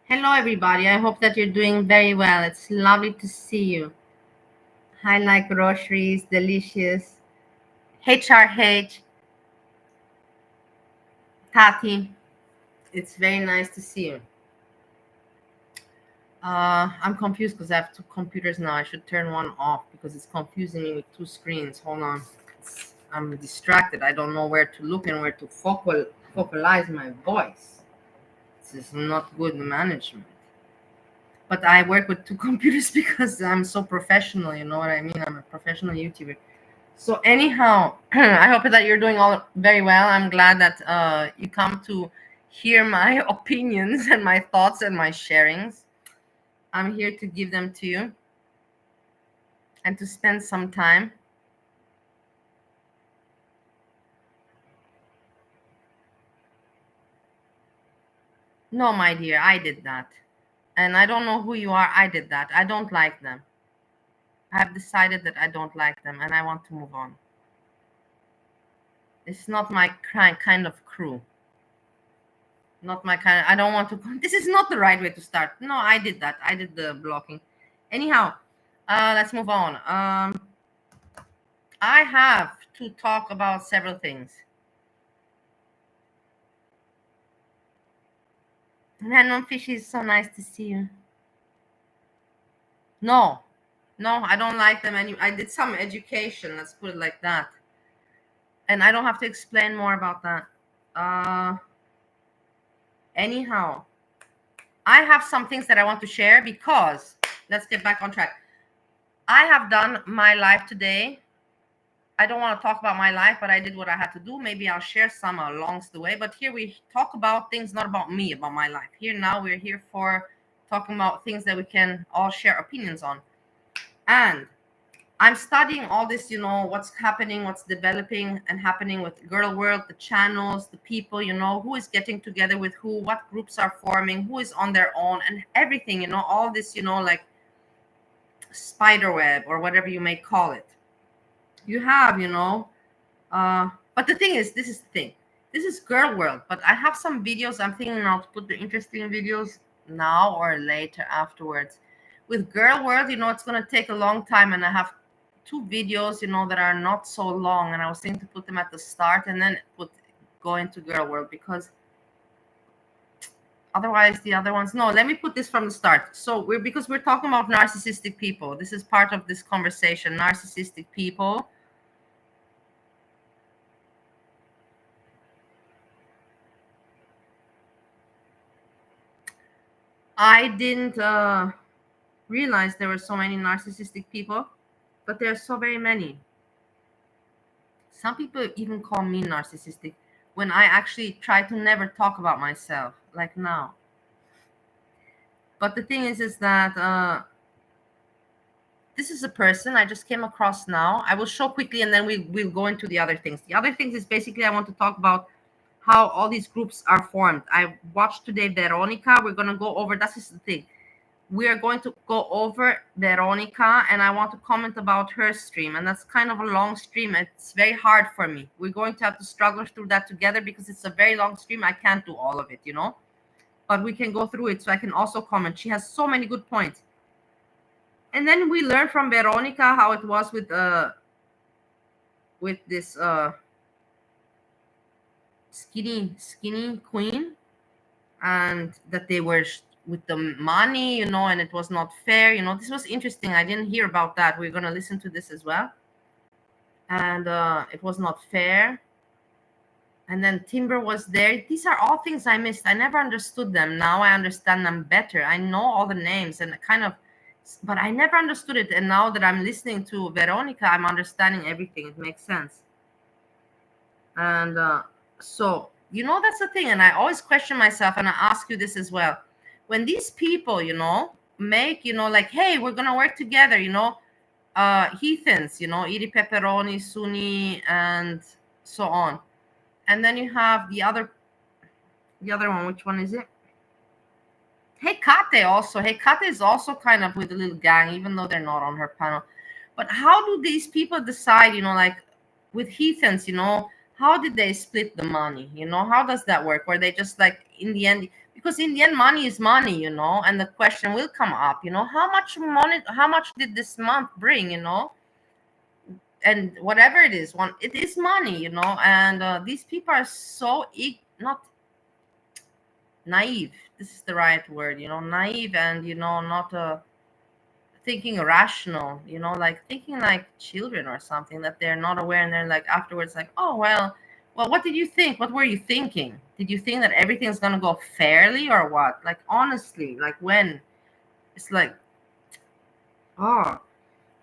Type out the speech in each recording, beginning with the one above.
Hello, everybody. I hope that you're doing very well. It's lovely to see you. I like groceries, delicious. HRH, Tati. It's very nice to see you. I'm confused because I have two computers now. I should turn one off because it's confusing me with two screens. Hold on. I'm distracted. I don't know where to look and where to focalize my voice. This is not good management. But I work with two computers because I'm so professional. You know what I mean? I'm a professional YouTuber. So anyhow, I hope that you're doing all very well. I'm glad that you come to hear my opinions and my thoughts and my sharings. I'm here to give them to you and to spend some time. No, my dear, I did that. And I don't know who you are. I did that. I don't like them. I have decided that I don't like them and I want to move on. It's not my kind of crew. Not my kind. I don't want to. This is not the right way to start. No, I did that. I did the blocking. Anyhow, let's move on. I have to talk about several things. Random Fishy, is so nice to see you. No, I don't like them. I did some education. Let's put it like that. And I don't have to explain more about that. Anyhow, I have some things that I want to share because let's get back on track. I have done my life today. I don't want to talk about my life, but I did what I had to do. Maybe I'll share some along the way. But here we talk about things not about me, about my life. Here now we're here for talking about things that we can all share opinions on. And I'm studying all this, what's happening, what's developing and happening with Girl World, the channels, the people, who is getting together with who, what groups are forming, who is on their own and everything, all this, like spider web or whatever you may call it. You have, but the thing is, this is the thing. This is Girl World, but I have some videos. I'm thinking now to put the interesting videos now or later afterwards. With Girl World, it's going to take a long time, and I have two videos, that are not so long, and I was thinking to put them at the start and then go into Girl World because otherwise the other ones. No, let me put this from the start. So because we're talking about narcissistic people. This is part of this conversation, narcissistic people. I didn't realize there were so many narcissistic people, but there are so very many. Some people even call me narcissistic when I actually try to never talk about myself, like now. But the thing is that this is a person I just came across now. I will show quickly, and then we'll go into the other things. The other things is basically I want to talk about how all these groups are formed. I watched today Veronica. We're gonna go over. That's just the thing. We are going to go over Veronica, and I want to comment about her stream. And that's kind of a long stream. It's very hard for me. We're going to have to struggle through that together because it's a very long stream. I can't do all of it, you know, but we can go through it so I can also comment. She has so many good points. And then we learn from Veronica how it was with this skinny queen, and that they were with the money, you know, and it was not fair, you know. This was interesting. I didn't hear about that. We're going to listen to this as well. And it was not fair. And then Timber was there. These are all things I missed. I never understood them. Now I understand them better. I know all the names and kind of, but I never understood it. And now that I'm listening to Veronica, I'm understanding everything. It makes sense. And so, you know, that's the thing. And I always question myself, and I ask you this as well. When these people, you know, make, you know, like, hey, we're going to work together, you know, heathens, you know, Iri Pepperoni, Sunni, and so on. And then you have the other one. Which one is it? Hecate also. Hecate is also kind of with a little gang, even though they're not on her panel. But how do these people decide, you know, like with heathens, you know, how did they split the money? You know, how does that work? Where they just like in the end, because in the end, money is money, you know, and the question will come up, you know, how much money, how much did this month bring, you know? And whatever it is, it is money, you know. And these people are so not naive. This is the right word, you know, naive, and you know, not thinking rational, you know, like thinking like children or something, that they're not aware, and they're like afterwards like, oh well, what did you think? What were you thinking? Did you think that everything's gonna go fairly or what? Like honestly, like when it's like, oh.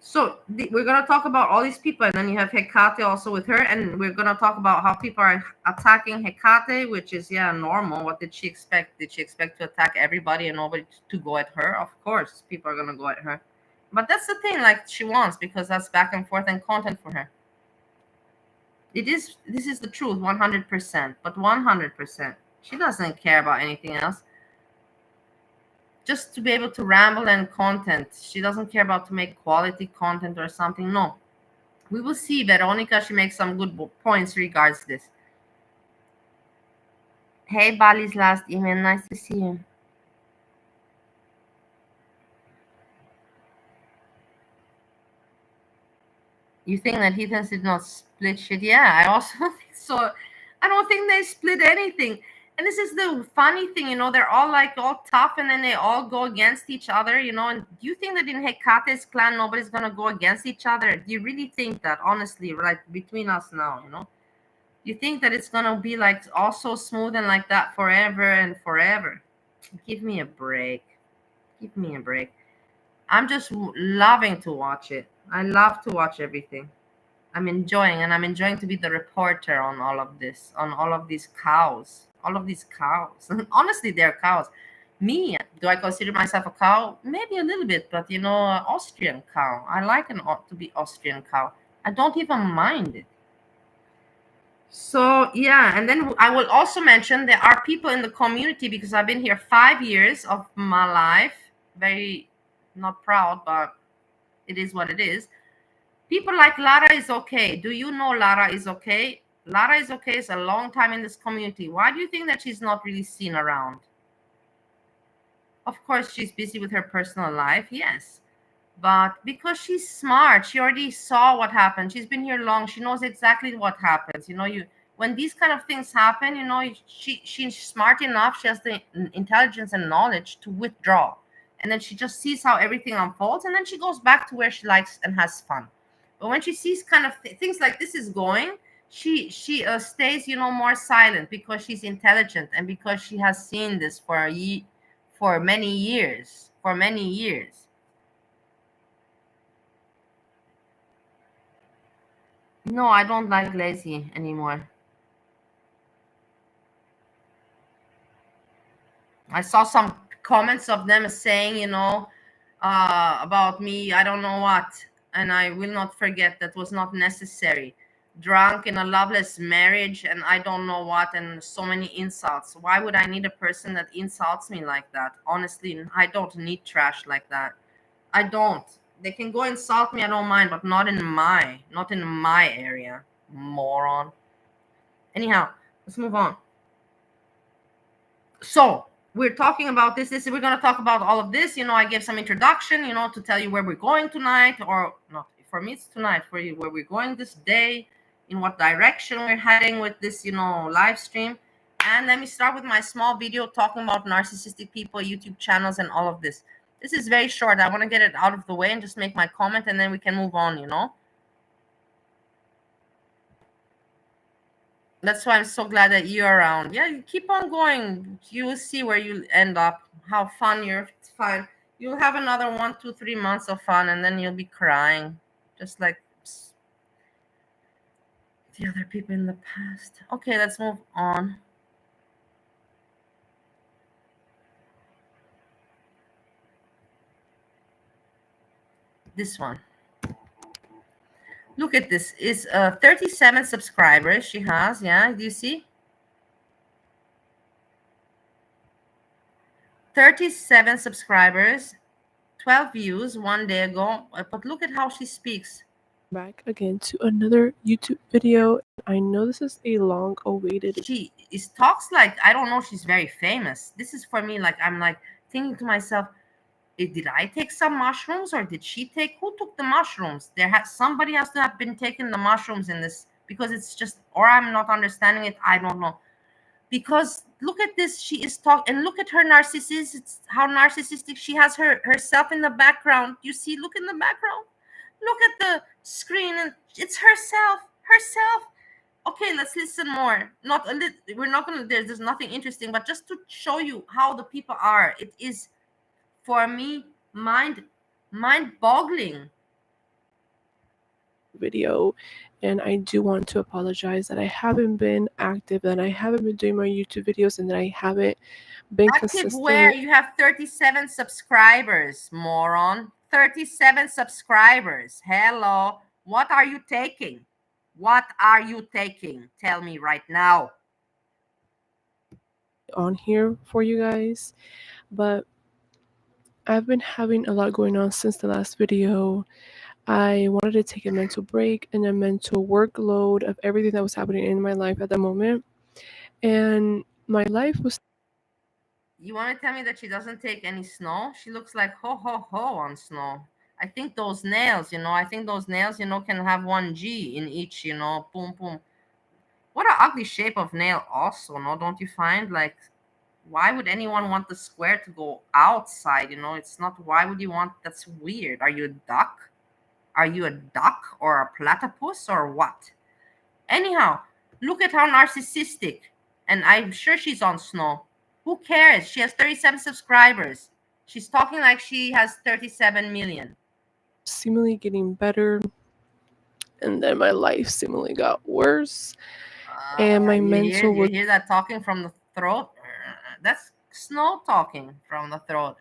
So we're gonna talk about all these people, and then you have Hecate also with her, and we're gonna talk about how people are attacking Hecate, which is normal. What did she expect? Did she expect to attack everybody and nobody to go at her? Of course, people are gonna go at her, but that's the thing. Like she wants, because that's back and forth and content for her. This is the truth, 100%. But 100%, she doesn't care about anything else. Just to be able to ramble and content. She doesn't care about to make quality content or something. No. We will see. Veronica, she makes some good points regards this. Hey, Bali's last email. Nice to see you. You think that heathens did not split shit? Yeah, I also think so. I don't think they split anything. And this is the funny thing, you know, they're all like all tough, and then they all go against each other, you know. And do you think that in Hecate's clan nobody's gonna go against each other? Do you really think that, honestly, like between us now, you know? You think that it's gonna be like all so smooth and like that forever and forever? Give me a break. Give me a break. I'm just loving to watch it. I love to watch everything. I'm enjoying, and I'm enjoying to be the reporter on all of this, on all of these cows. All of these cows. Honestly, they're cows. Me, do I consider myself a cow? Maybe a little bit, but you know, Austrian cow. I like to be Austrian cow. I don't even mind it. So yeah, and then I will also mention there are people in the community, because I've been here 5 years of my life. Very not proud, but it is what it is. People like Lara is okay. Do you know Lara is okay? Lara is okay. It's a long time in this community. Why do you think that she's not really seen around? Of course, she's busy with her personal life, yes. But because she's smart, she already saw what happened. She's been here long. She knows exactly what happens. You know, when these kind of things happen, you know, she's smart enough. She has the intelligence and knowledge to withdraw. And then she just sees how everything unfolds. And then she goes back to where she likes and has fun. But when she sees kind of things like this is going, she stays, you know, more silent, because she's intelligent and because she has seen this for many years. No, I don't like lazy anymore. I saw some comments of them saying, about me, I don't know what, and I will not forget that was not necessary. Drunk in a loveless marriage, and I don't know what, and so many insults. Why would I need a person that insults me like that? Honestly, I don't need trash like that. I don't. They can go insult me, I don't mind, but not in my area. Moron. Anyhow, let's move on. So we're talking about this we're going to talk about all of this. I gave some introduction, to tell you where we're going tonight, or not for me it's tonight, for you where we're going this day, in what direction we're heading with this live stream. And let me start with my small video talking about narcissistic people, YouTube channels, and all of this. This is very short. I want to get it out of the way and just make my comment, and then we can move on. That's why I'm so glad that you're around. Yeah, you keep on going. You will see where you end up, how fun it's fine. You'll have another 1, 2, 3 months of fun, and then you'll be crying, just like the other people in the past. Okay, let's move on. This one. Look at this. It's 37 subscribers she has. Yeah, do you see? 37 subscribers, 12 views 1 day ago. But look at how she speaks. Back again to another YouTube video. I know this is a long awaited. She talks like, I don't know, she's very famous. This is for me, like, I'm like thinking to myself, did I take some mushrooms, or did she take, who took the mushrooms? Somebody has to have been taking the mushrooms in this, because it's just, or I'm not understanding it, I don't know. Because look at this, she is talking, and look at her narcissism. It's how narcissistic she has herself in the background. You see, look in the background, look at the screen, and it's herself. Okay, let's listen more. Not a little, we're not gonna, there's nothing interesting, but just to show you how the people are. It is, for me, mind-boggling. Video, and I do want to apologize that I haven't been active, that I haven't been doing my YouTube videos, and that I haven't been Active consistent. where? You have 37 subscribers, moron. 37 subscribers. Hello. What are you taking? What are you taking? Tell me right now. On here for you guys, but I've been having a lot going on since the last video. I wanted to take a mental break and a mental workload of everything that was happening in my life at the moment, and my life was. You want to tell me that she doesn't take any snow? She looks like ho ho ho on snow. I think those nails, can have 1G in each, boom boom. What an ugly shape of nail also, no? Don't you find? Like, why would anyone want the square to go outside? It's not, why would you want, that's weird. Are you a duck? Are you a duck or a platypus or what? Anyhow, look at how narcissistic. And I'm sure she's on snow. Who cares? She has 37 subscribers. She's talking like she has 37 million. Seemingly getting better, and then my life seemingly got worse, and my mental You hear that talking from the throat? That's snow talking from the throat.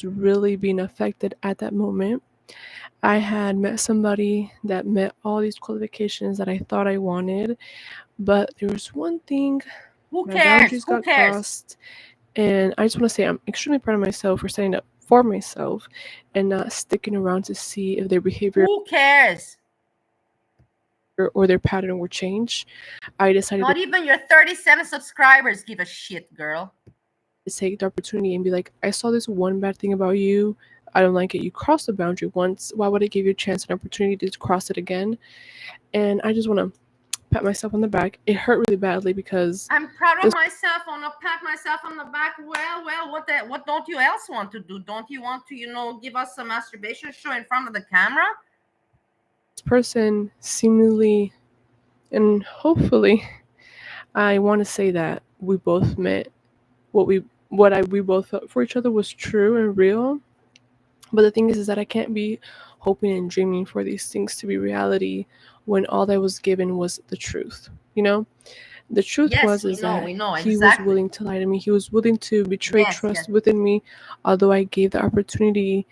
was really being affected at that moment. I had met somebody that met all these qualifications that I thought I wanted, but there was one thing. Who My cares? boundaries got crossed, and I just want to say I'm extremely proud of myself for standing up for myself and not sticking around to see if their behavior. Who cares? Or their pattern will change. I decided not even your 37 subscribers give a shit, girl. To take the opportunity and be like, I saw this one bad thing about you. I don't like it. You crossed the boundary once. Why would I give you a chance and opportunity to cross it again? And I just want to pat myself on the back. It hurt really badly because I'm proud of myself. I want to pat myself on the back. Well, what don't you else want to do? Don't you want to, give us a masturbation show in front of the camera? This person seemingly, and hopefully, I want to say that we both met we both felt for each other was true and real. But the thing is that I can't be hoping and dreaming for these things to be reality when all that was given was the truth, you know? The truth Yes, was is that we know he was exactly. willing to lie to me. He was willing to betray Yes, yes. trust within me, although I gave the opportunity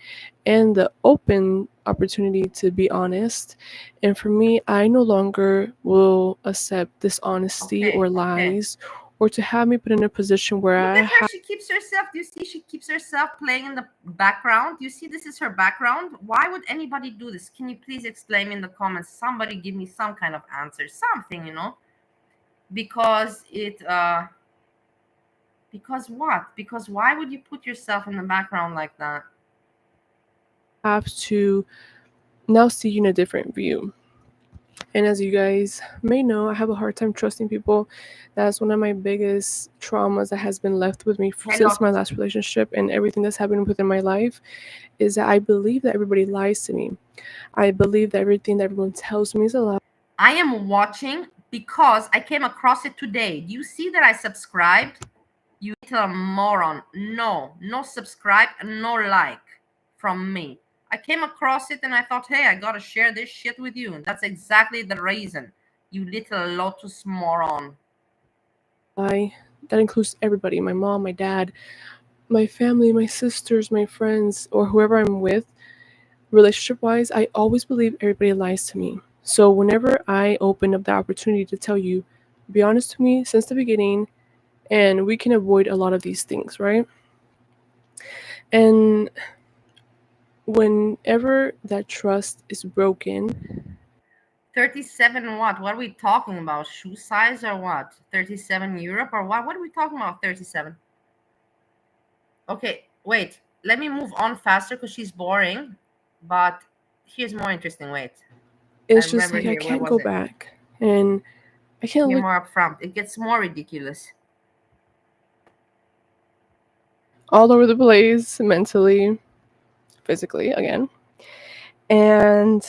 and the open opportunity to be honest. And for me, I no longer will accept dishonesty Okay, or okay. lies or to have me put in a position where Look I at her. have She keeps herself. Do you see? She keeps herself playing in the background. You see, this is her background. Why would anybody do this? Can you please explain in the comments? Somebody give me some kind of answer, something, because because what? Because why would you put yourself in the background like that? to now see you in a different view. And as you guys may know, I have a hard time trusting people. That's one of my biggest traumas that has been left with me Hello. since my last relationship and everything that's happened within my life is that I believe that everybody lies to me. I believe that everything that everyone tells me is a lie. I am watching because I came across it today. Do you see that I subscribed? You little moron. No, no subscribe, no like from me. I came across it and I thought, hey, I gotta share this shit with you. And that's exactly the reason. You little lotus moron. Lie. That includes everybody, my mom, my dad, my family, my sisters, my friends, or whoever I'm with. Relationship wise, I always believe everybody lies to me. So whenever I open up the opportunity to tell you, be honest to me since the beginning, and we can avoid a lot of these things, right? And whenever that trust is broken, 37 what? What are we talking about? Shoe size or what? 37 Europe or what? What are we talking about? 37. Okay, wait. Let me move on faster because she's boring. But here's more interesting. Wait. I it's just remember like I here. Where can't was go it? back, and I can't Here look more up front. It gets more ridiculous. all over the place mentally, physically again. And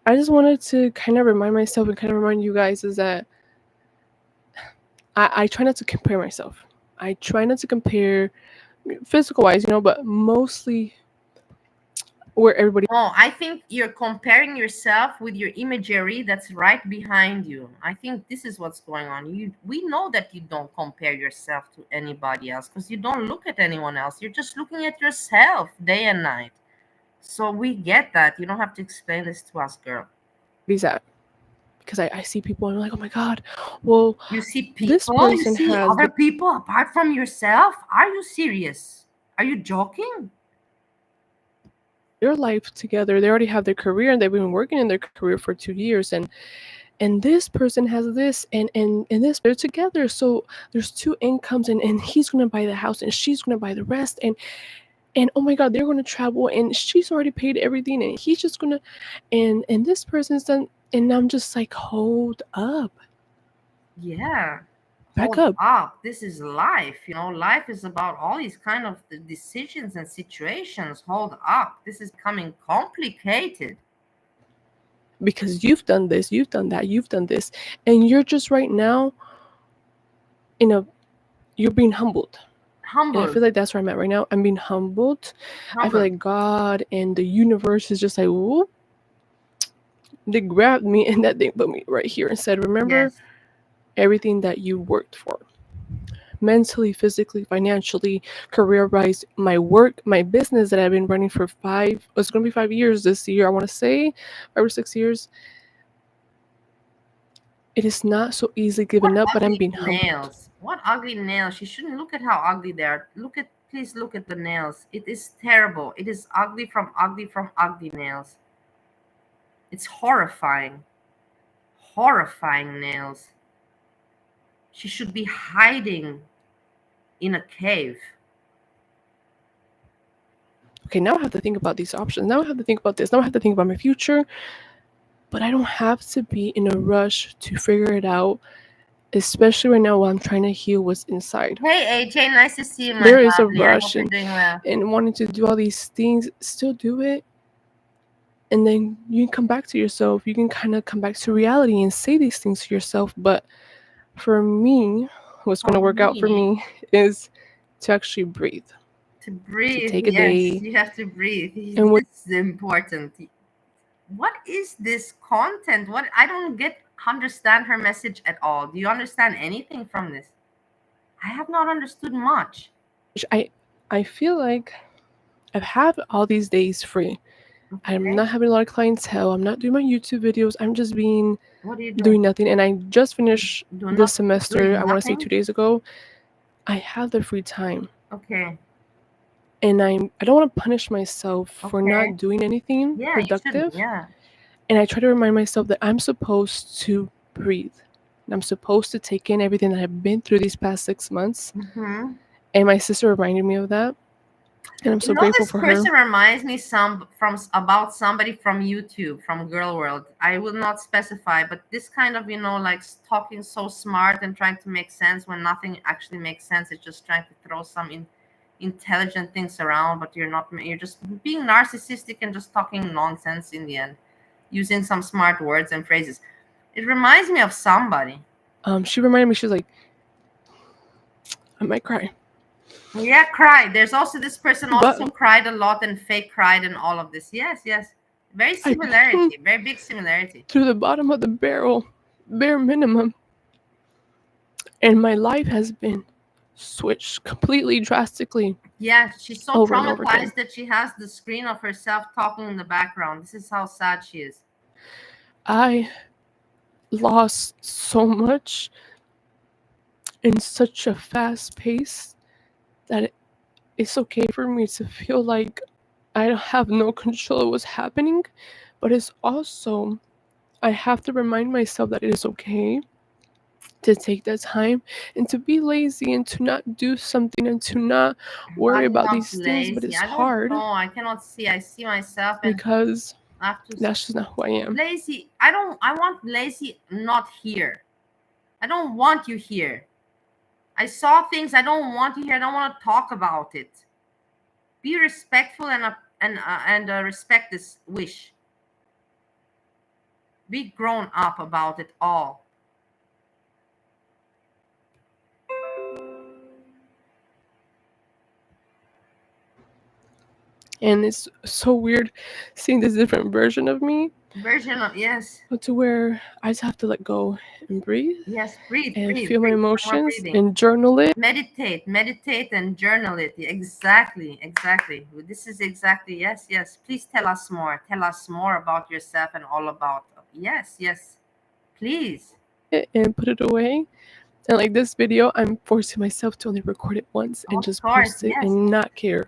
I just wanted to kind of remind myself and kind of remind you guys is that I try not to compare myself. I try not to compare physical wise, but mostly where everybody Oh, I think you're comparing yourself with your imagery that's right behind you. I think this is what's going on. We know that you don't compare yourself to anybody else because you don't look at anyone else. You're just looking at yourself day and night. So we get that. You don't have to explain this to us, girl. is at. Because I see people and I'm like, oh my God, well, You see this people, you person see has other people apart from yourself. Are you serious? Are you joking? their life together. They already have their career and they've been working in their career for 2 years. And this person has this and this they're together. So there's two incomes and he's gonna buy the house and she's gonna buy the rest. And oh my God, they're gonna travel and she's already paid everything and he's just gonna and this person's done and I'm just like, hold up. Yeah. Back Hold up. up. This is life. Life is about all these kind of decisions and situations. Hold up. This is becoming complicated. Because you've done this, you've done that, you've done this. And you're just right now in a you're being humbled. And I Humbled. feel like that's where I'm at right now. I'm being humbled. I feel Humbled. like God and the universe is just like, whoop, they grabbed me and that they put me right here and said, remember Yes. everything that you worked for. Mentally, physically, financially, career wise, my work, my business that I've been running for it's gonna be 5 years this year, I wanna say 5 or 6 years. It is not so easily What given up, but I'm ugly being humbled. nails. What ugly nails. You shouldn't look at how ugly they are. Please look at the nails. It is terrible. It is ugly from ugly nails. It's horrifying. Horrifying nails. She should be hiding in a cave. Okay, now I have to think about these options. Now I have to think about this. Now I have to think about my future. But I don't have to be in a rush to figure it out, especially right now while I'm trying to heal what's inside. Hey AJ, nice to see you, my There is a lovely. I hope rush you're doing well. and wanting to do all these things, still do it. And then you can come back to yourself. You can kind of come back to reality and say these things to yourself. But for me, what's going For to work out for me me is to actually breathe. to breathe. take a Yes, day. you have to breathe. And when It's important. What is this content? What I don't get understand her message at all. Do you understand anything from this? I have not understood much. I feel like I've had all these days free. I'm Okay. not having a lot of clientele. I'm not doing my YouTube videos. I'm just being What are you doing doing? nothing. And I just finished Do this not semester, doing I want to say nothing. 2 days ago. I have the free time. Okay. And I don't want to punish myself for Okay. not doing anything Yeah, you shouldn't. productive. Yeah. And I try to remind myself that I'm supposed to breathe. I'm supposed to take in everything that I've been through these past 6 months. Mm-hmm. And my sister reminded me of that. And I'm You so know, grateful this for her. person reminds me about somebody from YouTube, from Girl World. I will not specify, but this kind of, like talking so smart and trying to make sense when nothing actually makes sense. It's just trying to throw some intelligent things around, but you're just being narcissistic and just talking nonsense in the end, using some smart words and phrases. It reminds me of somebody. She reminded me, she was like, I might cry. Yeah, cried. There's also this person But also cried a lot and fake cried and all of this. Yes, yes. Very I've been similarity, very big similarity. through the bottom of the barrel, bare minimum. And my life has been switched completely drastically Yeah, she's so over and over again. traumatized that she has the screen of herself talking in the background. This is how sad she is. I lost so much in such a fast pace that it's okay for me to feel like I have no control of what's happening, but it's also, I have to remind myself that it is okay to take that time and to be lazy and to not do something and to not worry I'm about not these things. But lazy. it's I don't hard know. I cannot see. I see myself and because I have to that's just not who I am. lazy. I want lazy not here. I don't want you here. I saw things I don't want you here. I don't want to talk about it. Be respectful and respect this wish. Be grown up about it all. And it's so weird seeing this different version of me, Version of yes, to where I just have to let go and breathe yes. Breathe, and breathe, feel my breathe. No more emotions breathing. and journal it. Meditate, meditate, and journal it. Exactly, exactly. This is exactly yes, yes. Please tell us more. Tell us more about yourself and all about. Yes, yes. Please. And put it away. And like this video, I'm forcing myself to only record it once and Of just course, post it yes. and not care.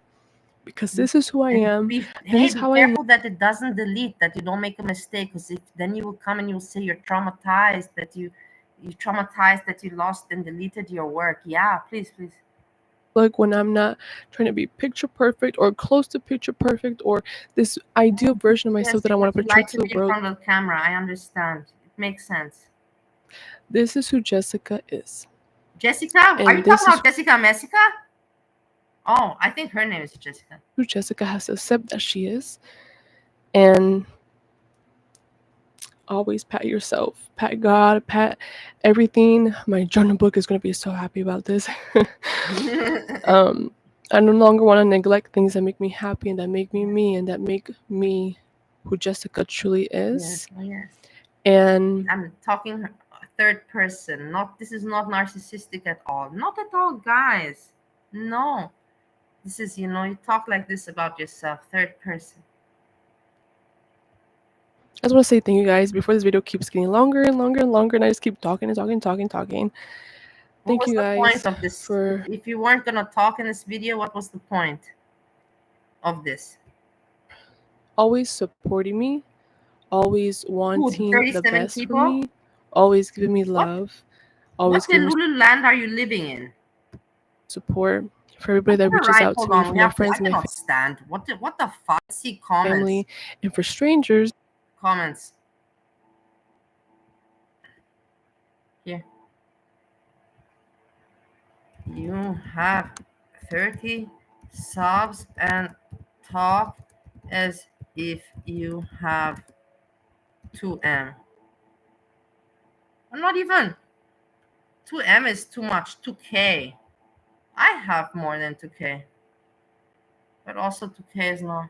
Because this is who I And am. be This hey, is be how I careful that it doesn't delete, that you don't make a mistake, because if then you will come and you'll say you're traumatized, that you traumatized that you lost and deleted your work. Yeah, please, please. look when I'm not trying to be picture perfect or close to picture perfect or this ideal version of Yes, myself that I want because to you portray like to to the be in world. front of the camera. I understand. It makes sense. This is who Jessica is. Jessica? Are you And talking this is about Jessica Messica? Oh, I think her name is Jessica. who Jessica has to accept that she is. And always pat yourself, pat God, pat everything. My journal book is going to be so happy about this. um, I no longer want to neglect things that make me happy and that make me me and that make me who Jessica truly Yes, is. oh yes. And I'm talking third person. Not this is not narcissistic at all. Not at all, guys. No. This is, you talk like this about yourself, third person. I just want to say thank you guys before this video keeps getting longer and longer and longer and I just keep talking and talking and talking and talking. What Thank was you the point guys of this? for If you weren't gonna talk in this video, what was the point of this? always supporting me, always Who, the wanting the 37 best for people? me, always giving me What love, always what giving me Lulu land are you living in? support, for everybody I'm that gonna reaches write. out Hold to me, on. for We my have to. I friends and my cannot stand. What the fuck? See comments. family, and for strangers. Comments. Here. You have 30 subs and talk as if you have 2M. Not even. 2M is too much. 2K. I have more than 2K. But also 2K is not.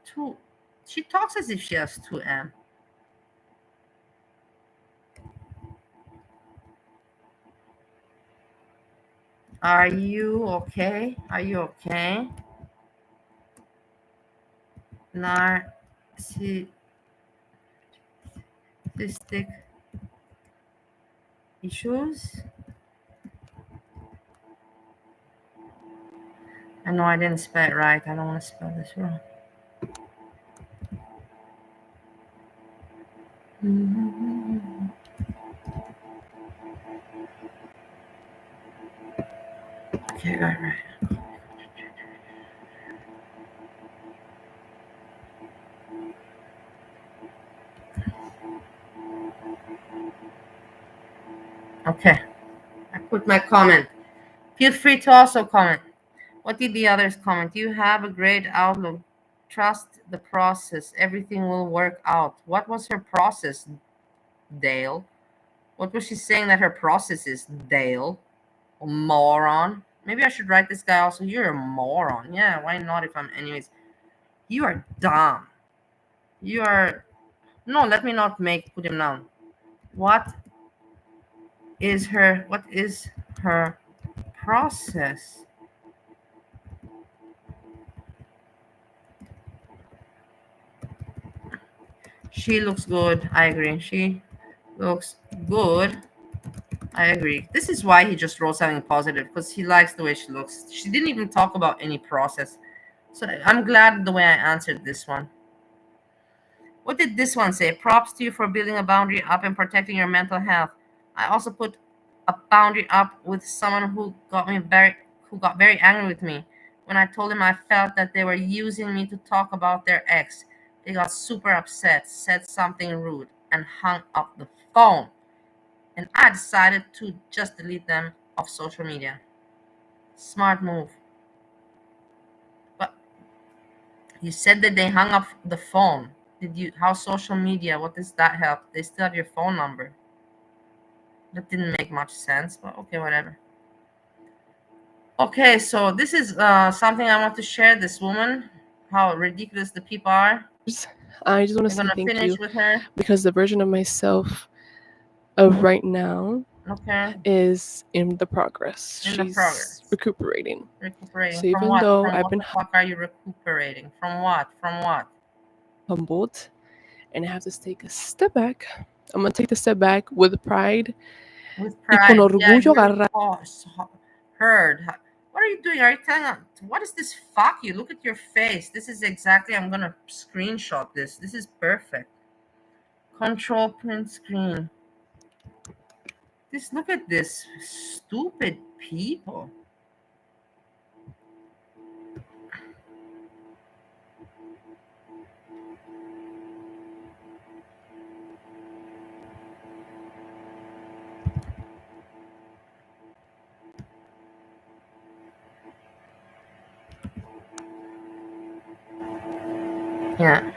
Two. She talks as if she has 2M. Are you okay? Are you okay? Narcissistic issues? I know I didn't spell it right. I don't want to spell this wrong. Okay, got it right. Okay, I put my comment. Feel free to also comment. What did the others comment? You have a great outlook. Trust the process. Everything will work out. What was her process, Dale? What was she saying that her process is, Dale? A moron. Maybe I should write this guy also. You're a moron. Yeah, why not if I'm anyways. You are dumb. You are. No, let me not put him down. What is her process? She looks good. I agree. She looks good. I agree. This is why he just wrote something positive, because he likes the way she looks. She didn't even talk about any process. So I'm glad the way I answered this one. What did this one say? Props to you for building a boundary up and protecting your mental health. I also put a boundary up with someone who got very angry with me when I told him I felt that they were using me to talk about their ex. They got super upset, said something rude, and hung up the phone. And I decided to just delete them off social media. Smart move. But you said that they hung up the phone. How social media, what does that help? They still have your phone number. That didn't make much sense, but okay, whatever. Okay, so this is something I want to share. This woman, how ridiculous the people are. I just want to say thank you with her, because the version of myself of right now is in the progress. She's recuperating. So even what? though From I've what been the fuck are you recuperating? From what? humbled, and I have to take a step back. I'm gonna take the step back with pride. With pride. Heard. What are you doing? Are you telling us what is this? Fuck you. Look at your face. This is exactly, I'm gonna screenshot this. This is perfect. Control print screen. Look at this. Stupid people. Yeah.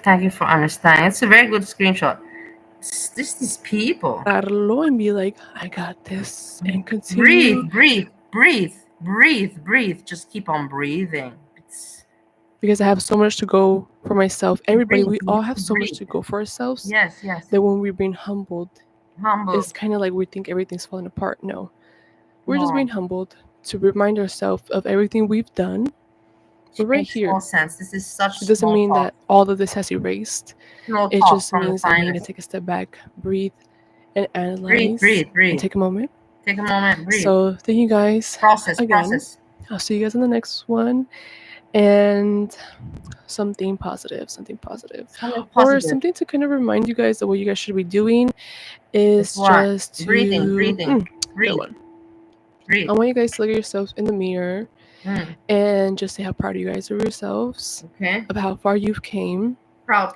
Thank you for understanding. It's a very good screenshot. These people. And be like, I got this, and continue. Breathe. Just keep on breathing. Because I have so much to go for myself. Everybody, we all have so much to go for ourselves. Yes. That when we're being humbled, it's kind of like we think everything's falling apart. No. We're just being humbled to remind ourselves of everything we've done. We're right here. Makes no sense. This is such. It doesn't mean that all of this has erased. It just means that we need to take a step back, breathe, and analyze. Breathe. And take a moment. Breathe. So thank you guys again. I'll see you guys in the next one. And something positive. Or something to kind of remind you guys that what you guys should be doing is just to breathing. Good one. I want you guys to look at yourselves in the mirror and just say how proud you guys are of yourselves, of how far you've came. Proud.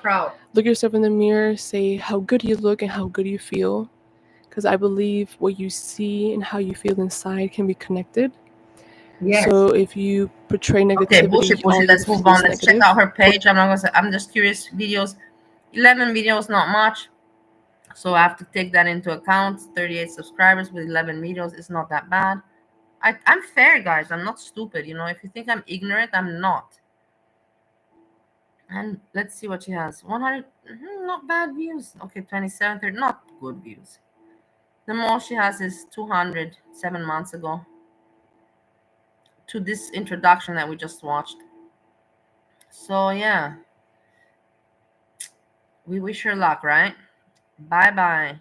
Look at yourself in the mirror, say how good you look and how good you feel, because I believe what you see and how you feel inside can be connected. Yes. So if you portray negativity, bullshit. Let's move on. Let's check out her page. I'm just curious. Videos. 11 videos, not much. So I have to take that into account. 38 subscribers with 11 videos is not that bad. I'm fair, guys. I'm not stupid. You know, if you think I'm ignorant, I'm not. And let's see what she has. 100, not bad views. Okay, 27, 30, not good views. The most she has is 200 7 months ago to this introduction that we just watched. So yeah, we wish her luck, right? Bye bye.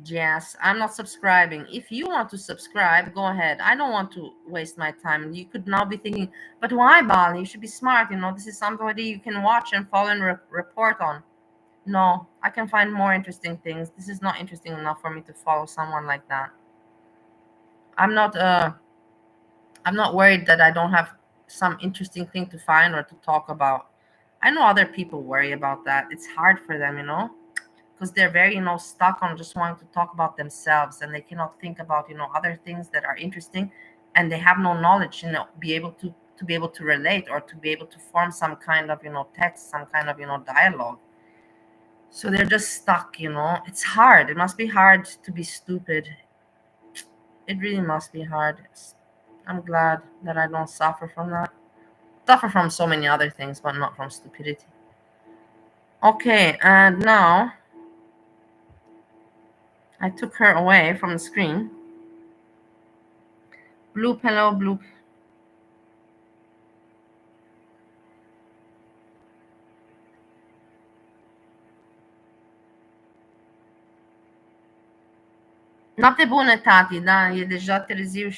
Yes, I'm not subscribing. If you want to subscribe, go ahead. I don't want to waste my time. You could now be thinking, but why, Bali? You should be smart. You know, this is somebody you can watch and follow and report on. No, I can find more interesting things. This is not interesting enough for me to follow someone like that. I'm not I'm not worried that I don't have some interesting thing to find or to talk about. I know other people worry about that. It's hard for them, you know, because they're very, stuck on just wanting to talk about themselves, and they cannot think about, other things that are interesting, and they have no knowledge, be able to relate or to be able to form some kind of, text, some kind of, dialogue. So they're just stuck, It's hard. It must be hard to be stupid. It really must be hard. I'm glad that I don't suffer from that. Suffer from so many other things, but not from stupidity. Okay, and now I took her away from the screen. Bloop, hello, bloop. Noapte bună, tati, da, e deja târziu.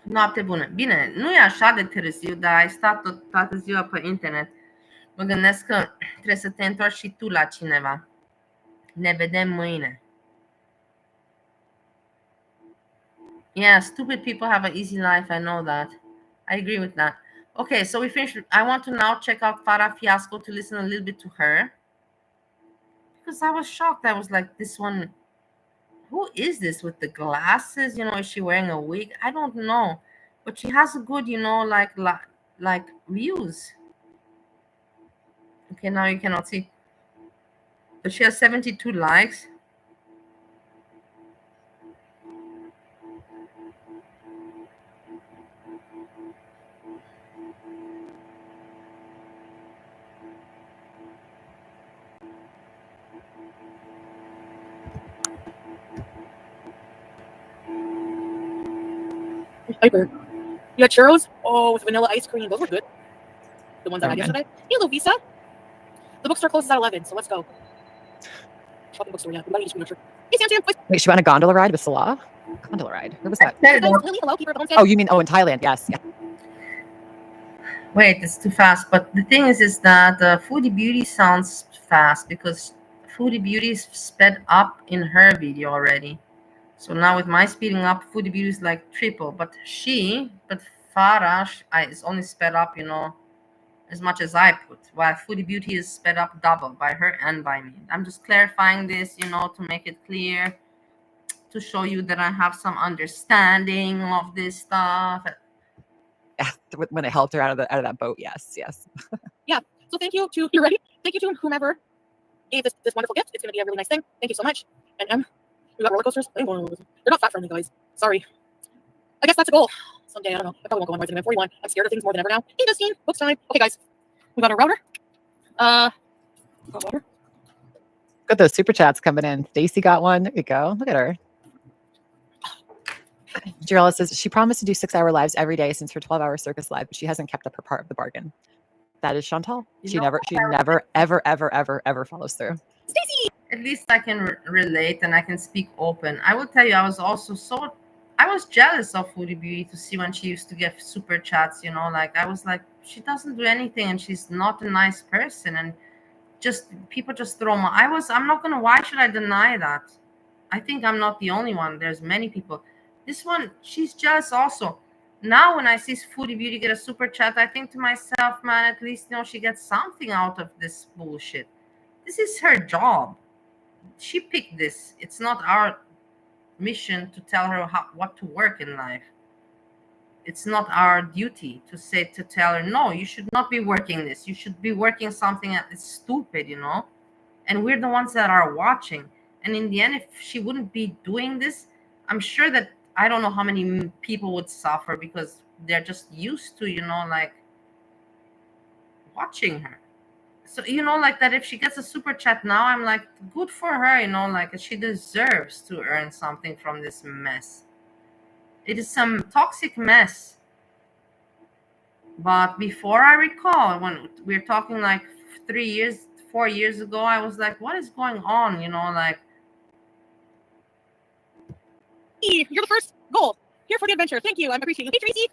Noapte bună. Bine, nu e așa de târziu, dar ai stat toată ziua pe internet. Mă gândesc că trebuie să te întorci și tu la cineva. Ne vedem mâine. Yeah, stupid people have an easy life. I know that. I agree with that. Okay, so we finished. I want to now check out Farah Fiasco to listen a little bit to her. Because I was shocked. I was like, this one, who is this with the glasses? Is she wearing a wig? I don't know. But she has a good, like views. Okay, now you cannot see. But she has 72 likes. Hyper. You had churros? Oh, with vanilla ice cream. Those were good. The ones I had yesterday. Hey, Lovisa. The bookstore closes at 11, so let's go. Shopping bookstore, yeah. Hey, Sam. Wait, she went on a gondola ride with Salah? Gondola ride? Where was that? Hello, keeper of homestead. Oh, you mean, in Thailand. Yes. Yeah. Wait, it's too fast. But the thing is that Foodie Beauty sounds fast because Foodie Beauty is sped up in her video already. So now with my speeding up, Foodie Beauty is like triple. But Farah is only sped up, as much as I put, while Foodie Beauty is sped up double by her and by me. I'm just clarifying this, to make it clear, to show you that I have some understanding of this stuff. Yeah, when it helped her out of that boat, yes. Yeah. So thank you to, you ready? Thank you to whomever gave this wonderful gift. It's going to be a really nice thing. Thank you so much. And we got roller coasters. They're not fat friendly, guys. Sorry. I guess that's a goal. Someday, I don't know. I probably won't go on rides anymore. I'm 41. I'm scared of things more than ever now. Hey, Justine. Books time. Okay, guys. We got a router. Got water. Got those super chats coming in. Stacy got one. There you go. Look at her. Jarella says she promised to do 6-hour lives every day since her 12-hour circus live, but she hasn't kept up her part of the bargain. That is Chantal. She never, ever follows through. Stacy. At least I can relate and I can speak open. I will tell you, I was also I was jealous of Foodie Beauty to see when she used to get super chats, like I was like, she doesn't do anything and she's not a nice person, and just people just throw I'm not gonna, why should I deny that? I think I'm not the only one. There's many people. This one, she's jealous also. Now when I see Foodie Beauty get a super chat, I think to myself, man, at least she gets something out of this bullshit. This is her job. She picked this. It's not our mission to tell her what to work in life. it's not our duty to tell her, no, you should not be working this. You should be working something that is stupid, you know? And we're the ones that are watching. And in the end, if she wouldn't be doing this, I'm sure that I don't know how many people would suffer because they're just used to, you know, like watching her. So, you know, like that if she gets a super chat now, I'm like, good for her, you know, like she deserves to earn something from this mess. It is some toxic mess. But before I recall, when we're talking like 4 years ago, I was like, what is going on? You know, like, you're the first goal here for the adventure. Thank you. I'm appreciating it. Hey, Tracy.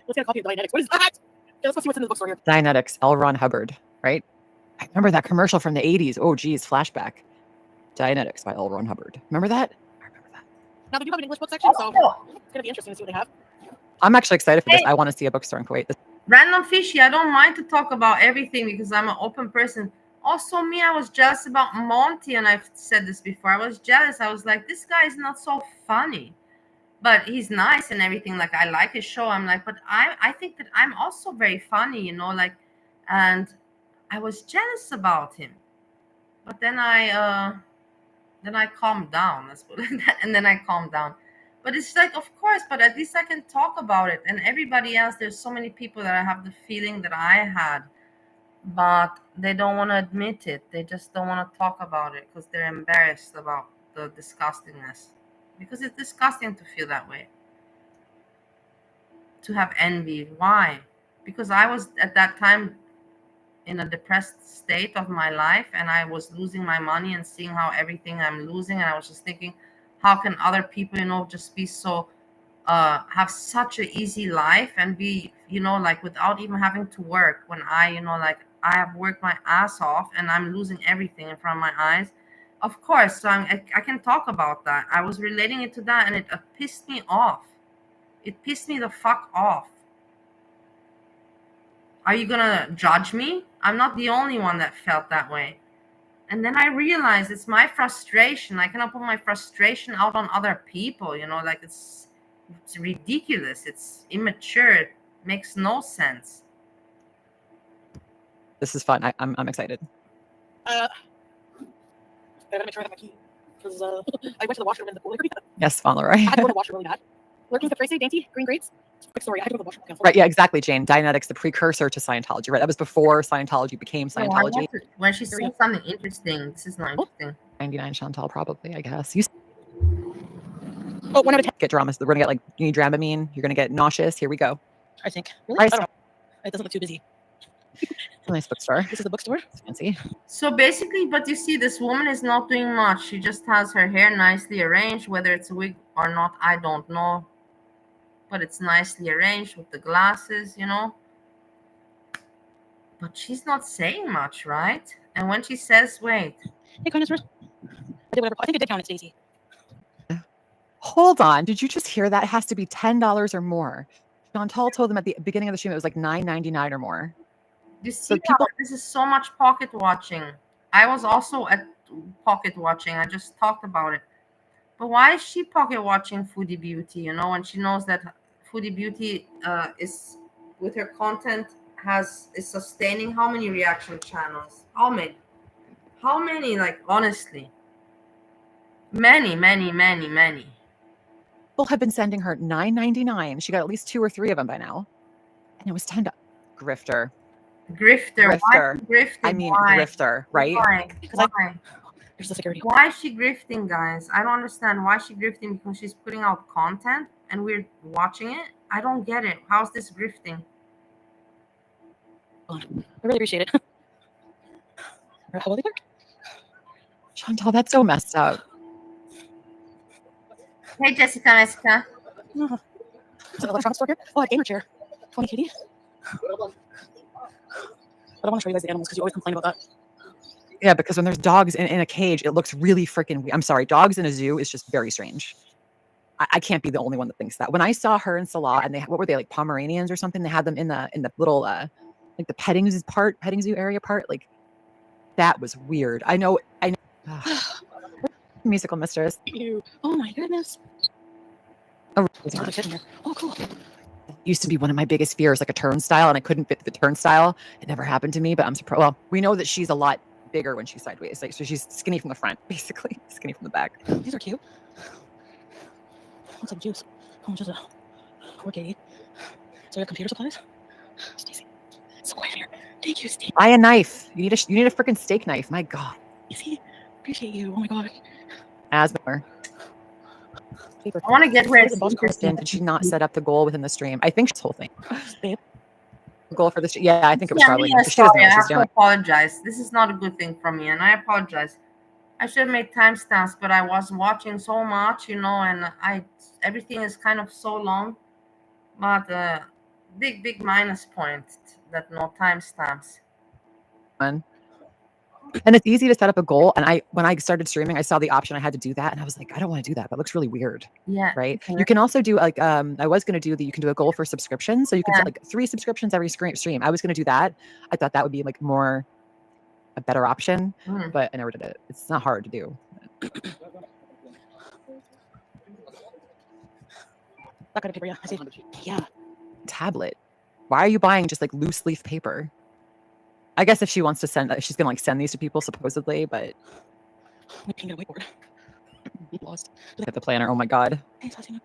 Let's get a copy of Dianetics. What is that? Okay, let's go see what's in the bookstore here. Dianetics, L. Ron Hubbard, right? I remember that commercial from the 80s. Oh, geez, flashback. Dianetics by L. Ron Hubbard. Remember that? I remember that. Now, they do have an English book section, so it's going to be interesting to see what they have. I'm actually excited for this. I want to see a bookstore in Kuwait. Random Fishy, I don't mind to talk about everything because I'm an open person. Also, me, I was jealous about Monty, and I've said this before. I was jealous. I was like, this guy is not so funny, but he's nice and everything. Like, I like his show. I'm like, but I think that I'm also very funny, you know, like, and I was jealous about him. But then I calmed down. Let's put it like that. And then I calmed down. But it's like, of course, but at least I can talk about it. And everybody else, there's so many people that I have the feeling that I had, but they don't want to admit it. They just don't want to talk about it because they're embarrassed about the disgustingness. Because it's disgusting to feel that way. To have envy. Why? Because I was at that time in a depressed state of my life, and I was losing my money and seeing how everything I'm losing, and I was just thinking, how can other people, you know, just be so have such an easy life and be, you know, like without even having to work, when I, you know, like I have worked my ass off and I'm losing everything in front of my eyes. Of course, so I can talk about that. I was relating it to that, and it pissed me off. It pissed me the fuck off. Are you gonna judge me? I'm not the only one that felt that way. And then I realized it's my frustration. I cannot put my frustration out on other people, you know, like it's ridiculous. It's immature. It makes no sense. This is fun. I'm excited. I gotta make sure I have my key because I went to the washroom in the pool. Yes, Fauntleroy. I had to go to the washroom really bad. Lurking with Tracy, dainty, green grapes. Quick story. I had to go to the washroom. Right, yeah, exactly, Jane. Dianetics, the precursor to Scientology, right? That was before Scientology became No, Scientology. when she says something interesting, this is not interesting. 99 Chantal, probably, I guess. Oh, 1 out of 10. Get dramas. We're going to get, like, you need Dramamine. You're going to get nauseous. Here we go. I think. Really? I don't know. It doesn't look too busy. It's a nice bookstore. This is the bookstore. It's fancy. So basically, but you see, this woman is not doing much. She just has her hair nicely arranged. Whether it's a wig or not, I don't know. But it's nicely arranged with the glasses, you know. But she's not saying much, right? And when she says, wait. Hey, connoisseur. I did whatever. I think it did count. It's Daisy. Hold on. Did you just hear that? It has to be $10 or more. Chantal told them at the beginning of the stream it was like $9.99 or more. You see, people, this is so much pocket watching. I was also at pocket watching. I just talked about it. But why is she pocket watching Foodie Beauty? You know, when she knows that Foodie Beauty is with her content is sustaining how many reaction channels? How many? How many? Like, honestly, many. People have been sending her $9.99. She got at least 2 or 3 of them by now, and it was $10. Grifter. Grifter. I mean, why? grifter, right? Why? Here's the security. Why is she grifting, guys? I don't understand why she's grifting, because she's putting out content and we're watching it. I don't get it. How's this grifting? I really appreciate it. How will they work? Chantal, that's so messed up. Hey, Jessica. Is it an electronics store here? Oh, a gamer chair. 20 kitty. But I want to show you guys the animals because you always complain about that. Yeah, because when there's dogs in a cage, it looks really freaking weird. I'm sorry, dogs in a zoo is just very strange. I can't be the only one that thinks that. When I saw her and Salah, and what were they, like Pomeranians or something? They had them in the little like the petting zoo area part. Like, that was weird. I know. Musical mistress. Ew. Oh my goodness. Oh, Oh, cool. used to be one of my biggest fears, like a turnstile, and I couldn't fit the turnstile. It never happened to me, but I'm surprised. Well, we know that she's a lot bigger when she's sideways. Like, so she's skinny from the front, basically, skinny from the back. These are cute. Looks like juice. How much is it? $4.80. So your computer supplies? Stacy, it's so quiet here. Thank you, Steve. Buy a knife. You need a freaking steak knife. My God. You see? Appreciate you. Oh my God. Asthma. I want to get where it's Kristen, did she not set up the goal within the stream? I think this whole thing. Babe. The goal for the stream. Yeah, I think it was probably. Yeah, She doesn't know sorry, what I she's have to doing. apologize. This is not a good thing from me, and I apologize. I should have made timestamps, but I was watching so much, you know, and everything is kind of so long. But big minus point that no timestamps. And it's easy to set up a goal. And when I started streaming, I saw the option I had to do that, and I was like, I don't want to do that. That looks really weird. Yeah. Right. You can also do like I was going to do that. You can do a goal for subscriptions, so you can set like 3 subscriptions every stream. I was going to do that. I thought that would be like a better option, but I never did it. It's not hard to do. That kind of paper, yeah. I see. Yeah. Tablet. Why are you buying just like loose leaf paper? I guess if she wants to send, she's gonna like send these to people supposedly, but We can get a whiteboard. Lost. at the planner. Oh my God. Thanks, Hasina.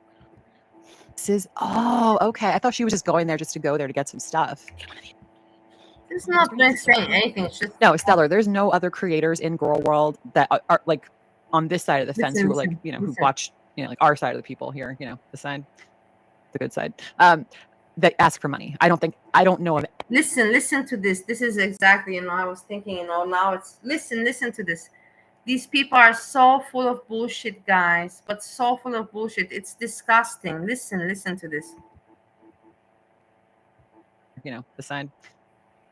Okay. I thought she was just going there just to go there to get some stuff. It's not saying anything. It's just No, Stellar. There's no other creators in Girl World that are like on this side of the fence who are like, you know, who watch, you know, like our side of the people here, you know, the side, the good side. That ask for money. I don't know of it. Listen to this. This is exactly, you know, I was thinking, you know, now it's listen to this. These people are so full of bullshit, guys, but so full of bullshit. It's disgusting. Listen to this. You know, the side,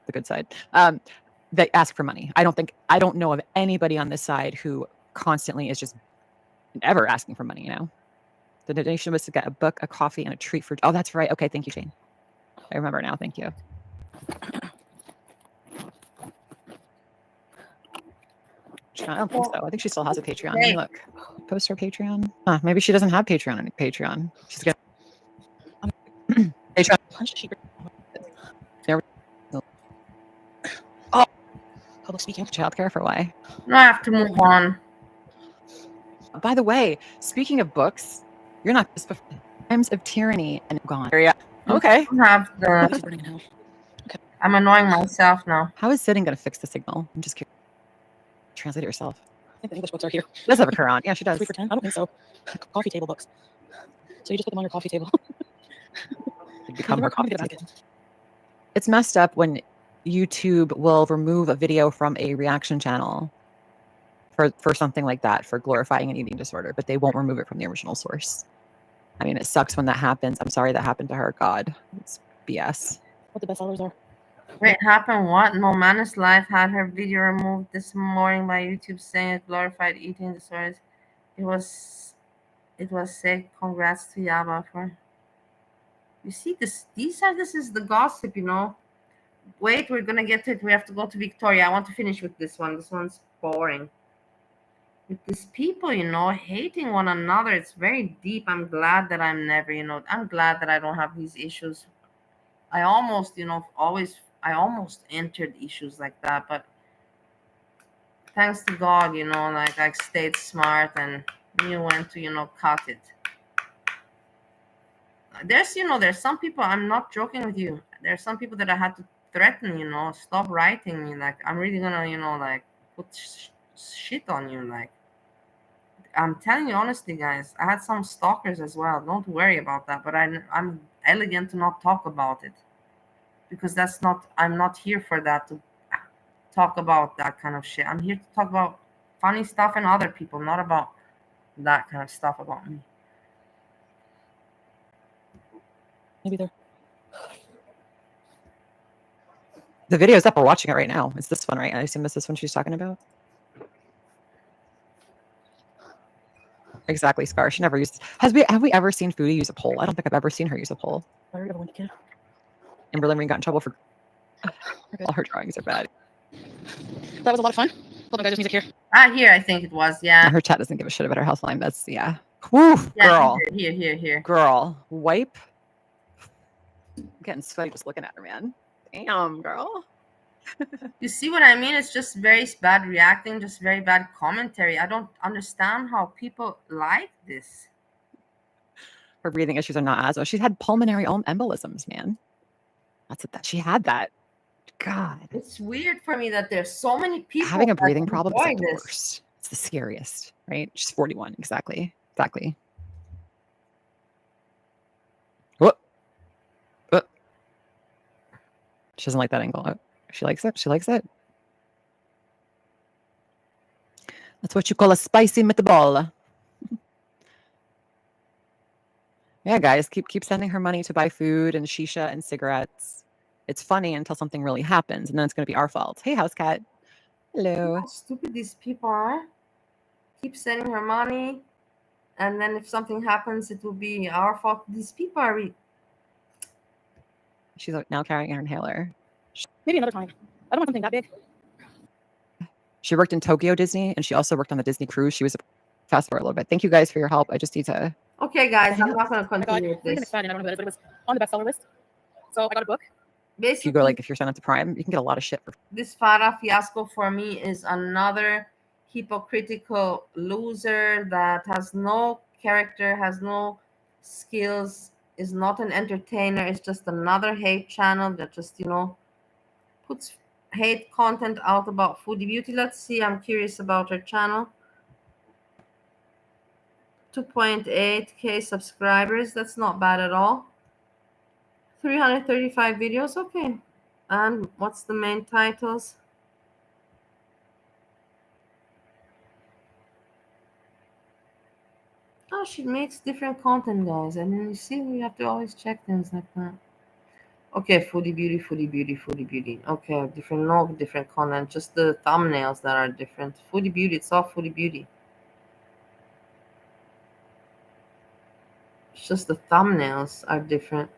the good side. That ask for money. I don't know of anybody on this side who constantly is just ever asking for money, you know. The donation was to get a book, a coffee, and a treat for. Oh, that's right. Okay, thank you, Jane. I remember now. Thank you. I don't think so. I think she still has a Patreon. Let me look. Post her Patreon. Maybe she doesn't have Patreon. Patreon. She's got Patreon. There. Oh, public speaking. Childcare for why? No, I have to move on. By the way, speaking of books, you're not just Times of Tyranny and gone. Yeah. Okay. I'm annoying myself now. How is sitting going to fix the signal? I'm just curious. Translate it yourself. I think the English books are here. She does have a Quran. Yeah, she does. 3 for 10? I don't think so. Coffee table books. So you just put them on your coffee table. You become her coffee table. It's messed up when YouTube will remove a video from a reaction channel for something like that, for glorifying an eating disorder, but they won't remove it from the original source. I mean, it sucks when that happens. I'm sorry that happened to her. God, it's BS. What the bestsellers are. Wait, happened what? No Man's Life had her video removed this morning by YouTube saying it glorified eating disorders. It was sick. Congrats to Yaba for. You see this? This is the gossip, you know. Wait, we're gonna get to it. We have to go to Victoria. I want to finish with this one. This one's boring. With these people, you know, hating one another. It's very deep. I'm glad that I'm never, you know, I'm glad that I don't have these issues. I almost, you know, I almost entered issues like that, but thanks to God, you know, like I stayed smart and knew when to, you know, cut it. There's some people, I'm not joking with you. There's some people that I had to threaten, you know, stop writing me. Like, I'm really gonna, you know, like put shit on you. Like, I'm telling you honestly, guys, I had some stalkers as well. Don't worry about that. But I'm elegant to not talk about it. Because I'm not here for that, to talk about that kind of shit. I'm here to talk about funny stuff and other people, not about that kind of stuff about me. Maybe they're. The video's up. We're watching it right now. It's this one, right? I assume it's this one she's talking about. Exactly, Scar. She never used. Have we ever seen Foodie use a pole? I don't think I've ever seen her use a pole. Amberlyn got in trouble for all her drawings are bad. That was a lot of fun. Love guys' music here. Here, I think it was, yeah. Her chat doesn't give a shit about her health line. That's, yeah. Woo, yeah, girl. Here. Girl, wipe I'm getting sweaty just looking at her, man. Damn, girl. You see what I mean? It's just very bad reacting, just very bad commentary. I don't understand how people like this. Her breathing issues are not asthma. She's had pulmonary embolisms, man. That's it. That she had that. God. It's weird for me that there's so many people having a that breathing problem is enjoy like the this. worst. It's the scariest, right? She's 41. Exactly. What? She doesn't like that angle. Oh, she likes it. That's what you call a spicy meatball. Yeah, guys, keep sending her money to buy food and shisha and cigarettes. It's funny until something really happens, and then it's going to be our fault. Hey, house cat. Hello. How stupid these people are. Keep sending her money, and then if something happens, it will be our fault. These people are. She's now carrying her inhaler. Maybe another time. I don't want something that big. She worked in Tokyo Disney, and she also worked on the Disney cruise. She was fast forward a little bit. Thank you guys for your help. I just need to. Okay, guys, I'm not going to I got continue with Freedom this. Excited. I don't know who it is, but it was on the bestseller list. So I got a book. If you go if you're signed up to Prime, you can get a lot of shit for. This Farah Fiasco for me is another hypocritical loser that has no character, has no skills, is not an entertainer. It's just another hate channel that just, puts hate content out about foodie beauty. Let's see. I'm curious about her channel. 2.8k subscribers. That's not bad at all. 335 videos. Okay. And what's the main titles? Oh, she makes different content, guys. And then you see, we have to always check things like that. Okay, foodie beauty. Okay, different content. Just the thumbnails that are different. Foodie beauty, it's all foodie beauty. It's just the thumbnails are different.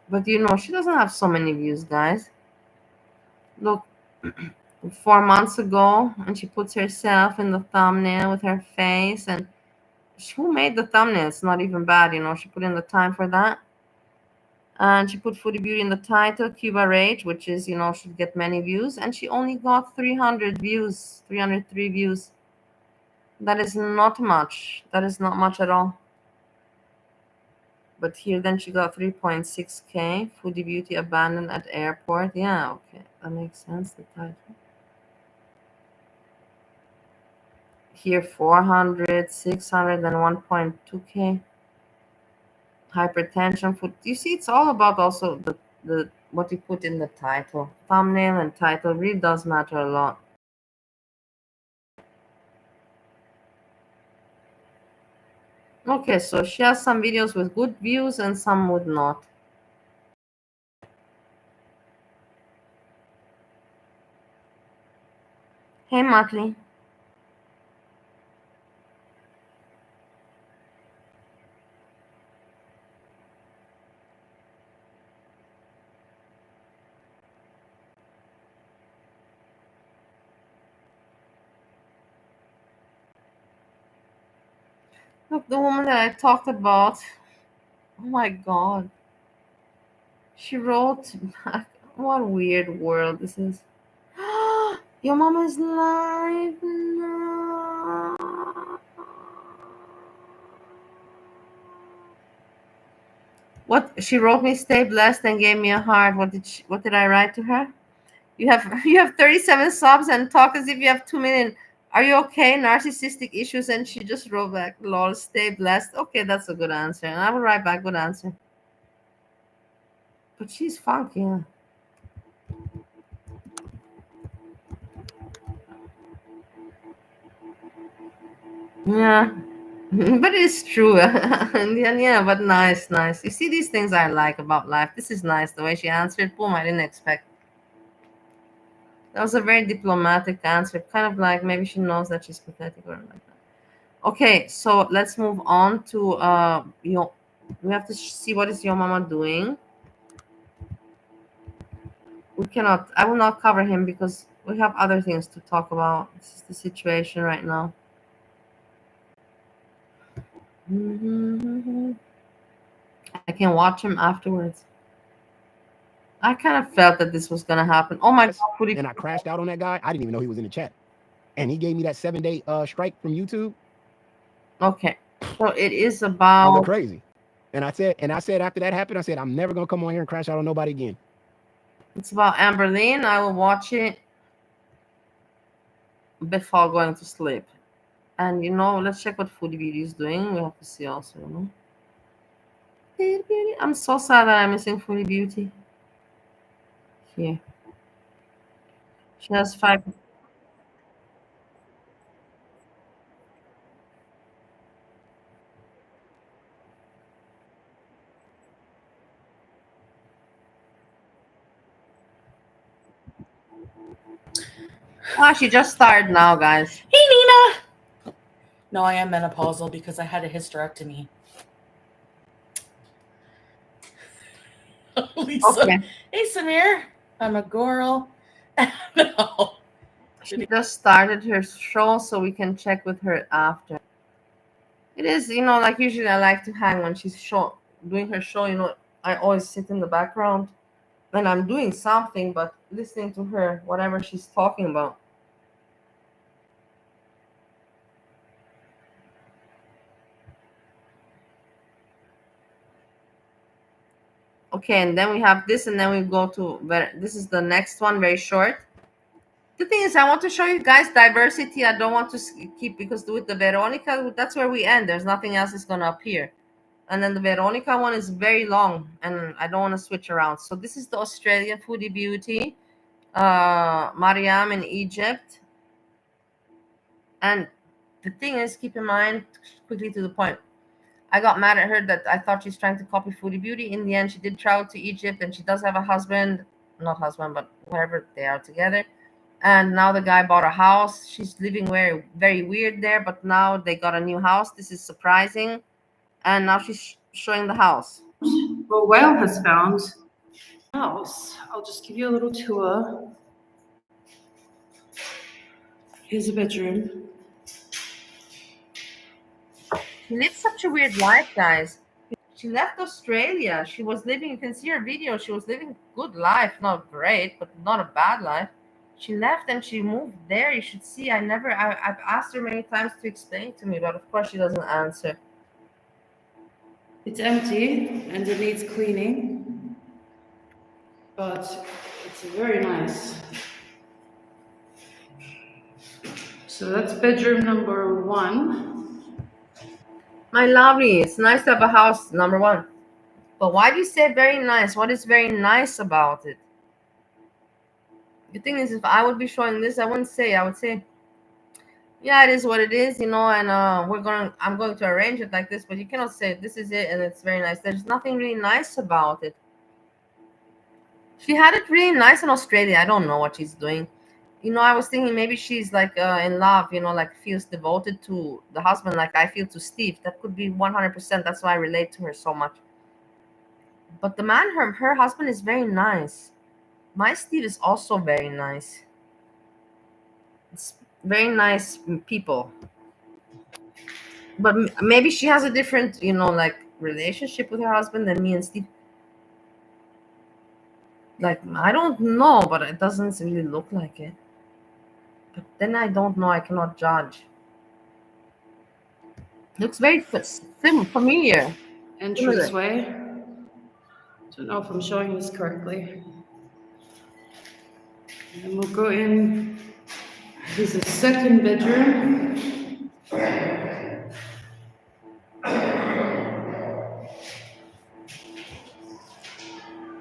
But she doesn't have so many views, guys. Look, 4 months ago, and she puts herself in the thumbnail with her face. And who made the thumbnail? It's not even bad, she put in the time for that. And she put Foodie Beauty in the title, Cuba Rage, which is, should get many views. And she only got 300 views, 303 views. That is not much. That is not much at all. But here, then she got 3.6k. Foodie Beauty abandoned at airport. Yeah, okay. That makes sense, the title. Here, 400, 600, and 1.2k. Hypertension food. You see, it's all about also the what you put in the title. Thumbnail and title really does matter a lot. Okay, so she has some videos with good views and some would not. Hey, Motley. Look, the woman that I talked about. Oh my God. She wrote back. What a weird world this is. Your mom is live now. What she wrote me, stay blessed, and gave me a heart. What did I write to her? You have 37 subs and talk as if you have 2 million. Are you okay? Narcissistic issues. And she just wrote back, lol, stay blessed. Okay, that's a good answer. And I will write back, good answer. But she's funky, yeah. Yeah. But it's true. Yeah, but nice. You see, these things I like about life. This is nice. The way she answered, boom, I didn't expect. That was a very diplomatic answer. Kind of like maybe she knows that she's pathetic or like that. Okay, so let's move on to we have to see what is your mama doing. I will not cover him because We have other things to talk about. This is the situation right now. I can watch him afterwards. I kind of felt that this was gonna happen. Oh my god! And I crashed out on that guy. I didn't even know he was in the chat, and he gave me that 7-day strike from YouTube. Okay, so it is I went about. crazy, and I said after that happened, I said I'm never gonna come on here and crash out on nobody again. It's about Amberlyn. I will watch it before going to sleep. And let's check what Foodie Beauty is doing. We have to see also, Foodie Beauty. I'm so sad that I'm missing Foodie Beauty. Here. She has 5. She just started now, guys. Hey, Nina. No, I am menopausal because I had a hysterectomy. Lisa. Okay. Hey, Samir. I'm a girl. No. She just started her show, so we can check with her after. It is, like usually I like to hang when she's doing her show. I always sit in the background and I'm doing something, but listening to her, whatever she's talking about. Okay, and then we have this, and then we go to this is the next one, very short. The thing is, I want to show you guys diversity. I don't want to keep, because with the Veronica, that's where we end. There's nothing else is going to appear. And then the Veronica one is very long, and I don't want to switch around. So this is the Australian Foodie Beauty, Mariam in Egypt. And the thing is, keep in mind, quickly to the point, I got mad at her that I thought she's trying to copy Foodie Beauty. In the end, she did travel to Egypt, and she does have a husband. Not husband, but whatever, they are together. And now the guy bought a house. She's living very, very weird there, but now they got a new house. This is surprising. And now she's showing the house. Well, Whale has found a house. I'll just give you a little tour. Here's a bedroom. She lives such a weird life, guys. She left Australia. She was living, you can see her video, she was living a good life. Not great, but not a bad life. She left and she moved there. You should see. I've asked her many times to explain to me, but of course she doesn't answer. It's empty and it needs cleaning, but it's very nice. So that's bedroom number 1. My lovely, it's nice to have a house, number 1. But why do you say very nice? What is very nice about it? The thing is, if I would be showing this, I wouldn't say. I would say, yeah, it is what it is, and I'm going to arrange it like this, but you cannot say this is it and it's very nice. There's nothing really nice about it. She had it really nice in Australia. I don't know what she's doing. I was thinking maybe she's like in love, like feels devoted to the husband, like I feel to Steve. That could be 100%. That's why I relate to her so much. But the man, her husband is very nice. My Steve is also very nice. It's very nice people. But maybe she has a different, like relationship with her husband than me and Steve. Like, I don't know, but it doesn't really look like it. But then I don't know. I cannot judge. Looks very familiar. Entranceway. Don't know if I'm showing this correctly. And we'll go in. Here's a second bedroom.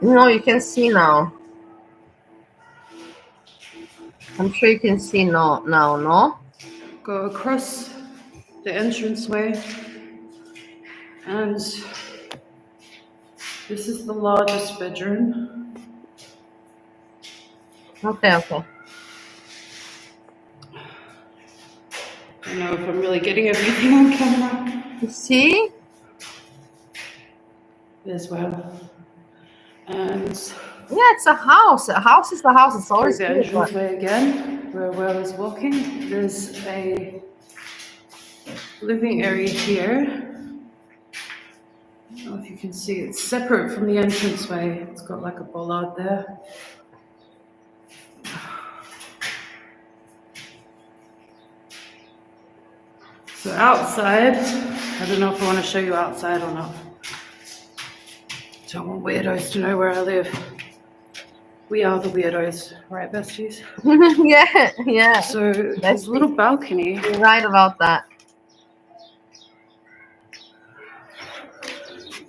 You can see now. I'm sure you can see now, no? Go across the entranceway. And this is the largest bedroom. Okay. I don't know if I'm really getting everything on camera. You see? There's well. And Yeah, it's a house. A house is a house. It's Through always the good. But entranceway again, where I was walking, there's a living area here. I don't know if you can see, it's separate from the entranceway. It's got like a bollard there. So outside, I don't know if I want to show you outside or not. Don't want weirdos to know where I live. We are the weirdos, right, besties? yeah. So there's a little balcony. You're right about that.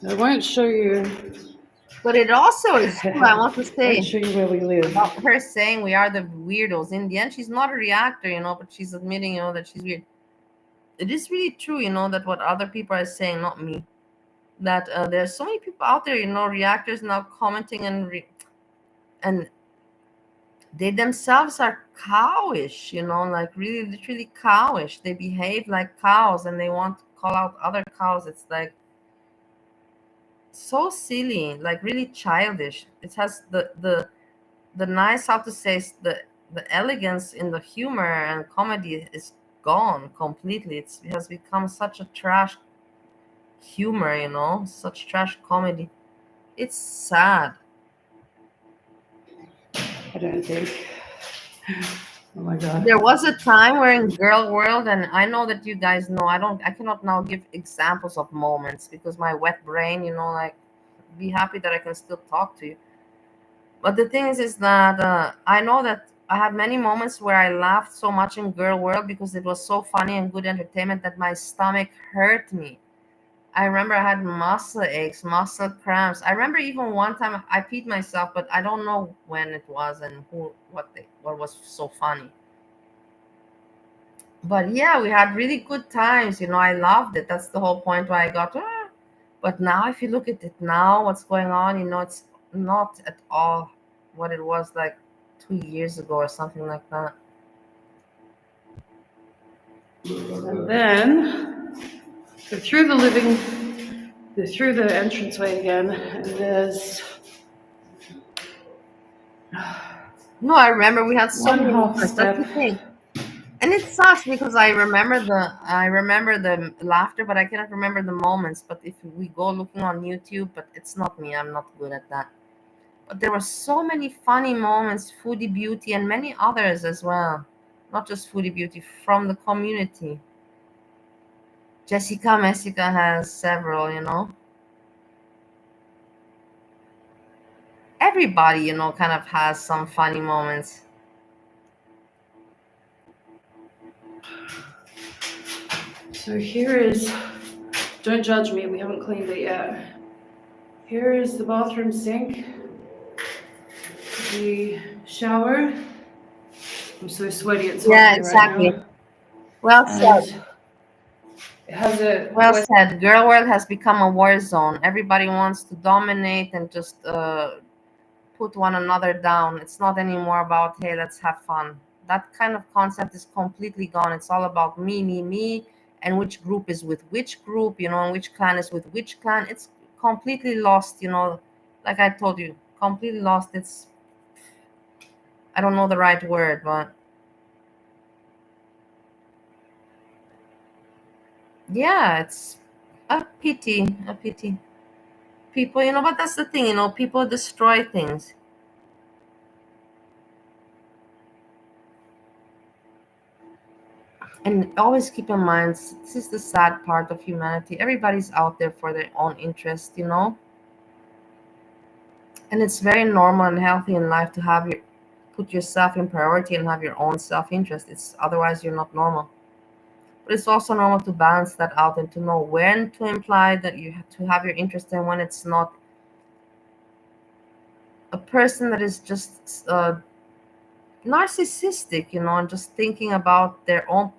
I won't show you. But it also is true, I want to I say, won't show you where we live. about her saying we are the weirdos. In the end, she's not a reactor, but she's admitting, that she's weird. It is really true, that what other people are saying, not me. That there's so many people out there, reactors now commenting and they themselves are cowish, like really literally cowish. They behave like cows and they want to call out other cows. It's like so silly, like really childish. It has the nice, how to say, the elegance in the humor and comedy is gone completely. It has become such a trash humor, such trash comedy. It's sad. I don't think. Oh my god. There was a time where in girl world, and I know that you guys know, I cannot now give examples of moments because my wet brain, like, be happy that I can still talk to you. But the thing is that I know that I had many moments where I laughed so much in girl world because it was so funny and good entertainment that my stomach hurt me. I remember I had muscle aches, muscle cramps. I remember even one time I peed myself, but I don't know when it was and what was so funny. But yeah, we had really good times. I loved it. That's the whole point why I got. But now, if you look at it now, what's going on? It's not at all what it was like 2 years ago or something like that. And then go through through the entranceway again, and there's No, I remember we had so one many half moments. That's step. the thing. And it sucks because I remember the laughter, but I cannot remember the moments. But if we go looking on YouTube, but it's not me, I'm not good at that. But there were so many funny moments, Foodie Beauty and many others as well. Not just Foodie Beauty, from the community. Jessica Messica has several. Everybody, kind of has some funny moments. So here is, don't judge me, we haven't cleaned it yet. Here is the bathroom sink, the shower. I'm so sweaty, it's hot Yeah, here right exactly. now. Well said. And it has a Well said. Girl world has become a war zone. Everybody wants to dominate and just put one another down. It's not anymore about, hey, let's have fun. That kind of concept is completely gone. It's all about me, and which group is with which group, and which clan is with which clan. It's completely lost. Like I told you, completely lost. I don't know the right word, but yeah, it's a pity. A pity. People, but that's the thing, people destroy things. And always keep in mind, this is the sad part of humanity. Everybody's out there for their own interest. And it's very normal and healthy in life to put yourself in priority and have your own self-interest. It's otherwise you're not normal. But it's also normal to balance that out and to know when to imply that you have to have your interest and when it's not. A person that is just narcissistic, and just thinking about their own,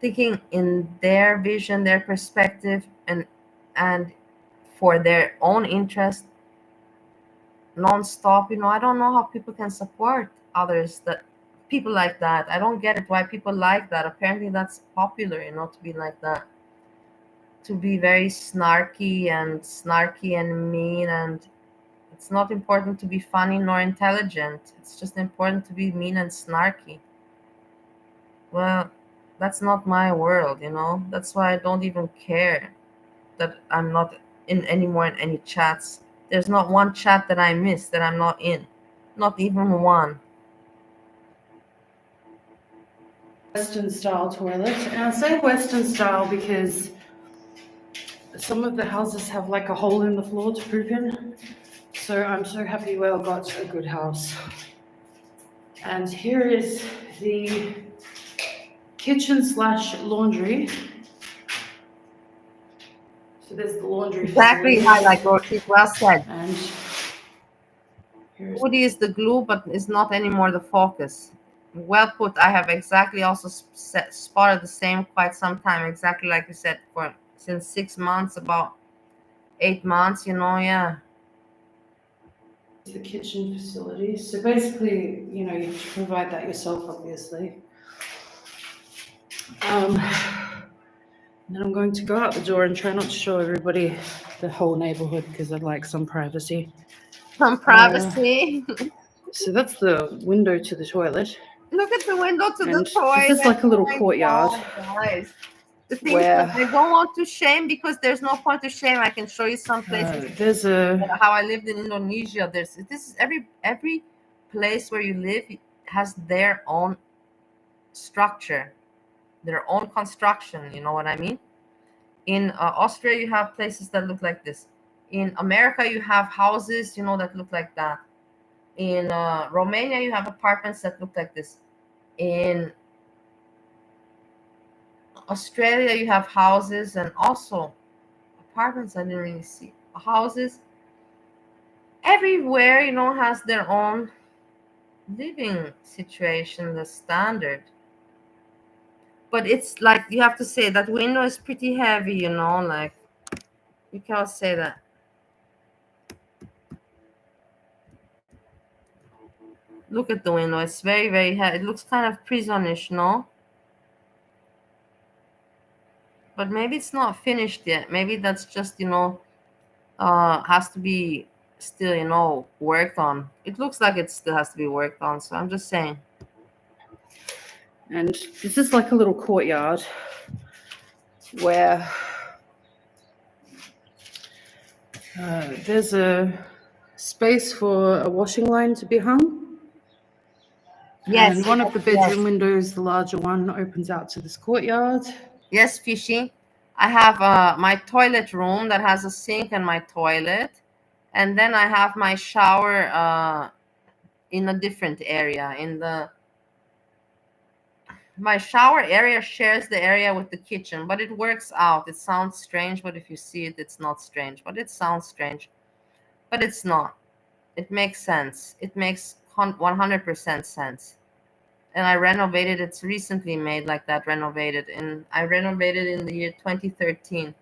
thinking in their vision, their perspective, and for their own interest non-stop. I don't know how people can support others, that people like that. I don't get it, why people like that. Apparently that's popular, to be like that, to be very snarky and mean, and It's not important to be funny nor intelligent. It's just important to be mean and snarky. Well, that's not my world, you know. That's why I don't even care that I'm not in anymore in any chats. There's not one chat that I miss that I'm not in. Not even one. Western style toilet. And I say Western style because some of the houses have like a hole in the floor to poop in. So I'm so happy we all got a good house. And here is the kitchen / laundry. So there's the laundry Exactly, facility. I like Roshi's well said. And here's Woody is the glue, but is not anymore the focus. Well put. I have exactly also spotted the same quite some time. Exactly like you said, for since 6 months, about 8 months. You know, yeah. the kitchen facility. So basically, you know, you have to provide that yourself, obviously. Then I'm going to go out the door and try not to show everybody the whole neighborhood because I'd like some privacy. Some privacy. So that's the window to the toilet. Look at the window to And the toilet. this is like a little Oh my courtyard God, guys. The thing is where that I don't want to shame because there's no point to shame. I can show you some places. there's a How I lived in Indonesia. This is every place where you live has their own structure, their own construction. You know what I mean? In Austria, you have places that look like this. In America, you have houses, you know, that look like that. In Romania, you have apartments that look like this. In Australia, you have houses and also apartments. I didn't really see houses. Everywhere, you know, has their own living situation, the standard. But it's like you have to say that window is pretty heavy, you know, like you can't say that. Look at the window. It's very, very heavy. It looks kind of prisonish, no? But maybe it's not finished yet. Maybe that's just, you know, has to be still, you know, worked on. It looks like it still has to be worked on. So I'm just saying. and this is like a little courtyard where there's a space for a washing line to be hung. Yes. And one of the bedroom yes. windows, the larger one, opens out to this courtyard. Yes, Fishy. I have my toilet room that has a sink and my toilet. And then I have my shower in a different area. My shower area shares the area with the kitchen, but it works out. It sounds strange, but if you see it, it's not strange. But it sounds strange, but it's not. It makes sense. It makes 100% sense. And I renovated. It's recently made like that, renovated. And I renovated in the year 2013.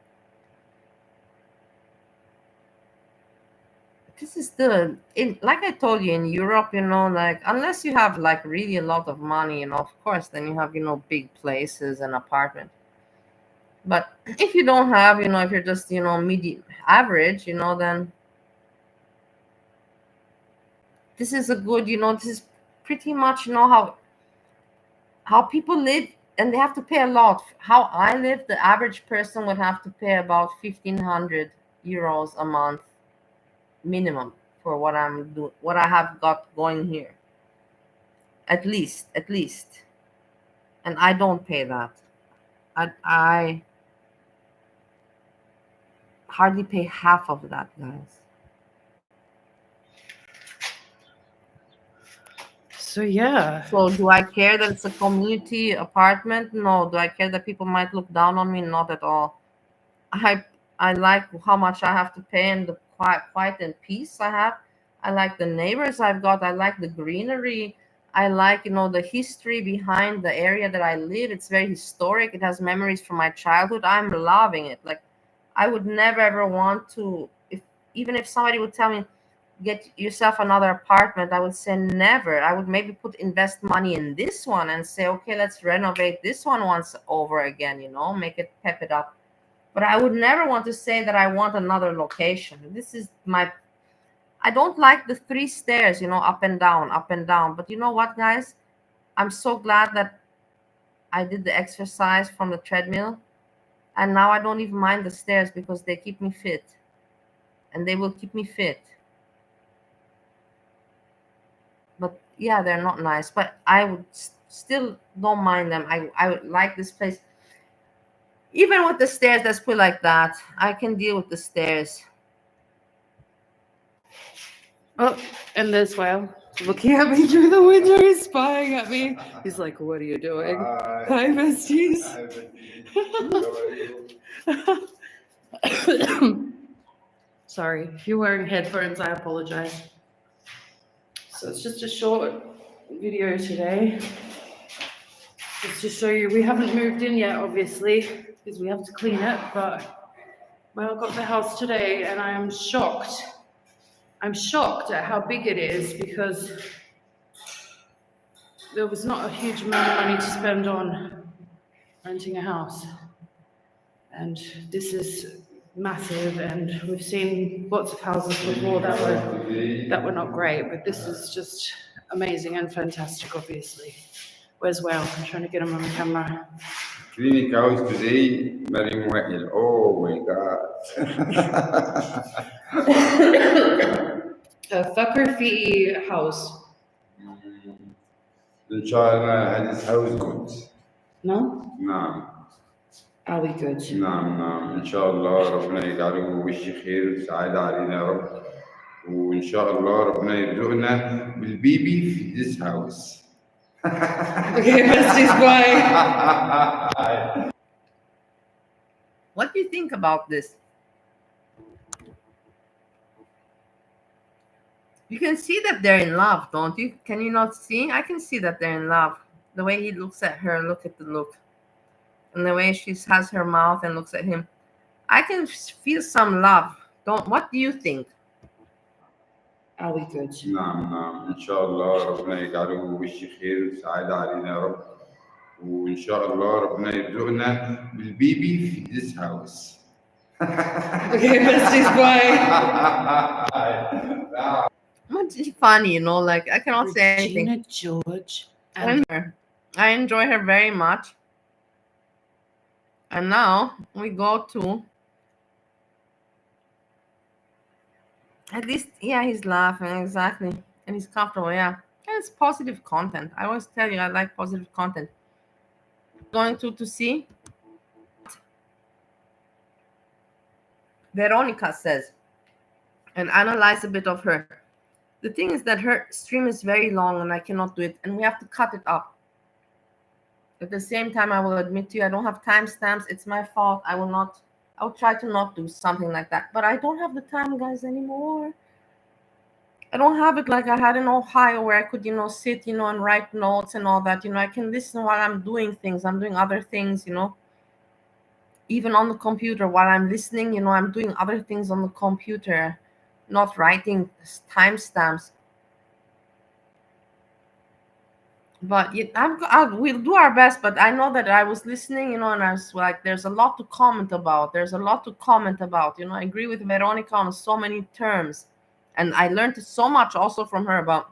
This is like I told you, in Europe, you know, like unless you have like really a lot of money, you know, of course, then you have, you know, big places and apartment. But if you don't have, you know, if you're just, you know, medium average, you know, then this is a good, you know, this is pretty much, you know, how people live, and they have to pay a lot. How I live, the average person would have to pay about 1,500 euros a month minimum for what I have got going here. At least. And I don't pay that. I hardly pay half of that, guys. So yeah. So do I care that it's a community apartment? No. Do I care that people might look down on me? Not at all. I like how much I have to pay and the quiet and peace I have. I like the neighbors I've got. I like the greenery. I like, you know, the history behind the area that I live. It's very historic. It has memories from my childhood. I'm loving it. Like, I would never ever want to, even if somebody would tell me, get yourself another apartment, I would say never. I would maybe invest money in this one and say, okay, let's renovate this one once over again, you know, make it, pep it up. But I would never want to say that I want another location. This is I don't like the 3 stairs, up and down, up and down. But you know what, guys? I'm so glad that I did the exercise from the treadmill. And now I don't even mind the stairs because they keep me fit. And they will keep me fit. But yeah, they're not nice. But I would still don't mind them. I would like this place. Even with the stairs, let's put it like that. I can deal with the stairs. Oh, and there's Whale looking at me through the window, spying at me. He's like, "What are you doing?" Hi, besties. Sorry, if you're wearing headphones, I apologize. So it's just a short video today. Just to show you, we haven't moved in yet, obviously, because we have to clean it, but well, I got the house today and I am shocked. I'm shocked at how big it is because there was not a huge amount of money to spend on renting a house. And this is massive, and we've seen lots of houses before that were not great, but this is just amazing and fantastic, obviously. Where's Whale? I'm trying to get him on the camera. Cleaning house today, Mariam Wahil. Oh my God. Fakr fi house. Inshallah, this house good. No? نعم. Are we good? نعم نعم إن شاء الله ربنا يجعله وش خير وسعادة علينا يا رب وإن شاء الله ربنا يرزقنا بالبيبي في this house. Okay, besties, bye. What do you think about this? You can see that they're in love, don't you? Can you not see? I can see that they're in love. The way he looks at her, look at the look. And the way she has her mouth and looks at him. I can feel some love. What do you think? Are we good? نعم نعم إن شاء الله ربنا يجعله وش خير وسعادة علينا يا رب وإن شاء الله ربنا يرزقنا بالبيبي في this house. Okay, besties, bye. It's funny, like I cannot say anything. Regina George and I enjoy her very much. And now we go to, at least, yeah, he's laughing, exactly. And he's comfortable, yeah. And it's positive content. I always tell you, I like positive content. Going to see Veronica says and analyze a bit of her. The thing is that her stream is very long and I cannot do it, and we have to cut it up. At the same time, I will admit to you, I don't have timestamps. It's my fault. I'll try to not do something like that. But I don't have the time, guys, anymore. I don't have it like I had in Ohio where I could, sit, and write notes and all that. I can listen while I'm doing things. I'm doing other things, Even on the computer, while I'm listening, I'm doing other things on the computer, not writing timestamps. But we'll do our best. But I know that I was listening, and I was like, there's a lot to comment about. I agree with Veronica on so many terms. And I learned so much also from her about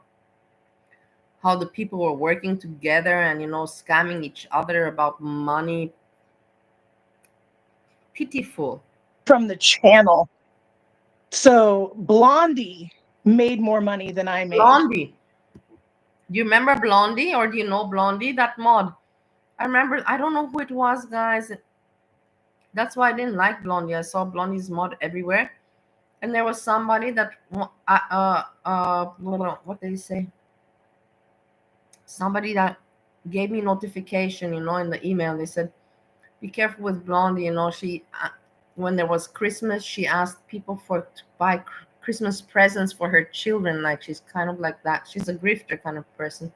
how the people were working together and, scamming each other about money. Pitiful. From the channel. So Blondie made more money than I made. Blondie. Do you remember Blondie, or do you know Blondie, that mod? I remember, I don't know who it was, guys. That's why I didn't like Blondie. I saw Blondie's mod everywhere. And there was somebody that, what did he say? Somebody that gave me notification, in the email. They said, be careful with Blondie. She, when there was Christmas, she asked people to buy Christmas presents for her children. Like, she's kind of like that. She's a grifter kind of person.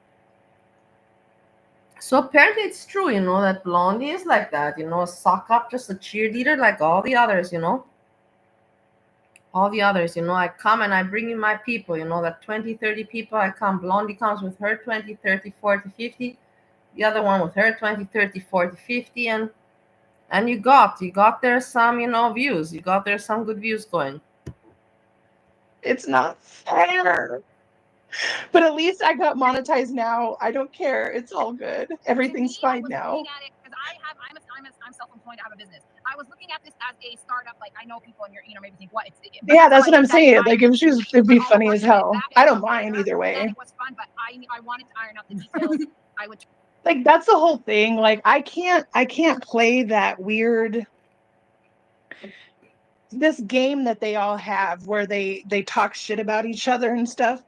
So apparently it's true, that Blondie is like that, suck up, just a cheerleader like all the others, all the others, I come and I bring in my people, that 20, 30 people, I come. Blondie comes with her 20, 30, 40, 50. The other one with her 20, 30, 40, 50. And you got there some, views. You got there some good views going. It's not fair. But at least I got monetized now. I don't care. It's all good. Everything's fine now. Because I'm self-employed. I have a business. I was looking at this as a startup. Like, I know people, and you're maybe think what it's. Yeah, that's what I'm saying. Like, if she was, it'd be funny as hell. I don't mind either way. It was fun, but I wanted to iron out the details. I would. Like, that's the whole thing. Like, I can't play that weird. This game that they all have where they talk shit about each other and stuff.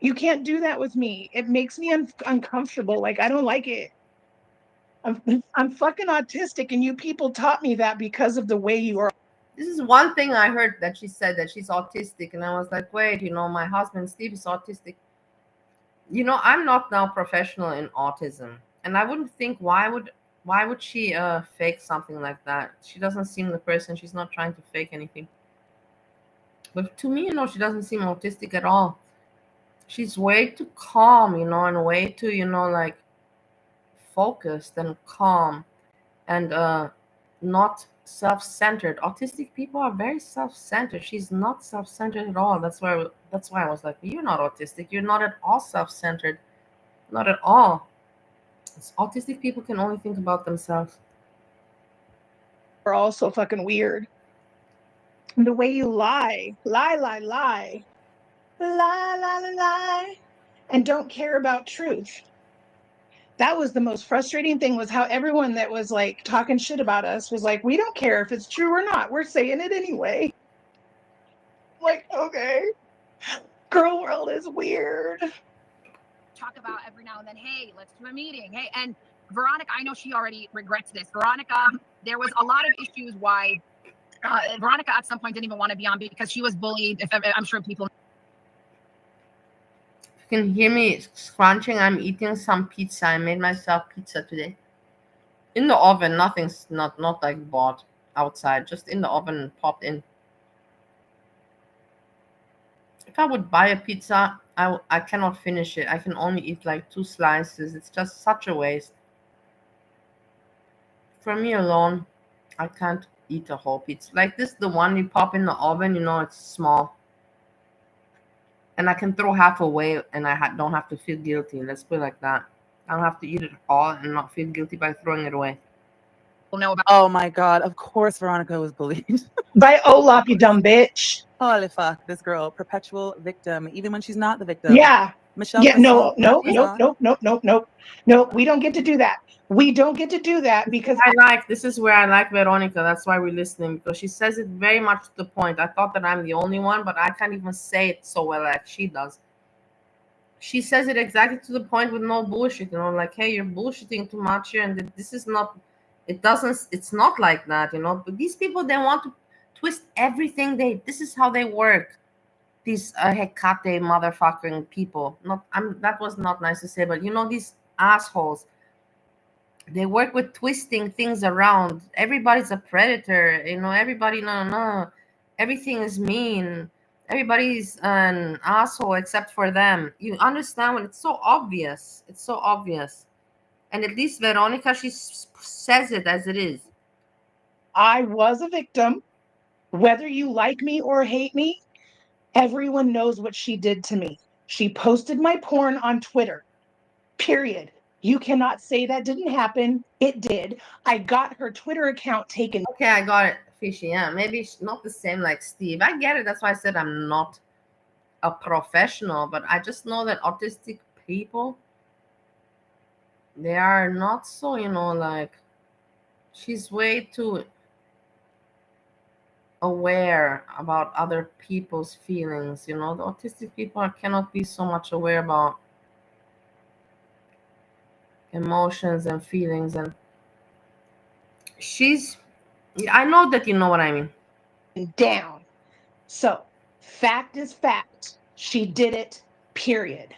You can't do that with me. It makes me uncomfortable. Like, I don't like it. I'm fucking autistic, and you people taught me that because of the way you are. This is one thing I heard that she said, that she's autistic, and I was like, wait, my husband Steve is autistic. I'm not now professional in autism, and I wouldn't think why would she fake something like that? She doesn't seem the person. She's not trying to fake anything. But to me, she doesn't seem autistic at all. She's way too calm, and way too, like focused and calm and not self-centered. Autistic people are very self-centered. She's not self-centered at all. That's why I was like, you're not autistic. You're not at all self-centered. Not at all. Autistic people can only think about themselves. Are also fucking weird. The way you lie, and don't care about truth. That was the most frustrating thing, was how everyone that was like talking shit about us was like, we don't care if it's true or not. We're saying it anyway. Like, okay. Girl world is weird. Talk about every now and then, hey, let's do a meeting. Hey, and Veronica, I know she already regrets this. Veronica, there was a lot of issues why Veronica at some point didn't even want to be on because she was bullied. I'm sure people can hear me scrunching. I'm eating some pizza. I made myself pizza today in the oven. Nothing's not like bought outside, just in the oven and popped in. If I would buy a pizza, I cannot finish it. I can only eat like 2 slices. It's just such a waste. For me alone, I can't eat a whole pizza. Like this, the one you pop in the oven, it's small. And I can throw half away, and I don't have to feel guilty. Let's put it like that. I don't have to eat it all and not feel guilty by throwing it away. know about. Oh my God! Of course, Veronica was bullied by Olaf, you dumb bitch. Holy fuck, this girl, perpetual victim, even when she's not the victim. Yeah. Michelle. Yeah. No. We don't get to do that. We don't get to do that because this is where I like Veronica. That's why we're listening, because she says it very much to the point. I thought that I'm the only one, but I can't even say it so well like she does. She says it exactly to the point with no bullshit, like, hey, you're bullshitting too much here, and this is not, it's not like that, but these people, they want to twist everything. This is how they work. These Hecate motherfucking people. That was not nice to say, but these assholes. They work with twisting things around. Everybody's a predator, everybody, no. Everything is mean. Everybody's an asshole except for them. You understand when it's so obvious. It's so obvious. And at least Veronica, she says it as it is. I was a victim. Whether you like me or hate me, everyone knows what she did to me. She posted my porn on Twitter. Period. You cannot say that didn't happen. It did. I got her Twitter account taken. Okay, I got it, Fishy. Yeah, maybe not the same like Steve. I get it. That's why I said I'm not a professional, but I just know that autistic people, they are not so, like, she's way too aware about other people's feelings. The autistic people cannot be so much aware about emotions and feelings, and I know that you know what I mean. Down. So fact is fact. She did it, period.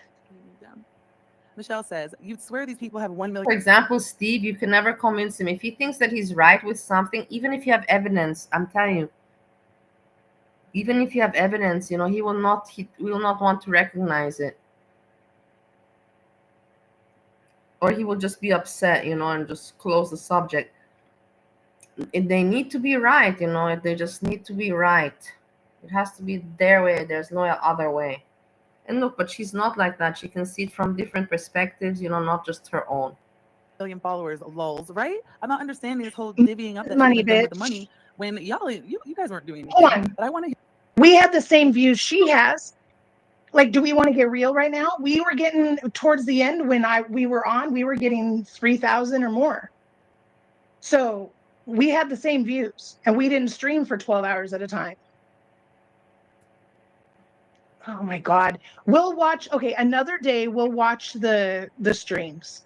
Michelle says, you'd swear these people have 1 million. For example, Steve, you can never convince him. If he thinks that he's right with something, even if you have evidence, I'm telling you, even if you have evidence, he will not want to recognize it. Or he will just be upset, and just close the subject. They need to be right, they just need to be right. It has to be their way. There's no other way. And look, but she's not like that. She can see it from different perspectives, not just her own. Million followers, lols, right? I'm not understanding this whole divvying up that Money, should have been done with the bitch. money when you guys weren't doing Hold anything. on. But I want to hear. We have the same views she has. Like, do we want to get real right now? We were getting towards the end when we were on, we were getting 3,000 or more. So we had the same views, and we didn't stream for 12 hours at a time. Oh my God. We'll watch. Okay, another day we'll watch the streams.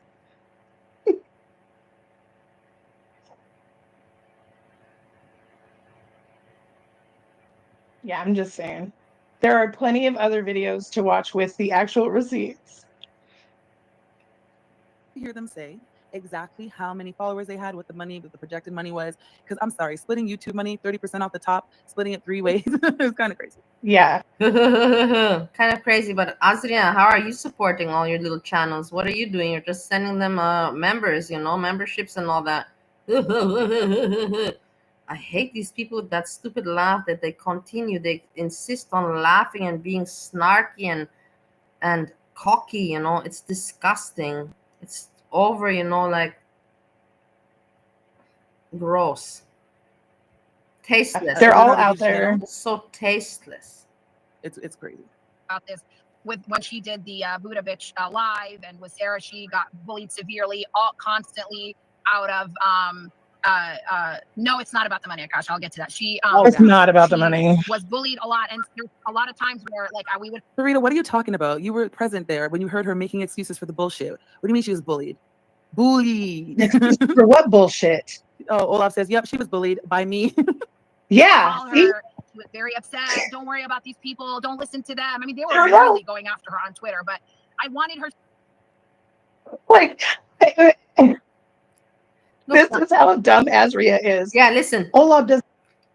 Yeah, I'm just saying. There are plenty of other videos to watch with the actual receipts. Hear them say exactly how many followers they had, what the projected money was. Because I'm sorry, splitting YouTube money 30% off the top, splitting it 3 ways is kind of crazy. Yeah. Kind of crazy. But Azria, how are you supporting all your little channels? What are you doing? You're just sending them members, memberships and all that. I hate these people with that stupid laugh that they continue. They insist on laughing and being snarky and cocky, It's disgusting. It's over, like gross. Tasteless. They're all out there. It's so tasteless. It's crazy. About this with when she did the Buddha bitch live, and with Sarah, she got bullied severely, constantly out of no, it's not about the money, Akash. I'll get to that. She it's not about the money. Was bullied a lot, and there's a lot of times where like we would. Farina, what are you talking about? You were present there when you heard her making excuses for the bullshit. What do you mean she was bullied? Bullied. For what bullshit? Oh, Olaf says, yep, she was bullied by me. Yeah. She was very upset. Don't worry about these people. Don't listen to them. I mean, they were really going after her on Twitter, but I wanted her. Like, this is how dumb Azria is. Yeah, listen. Olaf does.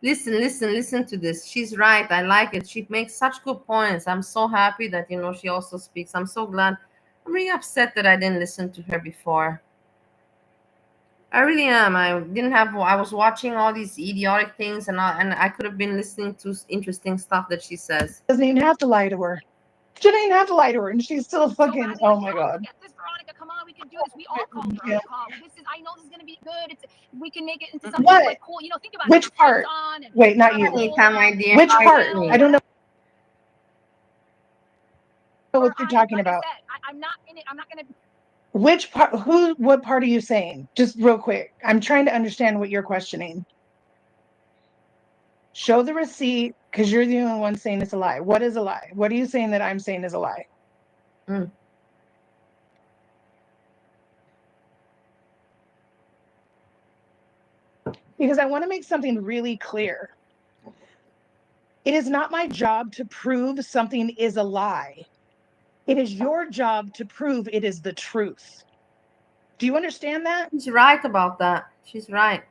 Listen to this. She's right. I like it. She makes such good points. I'm so happy that, she also speaks. I'm so glad. I'm really upset that I didn't listen to her before. I really am. I was watching all these idiotic things, and I could have been listening to interesting stuff that she says. Doesn't even have to lie to her. She didn't even have to lie to her, and she's still fucking. Oh my God. Get this, Veronica. Come on, we can do this. We all called her on the call. I know this is gonna be good. We can make it into something like cool. Think about which part? Wait, not you. Anytime, my dear. Which part? I don't know what you're talking about. I'm not in it. I'm not gonna. Which part? What part are you saying? Just real quick. I'm trying to understand what you're questioning. Show the receipt, because you're the only one saying it's a lie. What is a lie? What are you saying that I'm saying is a lie? Because I want to make something really clear. It is not my job to prove something is a lie. It is your job to prove it is the truth. Do you understand that? She's right about that. She's right.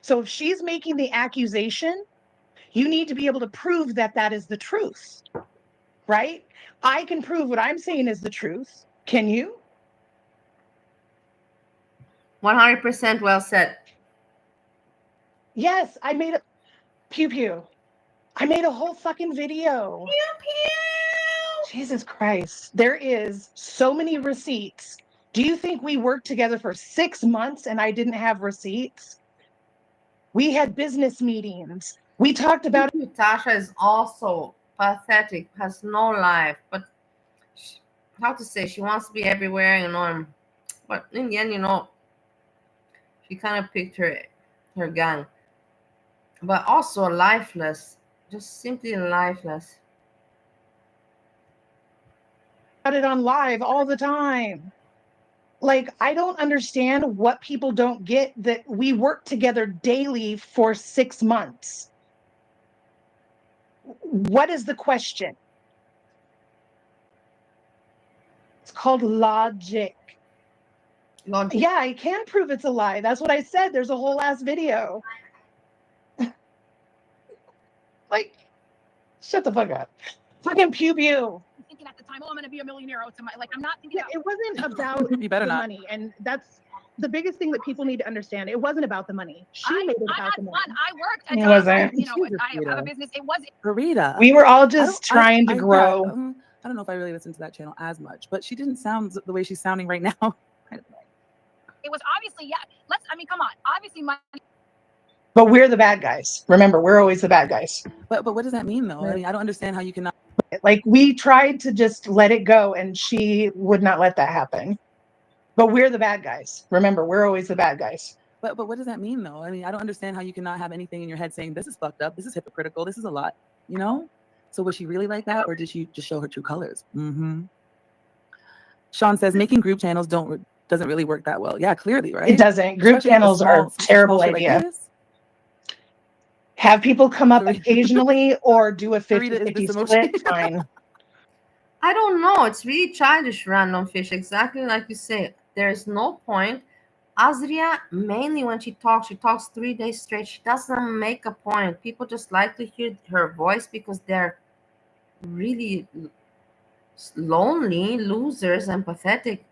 So if she's making the accusation, you need to be able to prove that that is the truth, right? I can prove what I'm saying is the truth. Can you? 100% well said. Yes, I made a pew pew. I made a whole fucking video. Pew pew. Jesus Christ. There is so many receipts. Do you think we worked together for 6 months and I didn't have receipts? We had business meetings. We talked about it. Tasha is also pathetic, has no life, but how to say, she wants to be everywhere, but in the end, she kind of picked her gang. But also lifeless, just simply lifeless. About it on live all the time. Like, I don't understand what people don't get, that we worked together daily for 6 months. What is the question? It's called logic. Yeah, I can prove it's a lie. That's what I said. There's a whole ass video. Like, shut the fuck up. Fucking pew pew. Thinking at the time, I'm gonna be a millionaire. I'm not thinking. It wasn't about You better the not. money, and that's the biggest thing that people need to understand, it wasn't about the money. She made it I about had the money. fun. I worked at It jobs. wasn't. You know, I have a business. It wasn't. Farida. We were all I just don't- I- trying to I- yeah, grow. I don't know if I really listened to that channel as much, but she didn't sound the way she's sounding right now. It was obviously, yeah. I mean, come on. Obviously, money. But we're the bad guys. Remember, we're always the bad guys. But what does that mean though? I mean, I don't understand how you cannot. Like, we tried to just let it go, and she would not let that happen. But we're the bad guys. Remember, we're always the bad guys. But what does that mean though? I mean, I don't understand how you cannot have anything in your head saying this is fucked up, this is hypocritical, this is a lot. You know? So was she really like that, or did she just show her true colors? Mm-hmm. Sean says making group channels doesn't really work that well. Yeah, clearly, right? It doesn't. Group Especially with a channels are a terrible shit idea. Like this. Have people come up Farida- occasionally or do a Farida, is 50-50 this split. emoji? Fine. I don't know. It's really childish, random fish. Exactly like you say. There's no point. Azria, mainly when she talks 3 days straight. She doesn't make a point. People just like to hear her voice because they're really lonely, losers, and pathetic.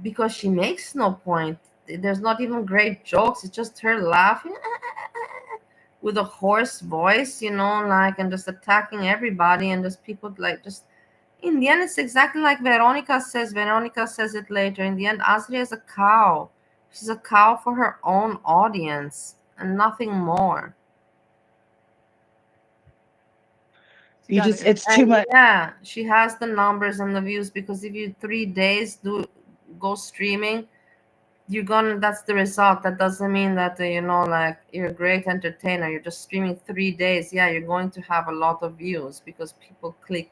Because she makes no point. There's not even great jokes. It's just her laughing with a hoarse voice, like, and just attacking everybody, and just people like just. In the end, it's exactly like Veronica says. Veronica says it later. In the end, Azria is a cow. She's a cow for her own audience and nothing more. It's too much. Yeah, she has the numbers and the views because if you 3 days go streaming, that's the result. That doesn't mean that like you're a great entertainer. You're just streaming 3 days. Yeah, you're going to have a lot of views because people click.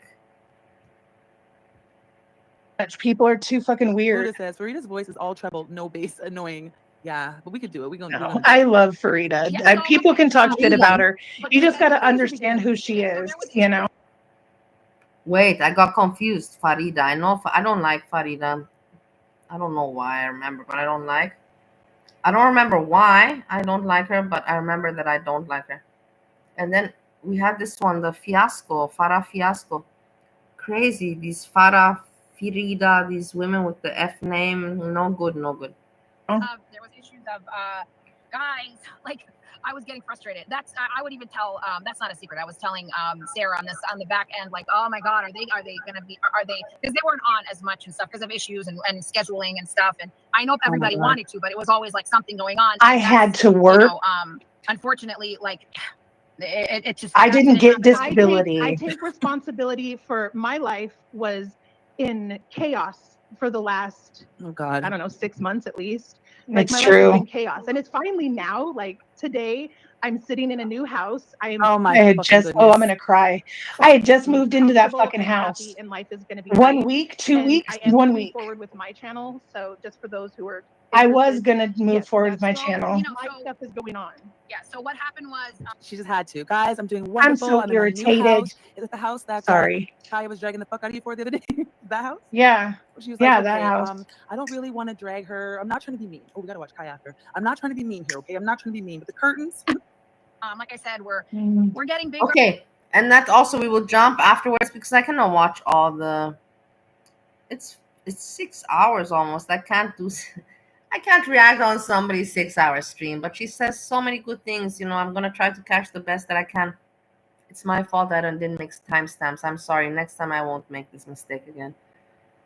People are too fucking weird. Farida says Farida's voice is all treble, no bass, annoying. Yeah, but we could do it. I love Farida. Yeah, so, people can talk shit about her. But You just got to there was understand who she is, you know? Wait, I got confused. Farida. I don't like Farida. I don't know why I remember, but I don't remember why I don't like her, but I remember that I don't like her. And then we had this one, the Farah Fiasco. Crazy. These Farah, Farida, these women with the F name. No good. There was issues of guys, like, I was getting frustrated. I would even tell, that's not a secret. I was telling Sarah on the back end, like, oh my God, are they gonna be, because they weren't on as much and stuff because of issues and scheduling and stuff. And I know everybody wanted to, but it was always like something going on. I had to work. Unfortunately, like, it just. I didn't get disability. I take responsibility for my life was in chaos for the last, oh God, I don't know, 6 months at least. Like, my true. life was in chaos, and it's finally now. Like today, I'm sitting in a new house. I'm oh my. I had just. Goodness. Oh, I'm gonna cry. I had just moved into that fucking and house. happy, and life is gonna be 1 nice. week, 2 And weeks, I am 1 moving week. forward with my channel. So just for those who are, I was gonna move forward with my channel. my stuff is going on. Yeah. So what happened was She just had to. Guys, I'm doing wonderful. so I'm in my new irritated. house. Is it the house that Sorry. Kaya was dragging the fuck out of you for the other day? That house? Yeah. She was Yeah, like, that okay, house. I don't really want to drag her. I'm not trying to be mean. Oh, we gotta watch Kaya after. I'm not trying to be mean here, okay? I'm not trying to be mean, but the curtains. like I said, we're Mm. getting bigger. Okay, and that also we will jump afterwards because I cannot watch all the. It's 6 hours almost. I can't react on somebody's 6-hour stream. But she says so many good things. I'm gonna try to catch the best that I can. It's my fault that I didn't make timestamps. I'm sorry. Next time I won't make this mistake again.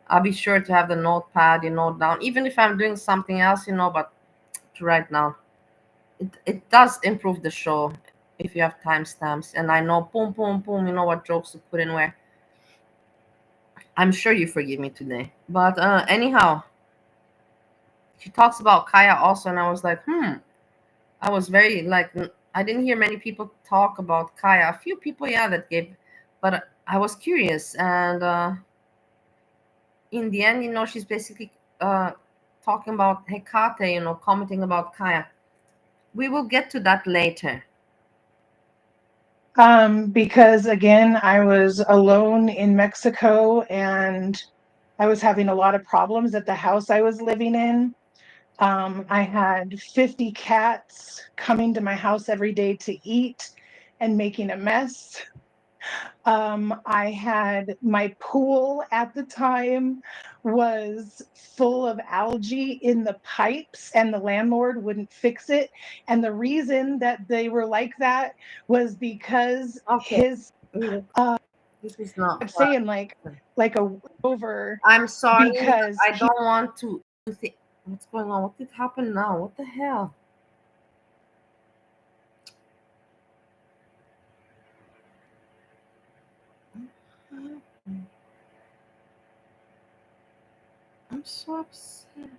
I'll be sure to have the notepad, note down, even if I'm doing something else, but to write down. It does improve the show if you have timestamps, and I know boom, boom, boom, what jokes to put in where. I'm sure you forgive me today. But anyhow, she talks about Kaya also, and I was like, I was very like, I didn't hear many people talk about Kaya. A few people, yeah, that gave, but I was curious, and in the end, she's basically talking about Hecate, commenting about Kaya. We will get to that later. Because again, I was alone in Mexico and I was having a lot of problems at the house I was living in. I had 50 cats coming to my house every day to eat and making a mess. I had my pool at the time was full of algae in the pipes, and the landlord wouldn't fix it. And the reason that they were like that was because his this is not saying like a over. I'm sorry, because I don't want to think what's going on. What did happen now? What the hell? I'm so upset.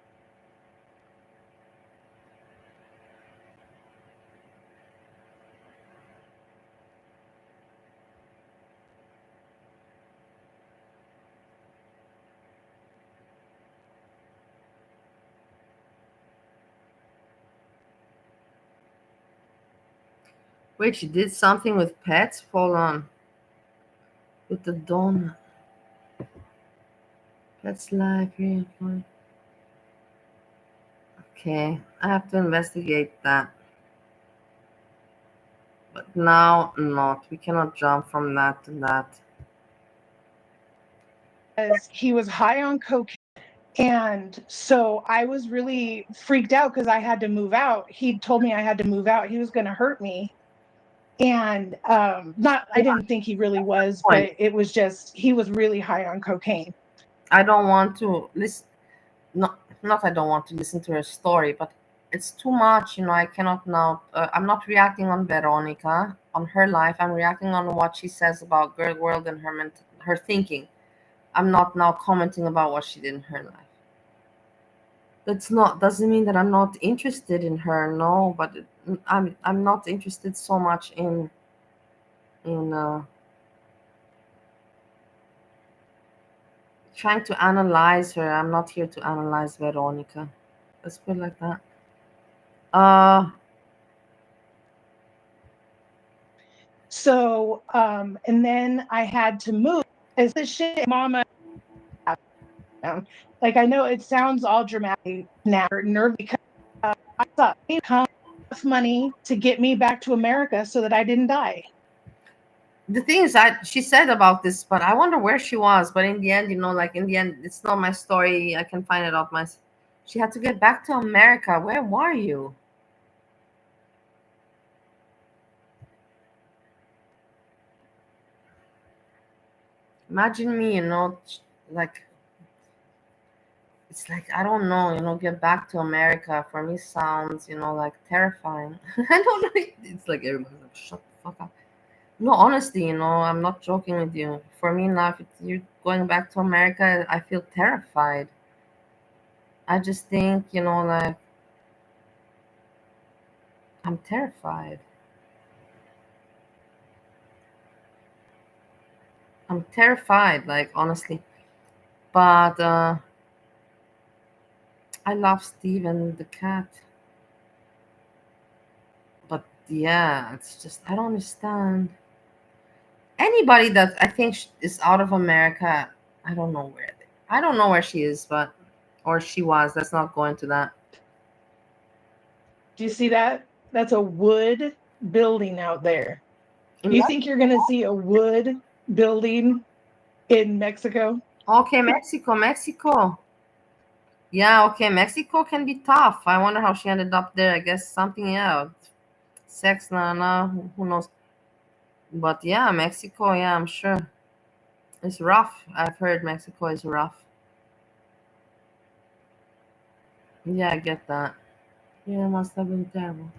Wait, she did something with pets? Hold on. With the donut. That's life. Okay, I have to investigate that. But now, not. We cannot jump from that to that. He was high on cocaine. And so I was really freaked out because I had to move out. He told me I had to move out. He was going to hurt me. And I didn't think he really was, but it was just, he was really high on cocaine. I don't want to listen. Not I don't want to listen to her story, but it's too much. I cannot now. I'm not reacting on Veronica, on her life. I'm reacting on what she says about girl world and her thinking. I'm not now commenting about what she did in her life. Doesn't mean that I'm not interested in her. No, but I'm not interested so much in trying to analyze her. I'm not here to analyze Veronica. Let's put it like that. So and then I had to move. As the shit, mama. Like, I know it sounds all dramatic now, nerve, because I thought it cost enough money to get me back to America so that I didn't die. The thing is, she said about this, but I wonder where she was. But in the end, in the end, it's not my story. I can find it out myself. She had to get back to America. Where were you? Imagine me, like, it's like, I don't know, get back to America for me sounds, like terrifying. I don't know. It's like everybody's like, shut the fuck up. No, honestly, I'm not joking with you. For me now, if you're going back to America, I feel terrified. I just think, like, I'm terrified. I'm terrified, like, honestly. But I love Steven the cat. But yeah, it's just, I don't understand. Anybody that I think is out of America, I don't know where she is, or she was. Let's not go into that. Do you see that? That's a wood building out there. Do you think you're going to see a wood building in Mexico? Okay, Mexico. Yeah, okay, Mexico can be tough. I wonder how she ended up there. I guess something, yeah. Sex, no, who knows? But yeah, Mexico, yeah, I'm sure. It's rough. I've heard Mexico is rough. Yeah, I get that. Yeah, it must have been terrible.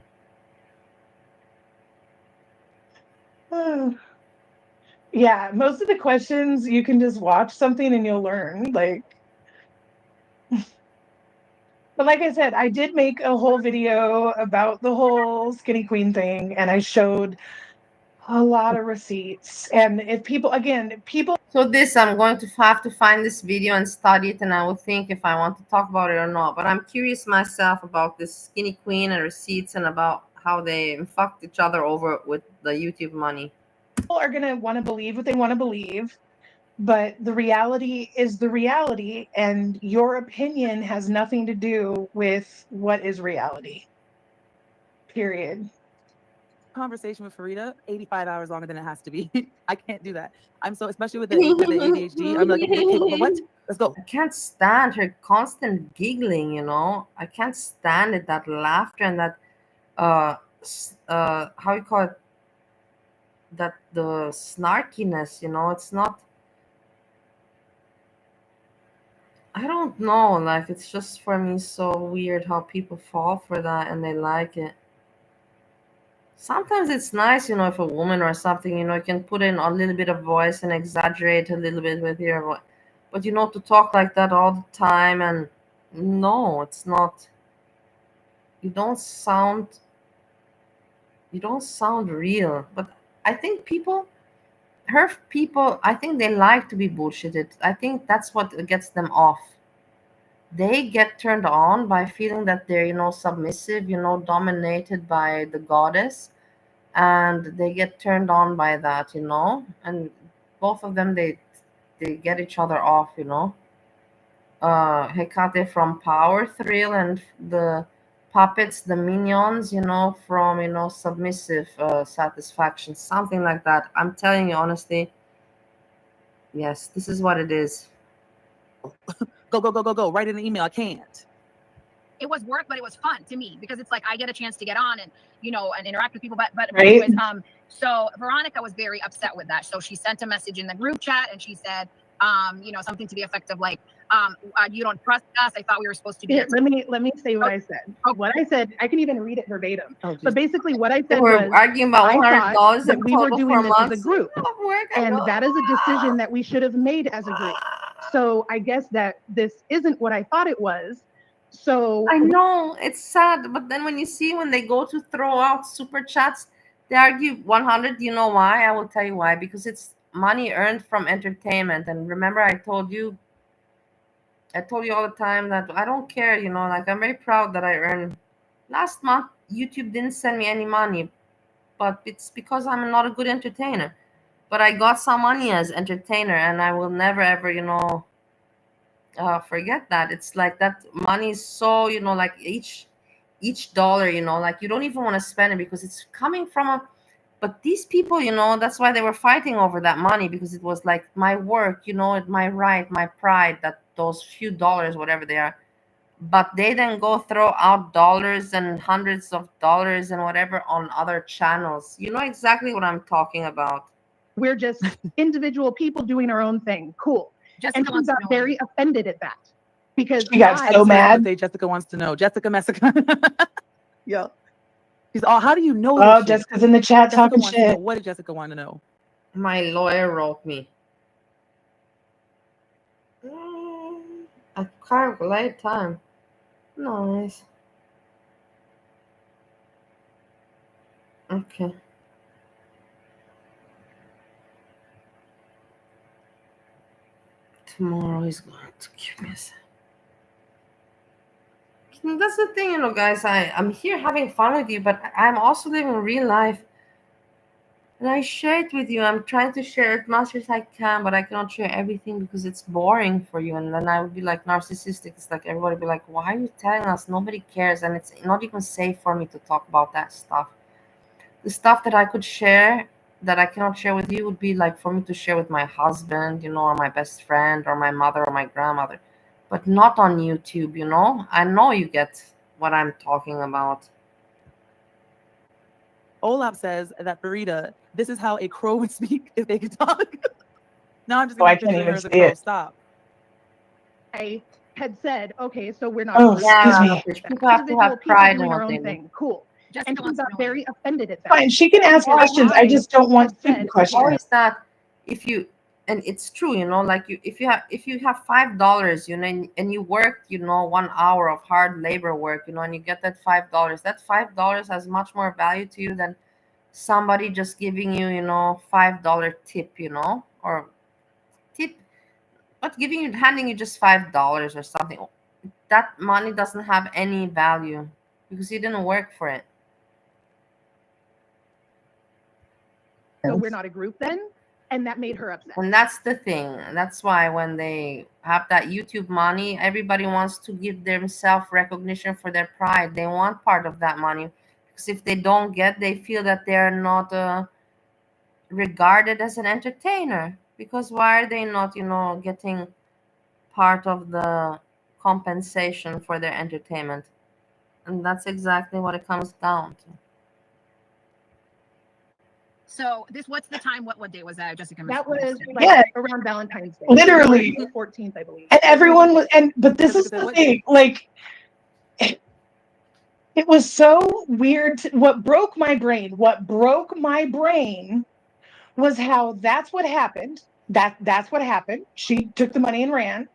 Yeah, most of the questions you can just watch something and you'll learn. Like, but like I said, I did make a whole video about the whole skinny queen thing, and I showed a lot of receipts. And if people, So I'm going to have to find this video and study it, and I will think if I want to talk about it or not. But I'm curious myself about this skinny queen and receipts, and about how they fucked each other over with the YouTube money. People are going to want to believe what they want to believe, but the reality is the reality, and your opinion has nothing to do with what is reality. Period. conversation with Farida 85 hours longer than it has to be. I can't do that. I'm so, especially with the ADHD, I'm like, okay, but what? Let's go. I can't stand her constant giggling, you know. I can't stand it, that laughter and that how you call it, that the snarkiness, you know. It's not, I don't know, like it's just for me so weird how people fall for that and they like it. Sometimes it's nice, you know, if a woman or something, you know, you can put in a little bit of voice and exaggerate a little bit with your voice. But, you know, to talk like that all the time, and no, it's not. You don't sound real. But I think people, I think they like to be bullshitted. I think that's what gets them off. They get turned on by feeling that they're, you know, submissive, you know, dominated by the goddess, and they get turned on by that, you know. And both of them, they get each other off, you know. Hecate from Power Thrill, and the puppets, the minions, you know, from, you know, Submissive Satisfaction, something like that. I'm telling you honestly, yes, this is what it is. Go. Write in an email. I can't. It was work, but it was fun to me because it's like I get a chance to get on and, you know, and interact with people. But Right. anyways, so Veronica was very upset with that. So she sent a message in the group chat and she said, you know, something to the effect of like, you don't trust us. I thought we were supposed to be. Here, let me say what I said. What I said, I can even read it verbatim. Oh, But basically, what I They said were was, arguing about I $100 thought that in we were total doing for this as a months group, of work. I and know. that is a decision that we should have made as a group. So I guess that this isn't what I thought it was. So I know, it's sad, but then when they go to throw out super chats, they argue 100. You know why? I will tell you why. Because it's money earned from entertainment. And remember, I told you all the time that I don't care, you know, like I'm very proud that I earn. Last month, YouTube didn't send me any money, but it's because I'm not a good entertainer. But I got some money as entertainer, and I will never ever, you know, forget that. It's like that money is so, you know, like each dollar, you know, like you don't even want to spend it because it's coming from a. But these people, you know, that's why they were fighting over that money, because it was like my work, you know, my right, my pride, that those few dollars, whatever they are. But they then go throw out dollars and hundreds of dollars and whatever on other channels. You know exactly what I'm talking about. we're just individual people doing our own thing. Cool. Jessica And she wants to got know. very offended at that because She got I so Just mad. say Jessica wants to know. Jessica Messica. Yeah. She's all. How do you know? Oh, This shit? Jessica's in the chat Jessica talking wants to know. shit. What did Jessica want to know? My lawyer wrote me. I can't late time. Nice. Okay. Tomorrow he's going to give me a second. That's the thing, you know, guys. I'm here having fun with you, but I'm also living real life. And I share it with you. I'm trying to share as much as I can, but I cannot share everything because it's boring for you. And then I would be like narcissistic. It's like everybody would be like, why are you telling us? Nobody cares. And it's not even safe for me to talk about that stuff. The stuff that I could share that I cannot share with you would be like for me to share with my husband, you know, or my best friend or my mother or my grandmother, but not on YouTube, you know. I know you get what I'm talking about. Olap says that Farida, this is how a crow would speak if they could talk. Now I'm just Oh, I gonna can't picture her even as a see crow. it. Stop. I had said, okay, so we're not Oh, a group. excuse me. People have to Individual have people pride in doing what our they own do. thing. Cool. Jessica And she wants to got know. very offended at that. Fine, she can ask So questions. I just don't want had stupid said, questions. Always that if you, and it's true, you know, like if you have $5, you know, and you worked, you know, 1 hour of hard labor work, you know, and you get that $5, that $5 has much more value to you than somebody just giving you, you know, $5 tip, you know, or tip, but handing you just $5 or something. That money doesn't have any value because you didn't work for it. so we're not a group then, and that made her upset. And that's the thing. That's why when they have that YouTube money, everybody wants to give themselves recognition for their pride. They want part of that money Because if they don't get, they feel that they're not regarded as an entertainer. Because why are they not, getting part of the compensation for their entertainment? And that's exactly what it comes down to. So what's the time? What day was that, Jessica? That was Yeah. around Valentine's Day. Literally. The 14th, I believe. And everyone was, but this is the thing, like, it was so weird. What broke my brain was how that's what happened. That's what happened. She took the money and ran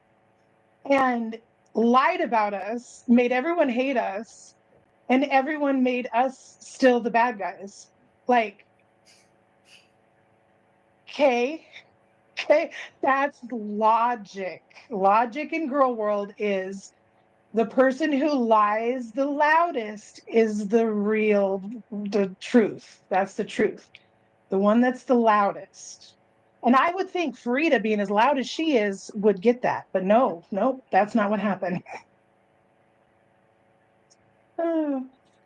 and lied about us, made everyone hate us, and everyone made us still the bad guys. Like, okay, that's logic. Logic in girl world is the person who lies the loudest is the truth. That's the truth. The one that's the loudest. And I would think Farida, being as loud as she is, would get that. But no, that's not what happened.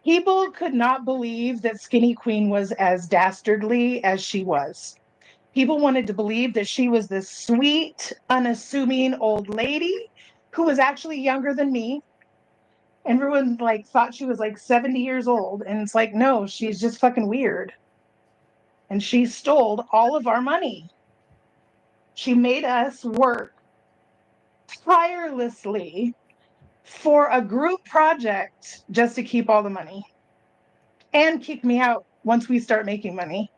People could not believe that Skinny Queen was as dastardly as she was. People wanted to believe that she was this sweet, unassuming old lady who was actually younger than me. Everyone thought she was 70 years old. And it's like, no, she's just fucking weird. And she stole all of our money. She made us work tirelessly for a group project just to keep all the money and kick me out once we start making money,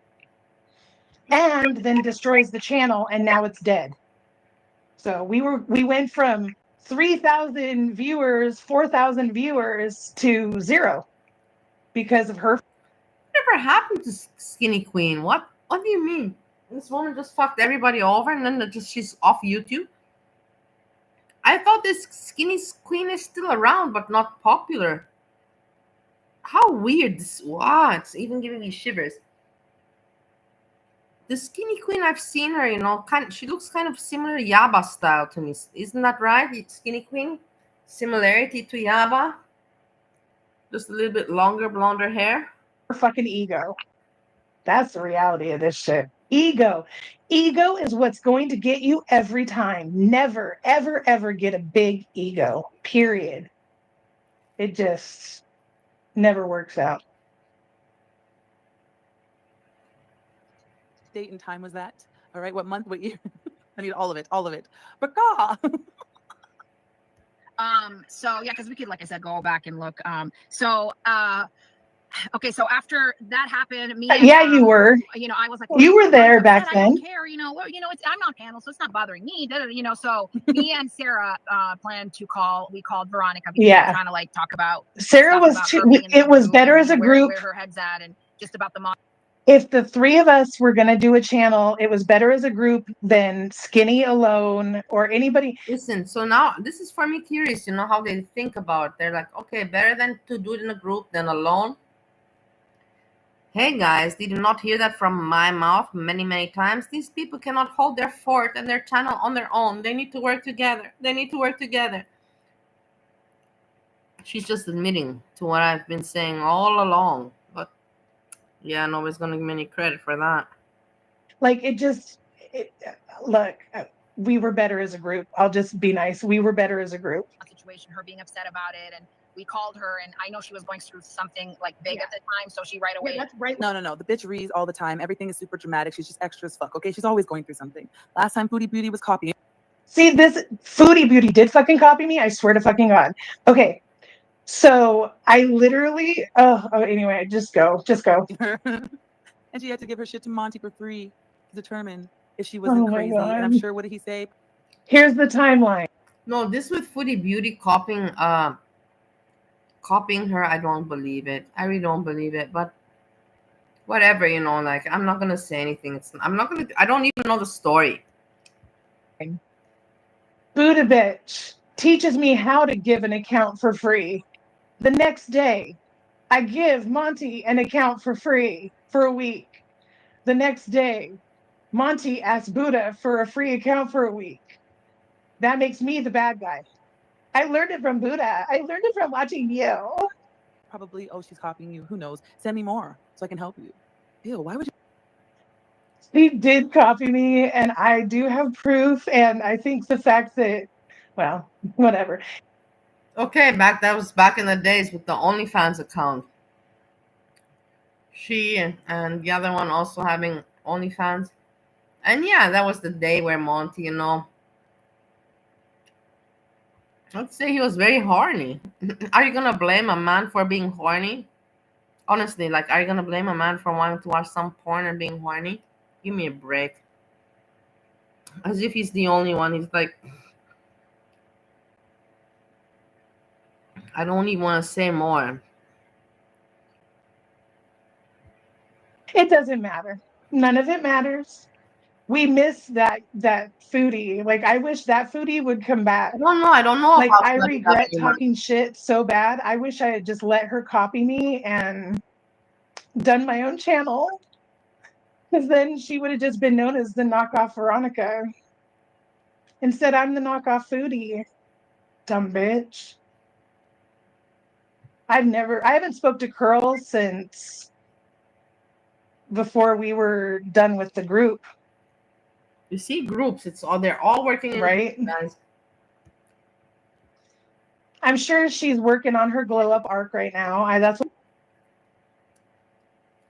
and then destroys the channel, and now it's dead. So we went from 3,000 viewers, 4,000 viewers to 0 because of her. Whatever happened to Skinny Queen? What do you mean? This woman just fucked everybody over and then she's off YouTube? I thought this Skinny Queen is still around but not popular. How weird this was. It's even giving me shivers. The Skinny Queen, I've seen her, she looks kind of similar Yaba style to me. Isn't that right? Skinny Queen? Similarity to Yaba? Just a little bit longer, blonder hair? Fucking ego. That's the reality of this shit. Ego is what's going to get you every time. Never, ever, ever get a big ego, period. It just never works out. Date and time was that? All right, what month, what year? I need all of it. Baka. So yeah, because we could, like I said, go back and look. Okay, so after that happened, me and, you were. I was like, you were there back then. I don't care, I'm on panel, so it's not bothering me. So me and Sarah planned to call. We called Veronica because we were trying to talk about. Sarah was too. It was better as a group. Where her head's at, and just about the. If the three of us were going to do a channel, it was better as a group than Skinny alone or anybody. Listen, so now this is for me curious, how they think about it. They're like, okay, better than to do it in a group than alone. Hey guys, did you not hear that from my mouth many, many times? These people cannot hold their fort and their channel on their own. They need to work together. She's just admitting to what I've been saying all along. But yeah, nobody's going to give me any credit for that. Look, we were better as a group. I'll just be nice. We were better as a group. Situation, her being upset about it, and we called her, and I know she was going through something big at the time, so she right away. That's right. No. The bitch reads all the time. Everything is super dramatic. She's just extra as fuck. Okay, she's always going through something. Last time Foodie Beauty was copying. See, this Foodie Beauty did fucking copy me. I swear to fucking God. Okay, so I literally. Anyway, just go. And she had to give her shit to Monty for free to determine if she wasn't crazy. God. And I'm sure, what did he say? Here's the timeline. No, this with Foodie Beauty copying her, I don't believe it. I really don't believe it. But whatever, I'm not gonna say anything. I don't even know the story. Buddha bitch teaches me how to give an account for free. The next day, I give Monty an account for free for a week. The next day, Monty asks Buddha for a free account for a week. That makes me the bad guy. I learned it from Buddha. I learned it from watching you. probably, oh, she's copying you. Who knows? Send me more so I can help you. Ew, why would you? He did copy me, and I do have proof. And I think the fact that, well, whatever. Okay, that was back in the days with the OnlyFans account. She and the other one also having OnlyFans. And yeah, that was the day where Monty, I'd say he was very horny. Are you gonna blame a man for being horny? Honestly, like, are you gonna blame a man for wanting to watch some porn and being horny? Give me a break. As if he's the only one. He's like, I don't even want to say more. It doesn't matter. None of it matters. We miss that foodie. Like, I wish that foodie would come back. I don't know Like, how I to let regret that talking shit so bad. I wish I had just let her copy me and done my own channel. Because then she would have just been known as the knockoff Veronica. Instead, I'm the knockoff foodie. Dumb bitch. I haven't spoke to Curl since before we were done with the group. You see groups, they're all working in right, groups, guys. I'm sure she's working on her glow up arc right now. That's what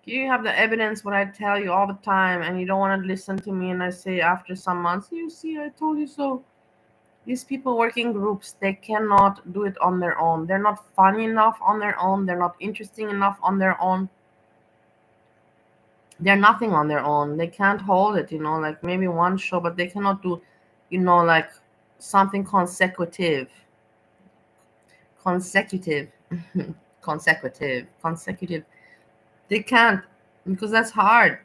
You have the evidence what I tell you all the time, and you don't want to listen to me, and I say after some months, you see, I told you so. These people work in groups. They cannot do it on their own. They're not funny enough on their own. They're not interesting enough on their own. They're nothing on their own. They can't hold it, like maybe one show, but they cannot do, like something consecutive. Consecutive. Consecutive. They can't, because that's hard.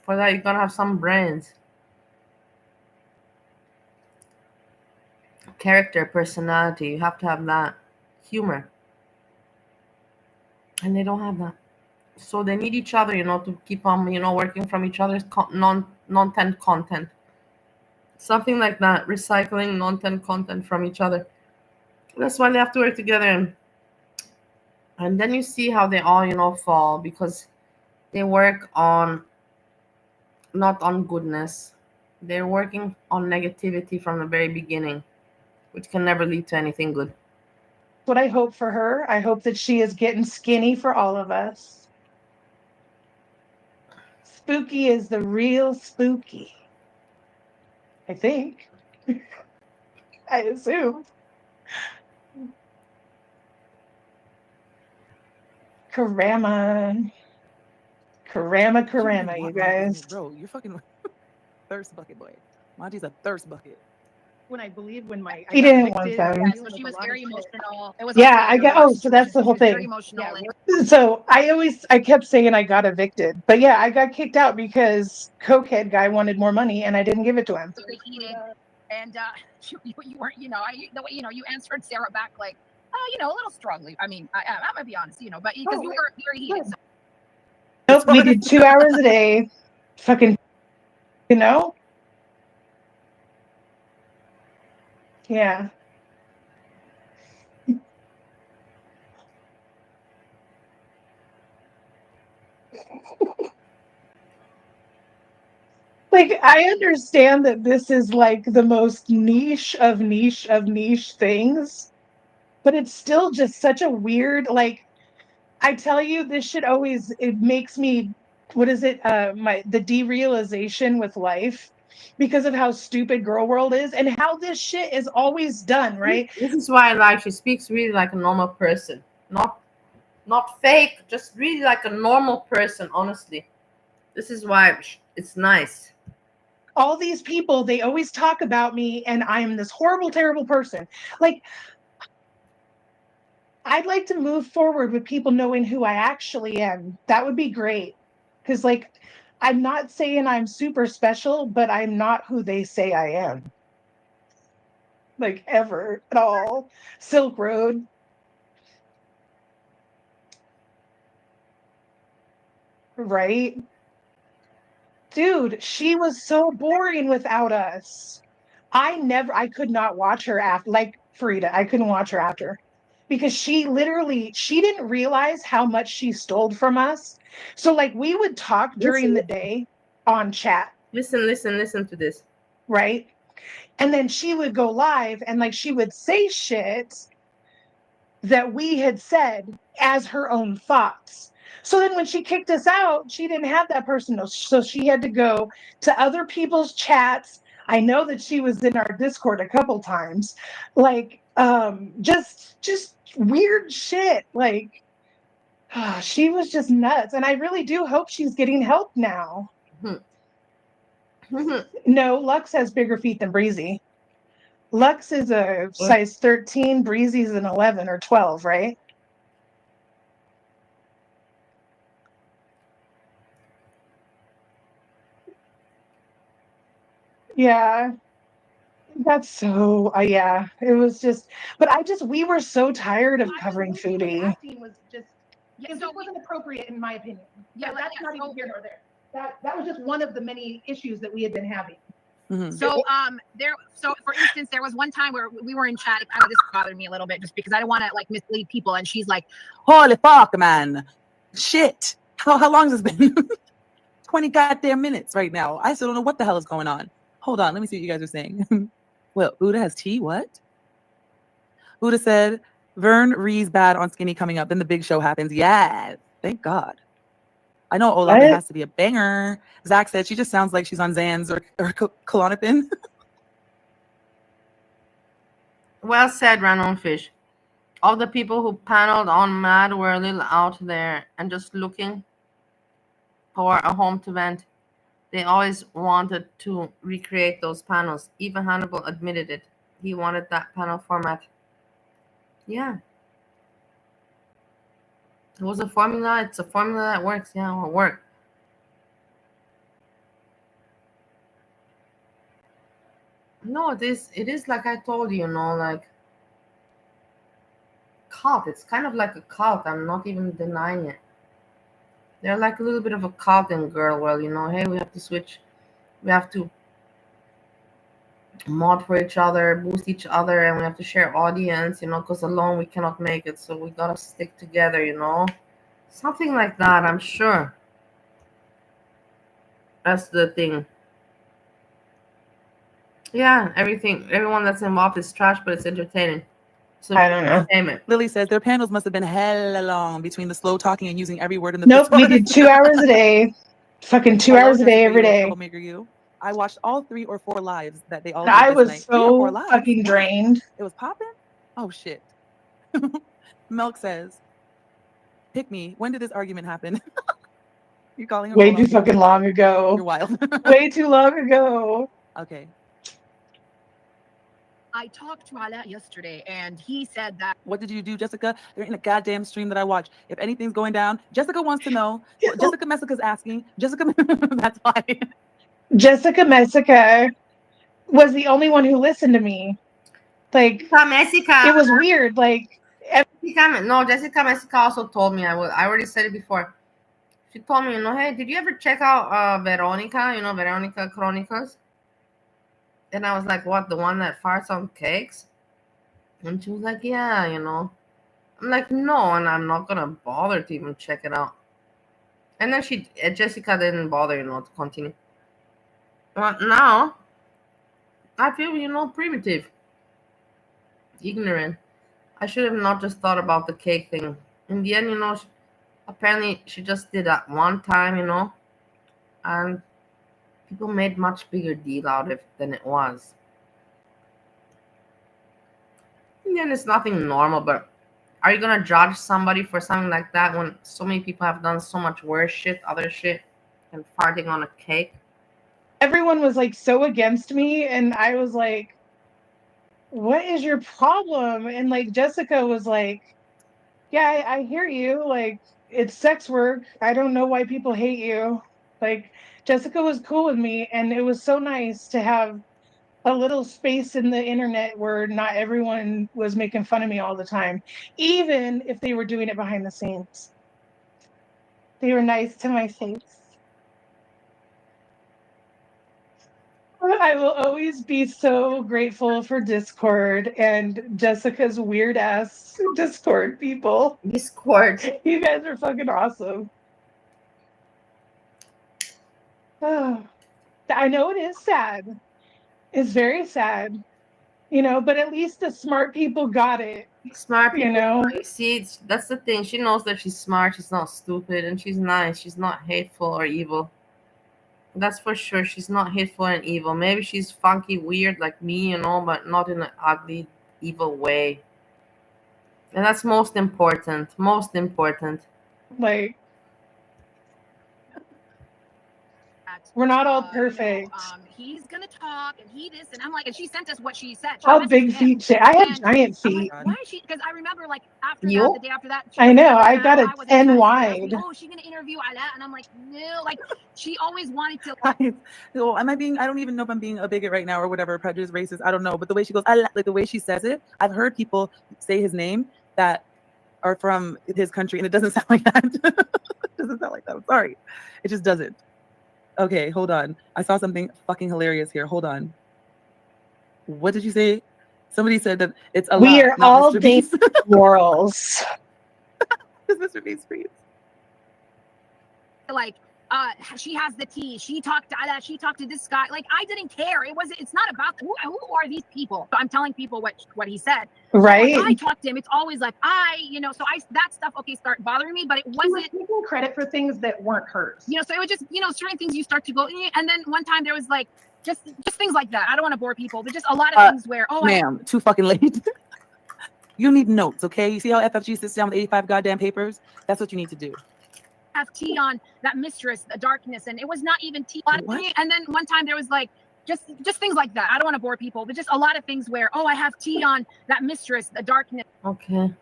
For that, you gotta have some brains. Character, personality. You have to have that. Humor. And they don't have that. So they need each other, to keep on, working from each other's non-content content. Something like that. Recycling content from each other. That's why they have to work together. And then you see how they all, fall, because they work on, not on goodness. They're working on negativity from the very beginning, which can never lead to anything good. what I hope for her. I hope that she is getting skinny for all of us. Spooky is the real spooky. I think. I assume. Karama, you guys. Bro, you're fucking thirst bucket boy. Monty's a thirst bucket. When I believe when my He didn't want them. Yeah, so she was very emotional. It was Yeah, I unclear. get. Oh, so that's the whole Very thing. emotional. So I kept saying I got evicted, but yeah, I got kicked out because cokehead guy wanted more money and I didn't give it to him. And you weren't, the way you answered Sarah back like, a little strongly. I mean, I'm gonna be honest, but because you were very heated. Nope, we did 2 hours a day, fucking, yeah. Like, I understand that this is like the most niche of niche things, but it's still just such a weird, like, I tell you, this shit always, it makes me, what is it? The derealization with life because of how stupid girl world is and how this shit is always done, right? This is why I like, she speaks really like a normal person, not fake, just really like a normal person. Honestly, this is why it's nice. All these people, they always talk about me and I'm this horrible, terrible person. Like, I'd like to move forward with people knowing who I actually am. That would be great. Because, like, I'm not saying I'm super special, but I'm not who they say I am. Like, ever at all. Silk Road. Right? Dude, she was so boring without us. I could not watch her after, like Farida, I couldn't watch her after. because she didn't realize how much she stole from us. So like we would talk during the day on chat. Listen to this. Right? And then she would go live and like she would say shit that we had said as her own thoughts. So then when she kicked us out, she didn't have that person. So she had to go to other people's chats. I know that she was in our Discord a couple times. Like just weird shit. Like she was just nuts. And I really do hope she's getting help now. No, Lux has bigger feet than Breezy. Lux is a size 13, Breezy's an 11 or 12, right? Yeah. That's so, yeah, it was just, but we were so tired of covering foodie. Acting was just, it just wasn't appropriate in my opinion. Yeah, that's not even here nor there. That was just one of the many issues that we had been having. So so for instance, there was one time where we were in chat. I know this bothered me a little bit just because I don't want to like mislead people. And she's like, holy fuck, man. Shit. How long has this been? 20 goddamn minutes right now. I still don't know what the hell is going on. Hold on, let me see what you guys are saying. Well, Buddha has tea, what? Buddha said, Vern Ree's bad on Skinny coming up. Then the big show happens. Yeah, thank God. I know Olaf, it has to be a banger. Zach said she just sounds like she's on Xans or Klonopin. Well said, Random Fish. All the people who paneled on Mad were a little out there and just looking for a home to vent. They always wanted to recreate those panels. Even Hannibal admitted it. He wanted that panel format. Yeah. It was a formula. It's a formula that works. Yeah, it'll work. No, it is like I told you, like cult. It's kind of like a cult. I'm not even denying it. They're like a little bit of a cult in girl world, hey, we have to switch. We have to mod for each other, boost each other, and we have to share audience, because alone we cannot make it. So we gotta stick together, Something like that, I'm sure. That's the thing. Yeah, everyone that's involved is trash, but it's entertaining. So I don't know. Entertainment. Lily says their panels must have been hella long between the slow talking and using every word in the Nope, we did 2 hours a day. Fucking 2 hours a day every day. Troublemaker you. I watched all 3 or 4 lives that they all did I this was night. 3 or 4 so lives? fucking drained. It was popping? Oh shit. Milk says, pick me. When did this argument happen? You're calling her way too fucking long ago. You're wild. Way too long ago. Okay. I talked to Ala yesterday and he said that. What did you do, Jessica? They're in a goddamn stream that I watch. If anything's going down, Jessica wants to know. Jessica Messica's asking. Jessica, that's why. Jessica Messica was the only one who listened to me. Like, Jessica. It was weird. Like, Jessica Messica also told me. I already said it before. She told me, hey, did you ever check out Veronica? Veronica Chronicles? And I was like, what, the one that farts on cakes? And she was like, yeah, I'm like, no, and I'm not gonna bother to even check it out. And then Jessica didn't bother, to continue. But now I feel, primitive, ignorant. I should have not just thought about the cake thing. In the end, apparently she just did that one time, and people made much bigger deal out of it than it was. And then it's nothing normal, but are you gonna judge somebody for something like that when so many people have done so much worse shit, other shit, and farting on a cake? Everyone was like so against me, and I was like, what is your problem? And like Jessica was like, yeah, I hear you. Like, it's sex work. I don't know why people hate you. Like, Jessica was cool with me, and it was so nice to have a little space in the internet where not everyone was making fun of me all the time, even if they were doing it behind the scenes. They were nice to my face. I will always be so grateful for Discord and Jessica's weird ass Discord people. Discord. You guys are fucking awesome. Oh, I know it is sad. It's very sad, you know, but at least the smart people got it. Smart people, you know. See, that's the thing. She knows that she's smart. She's not stupid, and she's nice. She's not hateful or evil. That's for sure. She's not hateful and evil. Maybe she's funky, weird like me, you know, but not in an ugly, evil way. And that's most important. Most important. Like, we're not all perfect. He's gonna talk and he this, and I'm like, and she sent us what she said. How big feet? I have giant feet. Like, why is she? Because I remember, like, after You? that, the day after that, I know. I got a 10 wide. Oh, is she gonna interview Ala? And I'm like, no. Like, she always wanted to. Well, am I being? I don't even know if I'm being a bigot right now or whatever, prejudiced, racist. I don't know. But the way she goes, like the way she says it, I've heard people say his name that are from his country, and it doesn't sound like that. It doesn't sound like that. I'm sorry, it just doesn't. Okay, hold on. I saw something fucking hilarious here. Hold on. What did you say? Somebody said that it's a We lot, are not all Mr. Beast. morals. It's Mr. Beast freeze. Like, she has the tea. She talked to Ala. She talked to this guy. Like, I didn't care. It's not about who are these people. So I'm telling people what he said. Right. So, like, I talked to him. It's always like so that stuff start bothering me, but it wasn't taking credit for things that weren't hers. So it was just certain things you start to go, and then one time there was like just things like that. I don't want to bore people, but just a lot of things where ma'am, too fucking late. You need notes, okay? You see how FFG sits down with 85 goddamn papers? That's what you need to do. Have tea on that mistress, the darkness, and it was not even tea. What? And then one time there was like just things like that. I don't want to bore people, but just a lot of things where I have tea on that mistress, the darkness. Okay.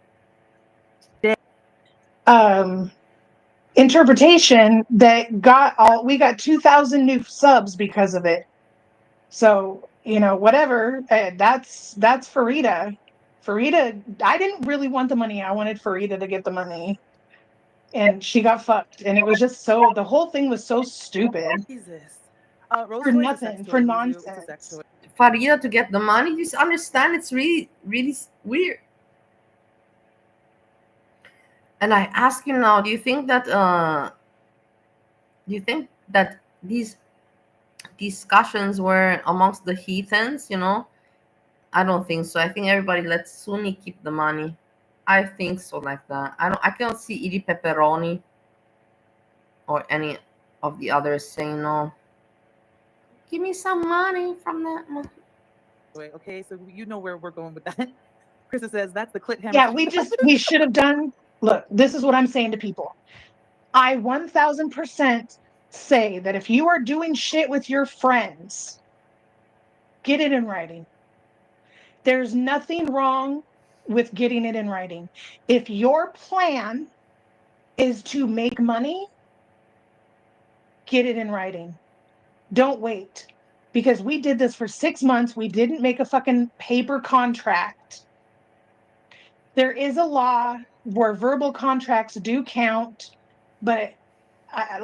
Interpretation that we got 2,000 new subs because of it. So, whatever. That's Farida. Farida, I didn't really want the money. I wanted Farida to get the money. And she got fucked. And it was just the whole thing was so stupid. Jesus. For nothing, for nonsense. Farida to get the money, you just understand it's really, really weird. And I ask you now, do you think that these discussions were amongst the heathens, I don't think so. I think everybody let Sunni keep the money. I think so, like that. I can't see Idi Pepperoni or any of the others saying no. Give me some money from that money. Wait, okay, so you know where we're going with that. Krista says that's the clit hammer. Yeah, we should have done. Look, this is what I'm saying to people. I 1,000% say that if you are doing shit with your friends, get it in writing. There's nothing wrong with getting it in writing. If your plan is to make money, get it in writing. Don't wait. Because we did this for 6 months. We didn't make a fucking paper contract. There is a law where verbal contracts do count, but I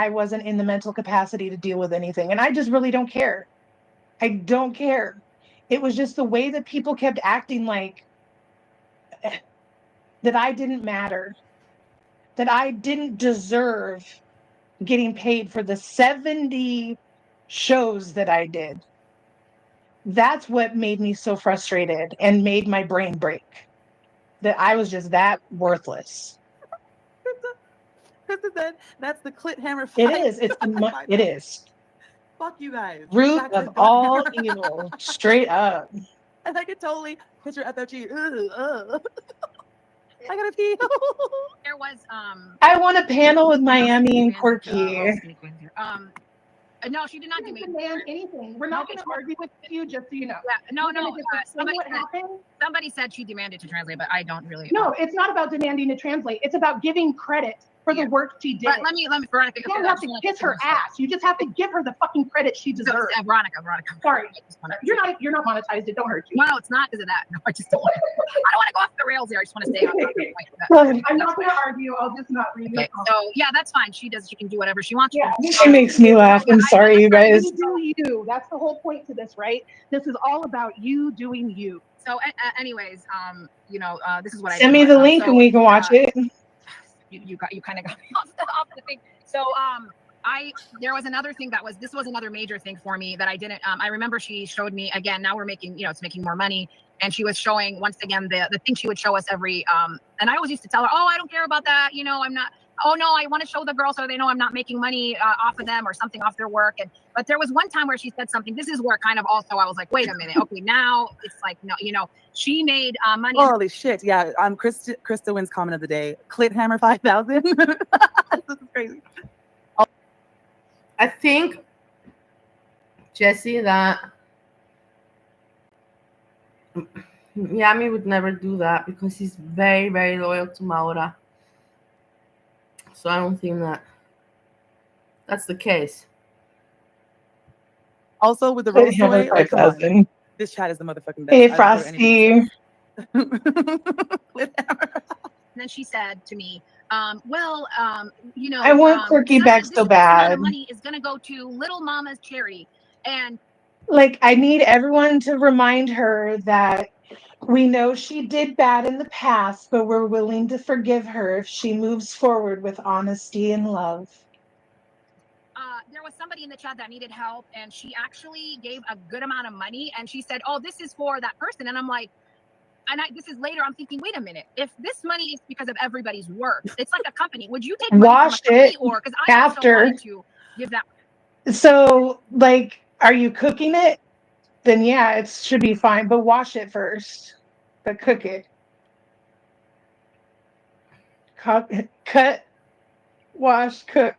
wasn't in the mental capacity to deal with anything. And I just really don't care. I don't care. It was just the way that people kept acting like that I didn't matter, that I didn't deserve getting paid for the 70 shows that I did. That's what made me so frustrated and made my brain break. That I was just that worthless. Krista said that's the clit hammer fight. It is. It is. Fuck you guys. Root of all evil. Straight up. And I could totally picture FFG. I gotta pee. There was I want a panel with Miami and Corky. No, she did not demand anything. We're not going to argue with you, just so you know. Yeah, no. Somebody said she demanded to translate, but I don't really. No, it's not about demanding to translate. It's about giving credit for the work she did. But let me, Veronica. You don't have to kiss her ass. You just have to give her the fucking credit she deserves. Veronica. Sorry, you're not monetized. It don't hurt you. No, it's not because of that. No, I just don't want to. I don't want to go off the rails here. I just want to stay on topic. I'm not going to argue. I'll just not read it. So yeah, that's fine. She can do whatever she wants. Yeah, she makes me laugh. I'm sorry, you guys. You do you. That's the whole point to this, right? This is all about you doing you. So, anyways, this is what I send me the link and we can watch it. You kind of got me off the thing. So, there was another thing this was another major thing for me that I didn't. I remember she showed me again. Now we're making, it's making more money, and she was showing once again the thing she would show us every. And I always used to tell her, oh, I don't care about that. I'm not. Oh no, I want to show the girls so they know I'm not making money off of them or something off their work. But there was one time where she said something. This is where kind of also I was like, wait a minute. Okay, now it's like, no, she made money. Holy shit. Yeah. Krista wins comment of the day. Clit hammer 5,000. This is crazy. I think, Jesse, that Yami would never do that because he's very, very loyal to Maura. So I don't think that's the case. Also, with the rose story, like, come on. This chat is the motherfucking best. Hey, Frosty. And then she said to me, I want Quirky back so bad. Money is going to go to Little Mama's charity. And like, I need everyone to remind her that we know she did bad in the past, but we're willing to forgive her if she moves forward with honesty and love. There was somebody in the chat that needed help, and she actually gave a good amount of money, and she said, oh, this is for that person. And I'm like, this is later, I'm thinking, wait a minute, if this money is because of everybody's work, it's like a company. Would you take money wash from a company, it or because I after also wanted to give that? So, like, are you cooking it? Then yeah, it should be fine. But wash it first. But cook it. Cut, wash, cook.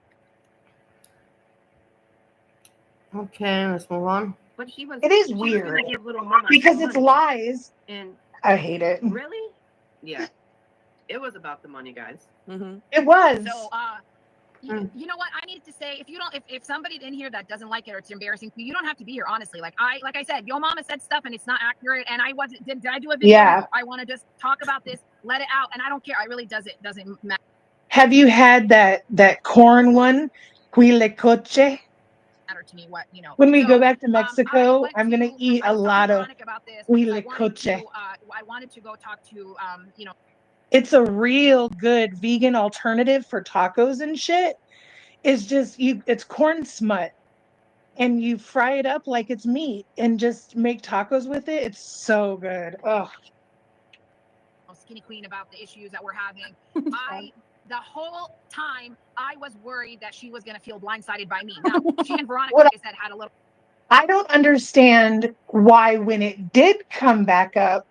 Okay, let's move on. But she was. It is she weird was give Little Mama because it's money. lies. And I hate it. really, yeah, it was about the money, guys. Mm-hmm. It was. So, you know what? I needed to say, if somebody in here that doesn't like it or it's embarrassing to you, you don't have to be here. Honestly, like I said, your mama said stuff and it's not accurate. And I wasn't. Did I do a video? Yeah. I want to just talk about this, let it out, and I don't care. I really doesn't matter. Have you had that corn one? Huilecoche? To me what when we go back to Mexico, I'm gonna eat a lot of huilecoche. I wanted to go talk to it's a real good vegan alternative for tacos and shit. It's just it's corn smut and you fry it up like it's meat and just make tacos with it. It's so good. Oh, Skinny Queen about the issues that we're having. The whole time I was worried that she was going to feel blindsided by me. Now, she and Veronica, like I said, had a little. I don't understand why when it did come back up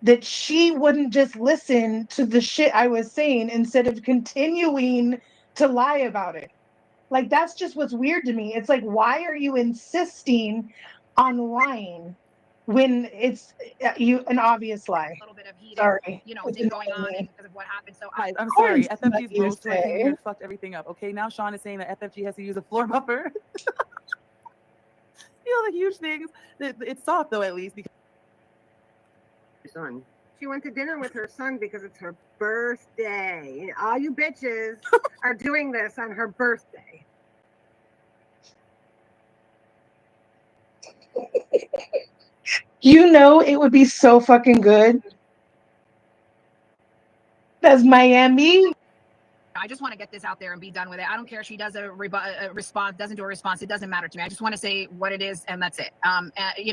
that she wouldn't just listen to the shit I was saying instead of continuing to lie about it. Like, that's just what's weird to me. It's like, why are you insisting on lying when it's an obvious lie? A little bit of heat, sorry, thing going on because of what happened. So I'm sorry. FFG's rose story came here and fucked everything up. Okay, now Sean is saying that FFG has to use a floor buffer. The huge things. It's soft though, at least. Because son. She went to dinner with her son because it's her birthday. All you bitches are doing this on her birthday. It would be so fucking good. That's Miami. I just want to get this out there and be done with it. I don't care if she does a response, doesn't do a response. It doesn't matter to me. I just want to say what it is, and that's it.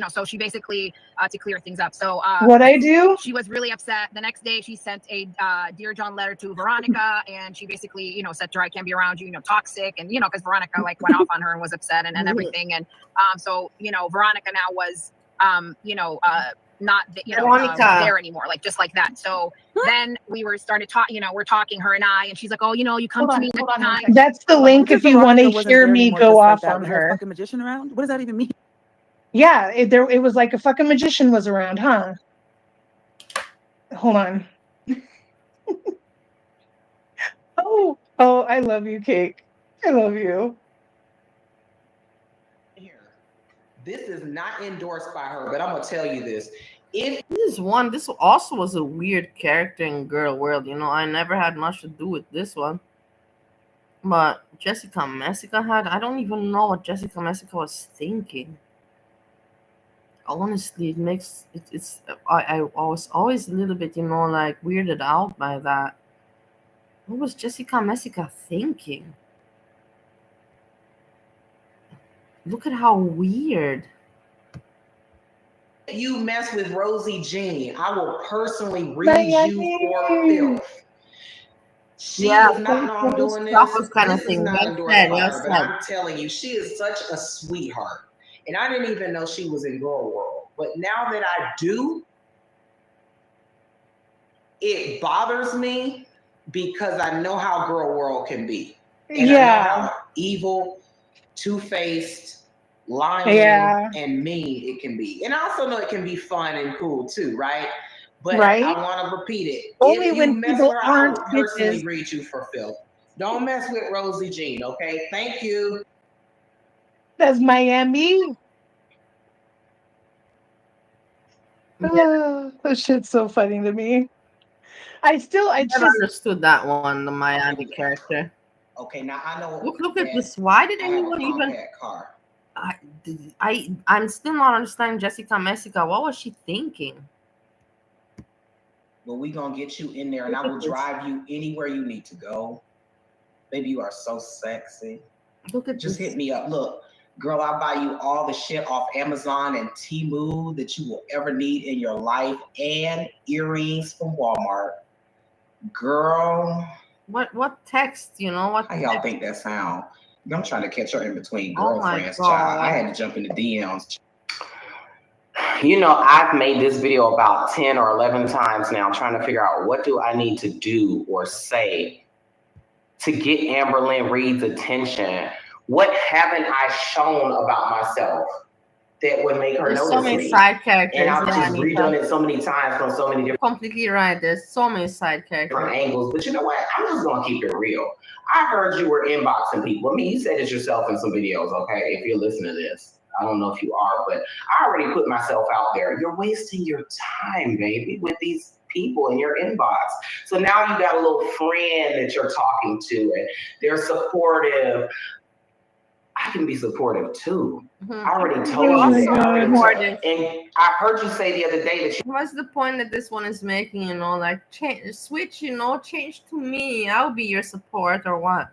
So she basically to clear things up. So what I do? She was really upset. The next day, she sent a Dear John letter to Veronica, and she basically, said to her, "I can't be around you. Toxic," and because Veronica went off on her and was upset and everything. And so Veronica now was not there anymore, like just like that. So then we started talking, we're talking, her and I, and she's like, "Oh, you come to me next time." That's the link if you want to hear me go off on her. Fucking magician around? What does that even mean? Yeah, it was like a fucking magician was around, huh? Hold on. Oh, I love you, Cake. I love you. Here, this is not endorsed by her, but I'm gonna tell you this. If This also was a weird character in Girl World. I never had much to do with this one. But Jessica Messica had, I don't even know what Jessica Messica was thinking. Honestly, it makes it's I was always a little bit, like weirded out by that. What was Jessica Messica thinking? Look at how weird. you mess with Rosie Jean, I will personally read you for filth. She was not known doing this. This is not endorsed by her, but I'm telling you, she is such a sweetheart. And I didn't even know she was in Girl World. But now that I do, it bothers me because I know how Girl World can be. And I know how evil, two-faced, lying, and mean it can be. And I also know it can be fun and cool too, right? But I want to repeat it. Only if you when mess people with her, I aren't will personally bitches. read you for filth. Don't mess with Rosie Jean, okay? Thank you. That's Miami. That shit's so funny to me. I never understood that one, the Miami character. Okay, now I know. Look at this. Why did anyone even? Car. I'm still not understanding Jessica Messica. What was she thinking? But we gonna get you in there, and I will drive you anywhere you need to go. Baby, you are so sexy. Look at Just hit me up. Look, girl, I'll buy you all the shit off Amazon and Temu that you will ever need in your life, and earrings from Walmart. Girl. What text, what how y'all think that sound? I'm trying to catch her in between Oh my girlfriends, child. I had to jump in the DMs. I've made this video about 10 or 11 times now, trying to figure out what do I need to do or say to get Amberlynn Reed's attention. What haven't I shown about myself that would make her notice so many me? side characters. And I've just redone it so many times from so many different. Completely right. There's so many side characters. Different angles, but you know what? I'm just gonna keep it real. I heard you were inboxing people. I mean, you said it yourself in some videos, okay? If you're listening to this. I don't know if you are, but I already put myself out there. You're wasting your time, baby, with these people in your inbox. So now you got a little friend that you're talking to, and they're supportive. I can be supportive too. I already told you that. And I heard you say the other day that you. What's the point that this one is making? Like switch. Change to me. I'll be your support or what?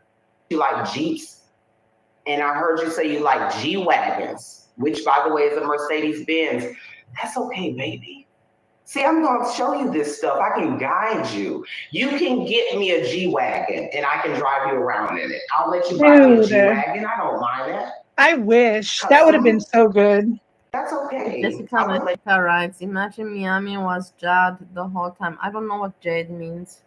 You like Jeeps. And I heard you say you like G-Wagons, which, by the way, is a Mercedes-Benz. That's okay, baby. See, I'm going to show you this stuff. I can guide you. You can get me a G-Wagon, and I can drive you around in it. I'll let you buy me a G-Wagon. I don't mind that. I wish. That would have been so good. That's okay. Jessica writes, imagine Miami was Jade the whole time. I don't know what Jade means.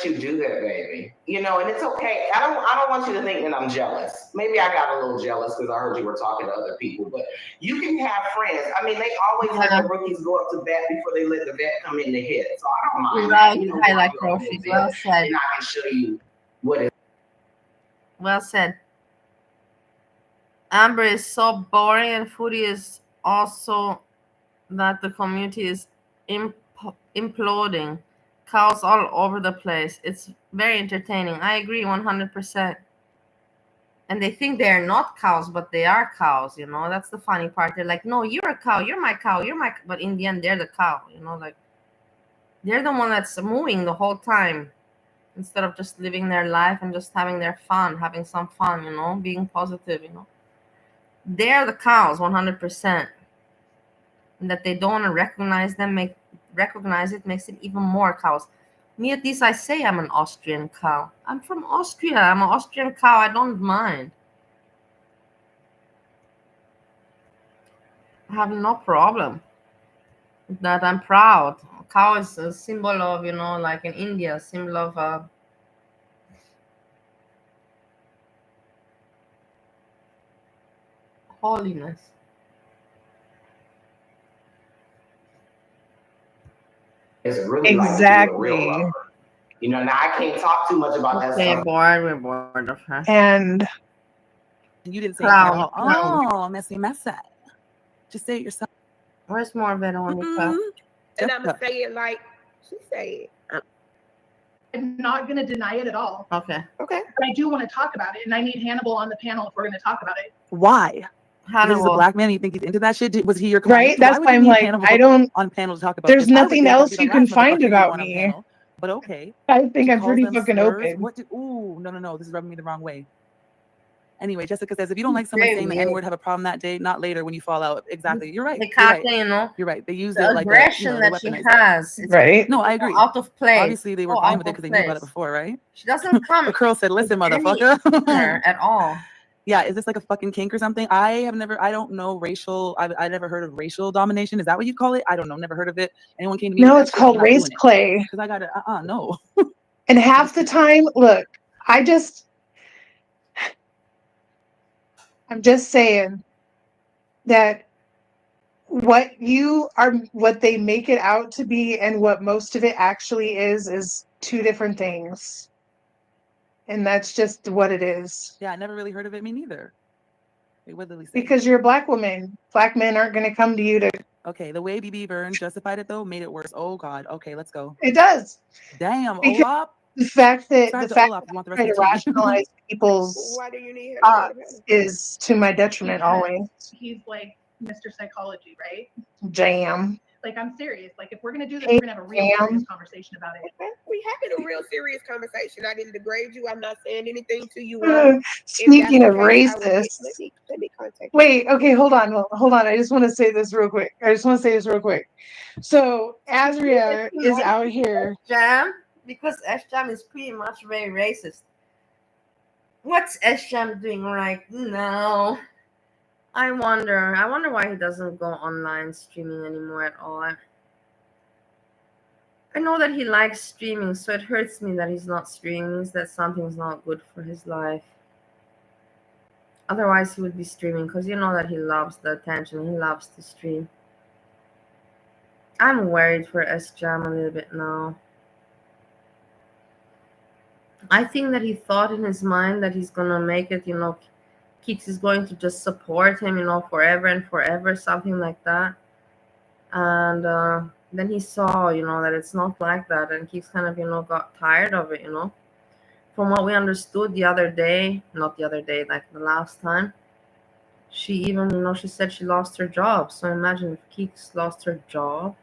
You do that, baby. And it's okay. I don't want you to think that I'm jealous. Maybe I got a little jealous because I heard you were talking to other people, but you can have friends. I mean, they always let the rookies go up to bat before they let the vet come in to hit. So I don't mind. Right. I like Roshi. Well said. And I can show you what it. Well said. Amber is so boring, and Foodie is also that the community is imploding. Cows all over the place. It's very entertaining. I agree 100%. And they think they're not cows, but they are cows. That's the funny part. They're like, no, you're a cow. You're my cow. You're my. But in the end, they're the cow. Like they're the one that's moving the whole time, instead of just living their life and just having having some fun. Being positive. They're the cows 100%. And that they don't want to recognize it makes it even more cows. Me, at least I say I'm an Austrian cow. I'm from Austria. I'm an Austrian cow. I don't mind. I have no problem with that. I'm proud. A cow is a symbol of, like in India, a symbol of holiness. It's really exactly. Like a real lover. You know, now I can't talk too much about that Okay, stuff. we're bored of her. And You didn't say anything at all. Clown. Oh, messy. Just say it yourself. Where's more Veronica? And I'm going to say it like she said. I'm not going to deny it at all. Okay. But I do want to talk about it, and I need Hannibal on the panel if we're going to talk about it. Why? Because he's a black man. You think he's into that shit? Was he your client? Right? That's would why you I'm need like, Hannibal I don't. on panel to talk about There's this? I would nothing think that'd else be the you can last find motherfucker you about want on me. panel. But okay. I think She I'm calls pretty them fucking slurs. open. What? Ooh, no. This is rubbing me the wrong way. Anyway, Jessica says if you don't like someone saying the N-word, have a problem that day, not later when you fall out. Exactly. You're right. You're right. You know, You're right. They use the it like aggression a, that she weaponize has. it. Right? No, I agree. Out of place. Obviously, they were fine with it because they knew about it before, right? She doesn't come. The girl said, "Listen, with any motherfucker." at all. Yeah, is this like a fucking kink or something? I don't know racial. I never heard of racial domination. Is that what you call it? I don't know. Never heard of it. Anyone came to me No, with it's that shit, called I'm not race doing it. play. Because I got it. No. And half the time, look, I'm just saying that what they make it out to be and what most of it actually is two different things. And that's just what it is. Yeah, I never really heard of it. Me neither. Wait, what did they say? Because you're a black woman. Black men aren't going to come to you to. Okay, the way BB Vern justified it though made it worse. Oh God. Okay, let's go. It does. Damn, Because Olaf. the fact that Olaf, you want the rest trying of to the tea? rationalize people's Why do you need thoughts is to my detriment always. He's like Mr. Psychology, right? Jam. Like, I'm serious. Like, if we're going to do this, we're going to have a real serious conversation about it. We having a real serious conversation. I didn't degrade you. I'm not saying anything to you. Speaking of racist. Let me contact Wait, okay, hold on. I just want to say this real quick. So Azria is out here. Jam, because S-Jam is pretty much very racist. What's S-Jam doing right now? I wonder why he doesn't go online streaming anymore at all. I know that he likes streaming, so it hurts me that he's not streaming. It means that something's not good for his life. Otherwise, he would be streaming because you know that he loves the attention. He loves to stream. I'm worried for S-Jam a little bit now. I think that he thought in his mind that he's gonna make it, you know, Keeks is going to just support him, you know, forever and forever, something like that. And then he saw, you know, that it's not like that, and Keeks kind of, you know, got tired of it, you know. From what we understood the other day, not the other day, like the last time, she even, you know, she said she lost her job. So imagine if Keeks lost her job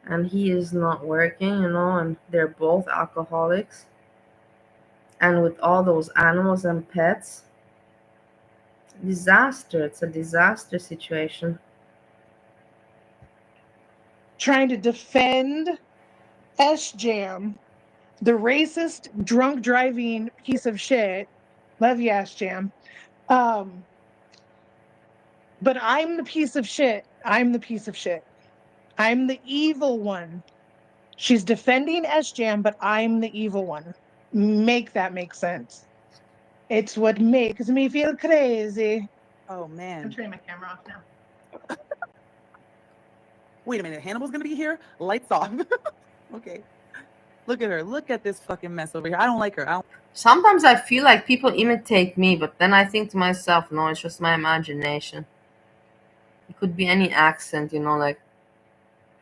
and he is not working, you know, and they're both alcoholics. And with all those animals and pets, disaster. It's a disaster situation. Trying to defend S-Jam, the racist, drunk driving piece of shit. Love you, S-Jam. But I'm the piece of shit. I'm the evil one. She's defending S-Jam, but I'm the evil one. Make that make sense. It's what makes me feel crazy. Oh man. I'm turning my camera off now. Wait a minute. Hannibal's gonna be here? Lights off. Okay. Look at her. Look at this fucking mess over here. I don't like her. Sometimes I feel like people imitate me, but then I think to myself, no, it's just my imagination. It could be any accent, you know, like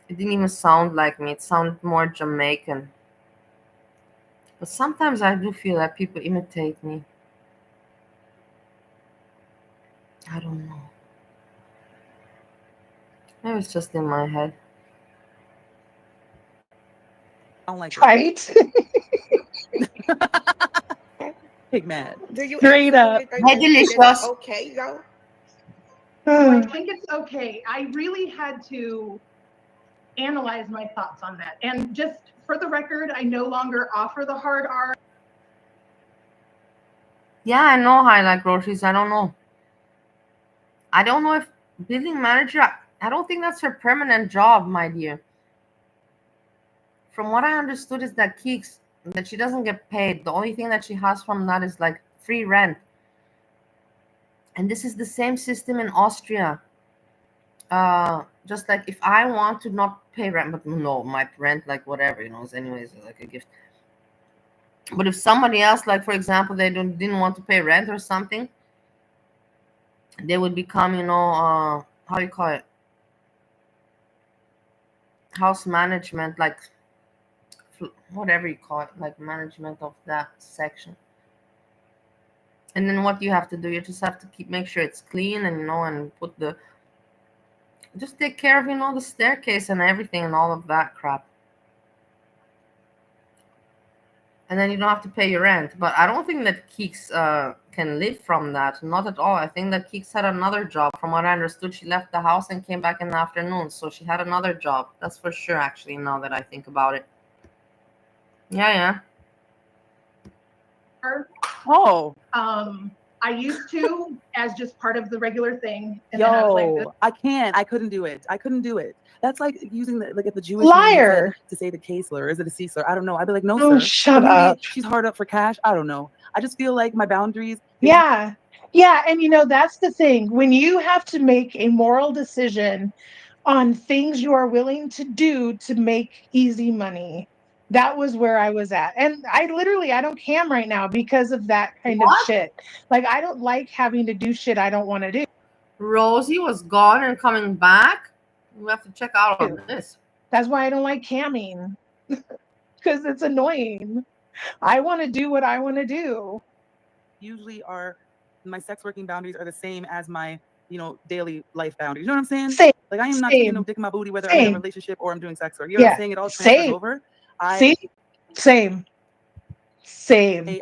it didn't even sound like me. It sounded more Jamaican. But sometimes I do feel like people imitate me. I don't know. Maybe it's just in my head. I don't like right. Pig mad. Do you straight up? Delicious. Okay, though. I think it's okay. I really had to analyze my thoughts on that. And just for the record, I no longer offer the hard R. Yeah, I know how I like groceries. I don't know. I don't know if building manager, I don't think that's her permanent job, my dear. From what I understood is that Keeks, that she doesn't get paid. The only thing that she has from that is like free rent. And this is the same system in Austria. Just like if I want to not pay rent, but no, my rent, like whatever, you know, is anyways like a gift. But if somebody else, like for example, they didn't want to pay rent or something, they would become, how do you call it, house management, like whatever you call it, like management of that section. And then what you have to do, you just have to make sure it's clean, and and just take care of the staircase and everything and all of that crap. And then you don't have to pay your rent. But I don't think that Keeks can live from that. Not at all. I think that Keeks had another job. From what I understood, she left the house and came back in the afternoon. So she had another job. That's for sure, actually, now that I think about it. Yeah. Oh. I used to as just part of the regular thing. And then I was like, I can't. I couldn't do it. That's like using if the Jewish Liar. man said to say the K slur, is it a C slur? I don't know. I'd be like, no, Oh, sir. shut But maybe up. she's hard up for cash. I don't know. I just feel like my boundaries. Yeah. And that's the thing. When you have to make a moral decision on things you are willing to do to make easy money, that was where I was at. And I don't cam right now because of that kind of shit. Like, I don't like having to do shit I don't want to do. Rosie was gone and coming back. We have to check out on this. That's why I don't like camming. Because it's annoying. I want to do what I want to do. Usually my sex working boundaries are the same as my, daily life boundaries. You know what I'm saying? Same. Like, I am not taking no dick in my booty, whether I'm in a relationship or I'm doing sex work. You know what I'm saying? It all transfers over. Same.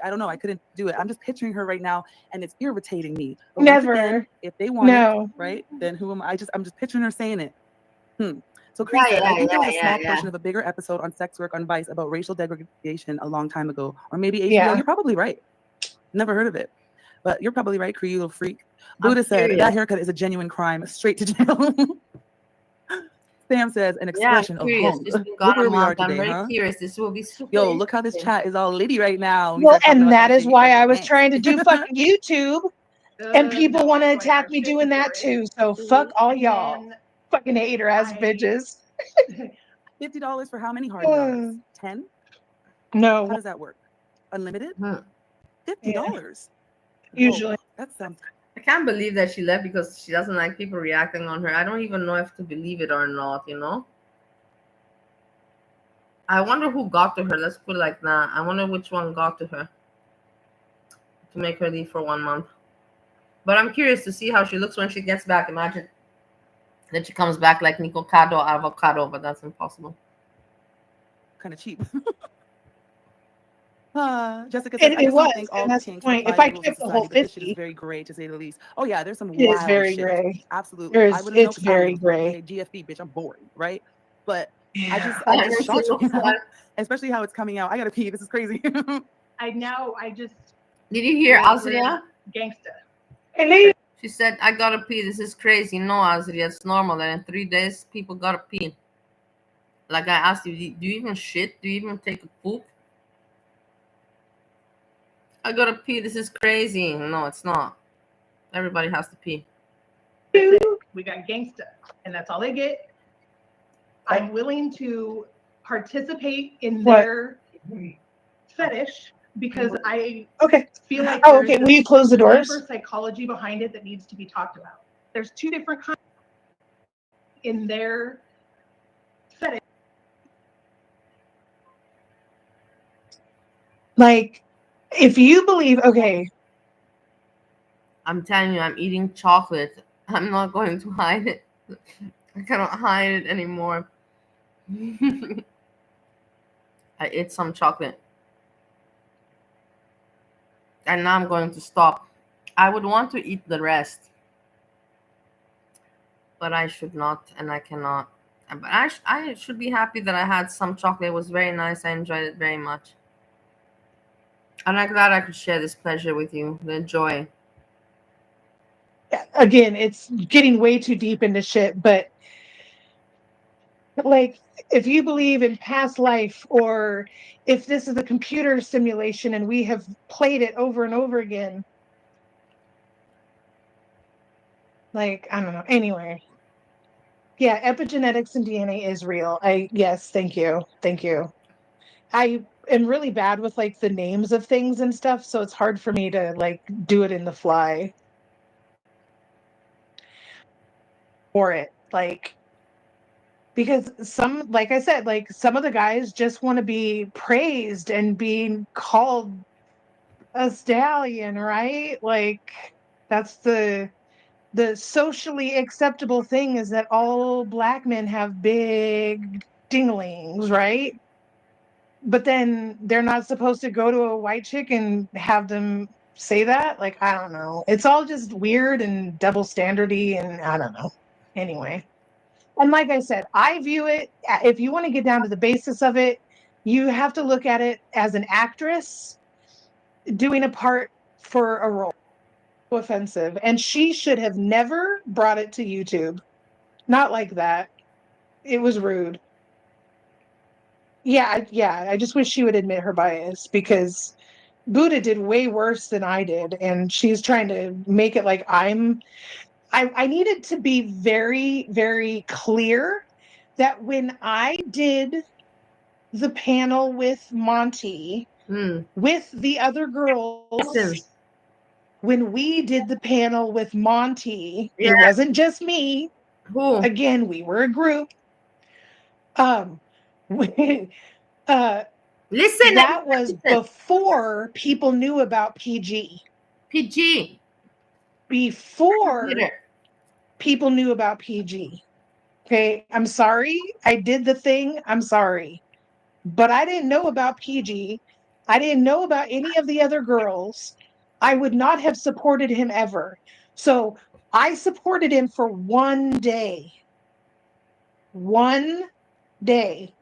I don't know. I couldn't do it. I'm just picturing her right now, and it's irritating me. But Never. Once again, if they want it, right, then who am I? I'm just picturing her saying it. So Chris said, I think there was a small portion of a bigger episode on sex work on Vice about racial degradation a long time ago. Or maybe HBO. Yeah. You're probably right. Never heard of it. But you're probably right, Cree, you little freak. Buddha said, that haircut is a genuine crime. Straight to jail. Sam says, an expression of home. Look where we are today, I'm very huh? curious. This will be super Yo, look how this chat is all litty right now. Well, and that is why I was trying to do fucking YouTube. And people want to attack me doing that too. So fuck all y'all. Fucking hater ass bitches. $50 for how many hard yards? 10? No. How does that work? Unlimited? $50. Usually. Whoa, that sounds. I can't believe that she left because she doesn't like people reacting on her. I don't even know if to believe it or not, I wonder who got to her. Let's put it like that. I wonder which one got to her to make her leave for 1 month. But I'm curious to see how she looks when she gets back. Imagine that she comes back like Nicocado avocado, but that's impossible. Kind of cheap. Jessica said, I just don't think all kinks apply if I rules in kept the whole society, but this 50, shit is very gray to say the least. Oh yeah, there's some it wild is very shit. gray. Absolutely. It's very gray. Okay, GFB, bitch, I'm boring, right? But I just shocked you, especially how it's coming out. I gotta pee. This is crazy. Did you hear Azria? Gangsta. She said, I gotta pee. This is crazy. No, Azria, it's normal that in 3 days people gotta pee. Like I asked you, do you even shit? Do you even take a poop? I gotta pee. This is crazy. No, it's not. Everybody has to pee. We got gangsta, and that's all they get. I'm willing to participate in their fetish because I feel like will you close the doors? Deeper psychology behind it that needs to be talked about. There's two different kinds in their fetish. Like, if you believe, I'm telling you, I'm eating chocolate. I'm not going to hide it. I cannot hide it anymore. I ate some chocolate. And now I'm going to stop. I would want to eat the rest. But I should not, and I cannot. But I should be happy that I had some chocolate. It was very nice. I enjoyed it very much. And I'm glad I could share this pleasure with you, the joy. Again, it's getting way too deep into shit, but like, if you believe in past life, or if this is a computer simulation and we have played it over and over again, like, I don't know. Anyway, yeah, epigenetics and DNA is real. Yes, thank you. am really bad with like the names of things and stuff, so it's hard for me to like do it in the fly. For it, like, because some, like I said, like some of the guys just want to be praised and being called a stallion, right? Like that's the socially acceptable thing, is that all black men have big dinglings, right? But then they're not supposed to go to a white chick and have them say that. Like, I don't know. It's all just weird and double standardy, and I don't know. Anyway. And like I said, I view it, if you want to get down to the basis of it, you have to look at it as an actress doing a part for a role. Offensive. And she should have never brought it to YouTube. Not like that. It was rude. Yeah, I just wish she would admit her bias, because Buddha did way worse than I did, and she's trying to make it like I needed to be very, very clear that when I did the panel with Monty, with the other girls, when we did the panel with Monty, it wasn't just me. Who? Again, we were a group. Listen, that was before people knew about PG. PG. Before people knew about PG. Okay, I'm sorry. I did the thing. I'm sorry. But I didn't know about PG. I didn't know about any of the other girls. I would not have supported him ever. So I supported him for one day. One day.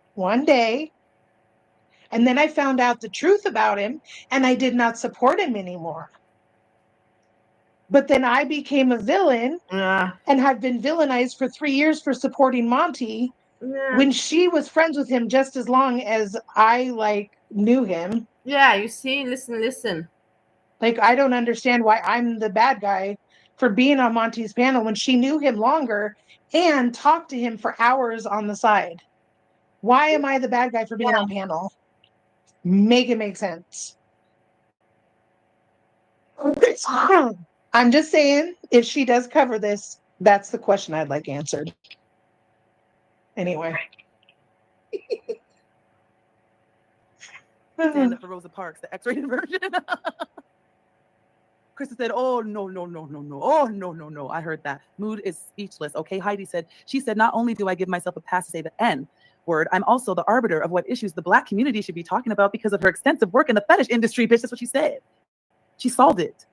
And then I found out the truth about him, and I did not support him anymore. But then I became a villain and have been villainized for 3 years for supporting Monty when she was friends with him just as long as I like knew him. Yeah, you see, listen. Like, I don't understand why I'm the bad guy for being on Monty's panel when she knew him longer and talked to him for hours on the side. Why am I the bad guy for being on panel? Make it make sense. I'm just saying, if she does cover this, that's the question I'd like answered. Anyway. Stand up for Rosa Parks, the X-rated version. Krista said, oh, no. Oh, no. I heard that. Mood is speechless. Okay, Heidi said, she said, not only do I give myself a pass to say the N word, I'm also the arbiter of what issues the Black community should be talking about because of her extensive work in the fetish industry, bitch. That's what she said. She solved it.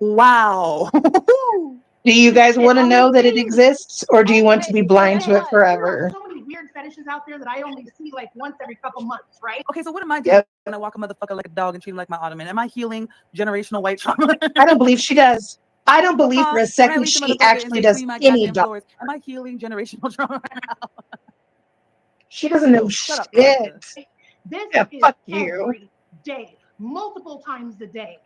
Wow. Do you guys want to know that it exists, or do you want to be blind to it forever? There are so many weird fetishes out there that I only see like once every couple months, right? Okay, so what am I doing when I walk a motherfucker like a dog and treat him like my ottoman? Am I healing generational white trauma? I don't believe she does. I don't believe for a second she actually does any dog. Am I healing generational trauma right now? She doesn't know shit. This is fuck you. Every day, multiple times a day.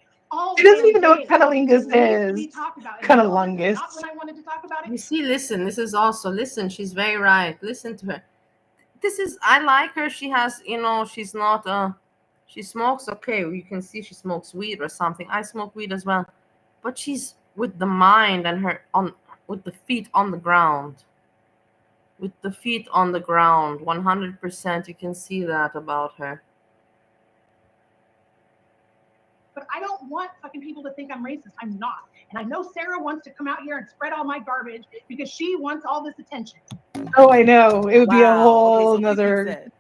She doesn't even know what cunnilingus is. Cunnilingus. Not when I wanted to talk about it. You see, listen, this is also, she's very right. Listen to her. I like her. She has, she's not, she smokes, okay, you can see she smokes weed or something. I smoke weed as well. But she's with the mind and with the feet on the ground. With the feet on the ground, 100%, you can see that about her. But I don't want fucking people to think I'm racist. I'm not. And I know Sarah wants to come out here and spread all my garbage because she wants all this attention. Oh, I know. It would be a whole nother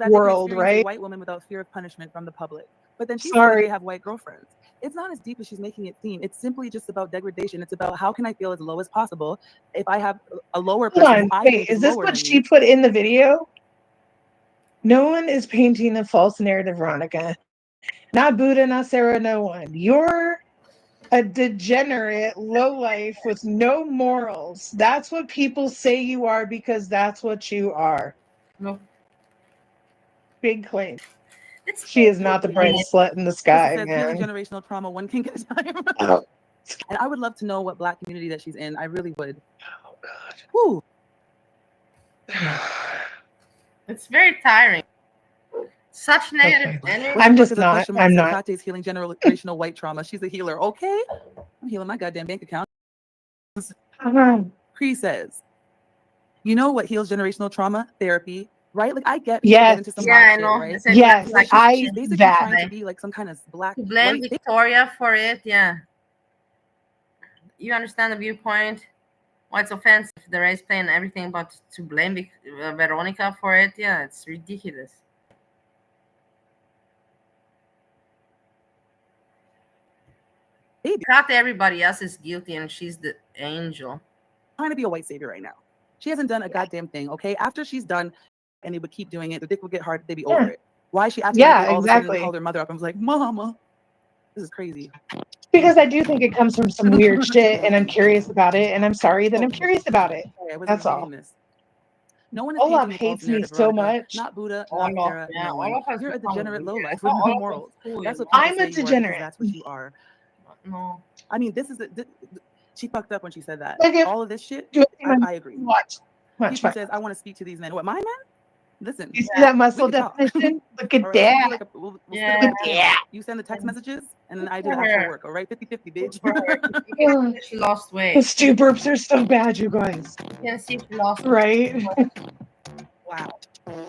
world, right? A white woman without fear of punishment from the public. But then she said they have white girlfriends. It's not as deep as she's making it seem. It's simply just about degradation. It's about how can I feel as low as possible if I have a lower person. Wait, is this what she put in the video? No one is painting a false narrative, Veronica. Not Buddha, not Sarah, no one. You're a degenerate lowlife with no morals. That's what people say you are because that's what you are. No. Big claim. She is not the brightest slut in the sky, man. Generational trauma, one kink at a time. And I would love to know what Black community that she's in. I really would. Oh God. Whew. It's very tiring. Such negative Okay. energy. I'm What the fuck just is a not. question mark? I'm Said not. Kate's healing generational white trauma. She's a healer. Okay. I'm healing my goddamn bank account. Cree says, you know what heals generational trauma? Therapy, right? Like I get people get Yes. into some Yeah, wild I shit, know. right? It's Yes. like She's basically trying to be like some kind of black to blame white. Victoria for it. Yeah. You understand the viewpoint? Well, it's offensive, the race play and everything, but to blame Veronica for it, yeah, it's ridiculous. Not everybody else is guilty and she's the angel. Trying to be a white savior right now. She hasn't done a goddamn thing, okay? After she's done and they would keep doing it, the dick would get hard, they'd be over it. Why is she acting like they all of a sudden called her mother up and was like, Mama, this is crazy. Because I do think it comes from some weird shit and I'm curious about it and I'm sorry that I'm curious about it. That's all. No one is Olaf painting a false hates me narrative, so Veronica. much. Not Buddha, not Farah, no one. You're a degenerate lowlife with no morals. That's what people I'm say a you are, because degenerate. that's what you are. No. I mean, she fucked up when she said that. Like all of this shit, I agree. Watch. She says, I want to speak to these men. What, my men? Listen. You see that muscle we can talk. definition? Look at All right, so that. we'll split Yeah. up the channel. You send the text messages, and then I do the actual work. All right, 50-50, bitch. She lost weight. The stew burps are so bad, you guys. You can see she lost Right? Wow.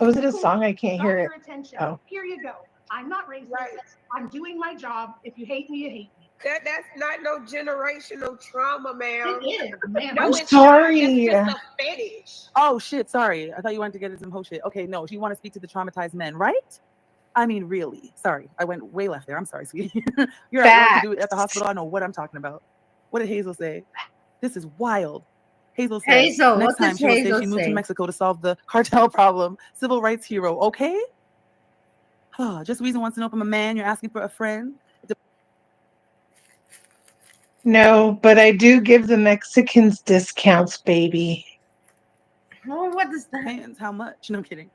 Was it a song? I can't hear it. Your attention. Oh. Here you go. I'm not racist. I'm doing my job. If you hate me, you hate me. That's not no generational trauma, ma'am. It is, ma'am. I'm sorry. That's just a fetish. Oh shit, sorry. I thought you wanted to get into some whole shit. Okay, no, you want to speak to the traumatized men, right? I mean, really. Sorry, I went way left there. I'm sorry, sweetie. You're at work to do it at the hospital. I know what I'm talking about. What did Hazel say? This is wild. Hazel says next time she will say she moved to Mexico to solve the cartel problem. Civil rights hero. Okay. Just reason wants to know if I'm a man. You're asking for a friend. No, but I do give the Mexicans discounts, baby. Oh, what does that? Depends how much. No, I'm kidding.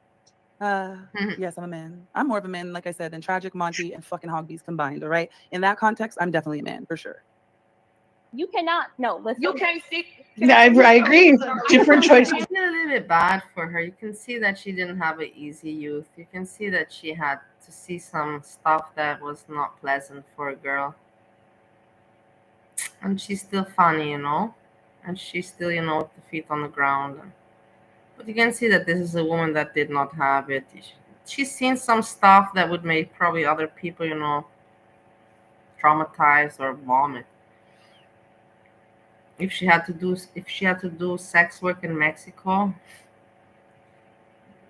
Yes, I'm a man. I'm more of a man, like I said, than Tragic, Monty, and fucking Hogbeast combined. All right. In that context, I'm definitely a man for sure. You cannot. No, listen. You can't see. I agree. Different choices. I feel a little bit bad for her. You can see that she didn't have an easy youth. You can see that she had to see some stuff that was not pleasant for a girl. And she's still funny, you know, and she's still, you know, with the feet on the ground. But you can see that this is a woman that did not have it. She's seen some stuff that would make probably other people, you know, traumatized or vomit. If she had to do sex work in Mexico,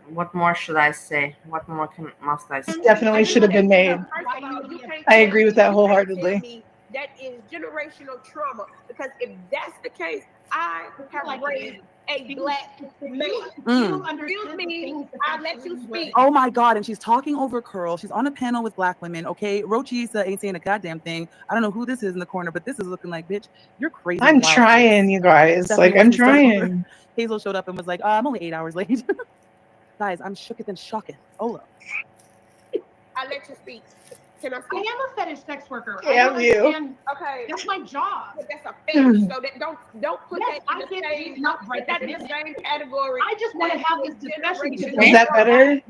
what more should I say? What more must I say? Definitely should have been made. I agree with that wholeheartedly. That is generational trauma, because if that's the case, I have raised a black man. Excuse me, I'll let you speak. Oh my God. And she's talking over Curl. She's on a panel with black women. Okay. Rochisa ain't saying a goddamn thing. I don't know who this is in the corner, but this is looking like, bitch, you're crazy. I'm trying, you guys. Stephanie Like, I'm trying. Hazel showed up and was like, I'm only 8 hours late. Guys, I'm shooketh and shocketh. Ola. I'll let you speak. Can I speak? I am a fetish sex worker. Damn you. Okay. That's my job. But that's a fetish. So that don't put that in the same, that in the same category. I just want to have this discussion. Is that better?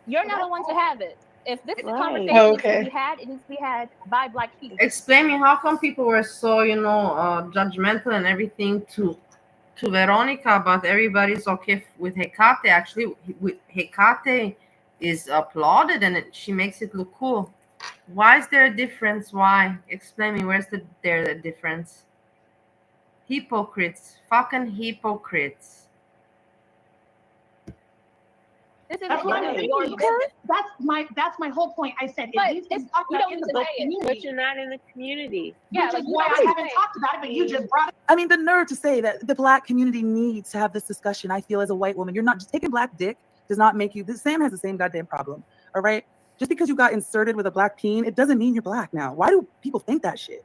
You're not the one to have it. If this conversation needs to be had, it needs to be had by black people. Explain me, how come people were so, you know, judgmental and everything to Veronica, but everybody's okay with Hecate? Actually, Hecate is applauded and she makes it look cool. Why is there a difference? Why? Explain me. Where's the difference? Hypocrites. Fucking hypocrites. That's what I'm saying. That's my whole point. I said it needs to be talked about in the black community. But you're not in the community. Yeah, which is why I haven't talked about it, but you just brought it. I mean, the nerve to say that the black community needs to have this discussion. I feel as a white woman, you're not just taking black dick does not make you. Sam has the same goddamn problem. All right. Just because you got inserted with a black peen, it doesn't mean you're black now. Why do people think that shit?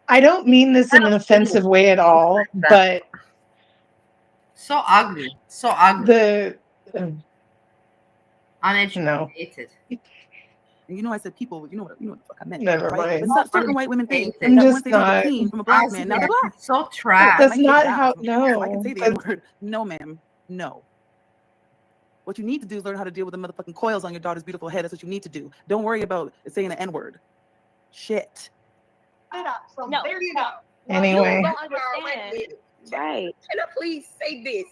I don't mean this in an offensive way at all, but so ugly. So ugly. Uneducated. And you know, I said people. You know what the fuck I meant. Never right? mind. But certain white women think I'm that just once they take a not. peen from a black man, now they're black. So trash. That's not how. No, I can say the N word. No, ma'am. No. What you need to do is learn how to deal with the motherfucking coils on your daughter's beautiful head. That's what you need to do. Don't worry about saying the N-word. Shit. So No. there you go. Anyway. You don't understand. Right. Can I please say this?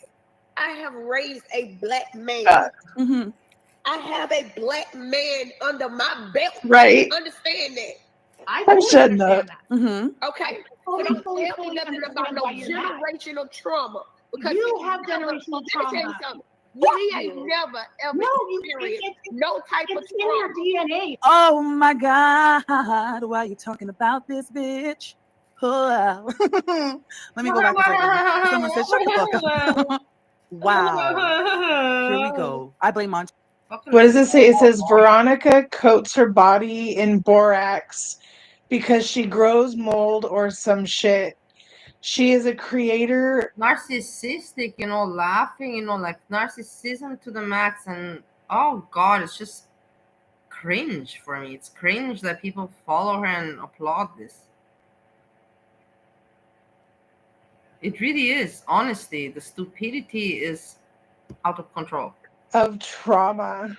I have raised a black man. Mm-hmm. I have a black man under my belt. Right. Understand that? I'm shutting up. Mm-hmm. Okay. So don't tell me nothing about no generational trauma. Because You have generational trauma. He ain't never ever experienced no type of It's in your DNA. Oh my God. Why are you talking about this, bitch? Let me go back a second. Someone said, shut the fuck up. Wow. Here we go. I blame Monty. What does it say? It says Veronica coats her body in borax because she grows mold or some shit. She is a creator. Narcissistic, laughing, like narcissism to the max. And oh God, it's just cringe for me. It's cringe that people follow her and applaud this. It really is. Honestly, the stupidity is out of control. Of trauma.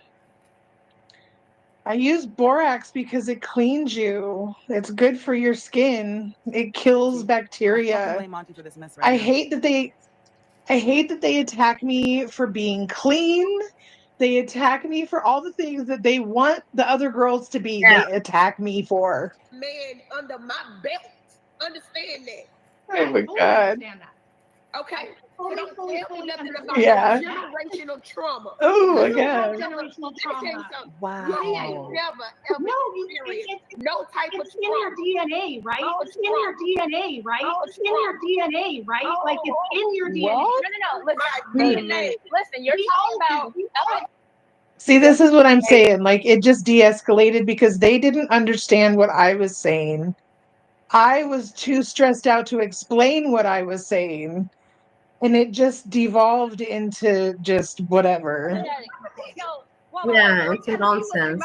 I use borax because it cleans you. It's good for your skin. It kills bacteria. I blame Monty for this mess right now. I hate that they attack me for being clean. They attack me for all the things that they want the other girls to be. Yeah. They attack me for. Man under my belt. Understand that? Oh my God. Okay. So don't tell me nothing about generational trauma. Oh my God. Generational trauma. Wow. He ain't never ever experienced no type of trauma. It's in your DNA, right? It's in your DNA, right? It's in your DNA, right? Like it's in your DNA. No. Listen, you're talking about. See, this is what I'm saying. Like, it just de-escalated because they didn't understand what I was saying. I was too stressed out to explain what I was saying. And it just devolved into just whatever. Yeah, it's nonsense.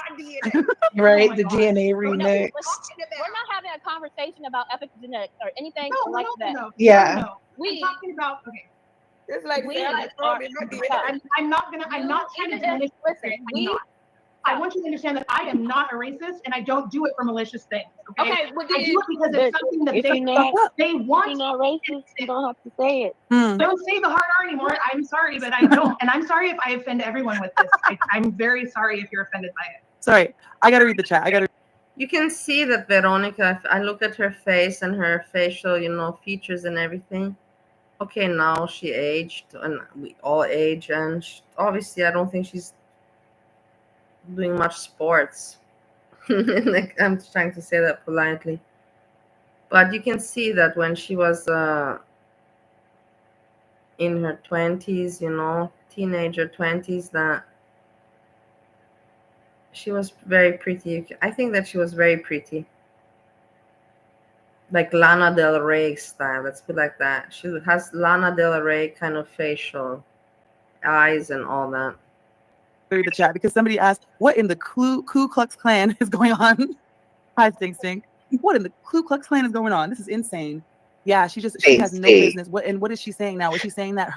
Right? The DNA remix. We're not having a conversation about epigenetics or anything like that. No. Yeah. No. I'm talking about, okay. It's like I'm not trying to diminish. Listen, I want you to understand that I am not a racist and I don't do it for malicious things. Okay, I do it because it's something that they want. You're not racist. You don't have to say it. Don't say the hard R anymore. I'm sorry, but I don't, and I'm sorry if I offend everyone with this. I'm very sorry if you're offended by it. Sorry, I gotta read the chat. You can see that Veronica. If I look at her face and her facial, features and everything. Okay, now she aged, and we all age, and obviously, I don't think she's doing much sports. Like, I'm trying to say that politely, but you can see that when she was in her 20s, teenager 20s, that she was very pretty. I think that she was very pretty, like Lana Del Rey style. Let's put it like that. She has Lana Del Rey kind of facial, eyes and all that. Read the chat because somebody asked, what in the Ku Klux Klan is going on? Hi, Stink. What in the Ku Klux Klan is going on? This is insane. Yeah, she has no business. What is she saying now? Is she saying that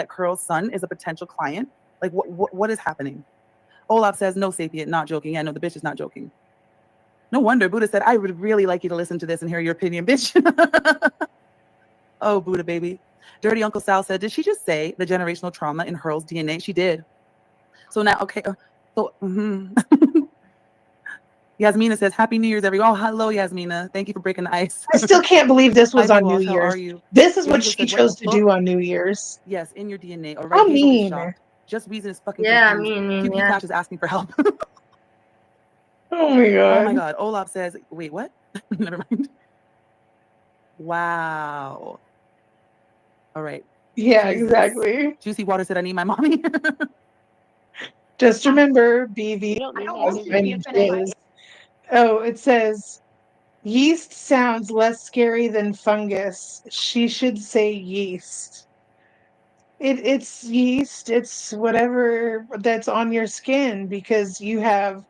Curl's son is a potential client? Like what is happening? Olaf says, no, Sapient, not joking. Yeah, no, the bitch is not joking. No wonder Buddha said, I would really like you to listen to this and hear your opinion, bitch. Oh, Buddha baby. Dirty Uncle Sal said, did she just say the generational trauma in Hurl's DNA? She did. So now, okay. Yasmina says, Happy New Year's, everyone. Oh, hello, Yasmina. Thank you for breaking the ice. I still can't believe this was on New Year's. This is what she chose to do on New Year's. Yes, in your DNA. All right, how mean. Just Weezen is fucking confused. Pew Patch is asking for help. Oh my God. Oh my God. Olaf says, wait, what? Never mind. Wow. All right. Yeah, Jesus. Exactly. Juicy Water said, I need my mommy. Just remember, BV. Oh, it says, yeast sounds less scary than fungus. She should say yeast. It's yeast. It's whatever that's on your skin because you have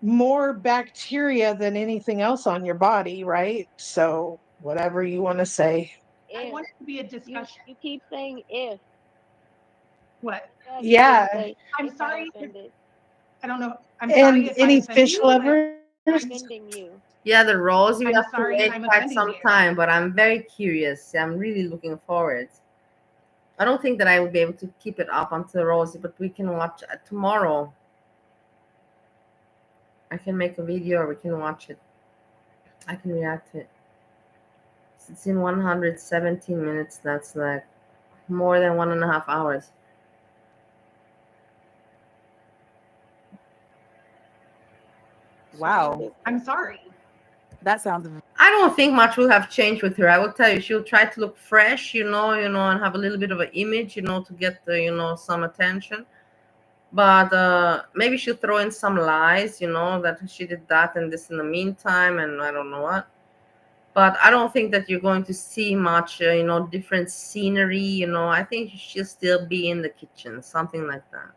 more bacteria than anything else on your body, right? So whatever you want to say. I want it to be a discussion. You keep saying if. What? Yeah. I'm sorry. I don't know. I'm And sorry if any I offended fish you, but lovers? Offending you. Yeah, the rose you I'm have to sorry if wait I'm quite offending some you. time, but I'm very curious. I'm really looking forward. I don't think that I would be able to keep it up until Rosie, but we can watch tomorrow. I can make a video or we can watch it. I can react to it. It's in 117 minutes. That's like more than 1.5 hours. Wow. I'm sorry. That sounds. I don't think much will have changed with her. I will tell you, she'll try to look fresh, and have a little bit of an image, to get some attention. But maybe she'll throw in some lies, that she did that and this in the meantime, and I don't know what. But I don't think that you're going to see much, different scenery. I think she'll still be in the kitchen, something like that.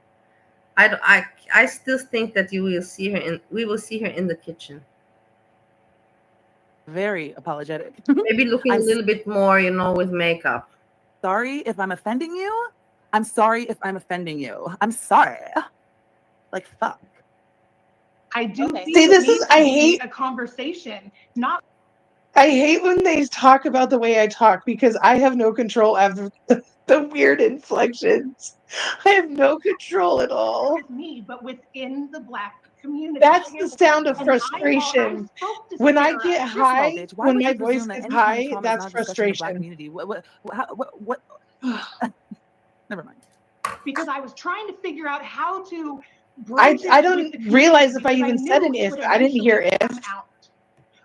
I still think that we will see her in the kitchen. Very apologetic. Maybe looking a little bit more, with makeup. Sorry if I'm offending you. I'm sorry if I'm offending you. I'm sorry. Like, fuck. I do See, this is, I hate a conversation, not. I hate when they talk about the way I talk because I have no control of the weird inflections. I have no control at all. With me, but within the Black community. That's the sound of frustration. When I get high, when my voice gets high, that's frustration. What? Never mind. Because I was trying to figure out how to. I don't realize if I even said an if. I didn't hear if.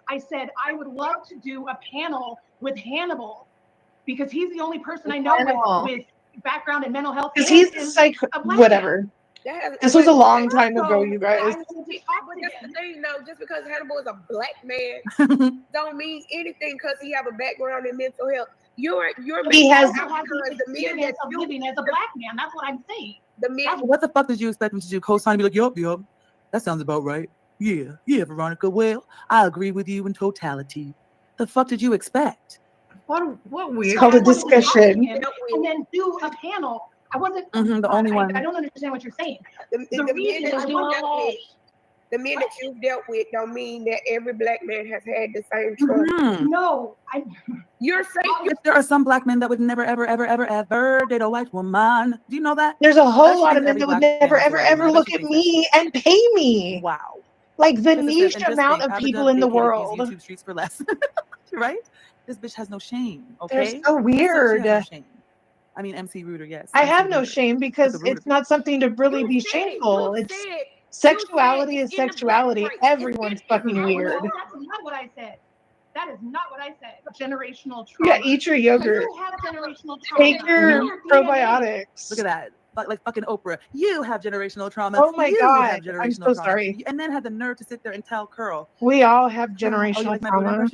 I said I would love to do a panel with Hannibal because he's the only person I know with background in mental health. Because he's the whatever. This was a long time ago, you guys. But that's the thing, though. Just because Hannibal is a black man don't mean anything because he have a background in mental health. He has the men that's living as a black man. That's what I'm saying. The men. What the fuck did you expect him to do? Co-sign and be like, yup, that sounds about right. Yeah, Veronica. Well, I agree with you in totality. The fuck did you expect? What weird? It's called a discussion. And then do a panel. I wasn't the only one. I don't understand what you're saying. The men that you've dealt with don't mean that every black man has had the same trauma. No, you're saying there are some black men that would never, ever date a white woman. Do you know that? There's a whole lot of men that would never, ever look at me and pay me. Wow. Like the niche amount of people in the world. YouTube streets for less, right? This bitch has no shame. Okay, they're so weird. No shame. I mean, MC Rooter, yes. I have no shame because it's not something to really be shameful. It's sexuality is sexuality. Everyone's fucking weird. That's not what I said. That is not what I said. Generational trauma. Yeah, eat your yogurt. You have generational trauma. Take your probiotics. Look at that. Like fucking Oprah. You have generational trauma. Oh my God. I'm so trauma. sorry. And then have the nerve to sit there and tell Curl. We all have generational trauma.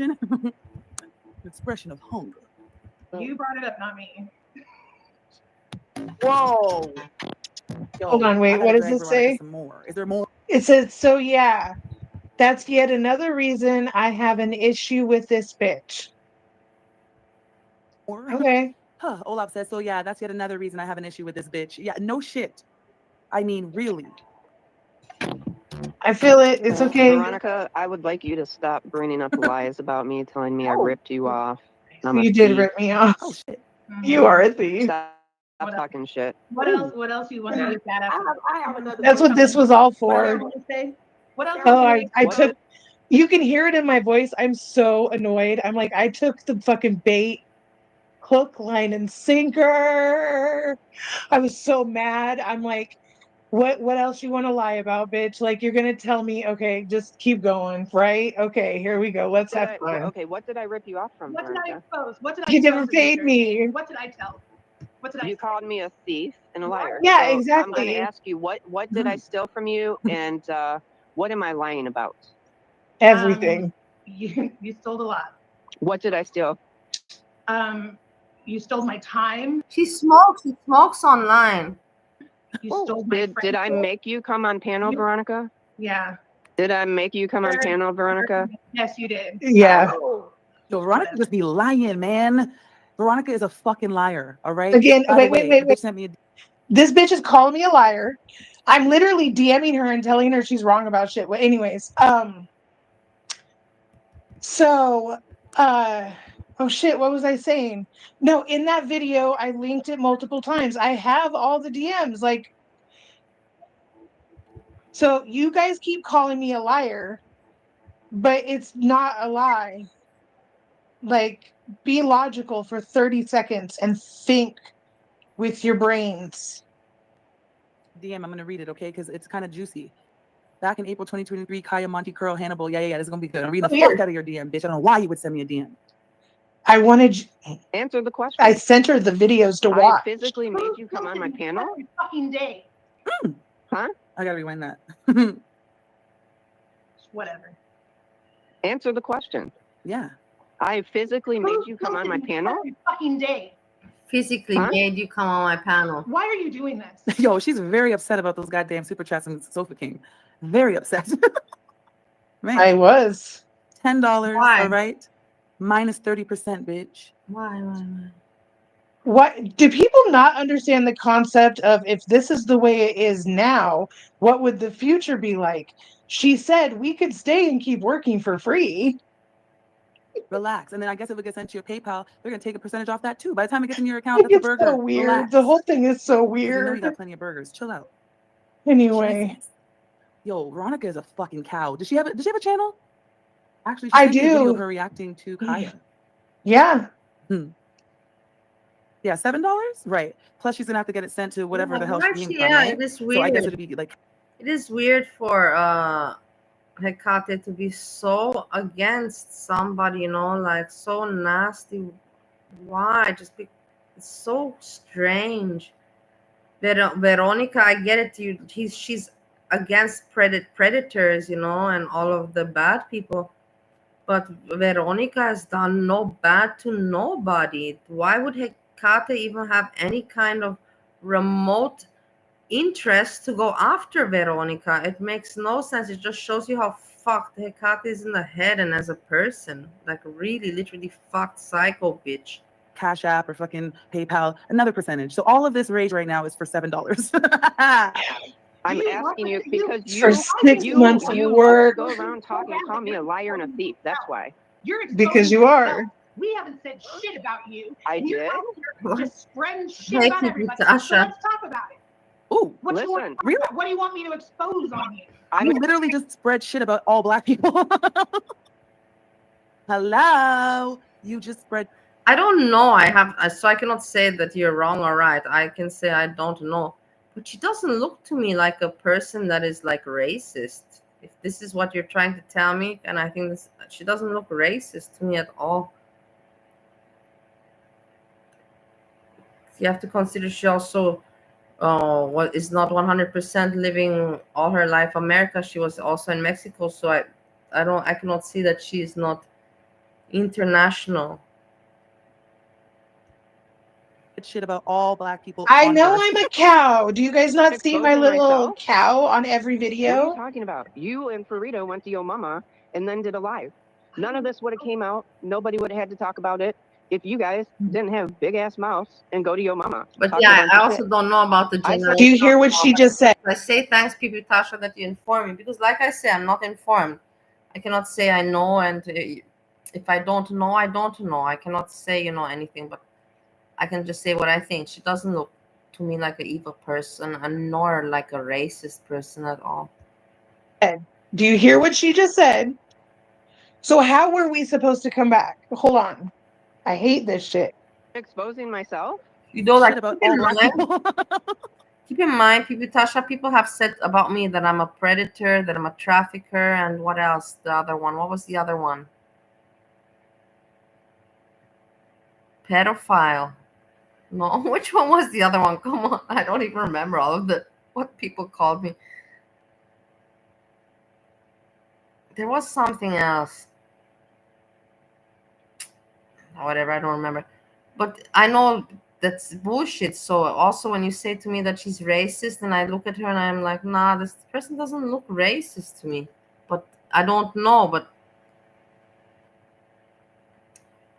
Expression of hunger. You brought it up, not me. Whoa. Yo, hold on, wait. What does it say? Is there more? It says, so yeah, that's yet another reason I have an issue with this bitch. Okay. Huh, Olaf says, so yeah, that's yet another reason I have an issue with this bitch. Yeah, no shit. I mean, really. I feel it. It's okay. Veronica, I would like you to stop bringing up lies about me, telling me I ripped you off. You did rip me off. Oh, shit. You are a thief. Stop talking shit. What else you want to use that after? I have another. That's what this was all for. What else? Oh, I took. You can hear it in my voice. I'm so annoyed. I'm like, I took the fucking bait, hook, line, and sinker. I was so mad. I'm like, what else you want to lie about, bitch? Like, you're gonna tell me, okay, just keep going, right? Okay, here we go. Let's have fun. Okay, what did I rip you off from? What did I expose? What did I? You never paid me. What did I tell? What did I? You called me a thief and a liar. Yeah, so exactly. I'm going to ask you what did I steal from you, and what am I lying about? Everything. You stole a lot. What did I steal? You stole my time. She smokes online. You stole my Did I make you come on panel, Veronica? Yeah. Did I make you come on panel, Veronica? Yes, you did. Yeah. Yo, Veronica just be lying, man. Veronica is a fucking liar. All right. Again, wait. Bitch sent me This bitch is calling me a liar. I'm literally DMing her and telling her she's wrong about shit. Well, anyways, so, oh shit, what was I saying? No, in that video, I linked it multiple times. I have all the DMs. Like, so you guys keep calling me a liar, but it's not a lie. Like, be logical for 30 seconds and think with your brains. DM, I'm going to read it, okay? Because it's kind of juicy. Back in April 2023, Kaya, Monte Curl, Hannibal. Yeah, this is going to be good. I'm reading the fuck out of your DM, bitch. I don't know why you would send me a DM. I wanted... Answer the question. I sent her the videos to watch. I physically made you come on my panel? Every fucking day. Huh? I got to rewind that. Whatever. Answer the question. Yeah. I physically made you come on my panel? Every fucking day. Physically made you come on my panel. Why are you doing this? Yo, she's very upset about those goddamn super chats and Sofa King. Very upset. Man. I was. $10. Why? All right. Minus 30%, bitch. Why? What do people not understand the concept of if this is the way it is now, what would the future be like? She said we could stay and keep working for free. Relax. And then I guess if it gets sent to your PayPal, they're going to take a percentage off that too. By the time it gets in your account, that's a burger. So weird. Relax. The whole thing is so You know you weird. got plenty of burgers. Chill out. Anyway. Jesus. Yo, Veronica is a fucking cow. Does she have a channel? Actually, she I sent me a video do. of her reacting to Kaya. Yeah. Yeah, $7? Right. Plus she's gonna have to get it sent to whatever the hell she's being from, Yeah, right? it is So weird. I guess it'd be like It is weird for Hecate to be so against somebody, you know, like so nasty. Why? It's so strange. Veronica, I get it. She's against predators, you know, and all of the bad people. But Veronica has done no bad to nobody. Why would Hecate even have any kind of remote interest to go after Veronica? It makes no sense. It just shows you how fucked Hecate is in the head and as a person. Like really, literally fucked psycho bitch. Cash App or fucking PayPal, another percentage. So all of this rage right now is for $7. I'm asking you because For 6 months of work. Go around talking, call me a liar and a thief. That's why. You're Because you are. We haven't said shit about you. I You're did. out here just spreading shit Thank about you, everybody. Tasha. So let's talk about it. Ooh, What do you want listen. to talk about? What do you want me to expose on you? You literally just spread shit about all black people. Hello. You just spread. I don't know. So I cannot say that you're wrong or right. I can say I don't know. But she doesn't look to me like a person that is like racist. If this is what you're trying to tell me, and I think she doesn't look racist to me at all. You have to consider she also is not 100% living all her life America. She was also in Mexico, so I cannot see that she is not international. Shit about all black people. I know I'm a cow. Do you guys not see my Exposing little myself? cow on every What are video? you talking about? You and Farida went to Yo Mama and then did a live. None of this would have came out. Nobody would have had to talk about it if you guys didn't have big ass mouths and go to Yo Mama. But yeah, I also don't know about the generation. Do you hear what she just said? I say thanks, people, Tasha, that you inform me, because like I say, I'm not informed. I cannot say I know, and if I don't know, I don't know. I cannot say anything, but I can just say what I think. She doesn't look to me like an evil person, and nor like a racist person at all. Do you hear what she just said? So how were we supposed to come back? Hold on. I hate this shit. Exposing myself? You know, like, about all black people. Keep in mind, Tasha, people have said about me that I'm a predator, that I'm a trafficker, and what else? The other one. What was the other one? Pedophile. No, which one was the other one? Come on, I don't even remember all of what people called me. There was something else. Whatever, I don't remember. But I know that's bullshit. So also when you say to me that she's racist, and I look at her and I'm like, nah, this person doesn't look racist to me. But I don't know. But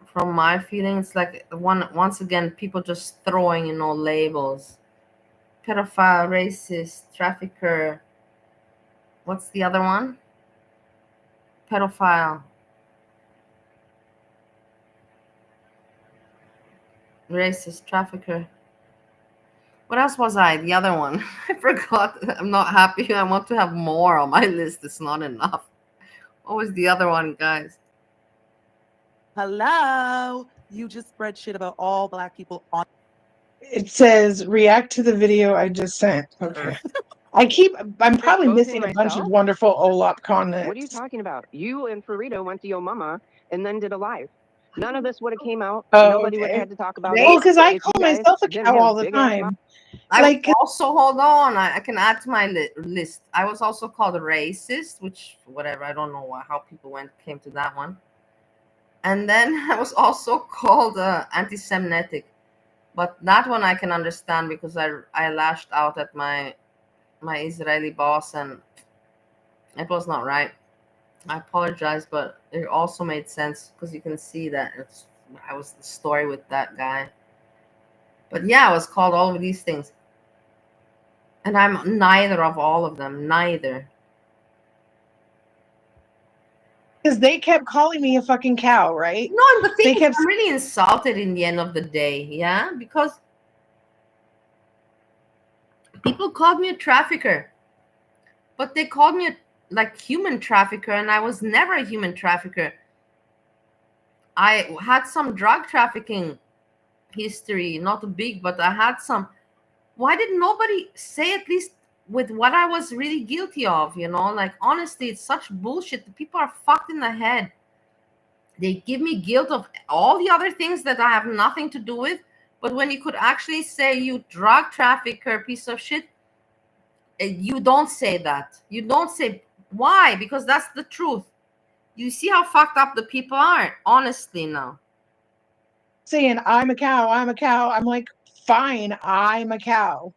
from my feeling, it's like once again, people just throwing labels. pedophile, racist, trafficker. What's the other one? Pedophile, racist, trafficker. What else was I? The other one. I forgot. I'm not happy. I want to have more on my list. It's not enough. What was the other one, guys? Hello. You just spread shit about all Black people on. It says react to the video I just sent. Okay. I'm probably missing a bunch of wonderful OLOP content. What are you talking about? You and Farida went to your mama and then did a live. None of this would have came out. Nobody would have had to talk about it. Well, because I If call you guys myself a didn't cow have all the big ass time. I also, hold on, I can add to my list. I was also called a racist, which, whatever, I don't know how people came to that one. And then I was also called anti-Semitic. But that one I can understand because I lashed out at my Israeli boss, and it was not right. I apologize, but it also made sense because you can see that I was the story with that guy. But yeah, I was called all of these things. And I'm neither of all of them. Neither. Because they kept calling me a fucking cow, right? No, and the thing is, I'm really insulted in the end of the day, yeah? Because people called me a trafficker. But they called me a human trafficker, and I was never a human trafficker. I had some drug trafficking history, not big, but I had some. Why did nobody say at least with what I was really guilty of, Like, honestly, it's such bullshit. People are fucked in the head. They give me guilt of all the other things that I have nothing to do with. But when you could actually say, you drug trafficker, piece of shit, you don't say that. You don't say why, because that's the truth. You see how fucked up the people are, honestly, now. Saying, I'm a cow, I'm a cow. I'm like, fine, I'm a cow.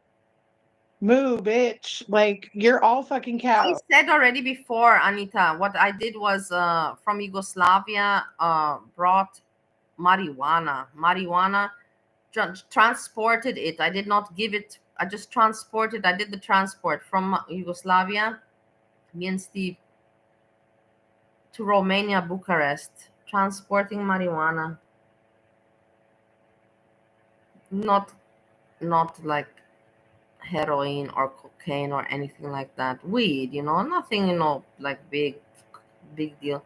Moo, bitch. Like, you're all fucking cows. I said already before, Anita, what I did was from Yugoslavia, brought marijuana, transported it. I did not give it. I just transported. I did the transport from Yugoslavia, me and Steve, to Romania, Bucharest, transporting marijuana. Not like heroin or cocaine or anything like that. Weed, nothing, like big deal.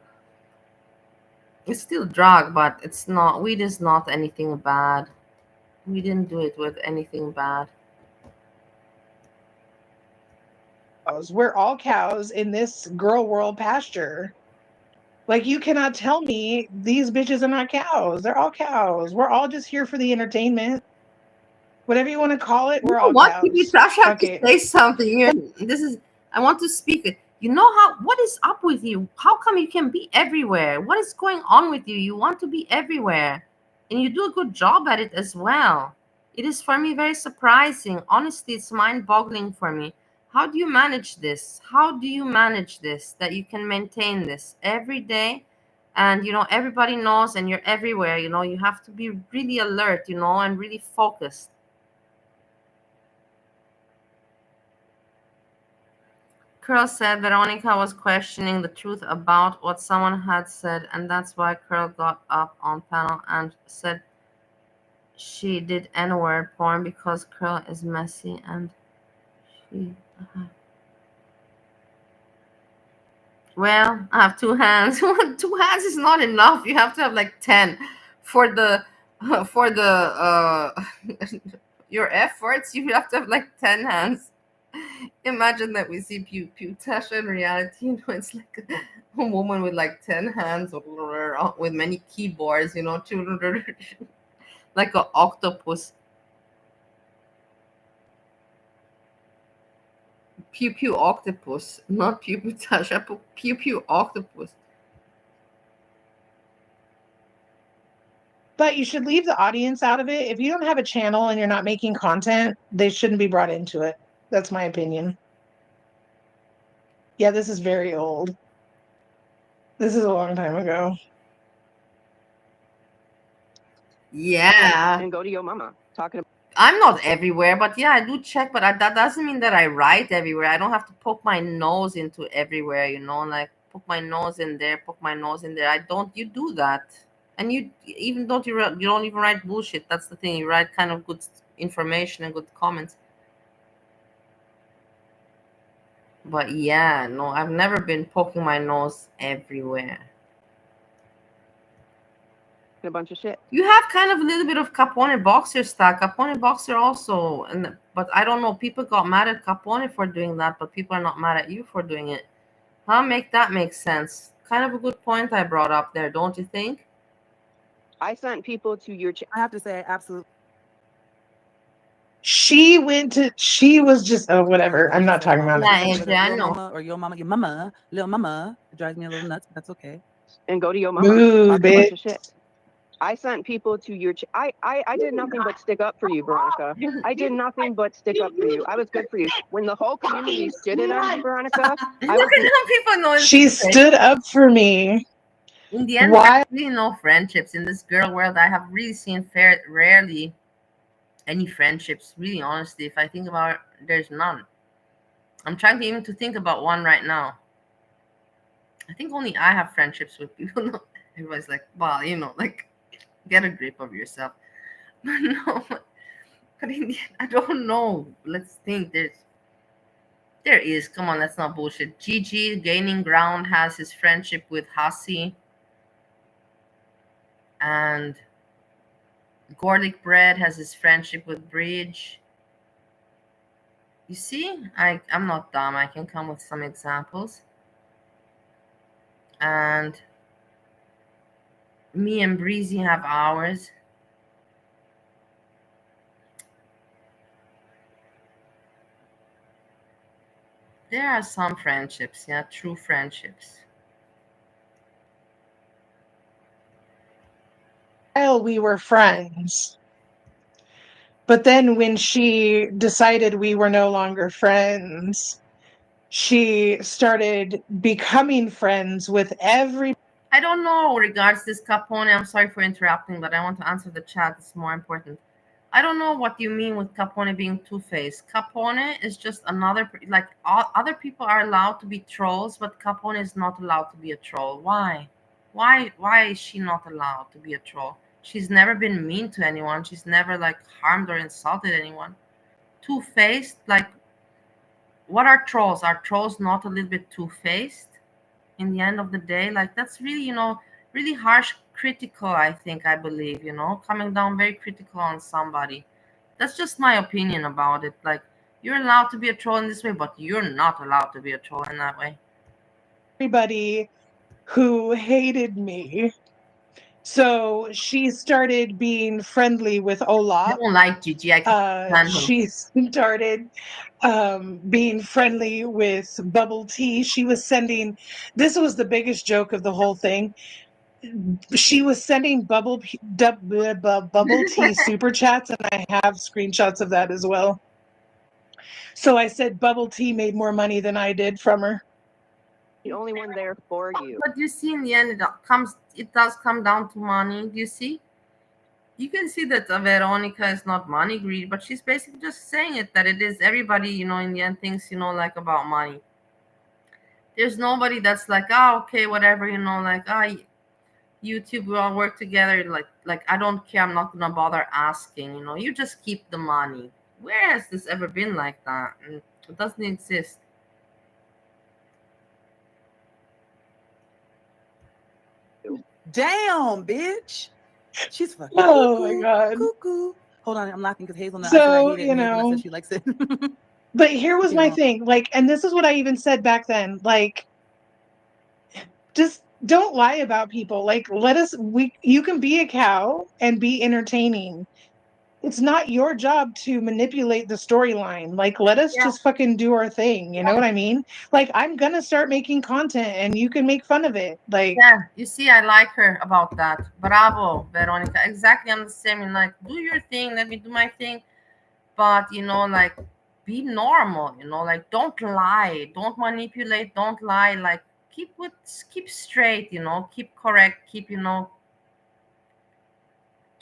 It's still drug, but it's not. Weed is not anything bad. We didn't do it with anything bad. We're all cows in this girl world pasture. Like, you cannot tell me these bitches are not cows. They're all cows. We're all just here for the entertainment. Whatever you want to call it, we're all cows. I have to say something. I want to speak. You know what is up with you? How come you can be everywhere? What is going on with you? You want to be everywhere. And you do a good job at it as well. It is, for me, very surprising. Honestly, it's mind-boggling for me. How do you manage this? How do you manage this, that you can maintain this every day? And, everybody knows, and you're everywhere. You have to be really alert, and really focused. Curl said Veronica was questioning the truth about what someone had said, and that's why Curl got up on panel and said she did N-word porn because Curl is messy and she... Well, I have 2 hands. 2 hands is not enough. You have to have like 10 for the your efforts. You have to have like 10 hands. Imagine that we see Tasha in reality. It's like a woman with like 10 hands with many keyboards. Like an octopus. Pew octopus, not Tasha. Pew octopus. But you should leave the audience out of it. If you don't have a channel and you're not making content, they shouldn't be brought into it. That's my opinion. Yeah, this is very old. This is a long time ago. Yeah. And go to your mama talking about. I'm not everywhere, but yeah, I do check, but that doesn't mean that I write everywhere. I don't have to poke my nose into everywhere, like poke my nose in there, poke my nose in there. I don't. You do that, and you even don't you don't even write bullshit. That's the thing. You write kind of good information and good comments. But yeah, no, I've never been poking my nose everywhere. A bunch of shit. You have kind of a little bit of Capone Boxer style. Capone Boxer also, but I don't know. People got mad at Capone for doing that, but people are not mad at you for doing it. How make that make sense? Kind of a good point I brought up there, don't you think? I sent people to your. I have to say, absolutely. She was just, oh, whatever. I'm not talking about it. Yeah, I know. Mama or your mama, little mama. It drives me a little nuts, but that's okay. And go to your mama. Ooh, Talk a bunch of bitch. shit. I sent people to your. I did nothing but stick up for you, Veronica. I did nothing but stick up for you. I was good for you. When the whole community stood it on you, Veronica, I was. People know She stood up for me. In the end, Why? there's really no friendships in this girl world. I have really seen rarely any friendships. Really, honestly, if I think about it, there's none. I'm trying to even to think about one right now. I think only I have friendships with people. Everybody's like, well, like, get a grip of yourself. But no, but in the end, I don't know. Let's think. There is. Come on, that's not bullshit. Gigi gaining ground has his friendship with Hasi, and Garlic Bread has his friendship with Bridge. You see, I'm not dumb. I can come with some examples. And me and Breezy have ours. There are some friendships, yeah, true friendships. While we were friends. But then when she decided we were no longer friends, she started becoming friends with every. I don't know regards this Capone. I'm sorry for interrupting, but I want to answer the chat. It's more important. I don't know what you mean with Capone being two-faced. Capone is just another, like all other people are allowed to be trolls, but Capone is not allowed to be a troll. Why? Why is she not allowed to be a troll? She's never been mean to anyone. She's never like harmed or insulted anyone. Two-faced, like what are trolls? Are trolls not a little bit two-faced? In the end of the day, like that's really, really harsh, critical, I believe, coming down very critical on somebody. That's just my opinion about it. Like, you're allowed to be a troll in this way, but you're not allowed to be a troll in that way. Everybody who hated me. So she started being friendly with Olaf. I don't like Gigi. I can't she started being friendly with Bubble Tea. She was sending, this was the biggest joke of the whole thing. She was sending Bubble Tea super chats, and I have screenshots of that as well. So I said Bubble Tea made more money than I did from her. The only one there for you. But you see, in the end, it does come down to money. Do you see? You can see that Veronica is not money greedy, but she's basically just saying it, that it is everybody, in the end thinks, like about money. There's nobody that's like, oh, okay, whatever, like, YouTube, we all work together. Like I don't care. I'm not gonna bother asking. You just keep the money. Where has this ever been like that? It doesn't exist. Damn, bitch. She's fucking oh cuckoo, my god. Cuckoo. Hold on, I'm laughing because Hazelnut. So, I said I hate it, and Hazelnut said she likes it. But here was my thing, like, and this is what I even said back then, like, just don't lie about people. Like, you can be a cow and be entertaining. It's not your job to manipulate the storyline. Like, let us just fucking do our thing. You know what I mean? Like, I'm gonna start making content and you can make fun of it. Like, yeah, you see, I like her about that. Bravo, Veronica. Exactly, I'm the same. And like, do your thing, let me do my thing. But like, be normal. Like, don't lie, don't manipulate, don't lie. Like, keep straight. Keep correct. Keep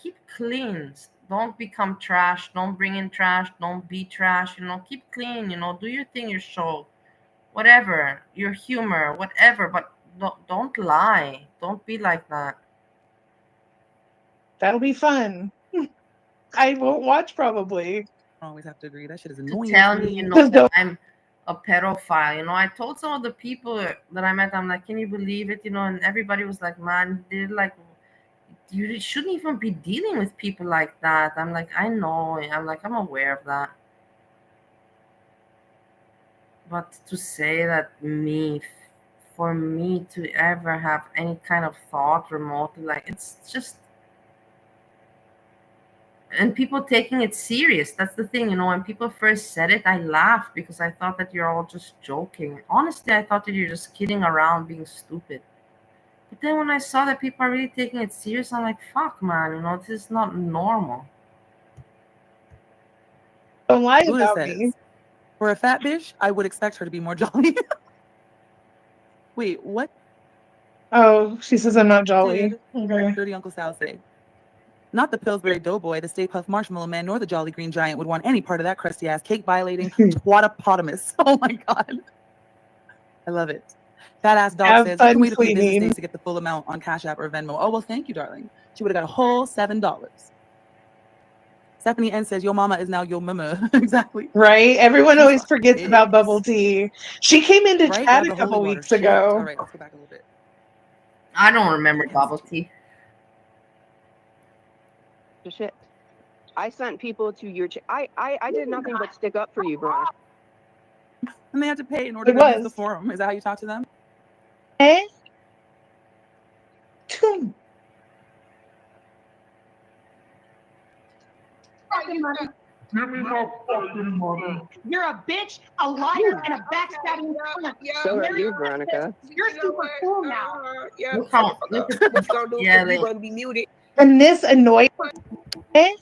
keep clean. Don't become trash. Don't bring in trash. Don't be trash. Keep clean. Do your thing, your show, whatever, your humor, whatever. But don't lie. Don't be like that. That'll be fun. I won't watch probably. I always have to agree. That shit is To annoying. tell me, that I'm a pedophile. I told some of the people that I met, I'm like, can you believe it? And everybody was like, man, they're like, you shouldn't even be dealing with people like that. I'm like, I know. I'm like, I'm aware of that. But to say that for me to ever have any kind of thought remotely, like, it's just, and people taking it serious. That's the thing, when people first said it, I laughed because I thought that you're all just joking. Honestly, I thought that you're just kidding around, being stupid. But then when I saw that people are really taking it serious, I'm like, fuck, man, this is not normal. Don't lie Buddha about says, me. for a fat bitch, I would expect her to be more jolly. Wait, what? Oh, she says I'm not jolly. Okay. Dirty Uncle Sal say. Not the Pillsbury Doughboy, the Stay Puft Marshmallow Man, nor the Jolly Green Giant would want any part of that crusty ass cake violating twatopotamus. Oh my God. I love it. Fat ass dog Have says, you fun can wait a few business cleaning. days to get the full amount on Cash App or Venmo. Oh, well, thank you, darling. She would have got a whole $7. Stephanie N says, your mama is now your mama. Exactly. Right? Everyone She always fucking forgets is. about bubble tea. She came into Right? chat Grab a the holy couple water. weeks Shit. ago. All right, let's go back a little bit. I don't remember bubble tea. Shit. I sent people to your I did nothing but stick up for you, Veronica. And they had to pay in order to use the forum. Is that how you talk to them? Eh? You're a bitch, a liar, and a backstabbing. So are you, Veronica. You're super cool now. Yeah, Look how- what you gonna do? Yeah, You're gonna be muted. And this annoyed. Eh?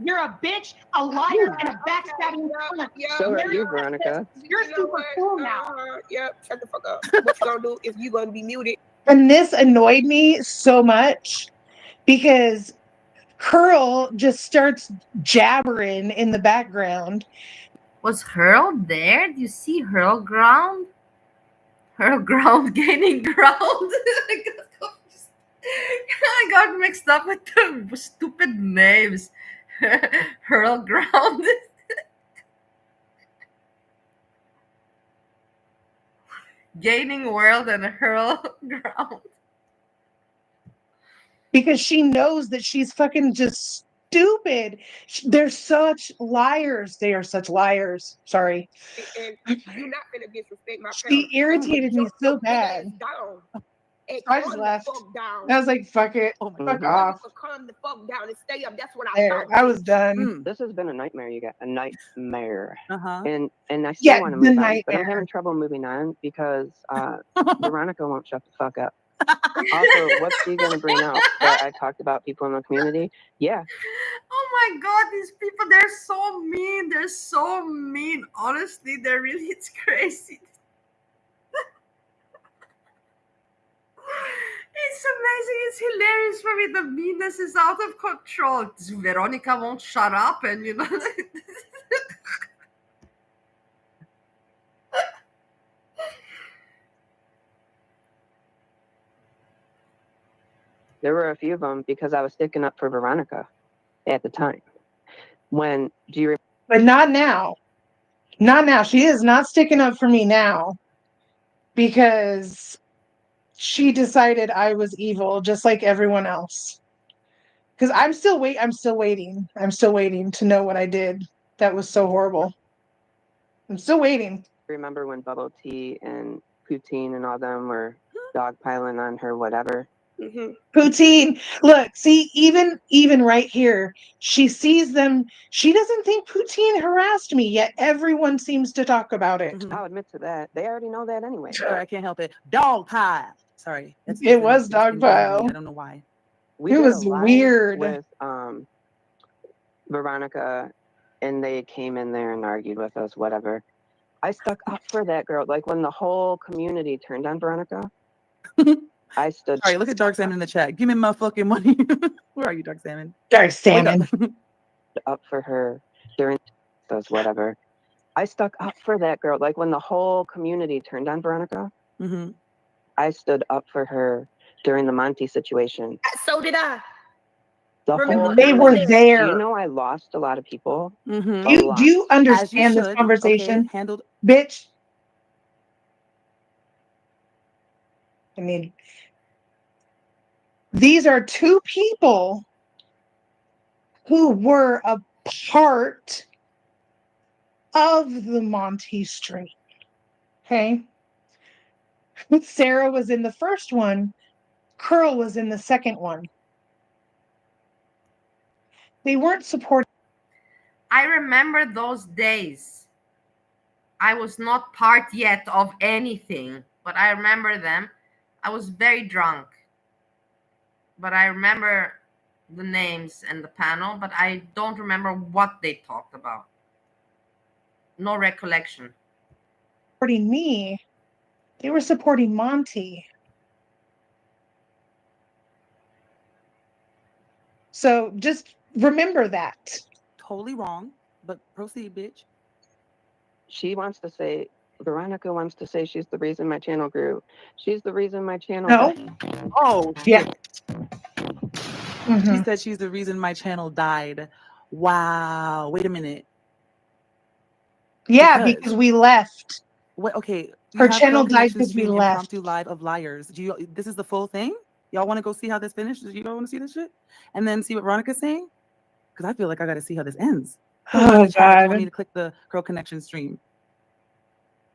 You're a bitch, a liar, and a backstabbing. So are you, Veronica. You're super cool now. Yeah, shut the fuck up. What you gonna do is you gonna be muted. And this annoyed me so much because Curl just starts jabbering in the background. Was Hurl there? Do you see Hurl ground? Hurl ground gaining ground. I got mixed up with the stupid names. Hurl ground. Gaining world and hurl ground. Because she knows that she's fucking just stupid. They're such liars. They are such liars. Sorry. And you're not gonna disrespect my She irritated me so bad. And I just laughed. I was like, fuck it. Fuck off. Calm the fuck down and stay up. That's what There, I was done. This has been a nightmare, you got a nightmare. Uh-huh. And I still want to move on, nightmare. but I'm having trouble moving on because Veronica won't shut the fuck up. Also, what's she gonna bring out that I talked about people in the community? Yeah. Oh my God, these people, they're so mean. They're so mean. Honestly, they're really, it's crazy. It's amazing. It's hilarious for me. The meanness is out of control. Veronica won't shut up, and There were a few of them because I was sticking up for Veronica at the time. When do you? But not now. Not now. She is not sticking up for me now because she decided I was evil, just like everyone else. Because I'm still waiting. I'm still waiting to know what I did. That was so horrible. I'm still waiting. Remember when Bubble Tea and Poutine and all them were dogpiling on her, whatever. Mm-hmm. Poutine, look, see, even right here, she sees them. She doesn't think Poutine harassed me, yet everyone seems to talk about it. I'll admit to that. They already know that anyway. Sorry, I can't help it. Dog pile. Sorry. It was dog pile. I don't know why. It was weird. With Veronica, and they came in there and argued with us, whatever. I stuck up for that girl. Like when the whole community turned on Veronica, I stood. Sorry, look at Dark Salmon in the chat. Give me my fucking money. Where are you, Dark Salmon? Dark Salmon. Up for her during those whatever. I stuck up for that girl. Like when the whole community turned on Veronica, I stood up for her during the Monty situation. So did I. They were there. You know, I lost a lot of people. Do you understand this conversation? Okay, handled. Bitch. I mean, these are two people who were a part of the Monty stream. Okay. Sarah was in the first one. Curl was in the second one. They weren't supporting. I remember those days. I was not part yet of anything, but I remember them. I was very drunk, but I remember the names and the panel, but I don't remember what they talked about. No recollection. Supporting me, they were supporting Monty. So just remember that. Totally wrong, but proceed, bitch. She wants to say, Veronica wants to say she's the reason my channel grew. She's the reason my channel. No. Oh, yeah. She said she's the reason my channel died. Wow. Wait a minute. Yeah, because we left. What? Okay. Her channel died because we left. Impromptu live of liars. Do you? This is the full thing. Y'all want to go see how this finishes? You don't want to see this shit, and then see what Veronica's saying? Because I feel like I got to see how this ends. Oh God! You want me to click the Curl Connection stream?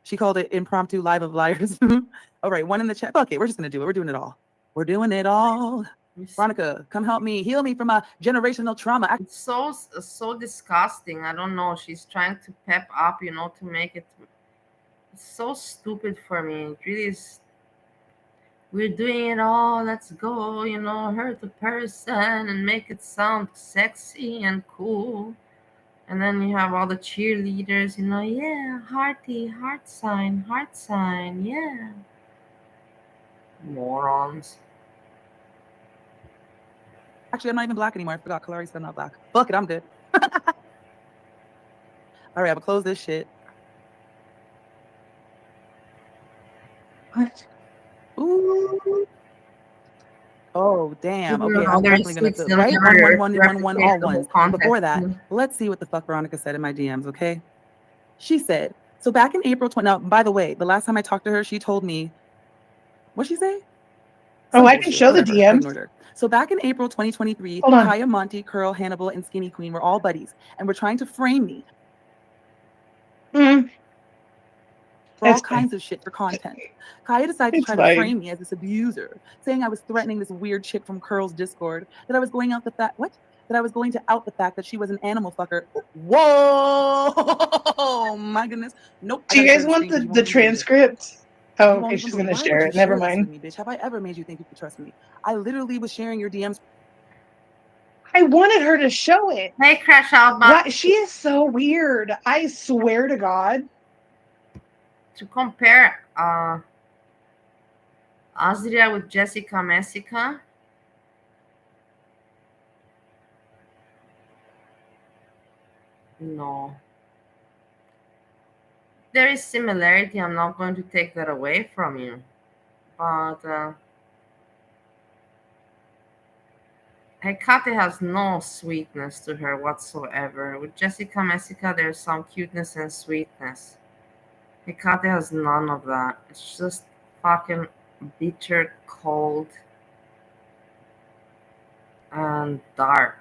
She called it impromptu live of liars. All right, one in the chat. Okay, we're just gonna do it. We're doing it all. We're doing it all. Veronica, come help me, heal me from a generational trauma. It's so disgusting. I don't know. She's trying to pep up, to make it. It's so stupid for me. It really is. We're doing it all. Let's go, hurt the person and make it sound sexy and cool. And then you have all the cheerleaders, yeah, hearty, heart sign, yeah. Morons. Actually, I'm not even black anymore. I forgot. Kalari said I'm not black. Fuck it, I'm good. All right, I'm gonna close this shit. What? Ooh. Oh, damn. Okay, I'm definitely gonna do right. One, all ones. Before that, let's see what the fuck Veronica said in my DMs, okay? She said, so back in April 20. Now, by the way, the last time I talked to her, she told me, what'd she say? Some I can show the DMs. So back in April 2023, Kaya, Monty, Curl, Hannibal, and Skinny Queen were all buddies and were trying to frame me for all kinds of shit for content. Kaya decided to try to frame me as this abuser, saying I was threatening this weird chick from Curl's Discord, that I was going out that I was going to out the fact that she was an animal fucker. Whoa, my goodness. Nope. Do you guys want the transcript? Oh, okay, she's gonna share it. Never mind. Me, bitch? Have I ever made you think you could trust me? I literally was sharing your DMs. I wanted her to show it. Hey, Crash Alba. She is so weird. I swear to God. To compare Azria with Jessica Messica. No. There is similarity. I'm not going to take that away from you. But Hecate has no sweetness to her whatsoever. With Jessica Messica, there's some cuteness and sweetness. Hecate has none of that. It's just fucking bitter, cold, and dark.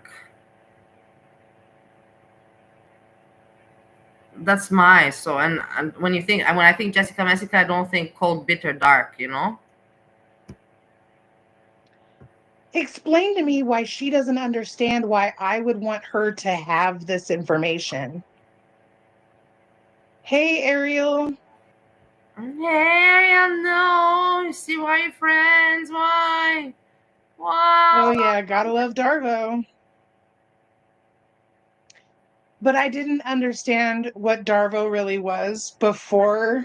That's and when I think Jessica Messica, I don't think cold, bitter, dark, Explain to me why she doesn't understand why I would want her to have this information. Hey, Ariel. Hey, Ariel, no. You see why you're friends? Why? Oh, yeah. Gotta love Darvo. but I didn't understand what Darvo really was before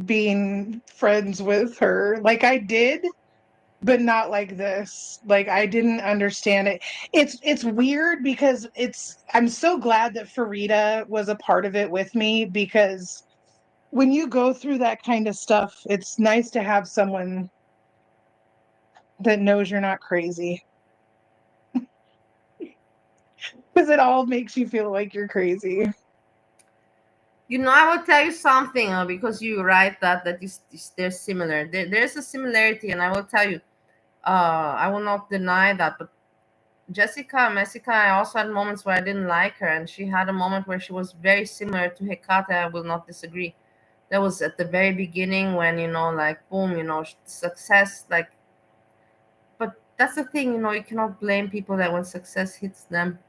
being friends with her. Like I did, but not like this. Like I didn't understand it. It's weird because I'm so glad that Farida was a part of it with me, because when you go through that kind of stuff, it's nice to have someone that knows you're not crazy. Because it all makes you feel like you're crazy. You know, I will tell you something, because you write that they're similar. There's a similarity, and I will tell you, I will not deny that. But Messica, I also had moments where I didn't like her, and she had a moment where she was very similar to Hecate. I will not disagree. That was at the very beginning when, like, boom, success, like. But that's the thing, you cannot blame people that when success hits them,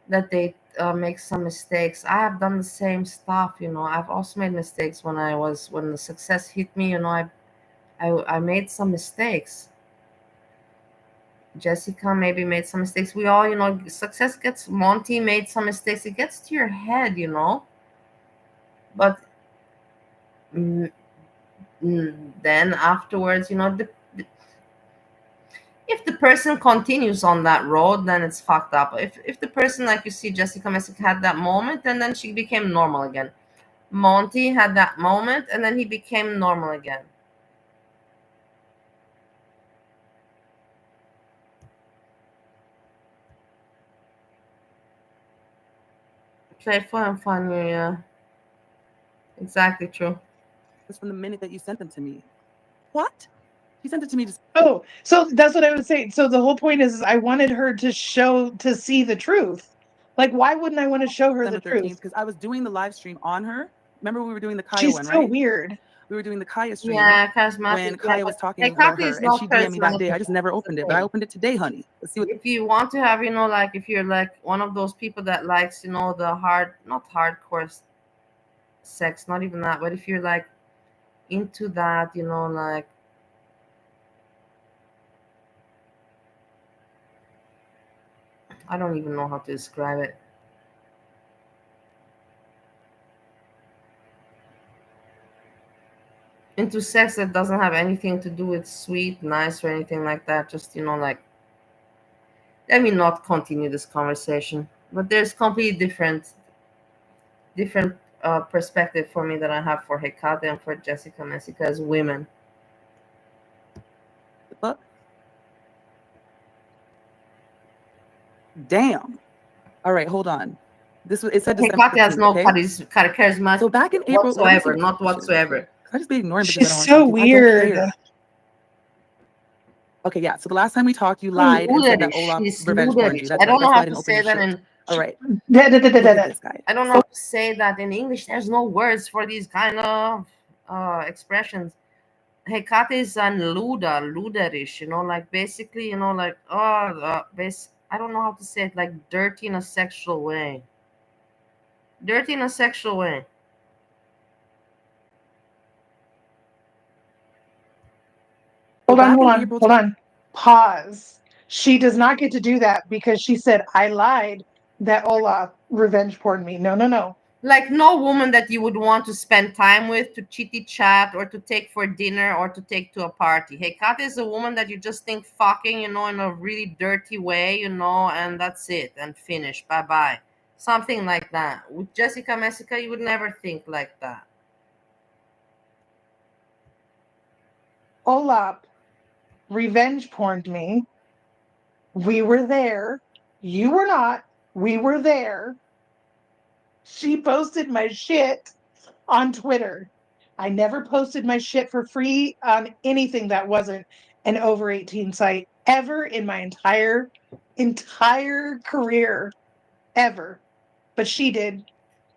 that they make some mistakes. I have done the same stuff, I've also made mistakes when the success hit me, I made some mistakes. Jessica maybe made some mistakes. We all, success Monty made some mistakes. It gets to your head, but then afterwards, if the person continues on that road, then it's fucked up. If the person, like you see, Jessica Messick had that moment, and then she became normal again. Monty had that moment, and then he became normal again. Playful and funny, yeah. Exactly true. It's from the minute that you sent them to me. What? He sent it to me just. Oh, so that's what I was saying. So the whole point is I wanted her to see the truth. Like, why wouldn't I want to show her the truth? Because I was doing the live stream on her. Remember we were doing the Kaya She's one, right? so weird. We were doing the Kaya stream. Yeah, charismatic. When Kaya was talking Kaya about her, and she DM'd me that day. I just never opened it, but I opened it today, honey. Let's see what. If you want to have, like, if you're like one of those people that likes, the not hardcore sex, not even that, but if you're like into that, like, I don't even know how to describe it. Into sex that doesn't have anything to do with sweet, nice, or anything like that. Just, like, let me not continue this conversation. But there's completely different perspective for me that I have for Hecate and for Jessica Messica as women. But damn. All right, hold on. It said Hecate has no charisma. So back in April, whatsoever, not whatsoever. I just be ignoring because She's so weird. Okay, yeah. So the last time we talked, you lied and said that Olaf revenge porned you. That's I don't know why how I didn't to open say your that shit. in. All right. Look at this guy. I don't know how to say that in English. There's no words for these kind of expressions. Hecate is luderish, like basically, like, I don't know how to say it, like dirty in a sexual way. Dirty in a sexual way. Hold on. Pause. She does not get to do that because she said, I lied that Olaf revenge porned me. No. Like, no woman that you would want to spend time with, to chitty chat, or to take for dinner, or to take to a party. Hecate is a woman that you just think fucking, in a really dirty way, and that's it, and finish. Bye-bye. Something like that. With Jessica Messica, you would never think like that. Olaf revenge porned me. We were there. You were not. We were there. She posted my shit on Twitter. I never posted my shit for free on anything that wasn't an over 18 site ever in my entire career. Ever. But she did.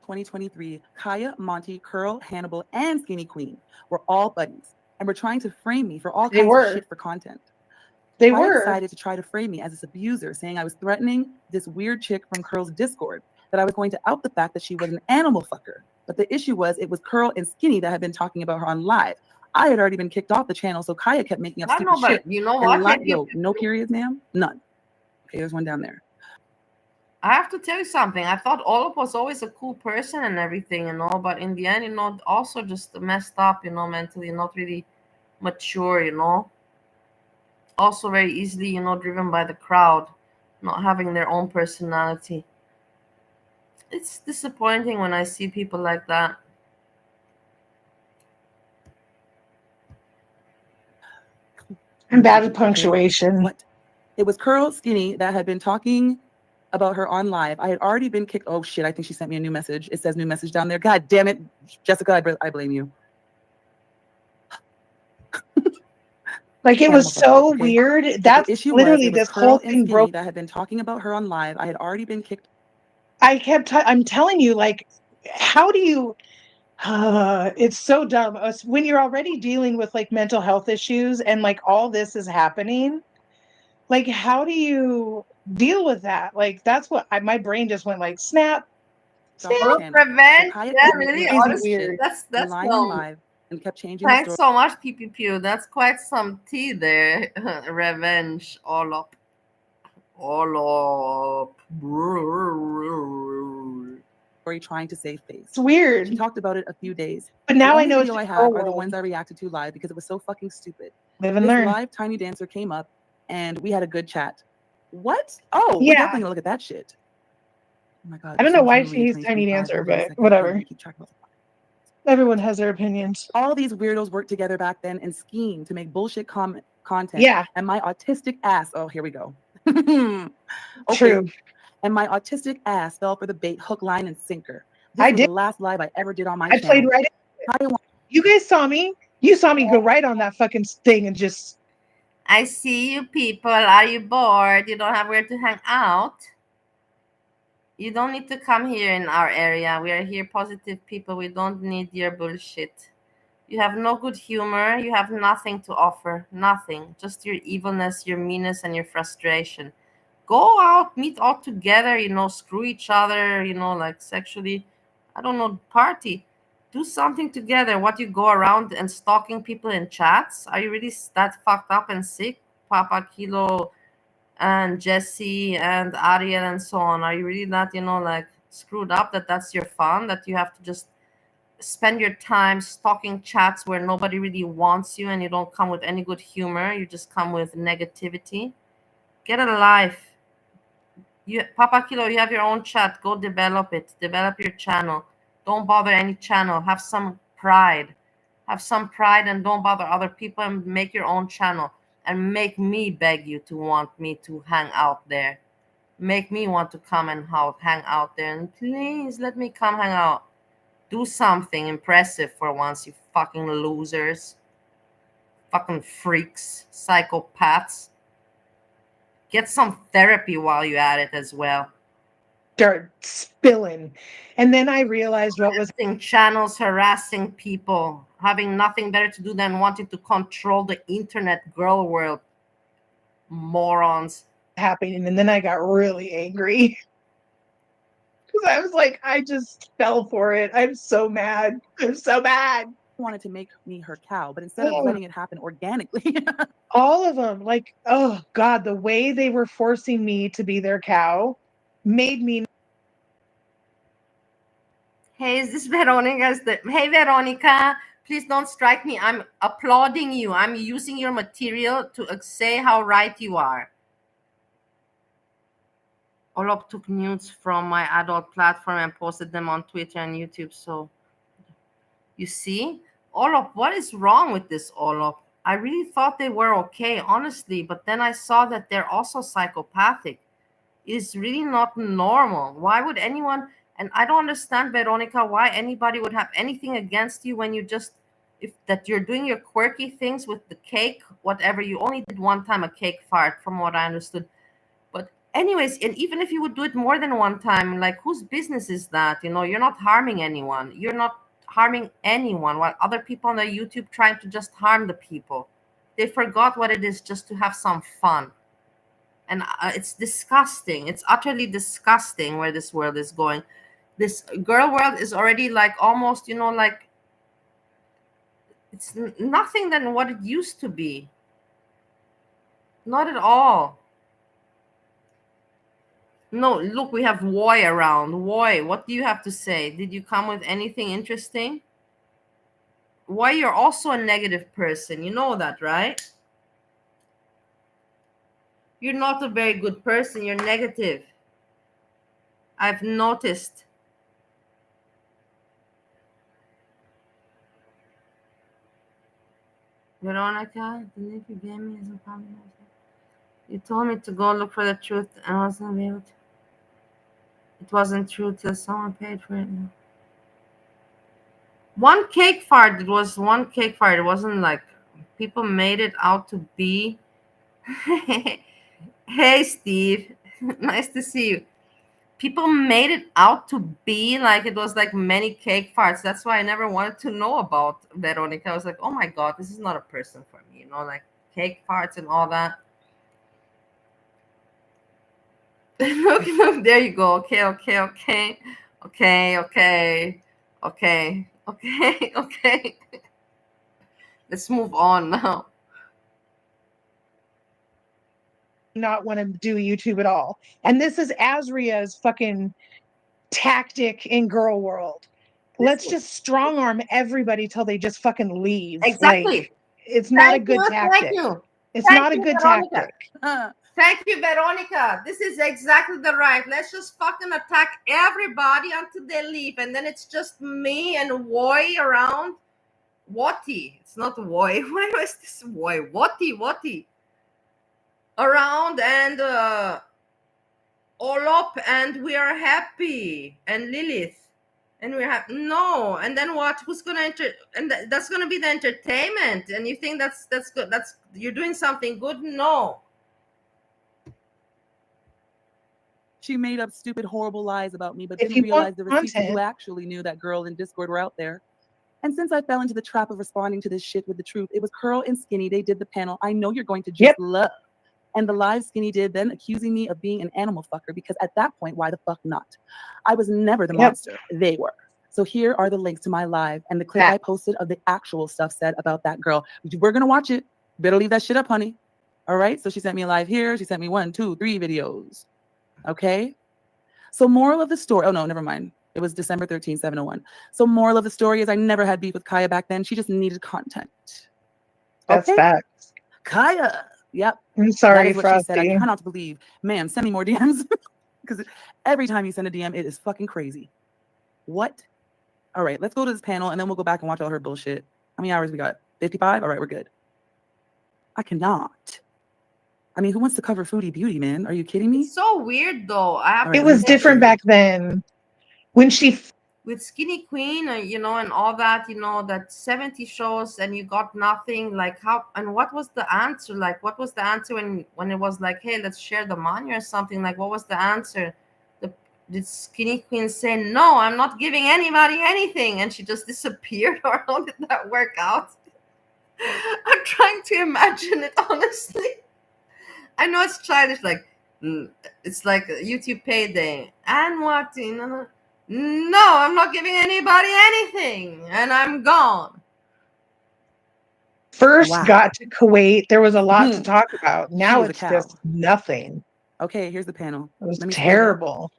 2023, Kaya, Monty, Curl, Hannibal, and Skinny Queen were all buddies and were trying to frame me for all kinds of shit for content. Kaya decided to try to frame me as this abuser, saying I was threatening this weird chick from Curl's Discord, that I was going to out the fact that she was an animal fucker. But the issue was it was Curl and Skinny that had been talking about her on live. I had already been kicked off the channel, so Kaya kept making up stupid shit. You know what? No periods, ma'am? None. Okay, there's one down there. I have to tell you something. I thought Olaf was always a cool person and everything, but in the end, also just messed up, mentally, not really mature, also very easily, driven by the crowd, not having their own personality. It's disappointing when I see people like that. I'm bad at punctuation. What? It was Curl Skinny that had been talking about her on live. I had already been kicked. Oh shit, I think she sent me a new message. It says new message down there. God damn it. Jessica, I blame you. Like, it was so weird. That's literally this whole thing broke. That had been talking about her on live. I had already been kicked. I'm telling you, like, how do you, it's so dumb. When you're already dealing with like mental health issues and like all this is happening, like, how do you deal with that? Like, that's what my brain just went like, snap. Revenge. Yeah, really. Weird. That's live and kept changing. Thanks so much, PPP. That's quite some tea there. Revenge. All up. Trying to save face. It's weird. She talked about it a few days. But now I know video I have are the ones I reacted to live because it was so fucking stupid. Live and this learn. Live Tiny Dancer came up and we had a good chat. What? Oh, yeah. We're definitely gonna look at that shit. Oh my god. I don't know why she's Tiny Dancer, but whatever. Everyone has their opinions. All these weirdos worked together back then and schemed to make bullshit content. Yeah. And my autistic ass. Oh, here we go. Okay. True. And my autistic ass fell for the bait, hook, line, and sinker. This was did. the last live I ever did on my channel. I played right in it. You guys saw me. You saw me go right on that fucking thing and just. I see you people. Are you bored? You don't have where to hang out? You don't need to come here in our area. We are here positive people. We don't need your bullshit. You have no good humor. You have nothing to offer. Nothing. Just your evilness, your meanness, and your frustration. Go out, meet all together, screw each other, like sexually. I don't know, party. Do something together. What, you go around and stalking people in chats? Are you really that fucked up and sick? Papa Kilo and Jesse and Ariel and so on. Are you really that, like screwed up that's your fun, that you have to just spend your time stalking chats where nobody really wants you and you don't come with any good humor? You just come with negativity. Get a life. Papa Kilo, you have your own chat. Go develop it. Develop your channel. Don't bother any channel. Have some pride. Have some pride and don't bother other people and make your own channel. And make me beg you to want me to hang out there. Make me want to come and hang out there. And please let me come hang out. Do something impressive for once, you fucking losers. Fucking freaks. Psychopaths. Get some therapy while you're at it as well. Start spilling. And then I realized what was channels, harassing people, having nothing better to do than wanting to control the internet girl world. Morons. Happening. And then I got really angry. Because I was like, I just fell for it. I'm so mad. I'm so mad. Wanted to make me her cow, but instead of letting it happen organically. All of them, like, oh God, the way they were forcing me to be their cow made me. Hey, is this Veronica? Hey, Veronica, please don't strike me. I'm applauding you. I'm using your material to say how right you are. Olop took nudes from my adult platform and posted them on Twitter and YouTube. So, you see? Olop, what is wrong with this, Olop? I really thought they were okay, honestly, but then I saw that they're also psychopathic. It's really not normal. Why would anyone, and I don't understand, Veronica, why anybody would have anything against you when you just, that you're doing your quirky things with the cake, whatever. You only did one time a cake fart, from what I understood. But anyways, and even if you would do it more than one time, like, whose business is that? You're not harming anyone. You're not harming anyone, while other people on the YouTube trying to just harm the people. They forgot what it is just to have some fun. And it's disgusting. It's utterly disgusting where this world is going. This girl world is already like almost, like it's nothing than what it used to be. Not at all. No, look, we have Woy around. Woy, what do you have to say? Did you come with anything interesting? Woy, you're also a negative person. You know that, right? You're not a very good person. You're negative. I've noticed. Veronica, the name you gave me isn't coming. You told me to go look for the truth, and I wasn't able to. It wasn't true till someone paid for it. One cake fart. It was one cake fart. It wasn't like people made it out to be. Hey, Steve. Nice to see you. People made it out to be like it was like many cake farts. That's why I never wanted to know about Veronica. I was like, oh my God, this is not a person for me, you know, like cake farts and all that. Look, there you go. Okay. Let's move on now. Not want to do YouTube at all. And this is Azria's fucking tactic in girl world. Let's just strong arm everybody till they just fucking leave. Exactly. Like, it's not a good tactic. Thank you. It's not a good Veronica. tactic. Thank you, Veronica. This is exactly the right. Let's just fucking attack everybody until they leave, and then it's just me and Woy around. Wati. It's not Woy. Why was this Woy? Wati. Around and Olop, and we are happy. And Lilith. And we're happy. No. And then what? Who's gonna that's gonna be the entertainment. And you think that's good? That's you're doing something good? No. She made up stupid, horrible lies about me, but didn't realize there were people who actually knew that girl in Discord were out there. And since I fell into the trap of responding to this shit with the truth, it was Curl and Skinny. They did the panel. I know you're going to just love. And the live Skinny did, then accusing me of being an animal fucker, because at that point, why the fuck not? I was never the monster. They were. So here are the links to my live, and the clip I posted of the actual stuff said about that girl. We're going to watch it. Better leave that shit up, honey. All right? So she sent me a live here. She sent me 1, 2, 3 videos. Okay? So moral of the story. Oh, no, never mind. It was December 13, 701. So moral of the story is I never had beef with Kaya back then. She just needed content. That's facts. Kaya. Yep. I'm sorry, that is what Frosty. she said. I cannot believe. Ma'am, send me more DMs. Because every time you send a DM, it is fucking crazy. What? All right, let's go to this panel, and then we'll go back and watch all her bullshit. How many hours we got? 55? All right, we're good. I cannot. I mean, who wants to cover Foodie Beauty, man? Are you kidding me? It's so weird, though. It was different back then. When she... With Skinny Queen, you know, and all that, you know, that 70 shows and you got nothing, like how, and what was the answer? Like, what was the answer when it was like, hey, let's share the money or something? Like, what was the answer? Did Skinny Queen say, no, I'm not giving anybody anything? And she just disappeared, or how did that work out? I'm trying to imagine it, honestly. I know it's childish, like, it's like YouTube payday. And what, you know? No, I'm not giving anybody anything, and I'm gone. First got to Kuwait, there was a lot to talk about. Now it's just nothing. Okay, here's the panel. It was terrible.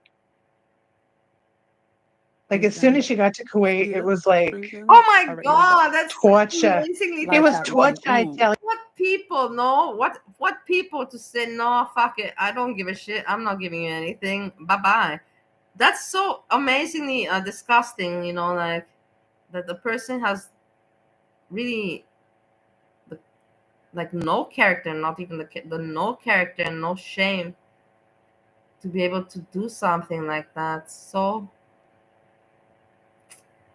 Like, as soon as she got to Kuwait, it was like, oh my God, that's torture. amazingly It was torture, I tell you. What people know? What people to say, no, fuck it, I don't give a shit, I'm not giving you anything, bye-bye. That's so amazingly disgusting, you know, like that the person has really like no character, not even the no character and no shame to be able to do something like that. So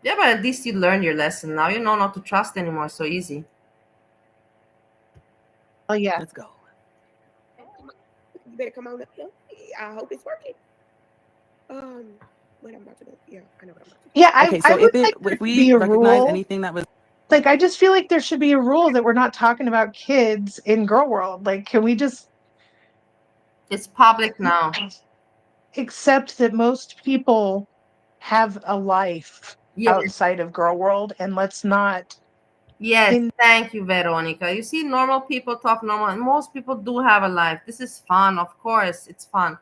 yeah, but at least you learned your lesson. Now you know not to trust anymore so easy. Oh yeah, let's go. You better come on up here. I hope it's working. What I'm about to do? Yeah, I know what I'm about to do. Yeah, okay, so if we recognize anything that was like, I just feel like there should be a rule that we're not talking about kids in Girl World. Like, can we just? It's public now. Except that most people have a life outside of Girl World, and let's not. Yes, thank you, Veronica. You see, normal people talk normal, and most people do have a life. This is fun, of course, it's fun.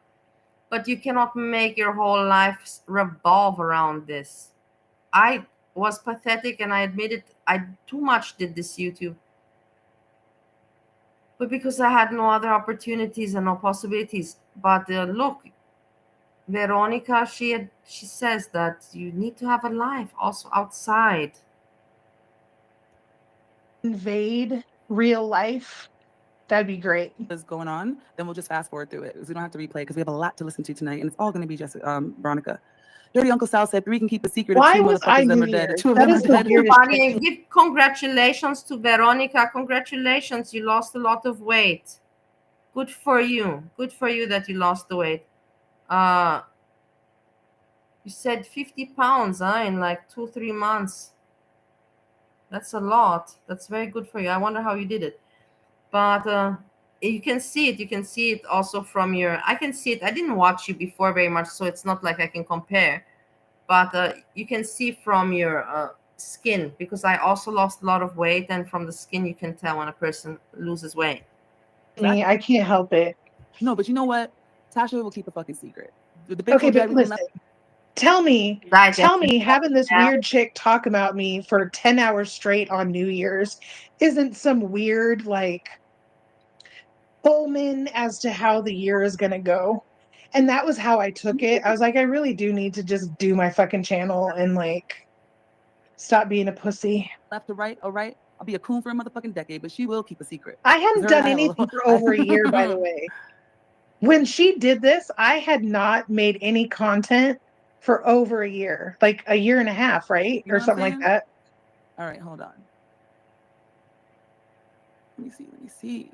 But you cannot make your whole life revolve around this. I was pathetic, and I admit it. I too much did this YouTube. But because I had no other opportunities and no possibilities. But look, Veronica, she says that you need to have a life also outside. Invade real life. That'd be great. What's going on? Then we'll just fast forward through it because we don't have to replay because we have a lot to listen to tonight, and it's all going to be just Veronica. Dirty Uncle Sal said 3 can keep a secret. Why if 2 was I motherfuckers them New are dead. Year's? 2 of That them are is the dead. weirdest Everybody, give congratulations to Veronica. Congratulations, you lost a lot of weight. Good for you. Good for you that you lost the weight. You said 50 pounds, in like 2-3 months. That's a lot. That's very good for you. I wonder how you did it. But you can see it. You can see it also from your. I can see it. I didn't watch you before very much, so it's not like I can compare. But you can see from your skin, because I also lost a lot of weight, and from the skin you can tell when a person loses weight. I can't help it. No, but you know what? Tasha will keep a fucking secret. Okay, but listen. Tell me, having this weird chick talk about me for 10 hours straight on New Year's isn't some weird, like, omen as to how the year is going to go. And that was how I took it. I was like, I really do need to just do my fucking channel and, like, stop being a pussy. Left to right or right. I'll be a coon for a motherfucking decade, but she will keep a secret. I hadn't done anything for over a year, by the way. When she did this, I had not made any content for over a year, like a year and a half, right? You know or something like that. All right, hold on. Let me see.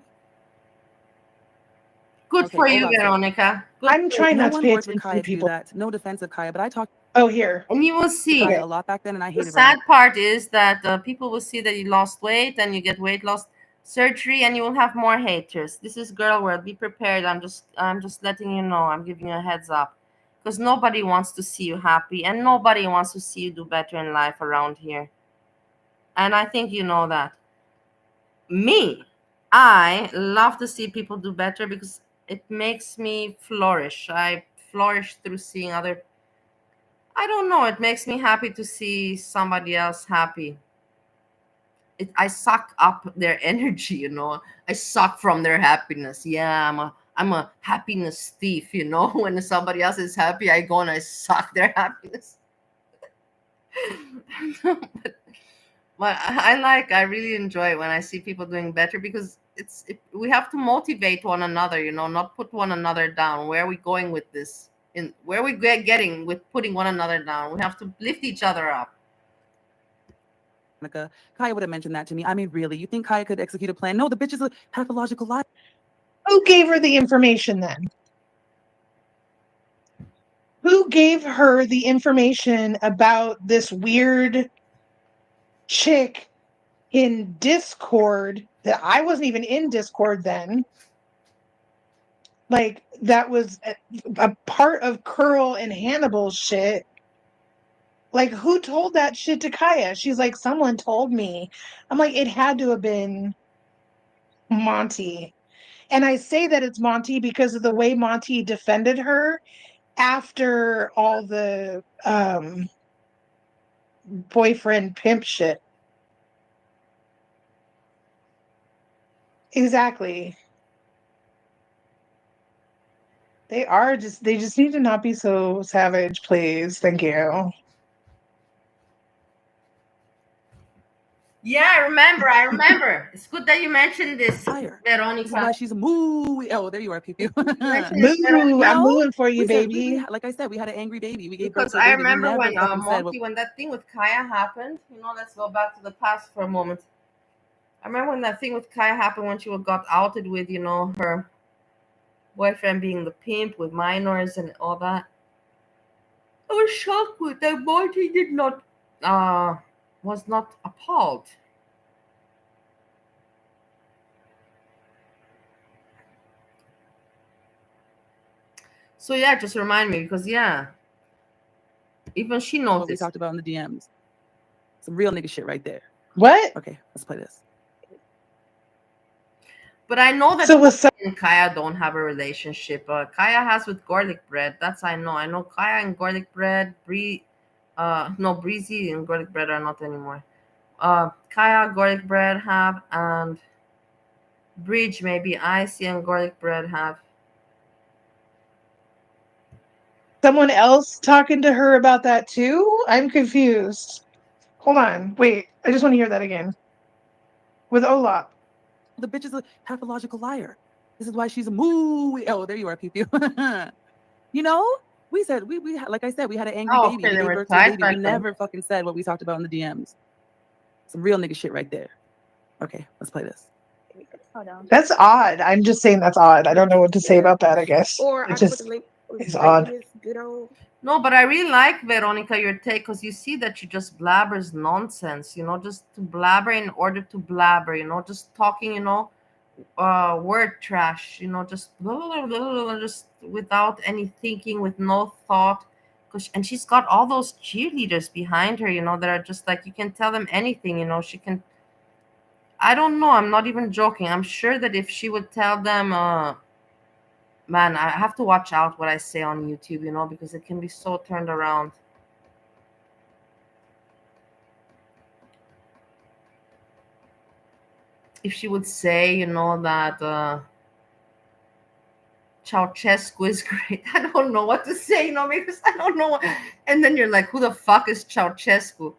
Good for you, Veronica. I'm trying not to pay attention to people. That. No defense of Kaya, but I talked. Oh, here. And you will see. Kaya a lot back then, and I hated the sad part is that people will see that you lost weight, and you get weight loss surgery, and you will have more haters. This is girl world. Be prepared. I'm just letting you know. I'm giving you a heads up, because nobody wants to see you happy, and nobody wants to see you do better in life around here. And I think you know that. I love to see people do better because it makes me flourish. I flourish through seeing other. I don't know. It makes me happy to see somebody else happy. I suck up their energy, you know. I suck from their happiness. Yeah, I'm a happiness thief, you know. When somebody else is happy, I go and I suck their happiness. But I really enjoy it when I see people doing better, because we have to motivate one another, you know, not put one another down. Where are we going with this? Where are we getting with putting one another down? We have to lift each other up. Kaya would have mentioned that to me. I mean, really, you think Kaya could execute a plan? No, the bitch is a pathological liar. Who gave her the information then? Who gave her the information about this weird chick in Discord that I wasn't even in Discord then? Like, that was a part of Curl and Hannibal's shit. Like, who told that shit to Kaya? She's like, someone told me. I'm like, it had to have been Monty. And I say that it's Monty because of the way Monty defended her after all the boyfriend pimp shit. Exactly. They just need to not be so savage, please. Thank you. Yeah, I remember. It's good that you mentioned this, Veronica. This is why she's a moo. Oh, there you are, Pew Pew. Moo, I'm mooing for you, baby. Like I said, we had an angry baby. We gave because birth to a baby. I remember when Monty, when that thing with Kaya happened. You know, let's go back to the past for a moment. I remember when that thing with Kaya happened, when she got outed with, you know, her boyfriend being the pimp with minors and all that. I was shocked with that. Monty did not was not appalled. So yeah, just remind me, because even she knows what we talked about in the DMs. Some real nigga shit right there. What? Okay, let's play this. But I know that So and Kaya don't have a relationship. Kaya has with garlic bread. That's I know. I know Kaya and garlic bread. No, Breezy and garlic bread are not anymore. Kaya garlic bread have, and Bridge maybe Icy and garlic bread have. someone else talking to her about that too? I'm confused. Hold on. Wait. I just want to hear that again. With Olap. The bitch is a pathological liar. This is why she's a moo. Oh, there you are, Pew Pew. You know, we said we like I said, we had an angry baby. Okay, We they gave were birth to a tight baby. back We then. never fucking said what we talked about in the DMs. Some real nigga shit right there. Okay, let's play this. Hold on. That's odd. I'm just saying that's odd. I don't know what to say about that, I guess. Or It I can put just the link. is odd. Good old. No, but I really like, Veronica, your take, because you see that she just blabbers nonsense, just to blabber in order to blabber, just talking, word trash, just blah, blah, blah, blah, just without any thinking, with no thought. And she's got all those cheerleaders behind her, that are just like, you can tell them anything, she can. I don't know. I'm not even joking. I'm sure that if she would tell them, man, I have to watch out what I say on YouTube, because it can be so turned around. If she would say, that Ceausescu is great, I don't know what to say, because I don't know. And then you're like, who the fuck is Ceausescu?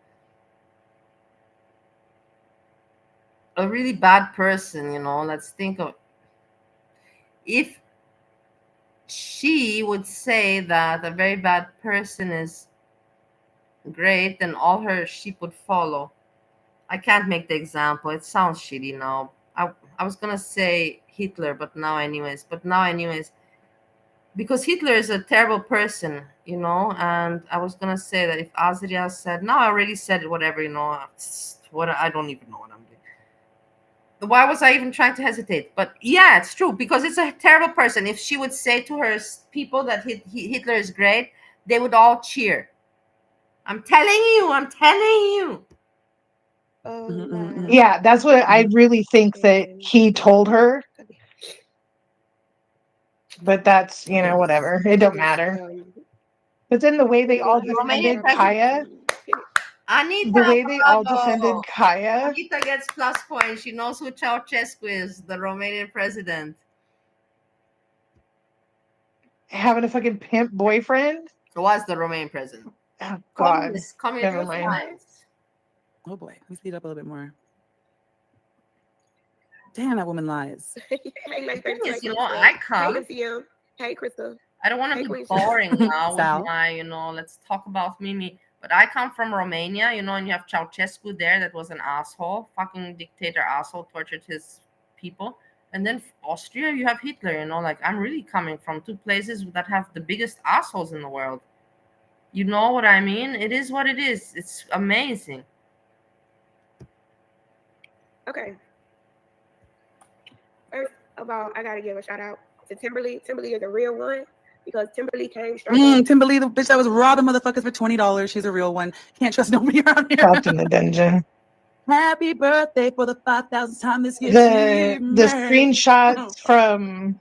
A really bad person, Let's think of if she would say that a very bad person is great, then all her sheep would follow. I can't make the example. It sounds shitty now. I was gonna say Hitler, but now anyways. Because Hitler is a terrible person, and I was gonna say that if Azria said, no, I already said it, whatever, what I don't even know what I'm doing. Why was I even trying to hesitate? But yeah, it's true, because it's a terrible person. If she would say to her people that Hitler is great, they would all cheer. I'm telling you. Yeah, that's what I really think that he told her. But that's, whatever. It don't matter. But then the way they all defended Kaya, Anita, the way they all defended Kaya. Anita gets plus points. She knows who Ceausescu is, the Romanian president. Having a fucking pimp boyfriend? Was the Romanian president. Oh, God. Communist Never mind. times. Oh boy, let me speed up a little bit more. Damn, that woman lies. I come. Hey, Crystal. I don't want to be boring now with my, let's talk about Mimi. But I come from Romania, and you have Ceausescu there that was an asshole, fucking dictator asshole, tortured his people. And then Austria, you have Hitler, like I'm really coming from two places that have the biggest assholes in the world. You know what I mean? It is what it is. It's amazing. Okay. First of all, I gotta give a shout out to Timberly. Timberly is a real one because Timberly came straight. Timberly, the bitch that was robbing motherfuckers for $20. She's a real one. Can't trust nobody around here. Trapped in the dungeon. Happy birthday for the 5,000th time this year. The screenshots from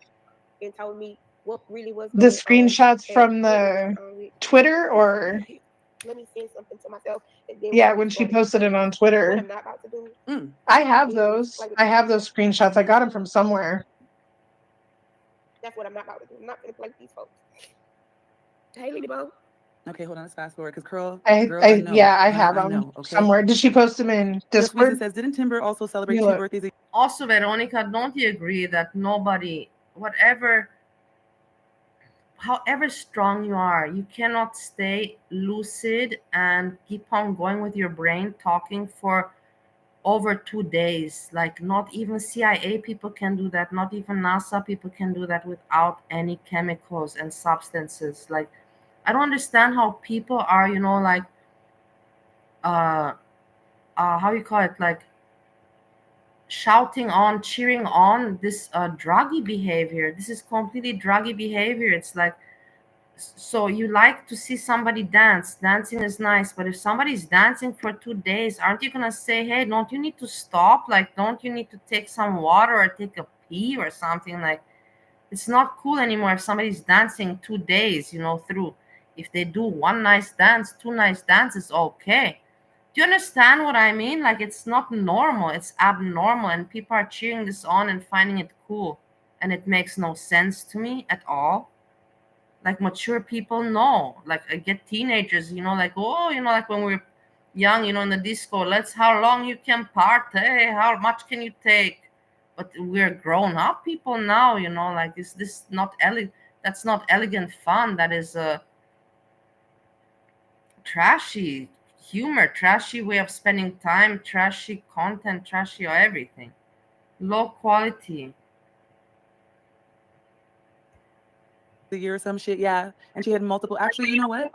and told me what really was the screenshots from the Twitter, or let me send something to myself. Yeah, when she posted it on Twitter. What I'm not about to do. I have those. I have those screenshots. I got them from somewhere. That's what I'm not about to do. I'm not gonna play with these folks. Hey, Lady Bo. Okay, hold on. Let's fast forward because girl, I have them okay. somewhere. Did she post them in Discord? Says, didn't Timber also celebrate two birthdays? Also, Veronica, don't you agree that nobody, however strong you are, you cannot stay lucid and keep on going with your brain talking for over 2 days? Like, not even CIA people can do that. Not even NASA people can do that without any chemicals and substances. Like, I don't understand how people are, like, how you call it, like, shouting on, cheering on this druggy behavior. This is completely druggy behavior. It's like, so you like to see somebody dance. Dancing is nice, but if somebody's dancing for 2 days, aren't you gonna say, hey, don't you need to stop? Like, don't you need to take some water or take a pee or something. Like, it's not cool anymore if somebody's dancing 2 days, through. If they do one nice dance, two nice dances, okay. Do you understand what I mean? Like, it's not normal, it's abnormal, and people are cheering this on and finding it cool. And it makes no sense to me at all. Like, mature people know. Like, I get teenagers, like, oh, like when we're young, in the disco, let's how long you can party, how much can you take? But we're grown up people now, like, is this not that's not elegant fun. That is a trashy humor, trashy way of spending time, trashy content, trashy everything, low quality. The year or some shit, yeah. And she had multiple. Actually, you know what?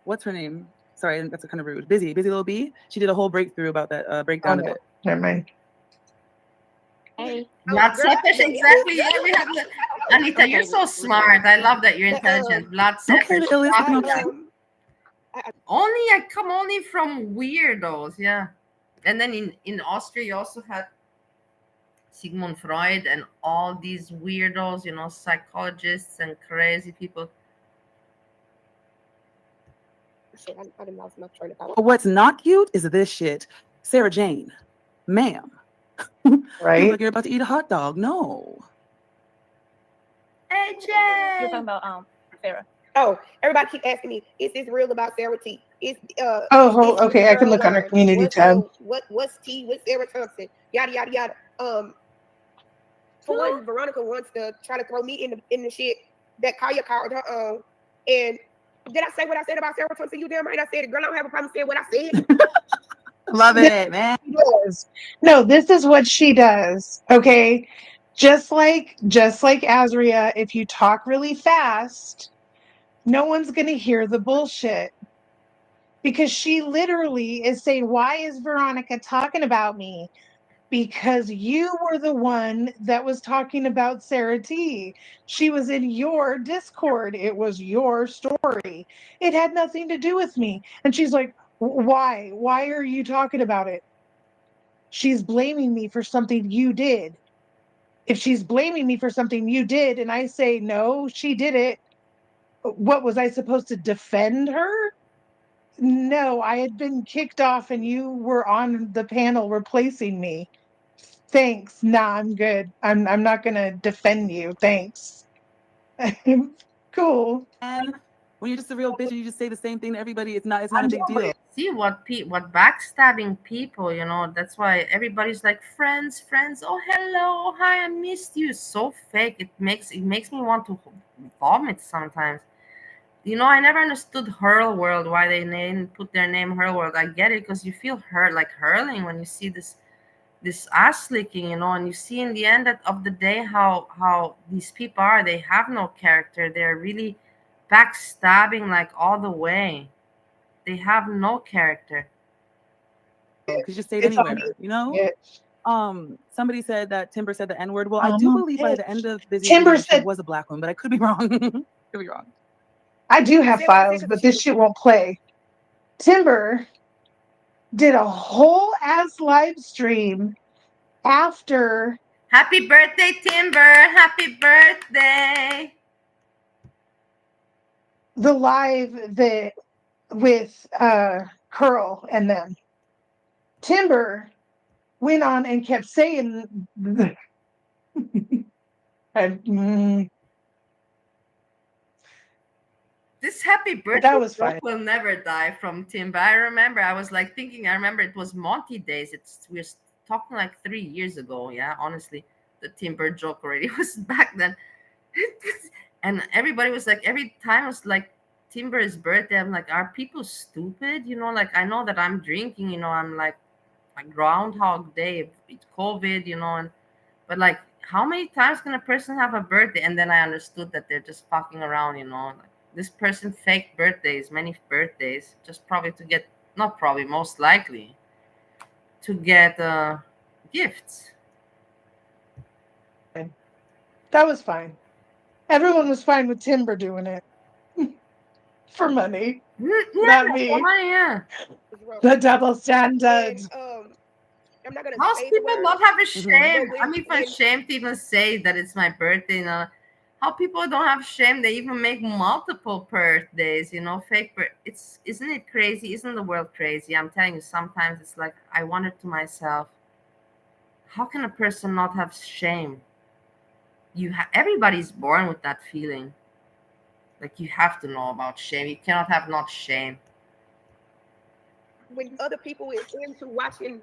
What's her name? Sorry, that's kind of rude. Busy Little B. She did a whole breakthrough about that, breakdown of it. Never mind. Hey. Blood suckers, exactly. Yeah, we have Anita, you're so smart. I love that you're intelligent. Blood suckers. Only I come only from weirdos, yeah. And then in Austria, you also had Sigmund Freud and all these weirdos, psychologists and crazy people. Shit, I done lost my train of thought. But what's not cute is this shit. Sarah Jane, ma'am. Right? Like you're about to eat a hot dog. No. AJ. You're talking about Farah. Oh, everybody keep asking me, is this real about Sarah T? Okay, I can look on our community tab. What's T with Sarah Thompson? Yada yada yada. For one, Veronica wants to try to throw me in the shit that Kaya called her on. And did I say what I said about Sarah Thompson? You damn right I said it. Girl, I don't have a problem saying what I said. Love it, man. No, this is what she does. Okay. Just like Azria, if you talk really fast, no one's gonna hear the bullshit. Because she literally is saying, why is Veronica talking about me? Because you were the one that was talking about Sarah T. She was in your Discord. It was your story. It had nothing to do with me. And she's like, why? Why are you talking about it? She's blaming me for something you did. If she's blaming me for something you did, and I say, no, she did it, what was I supposed to defend her? No, I had been kicked off and you were on the panel replacing me. Thanks. Nah, I'm good. I'm not gonna defend you. Thanks. Cool. And when you're just a real bitch and you just say the same thing to everybody, it's not a big deal. See what backstabbing people, that's why everybody's like, friends, oh hello, hi, I missed you. So fake. It makes me want to vomit sometimes. I never understood Hurl World, why they put their name Hurl World. I get it because you feel hurt, like hurling when you see this ass licking, and you see in the end of the day how these people are. They have no character. They're really backstabbing like all the way. They have no character. Because you say it anywhere, Somebody said that Timber said the N-word. Well, I do believe by the end of Busy Timber said she was a black woman, but I could be wrong. Could be wrong. I do have files, but this shit won't play. Timber did a whole ass live stream after. Happy birthday, Timber! Happy birthday! The live that with Curl and them. Timber went on and kept saying this happy birthday joke will never die from Timber. I remember I was like thinking, I remember it was Monty days. We're talking like 3 years ago. Yeah, honestly, the Timber joke already was back then. And everybody was like, every time it was like Timber's birthday, I'm like, are people stupid? Like, I know that I'm drinking, I'm like Groundhog Day, it's COVID, but like, how many times can a person have a birthday? And then I understood that they're just fucking around, like, this person faked birthdays, many birthdays, just probably to get, not probably, most likely to get gifts. That was fine. Everyone was fine with Timber doing it for money. Yeah, not me. For money, yeah. The double standard. I'm not gonna Most say the people word. don't have a But shame. when, I'm even ashamed to even say that it's my birthday. You know how people don't have shame? They even make multiple birthdays. You know, fake birth. Isn't it crazy? Isn't the world crazy? I'm telling you. Sometimes it's like I wonder to myself, how can a person not have shame? Everybody's born with that feeling. Like you have to know about shame. You cannot have not shame. when other people is into watching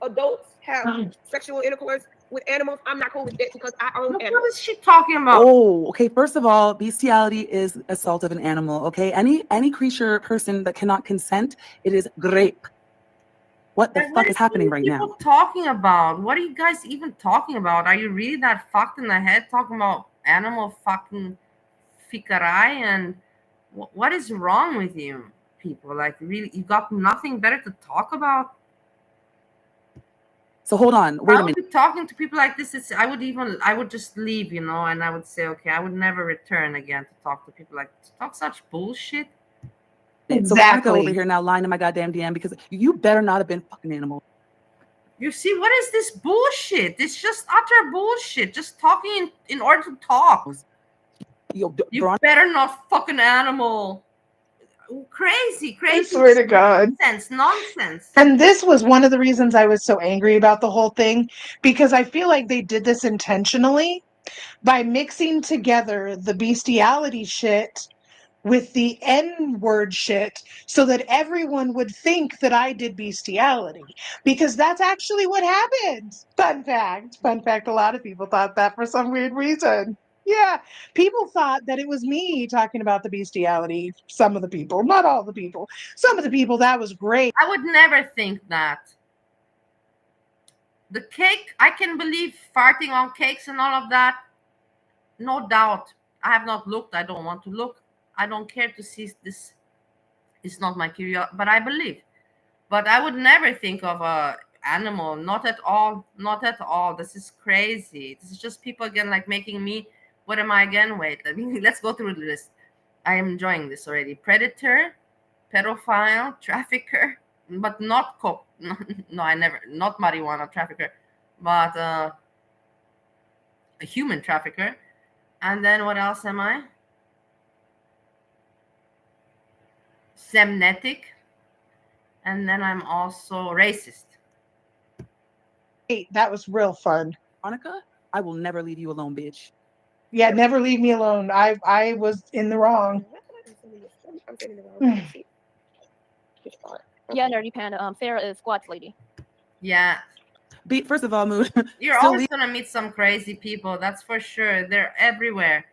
adults have sexual intercourse with animals, I'm not cool with that because I own animals. What is she talking about? Oh, okay. First of all, bestiality is assault of an animal. Okay, any creature, person that cannot consent, it is rape. What the fuck is happening right now? Talking about? What are you guys even talking about? Are you really that fucked in the head talking about animal fucking fikarai? And what is wrong with you people? Like, really, you got nothing better to talk about? So hold on, wait a minute. I would be talking to people like this. I would just leave, you know, and I would say, okay, I would never return again to talk to people like talk such bullshit. So Veronica over here now lying to my goddamn DM because you better not have been fucking animal. You see, what is this bullshit? It's just utter bullshit. Just talking in order to talk. You better not fucking animal. Crazy. I swear to God. Nonsense. And this was one of the reasons I was so angry about the whole thing, because I feel like they did this intentionally by mixing together the bestiality shit with the N-word shit so that everyone would think that I did bestiality, because that's actually what happened. Fun fact, a lot of people thought that for some weird reason. Yeah, people thought that it was me talking about the bestiality. Some of the people, not all the people. Some of the people, that was great. I would never think that. The cake, I can believe farting on cakes and all of that. No doubt. I have not looked. I don't want to look. I don't care to see this. It's not my curiosity, but I believe. But I would never think of a animal. Not at all. Not at all. This is crazy. This is just people again like making me. What am I again? Wait. Let's go through the list. I am enjoying this already. Predator, pedophile, trafficker, but not coke. No, I never. Not marijuana trafficker, but a human trafficker. And then what else am I? Semnetic. And then I'm also racist. Hey, that was real fun. Veronica, I will never leave you alone, bitch. Yeah, never leave me alone. I was in the wrong. Yeah, Nerdy Panda. Farah is Squatch Lady. Yeah. First of all, Moon. You're always gonna meet some crazy people, that's for sure. They're everywhere.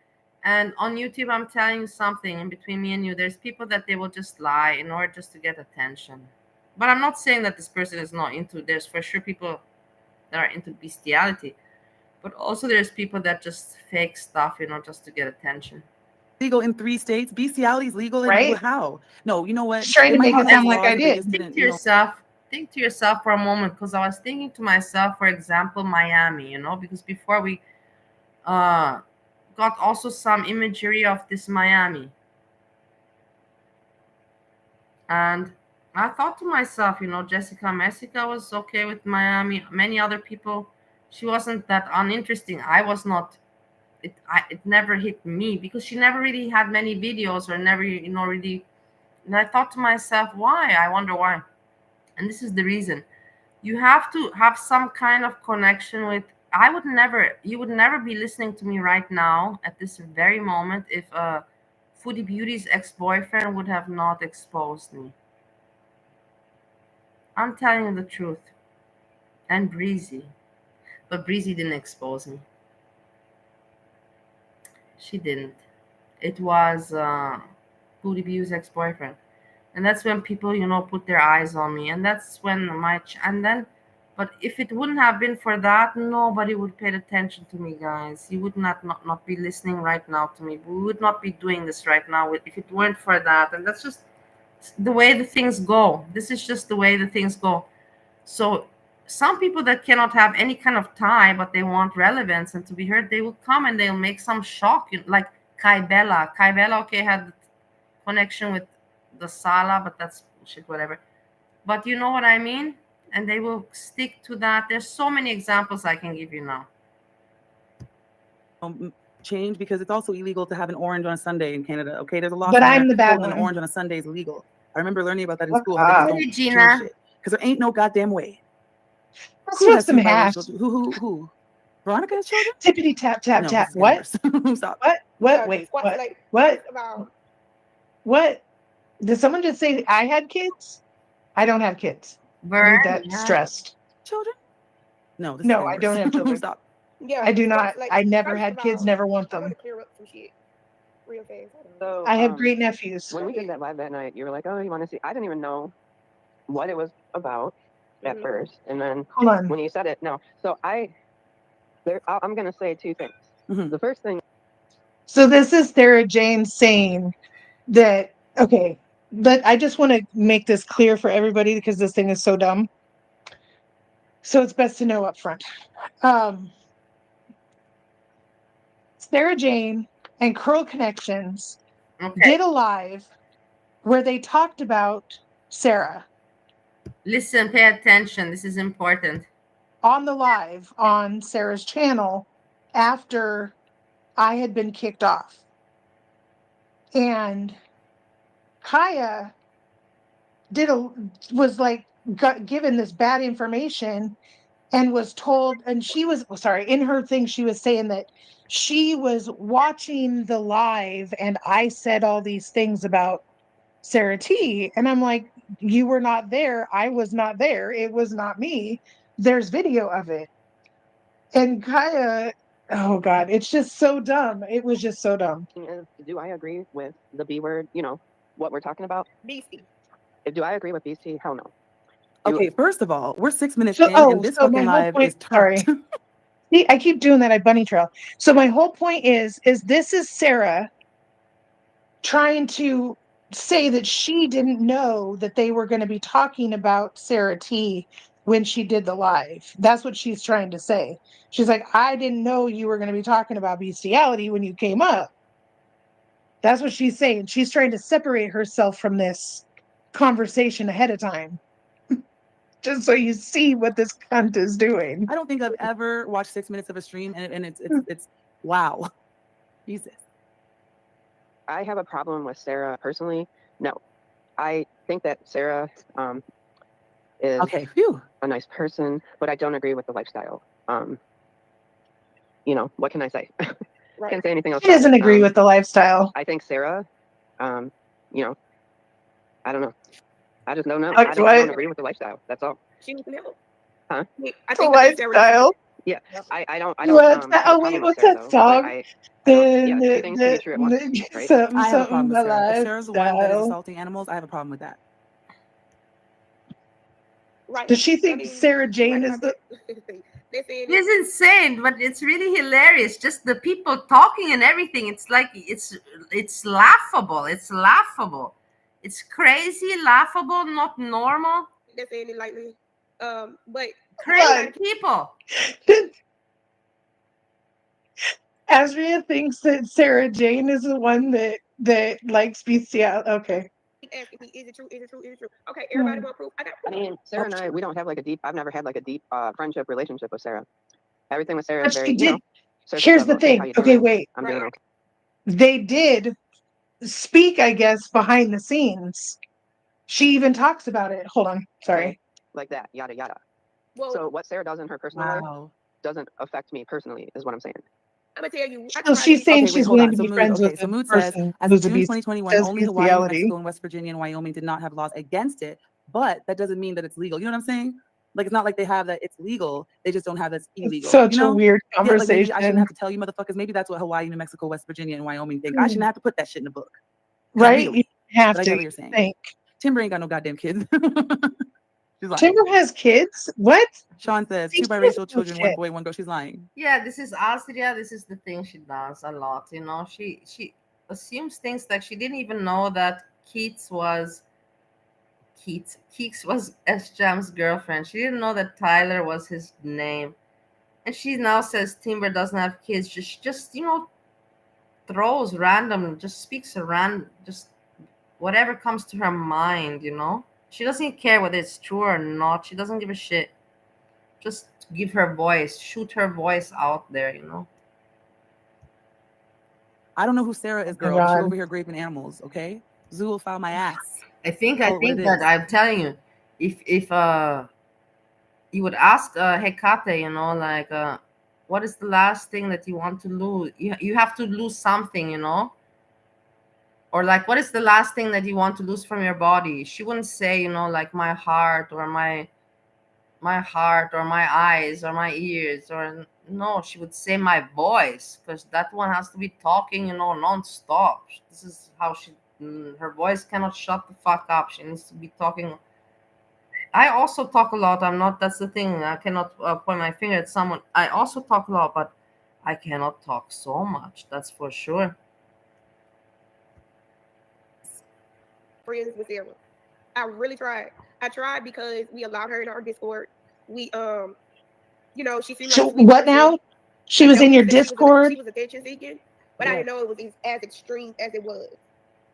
And on YouTube, I'm telling you something, in between me and you, there's people that they will just lie in order just to get attention. But I'm not saying that this person is not into, there's for sure people that are into bestiality. But also there's people that just fake stuff, you know, just to get attention. Legal in 3 states. Bestiality is legal in Right? how? No, you know what? Just trying to make it sound like I did. Think to yourself, for a moment, because I was thinking to myself, for example, Miami, you know, because before we got also some imagery of this Miami. And I thought to myself, you know, Jessica was okay with Miami. Many other people, she wasn't that uninteresting. I was not. It never hit me because she never really had many videos or never, you know, really. And I thought to myself, why? I wonder why. And this is the reason. You have to have some kind of connection with. You would never be listening to me right now at this very moment if Foodie Beauty's ex-boyfriend would have not exposed me. I'm telling you the truth. And Breezy. But Breezy didn't expose me. She didn't. It was Foodie Beauty's ex-boyfriend. And that's when people, you know, put their eyes on me. And that's when but if it wouldn't have been for that, nobody would pay attention to me, guys. You would not be listening right now to me. We would not be doing this right now if it weren't for that. And that's just the way the things go. This is just the way the things go. So some people that cannot have any kind of tie, but they want relevance and to be heard, they will come and they'll make some shock. Like Kai Bella. Kai Bella, okay, had connection with the Sala, but that's shit, whatever. But you know what I mean? and they will stick to that. There's so many examples I can give you now. Change, because it's also illegal to have an orange on a Sunday in Canada. Okay, there's a law. But I'm the bad an one. orange on a Sunday is illegal. I remember learning about that in Fuck school. off. How they just Hey, don't Gina. change shit because there ain't no goddamn way. Let's Who smoke has some two hash. biracial? Who? Veronica has children? Tippity tap tap No, tap. this is getting What? worse. Stop. What? Wait. What? What? What? Did someone just say I had kids? I don't have kids. I need that stressed. Children? No, this No, I don't have children. Stop. Yeah, I do not. like, I never first had of kids. all, Never want I want them. to clear up some shit real fast. So I have great nephews. when we did that live that night, you were like, "Oh, you want to see?" I didn't even know what it was about at first, and then Hold on. when you said it, no. So I'm gonna say two things. The first thing. So this is Sarah Jane saying that, okay, but I just want to make this clear for everybody because this thing is so dumb. So it's best to know up front. Sarah Jane and Curl Connections did a live where they talked about Sarah. Listen, pay attention. This is important. On the live on Sarah's channel after I had been kicked off. And Kaya was like got given this bad information and was told, and she was in her thing, she was saying that she was watching the live and I said all these things about Sarah T. And I'm like, you were not there. I was not there. It was not me. There's video of it. And Kaya, oh God, it's just so dumb. It was just so dumb. Do I agree with the B word? You know, what we're talking about? Beastie. Do I agree with beastie? Hell no. Okay, first of all, we're 6 minutes in, and this so fucking my whole live point, is turned. See, I keep doing that. I bunny trail. So my whole point is this is Sarah trying to say that she didn't know that they were going to be talking about Sarah T when she did the live. That's what she's trying to say. She's like, I didn't know you were going to be talking about bestiality when you came up. That's what she's saying. She's trying to separate herself from this conversation ahead of time. Just so you see what this cunt is doing. I don't think I've ever watched 6 minutes of a stream, and it's wow. Jesus. I have a problem with Sarah personally. No, I think that Sarah is a nice person, but I don't agree with the lifestyle. You know, what can I say? Can't say anything else. She doesn't agree with the lifestyle. I think Sarah, you know, I don't know. I just don't know. Like I don't agree with the lifestyle. That's all. She was help. Huh? I think lifestyle. Yeah, I don't. What's that? Oh wait, what's that song? Yeah, two things can be true at once, right? I have a problem with Sarah. If Lifestyle. Sarah's the one that is assaulting animals, I have a problem with that. Right. Does she think Sarah Jane is the? It's insane, but it's really hilarious. Just the people talking and everything. It's like it's laughable. It's laughable. It's crazy, laughable, not normal. They're saying it lightly. But crazy people. Asria thinks that Sarah Jane is the one that likes bestiality. Okay. Asking me, is it true? Is it true? Is it true? Okay, everybody want proof. I mean, Sarah and I, we don't have like a deep. I've never had like a deep friendship relationship with Sarah. Everything with Sarah is very, you know. Here's the thing. Okay, wait. I'm doing okay. They did speak, I guess, behind the scenes. She even talks about it. Hold on. Sorry. Like that, yada yada. So what Sarah does in her personal life doesn't affect me personally, is what I'm saying. I'm gonna tell you. So she's saying she's willing to be friends with the Mood person says, as who's of June abused. 2021, only Hawaii, New Mexico, and West Virginia and Wyoming did not have laws against it, but that doesn't mean that it's legal. You know what I'm saying? Like, it's not like they have that it's legal. They just don't have that's illegal. Such you know? a weird conversation. Like maybe I shouldn't have to tell you motherfuckers. Maybe that's what Hawaii, New Mexico, West Virginia, and Wyoming think. I shouldn't have to put that shit in the book. Right? Really. You have But I to get what you're saying. think. Timber ain't got no goddamn kids. She's lying. Timber has kids? What? Sean says, 2 biracial children, 1 boy, 1 girl. She's lying. Yeah, this is Astria. This is the thing she does a lot. You know, she assumes things like she didn't even know that Keeks was S-Jam's girlfriend. She didn't know that Tyler was his name. And she now says Timber doesn't have kids. Just you know, throws random, just speaks around, just whatever comes to her mind, you know. She doesn't care whether it's true or not. She doesn't give a shit. Just give her voice, shoot her voice out there, you know. I don't know who Sarah is, Oh my girl, but she God. over here raping animals. Okay, Zoo will file my ass. I think Call it what it that is. I'm telling you, if you would ask Hecate, you know, like what is the last thing that you want to lose? You have to lose something, you know. Or like, what is the last thing that you want to lose from your body? She wouldn't say, you know, like my heart or my heart or my eyes or my ears, or no, she would say my voice, because that one has to be talking, you know, non-stop. This is how her voice cannot shut the fuck up. She needs to be talking. I also talk a lot. I'm not, that's the thing, I cannot point my finger at someone. I also talk a lot, but I cannot talk so much, that's for sure. Friends with Sarah. I really tried. I tried because we allowed her in our Discord. We you know, she seemed like a sweet What person. now? She I was in noticed your that Discord? she was attention seeking, but I didn't know it was as extreme as it was.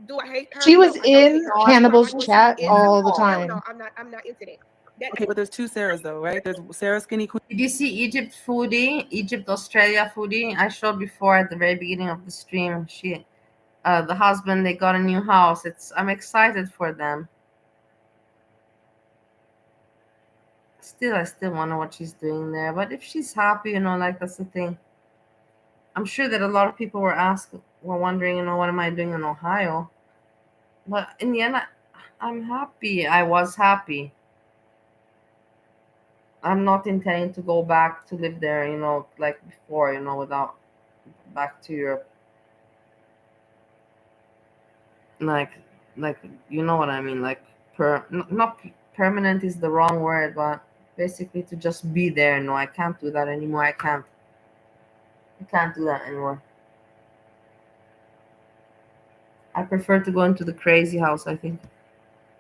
Do I hate her? She was No, I don't hate in her. Do I Hannibal's like what chat she is? all the Hell time. no, I'm not into that. Okay, but there's two Sarahs though, right? There's Sarah Skinny Queen. Did you see Egypt foodie, Egypt Australia foodie? I showed before at the very beginning of the stream. She, the husband, they got a new house. I'm excited for them. I still wonder what she's doing there. But if she's happy, you know, like that's the thing. I'm sure that a lot of people were wondering, you know, what am I doing in Ohio? But in the end, I'm happy. I was happy. I'm not intending to go back to live there, you know, like before, you know, without back to Europe. Like, you know what I mean? Like, not permanent is the wrong word, but basically to just be there. No, I can't do that anymore. I can't do that anymore. I prefer to go into the crazy house, I think.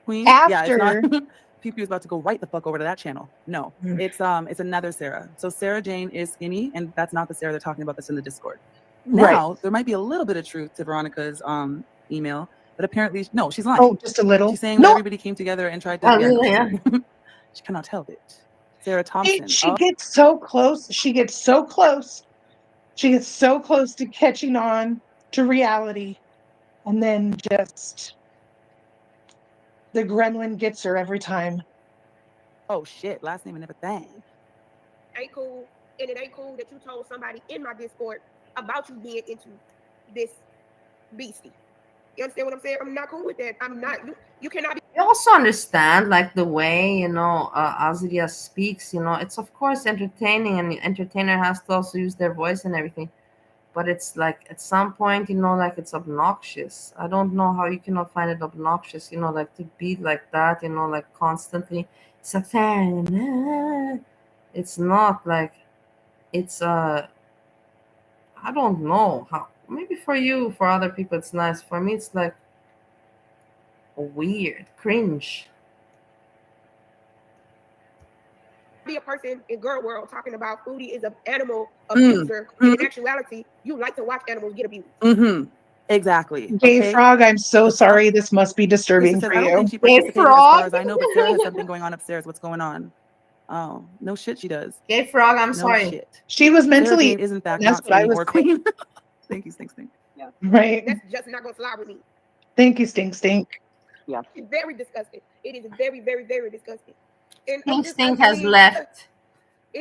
Queen? After. Yeah, it's not. PP was about to go right the fuck over to that channel. No, it's another Sarah. So Sarah Jane is skinny, and that's not the Sarah they're talking about that's in the Discord. Now, there might be a little bit of truth to Veronica's email, but apparently, no, she's lying. Oh, just a little. She's saying that everybody came together and tried to. She cannot tell it. Sarah Thompson. She gets so close. She gets so close. She gets so close to catching on to reality, and then just the gremlin gets her every time. Oh shit! Last name and everything. Ain't cool, and it ain't cool that you told somebody in my Discord about you being into this beastie. You understand what I'm saying? I'm not cool with that. I'm not. You cannot be. I also understand, like, the way, you know, Aziria speaks, you know, it's of course entertaining, and the entertainer has to also use their voice and everything. But it's like at some point, you know, like it's obnoxious. I don't know how you cannot find it obnoxious, you know, like to be like that, you know, like constantly. It's like, it's not like, it's I don't know how. Maybe for you, for other people, it's nice. For me, it's like weird, cringe. Be a person in girl world talking about Foodie is an animal abuser, and in actuality, you like to watch animals get abused. Exactly. Gay Frog, I'm so sorry. This must be disturbing for I don't you. think she participated as far as I know, but Sarah has something going on upstairs. What's going on? Oh, no shit, she does. Gay Frog, I'm no sorry. Shit. She was mentally. Sarah Jane is in fact That's not what I skinny was or queen. Thank you, Stink. Yeah. Right. That's just not gonna fly with me. Thank you, Stink. Yeah. It's very disgusting. It is very, very, very disgusting. And Stink has left.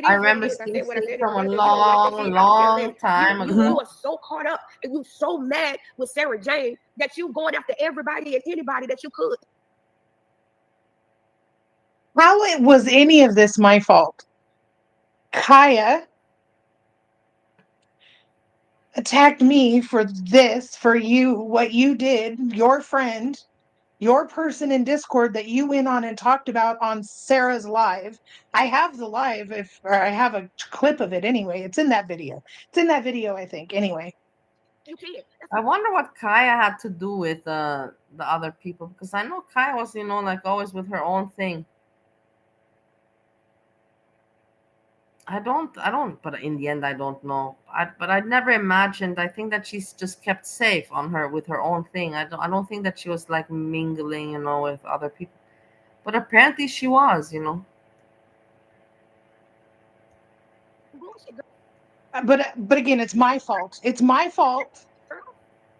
I remember Stink from a long time ago. You are so caught up and you so mad with Sarah Jane that you going after everybody and anybody that you could. How was any of this my fault? Kaya attacked me for this, for you, what you did, your friend, your person in Discord that you went on and talked about on Sarah's live. I have the live, or I have a clip of it anyway. It's in that video. It's in that video, I think. Anyway. I wonder what Kaya had to do with the other people, because I know Kaya was, you know, like always with her own thing. I don't, but in the end, I don't know. But I'd never imagined. I think that she's just kept safe with her own thing. I don't think that she was like mingling, you know, with other people. But apparently she was, you know. But again, it's my fault. It's my fault.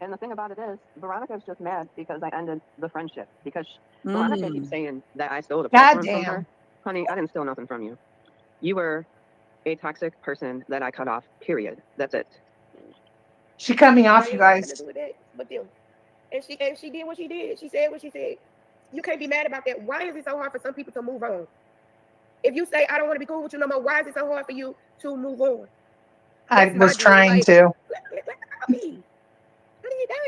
And the thing about it is, Veronica's just mad because I ended the friendship. Because Veronica keeps saying that I stole the platform from her. Honey, I didn't steal nothing from you. You were a toxic person that I cut off, period. That's it. She cut me off, you guys. And she did what she did. She said what she said. You can't be mad about that. Why is it so hard for some people to move on? If you say, I don't want to be cool with you no more, why is it so hard for you to move on? I was trying to.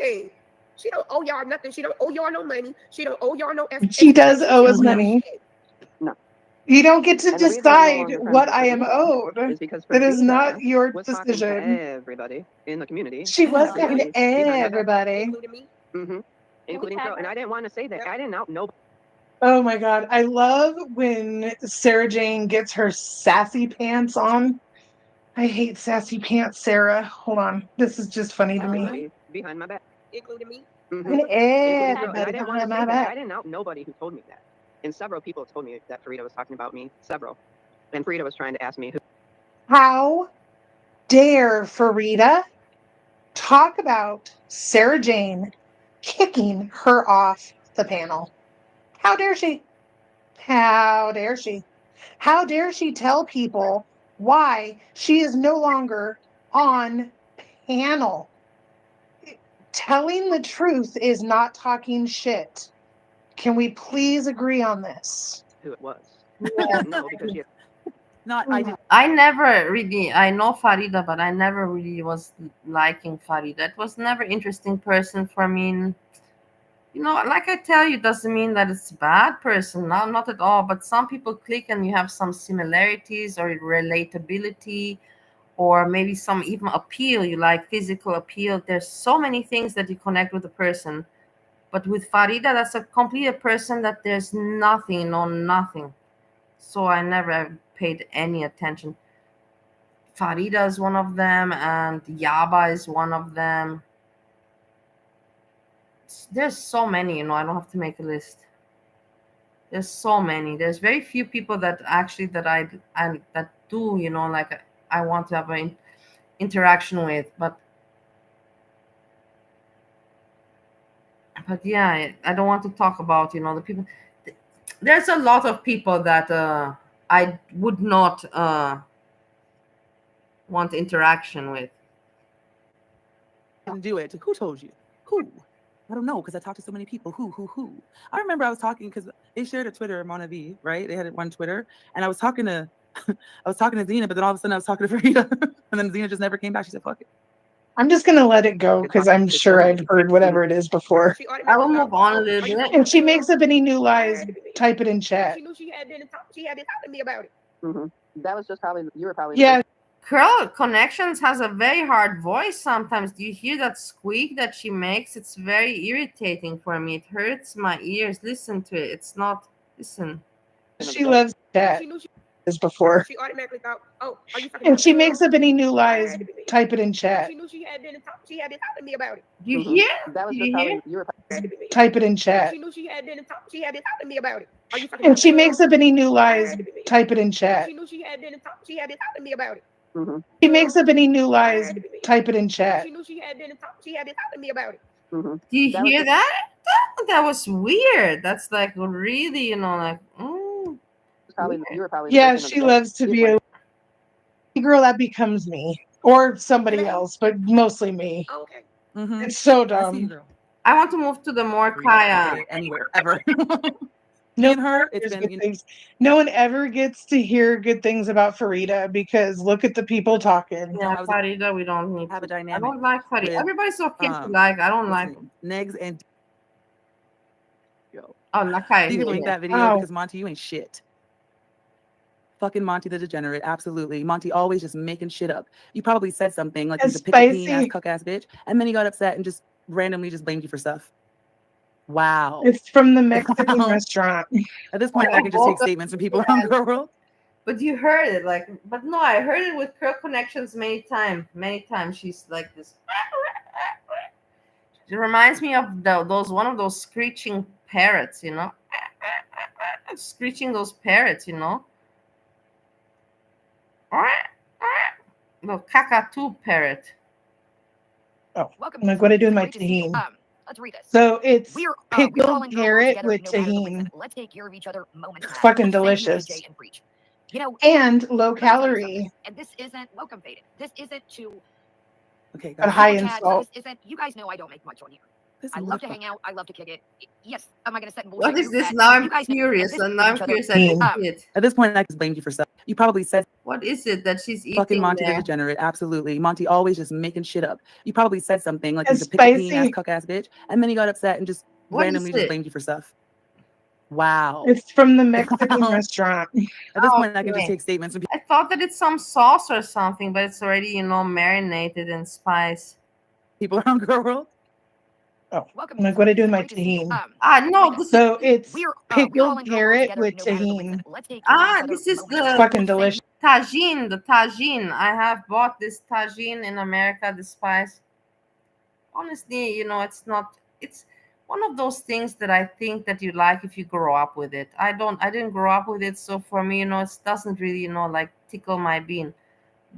Dang. She don't owe y'all nothing. She don't owe y'all no money. She don't owe y'all no effort. She does owe us money. No. You don't get to decide what I am owed. That is not your decision. Everybody in the community. She was talking to everybody. Including Crow. And I didn't want to say that. I didn't know. Oh my God. I love when Sarah Jane gets her sassy pants on. I hate sassy pants, Sarah. Hold on. This is just funny to me. Behind my back. Including me. Everybody behind my back. I didn't know nobody who told me that. And several people told me that Farida was talking about me. Several. And Farida was trying to ask me who. How dare Farida talk about Sarah Jane kicking her off the panel? How dare she? How dare she? How dare she tell people why she is no longer on panel? Telling the truth is not talking shit. Can we please agree on this? Who it was. No, because she I never really, I know Farida, but I never really was liking Farida. It was never interesting person for me. You know, like I tell you, doesn't mean that it's a bad person. No, not at all. But some people click and you have some similarities or relatability, or maybe some even appeal. You like physical appeal. There's so many things that you connect with a person. But with Farida, that's a complete person that there's nothing, no nothing. So I never paid any attention. Farida is one of them, and Yaba is one of them. There's so many, you know, I don't have to make a list. There's so many. There's very few people that actually that I that do, you know, like I want to have an interaction with, but yeah, I don't want to talk about, you know, the people. There's a lot of people that I would not want interaction with. Didn't do it. Who told you? Who? I don't know, because I talked to so many people. Who? I remember I was talking because they shared a Twitter, Mona V, right? They had it on Twitter, and I was talking to Zena, but then all of a sudden I was talking to Farida, and then Zena just never came back. She said, "Fuck it." I'm just gonna let it go because I'm sure I've heard whatever it is before. I will move on a little bit. If she makes up any new lies, type it in chat. She knew she had been talking to me about it. That was just probably, you were probably. Yeah. Curl Connections has a very hard voice sometimes. Do you hear that squeak that she makes? It's very irritating for me. It hurts my ears. Listen to it. It's not. Listen. She loves chat. As before. She automatically thought, oh, are you talking If about she makes up any new lies, type it in chat. She knew she had been talking to me about it. Do you hear? That was Do just you probably, hear? Type it in chat. She knew she had been talking to me about it. Are you talking If she makes up any new lies, type it in chat. She knew she had been talking to me about it. She makes up any new lies, type it in chat. She knew she had been talking to me about it. Do you hear that? That was weird. That's like really, you know, like. Yeah, she loves to be a girl that becomes me or somebody else, but mostly me. Okay. It's so dumb. I want to move to the more Kaya. Anywhere ever. No, her, it's been, things. No one ever gets to hear good things about Farida because look at the people talking. Yeah, Farida, we don't need have a dynamic. I don't like Farida. With, Everybody's so cute to like. I don't like Negs and yo. Oh, Nakai. You can link that video because Monty, you ain't shit. Fucking Monty the degenerate, absolutely. Monty always just making shit up. You probably said something like he's a pick ass cuck ass bitch, and then he got upset and just randomly just blamed you for stuff. Wow. It's from the Mexican restaurant. At this point, I can just take statements from people around the world. But you heard it, like, but no, I heard it with Curl Connections many times. Many times she's like this. It reminds me of those one of those screeching parrots, you know. screeching those parrots, you know. The cockatoo parrot. Oh, I'm like, what I do with my tahini. Let's read this. So it's We're all pickled in good carrot together, with no matter the tahini. reason. Let's take care of each other moment to Fucking moment. Thank you, delicious. AJ and Preach. You know, And low let me tell you calorie, something, and this isn't welcome faded. This isn't to Okay, but guys. high in super chats. salt. This isn't. You guys know I don't make much on here. This I love to motherfucker. hang out. I love to kick it. Yes. Am I going to set bullshit? What is you this? that Now I'm you guys know, and curious, this and is now I'm each other. curious. I didn't see it. At this point, I just blamed you for stuff. You probably said What is it that she's fucking eating Monty the there? degenerate. Absolutely. Monty always just making shit up. You probably said something like It's he's a pickle bean ass spicy. cuck ass bitch. And then he got upset and just What randomly is just it? blamed you for stuff. Wow. It's from the Mexican restaurant. At this point, I can just Okay. take statements from I thought that it's some sauce or something, but it's already, you know, marinated in spice. people around Girl World. Oh, Welcome. I'm like, what I do with my tahini. No, this So it's we're all pickled in good carrot together, with no matter the tahini. reason. Let's take care of each other this is moment to the Fucking delicious. tagine. The tagine. I have bought this tagine in America. The spice. Honestly, you know, it's not. It's one of those things that I think that you like if you grow up with it. I didn't grow up with it, so for me, you know, it doesn't really, you know, like tickle my bean.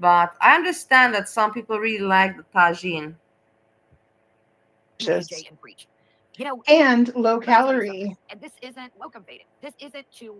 But I understand that some people really like the tagine. AJ and Preach. You know, And low let me tell you calorie, something, and this isn't welcome faded. This isn't to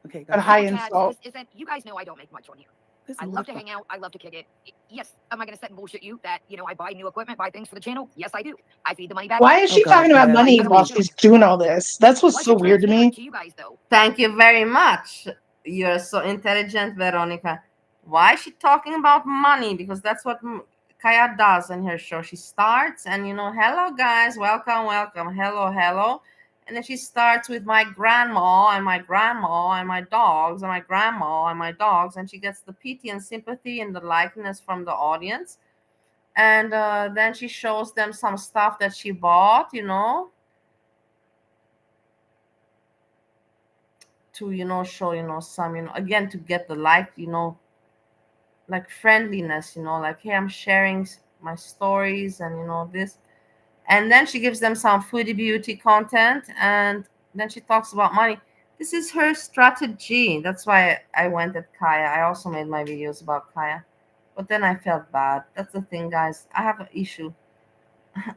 Okay, but guys. high super in chats. salt. This isn't. You guys know I don't make much on here. This I love to motherfucker. hang out. I love to kick it. Yes. Am I going to sit and bullshit you that, you know, I buy new equipment, buy things for the channel? Yes, I do. I feed the money back. Why is she God, talking about Kaya, money please while don't. she's doing all this? That's what's What's so weird to me. To you guys, though? Thank you very much. You're so intelligent, Veronica. Why is she talking about money? Because that's what Kaya does in her show. She starts and, you know, hello guys, welcome, welcome, hello, hello. And then she starts with my grandma and my grandma and my dogs and my grandma and my dogs. And she gets the pity and sympathy and the likeness from the audience. And then she shows them some stuff that she bought, you know, to, you know, show, you know, some, you know, again, to get the like, you know, like friendliness, you know, like, hey, I'm sharing my stories and, you know, this. And then she gives them some foodie beauty content, and then she talks about money. This is her strategy. That's why I went at Kaya. I also made my videos about Kaya, but then I felt bad. That's the thing, guys. I have an issue.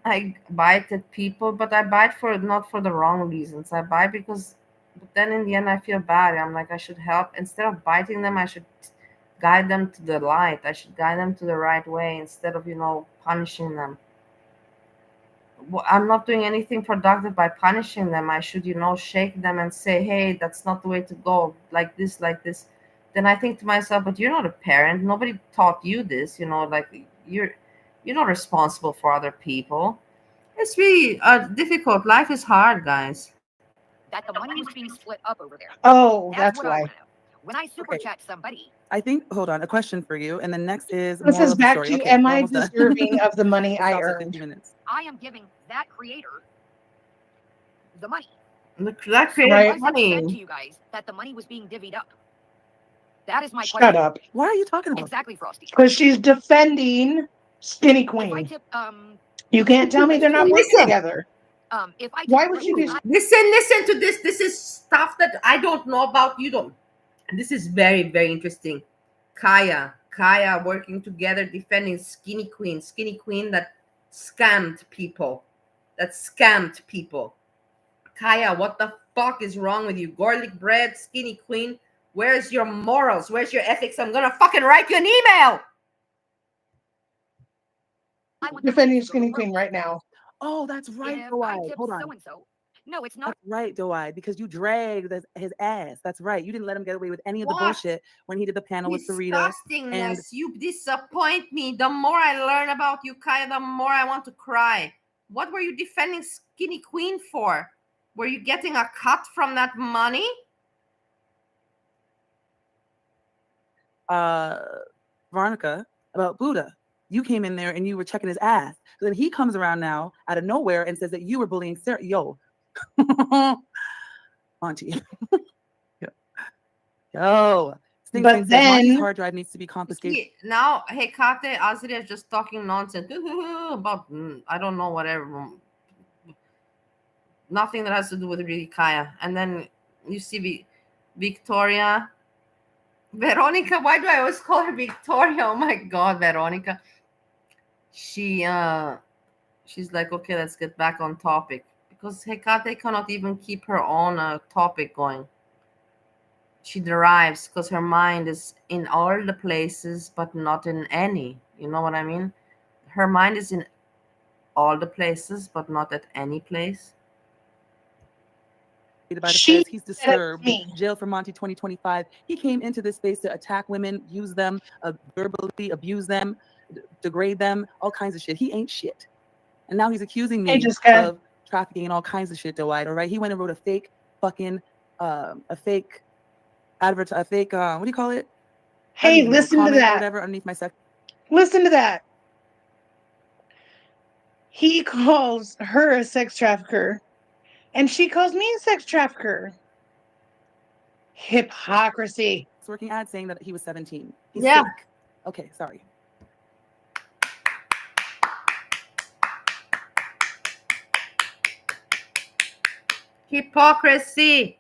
I bite at people, but I bite for not for the wrong reasons. I bite because, but then in the end I feel bad. I'm like, I should help. Instead of biting them, I should guide them to the light. I should guide them to the right way instead of, you know, punishing them. I'm not doing anything productive by punishing them. I should, you know, shake them and say, hey, that's not the way to go, like this, like this. Then I think to myself, but you're not a parent. Nobody taught you this, you know, like you're not responsible for other people. It's really difficult. Life is hard, guys. That the money was being split up over there. Oh, that's what I why. want to know. When I super chat somebody, I think, hold on, a question for you. And the next is This moral is of the back story. to, Okay, am we're I almost done. deserving of the money It I stops at earned? 50 minutes. I am giving that creator the money. That created Right. money. Said to you guys that the money was being divvied up. That is my Shut question. up. Why are you talking about Exactly, Frosty. Because she's defending Skinny Queen. You can't tell me they're not working together. If I Why would she be? Listen to this. This is stuff that I don't know about. You don't. This is very, very interesting. Kaya working together defending Skinny Queen that scammed people. Kaya, what the fuck is wrong with you? Garlic bread, Skinny Queen. Where's your morals? Where's your ethics? I'm gonna fucking write you an email. Defending Skinny Queen right now. Oh, that's right, Doai. Hold on. So-and-so. No, it's not. That's right, Doai, because you dragged his ass. That's right. You didn't let him get away with any of the bullshit when he did the panel with Farah. And you disappoint me. The more I learn about you, Kaya, the more I want to cry. What were you defending Skinny Queen for? Were you getting a cut from that money? Veronica, about Buddha. You came in there and you were checking his ass. So then he comes around now out of nowhere and says that you were bullying Sarah. Yo. Auntie. Yo. But then Monty's hard drive needs to be confiscated. Now, hey, Kate, Azria is just talking nonsense about, I don't know, whatever. Nothing that has to do with really Kaya. And then You see, Victoria, Veronica. Why do I always call her Victoria? Oh my God, Veronica. She's like, okay, let's get back on topic, because Hecate cannot even keep her own topic going. She derives because her mind is in all the places, but not in any. You know what I mean? Her mind is in all the places, but not at any place. By the press. He's disturbed. Jail for Monty 2025. He came into this space to attack women, use them, verbally abuse them, degrade them, all kinds of shit. He ain't shit. And now he's accusing me of trafficking and all kinds of shit, Dwight. All right. He went and wrote a fake fucking what do you call it? Hey, listen to that. Whatever underneath my sex. Listen to that. He calls her a sex trafficker, and she calls me a sex trafficker. Hypocrisy. It's working ad saying that he was 17. He's Yeah. sick. Okay, sorry. Hypocrisy.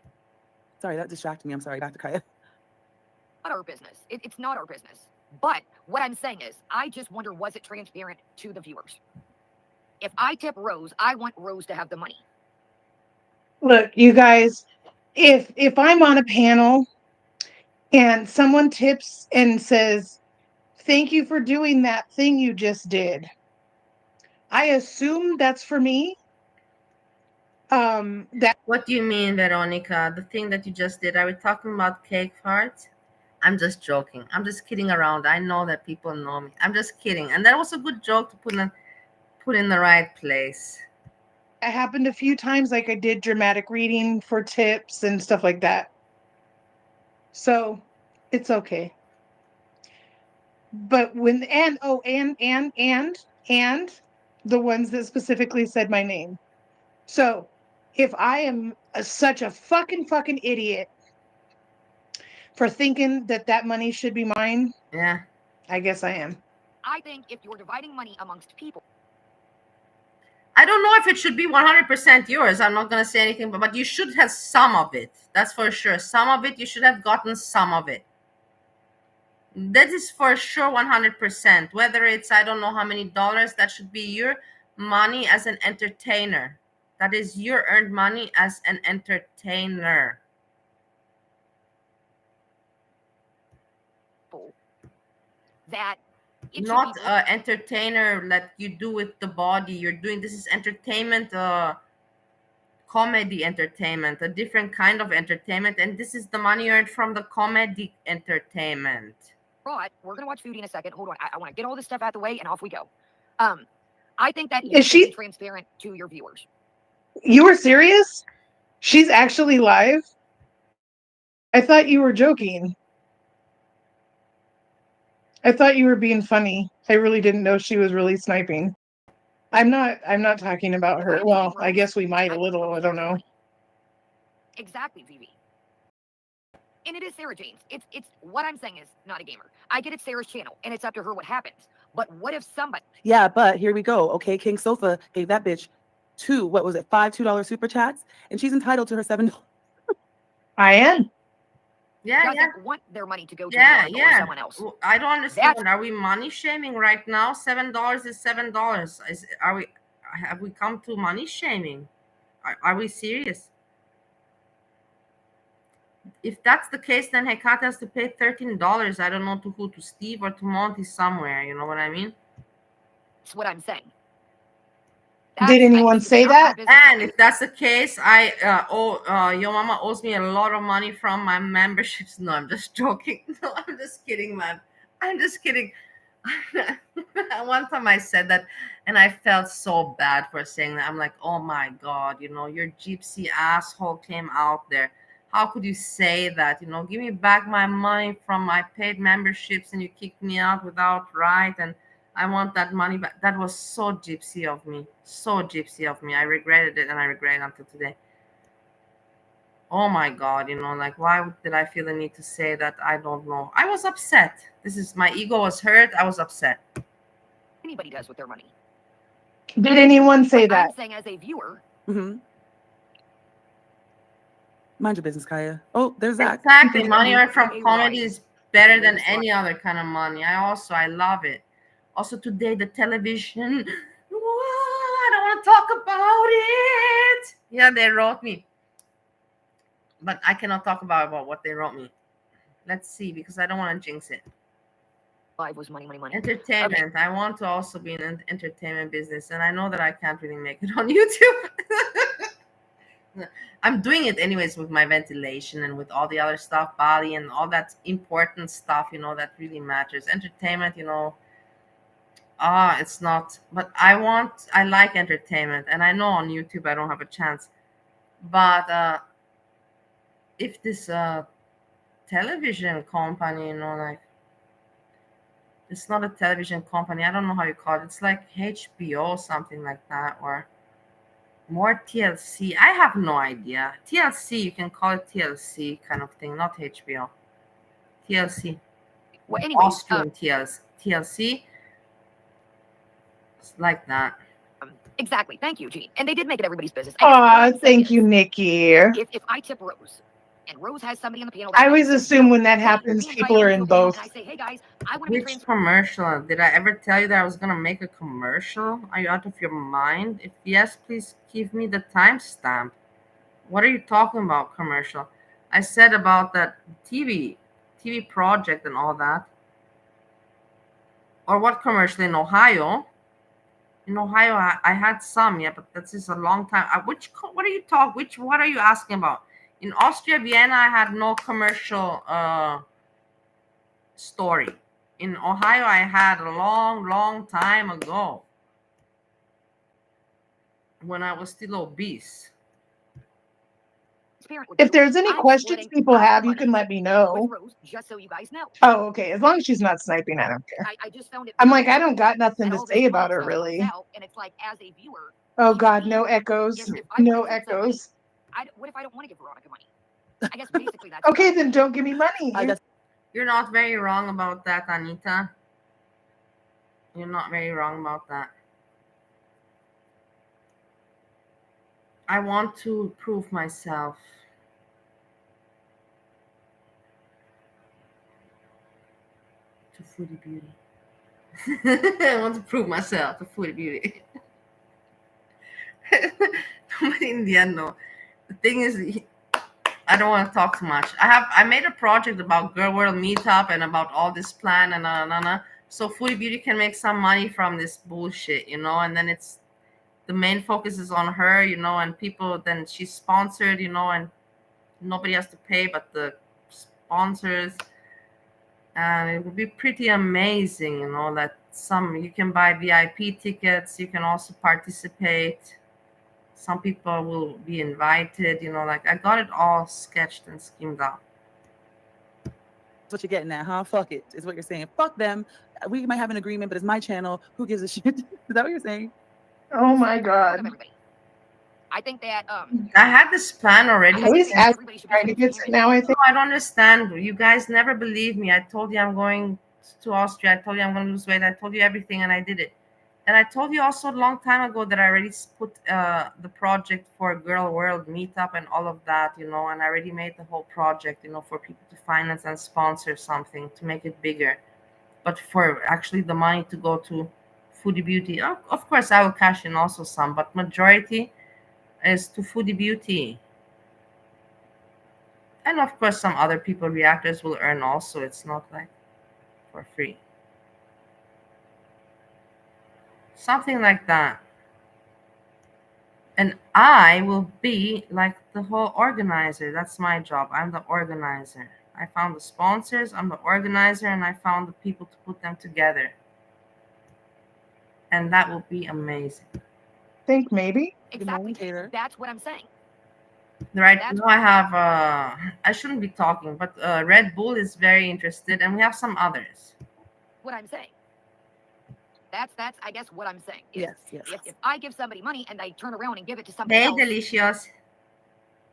Sorry, that distracted me. I'm sorry. Back to Kaya. Not our business. It's not our business. But what I'm saying is, I just wonder, was it transparent to the viewers? If I tip Rose, I want Rose to have the money. Look, you guys, if I'm on a panel and someone tips and says, "Thank you for doing that thing you just did," I assume that's for me. What do you mean, Veronica? The thing that you just did? Are we talking about cake farts? I'm just joking. I'm just kidding around. I know that people know me. I'm just kidding. And that was a good joke to put in the right place. It happened a few times, like I did dramatic reading for tips and stuff like that. So it's okay. But when and the ones that specifically said my name. So if I am such a fucking idiot for thinking that money should be mine, yeah, I guess I am. I think if you're dividing money amongst people, I don't know if it should be 100% yours. I'm not going to say anything, but you should have some of it. That's for sure. Some of it, you should have gotten some of it. That is for sure 100%. Whether it's, I don't know how many dollars, that should be your money as an entertainer. That is your earned money as an entertainer. That not entertainer that you do with the body. You're doing, this is entertainment, comedy entertainment, a different kind of entertainment, and this is the money earned from the comedy entertainment. But we're gonna watch Foodie in a second. Hold on, I want to get all this stuff out the way, and off we go. I think that you should be transparent to your viewers. You were serious? She's actually live? I thought you were joking. I thought you were being funny. I really didn't know she was really sniping. I'm not talking about her. Well, I guess we might a little. I don't know. Exactly, Vivi. And it is Sarah Jane's. It's what I'm saying is not a gamer. I get it's Sarah's channel, and it's up to her what happens. But what if somebody? Yeah, but here we go. Okay, King Sofa gave that bitch $2 super chats, and she's entitled to her $7. I am. Doesn't want their money to go to or someone else. I don't understand. Are we money shaming right now? $7 is $7. Have we come to money shaming? Are we serious? If that's the case, then Hecate has to pay $13. I don't know to who, to Steve or to Monty somewhere. You know what I mean? That's what I'm saying. Did anyone say that? And if that's the case, your mama owes me a lot of money from my memberships. No, I'm just joking. No, I'm just kidding, man. I'm just kidding. One time I said that, and I felt so bad for saying that. I'm like, oh my God, your gypsy asshole came out there. How could you say that? Give me back my money from my paid memberships, and you kicked me out without right, and I want that money back. That was so gypsy of me. So gypsy of me. I regretted it, and I regret it until today. Oh my God, like, why did I feel the need to say that? I don't know. I was upset. My ego was hurt. I was upset. Anybody does with their money. Did anyone say that? I'm saying as a viewer. Mm-hmm. Mind your business, Kaya. Oh, there's Zach. Exactly. Money earned from comedy is better than any other kind of money. I love it. Also today, the television. I don't want to talk about it. Yeah, they wrote me. But I cannot talk about what they wrote me. Let's see, because I don't want to jinx it. Was money. Entertainment. Okay. I want to also be in an entertainment business, and I know that I can't really make it on YouTube. I'm doing it anyways with my ventilation and with all the other stuff, Bali and all that important stuff, that really matters. Entertainment, it's not, but I like entertainment, and I know on YouTube I don't have a chance. But if this television company, like, it's not a television company, I don't know how you call it. It's like HBO, something like that, or more TLC. I have no idea. TLC, you can call it TLC kind of thing, not HBO. TLC. Well, anyways, Austrian TLC. It's like that. Exactly. Thank you, Jeannie. And they did make it everybody's business. Thank you, Nikki. If I tip Rose, and Rose has somebody on the panel, I always assume when that happens, people are in both. And I say, hey guys, I want to be commercial? Did I ever tell you that I was gonna make a commercial? Are you out of your mind? If yes, please give me the timestamp. What are you talking about, commercial? I said about that TV project and all that. Or what commercial in Ohio? In Ohio, I had some, yeah, but that's just a long time. What are you talking? What are you asking about? In Austria, Vienna, I had no commercial story. In Ohio, I had a long time ago when I was still obese. If there's any questions people have, you can let me know. Just so you guys know. Oh, okay. As long as she's not sniping, I don't care. I just found it. I'm like, I don't got nothing to say about her, really. And it's like, as a viewer. Oh God, no echoes. No echoes. What if I don't want to give Veronica money? I guess basically that's okay, then don't give me money. You're not very wrong about that, Anita. You're not very wrong about that. I want to prove myself. To Foodie Beauty. I want to prove myself to Foodie Beauty. Nobody in the end, no. The thing is, I don't want to talk too much. I made a project about Girl World Meetup and about all this plan and so Foodie Beauty can make some money from this bullshit, and then it's the main focus is on her, and people, then she's sponsored, and nobody has to pay but the sponsors. And it would be pretty amazing, that you can buy VIP tickets, you can also participate. Some people will be invited, like I got it all sketched and schemed out. That's what you're getting at, huh? Fuck it, is what you're saying. Fuck them. We might have an agreement, but it's my channel. Who gives a shit? Is that what you're saying? Oh my God. I think that I had this plan already. I was trying to get now. I think I don't understand. You guys never believe me. I told you I'm going to Austria. I told you I'm going to lose weight. I told you everything, and I did it. And I told you also a long time ago that I already put the project for Girl World Meetup and all of that, and I already made the whole project, for people to finance and sponsor something to make it bigger. But for actually the money to go to Foodie Beauty, of course I will cash in also some, but majority is to Foodie Beauty. And of course some other people, reactors, will earn also. It's not like for free. Something like that. And I will be like the whole organizer. That's my job. I'm the organizer. I found the sponsors, I'm the organizer, and I found the people to put them together. And that will be amazing. Think maybe. Exactly. That's what I'm saying. Right now I have I shouldn't be talking, but Red Bull is very interested, and we have some others. What I'm saying. That's I guess what I'm saying. Yes. If I give somebody money and I turn around and give it to somebody else, delicious.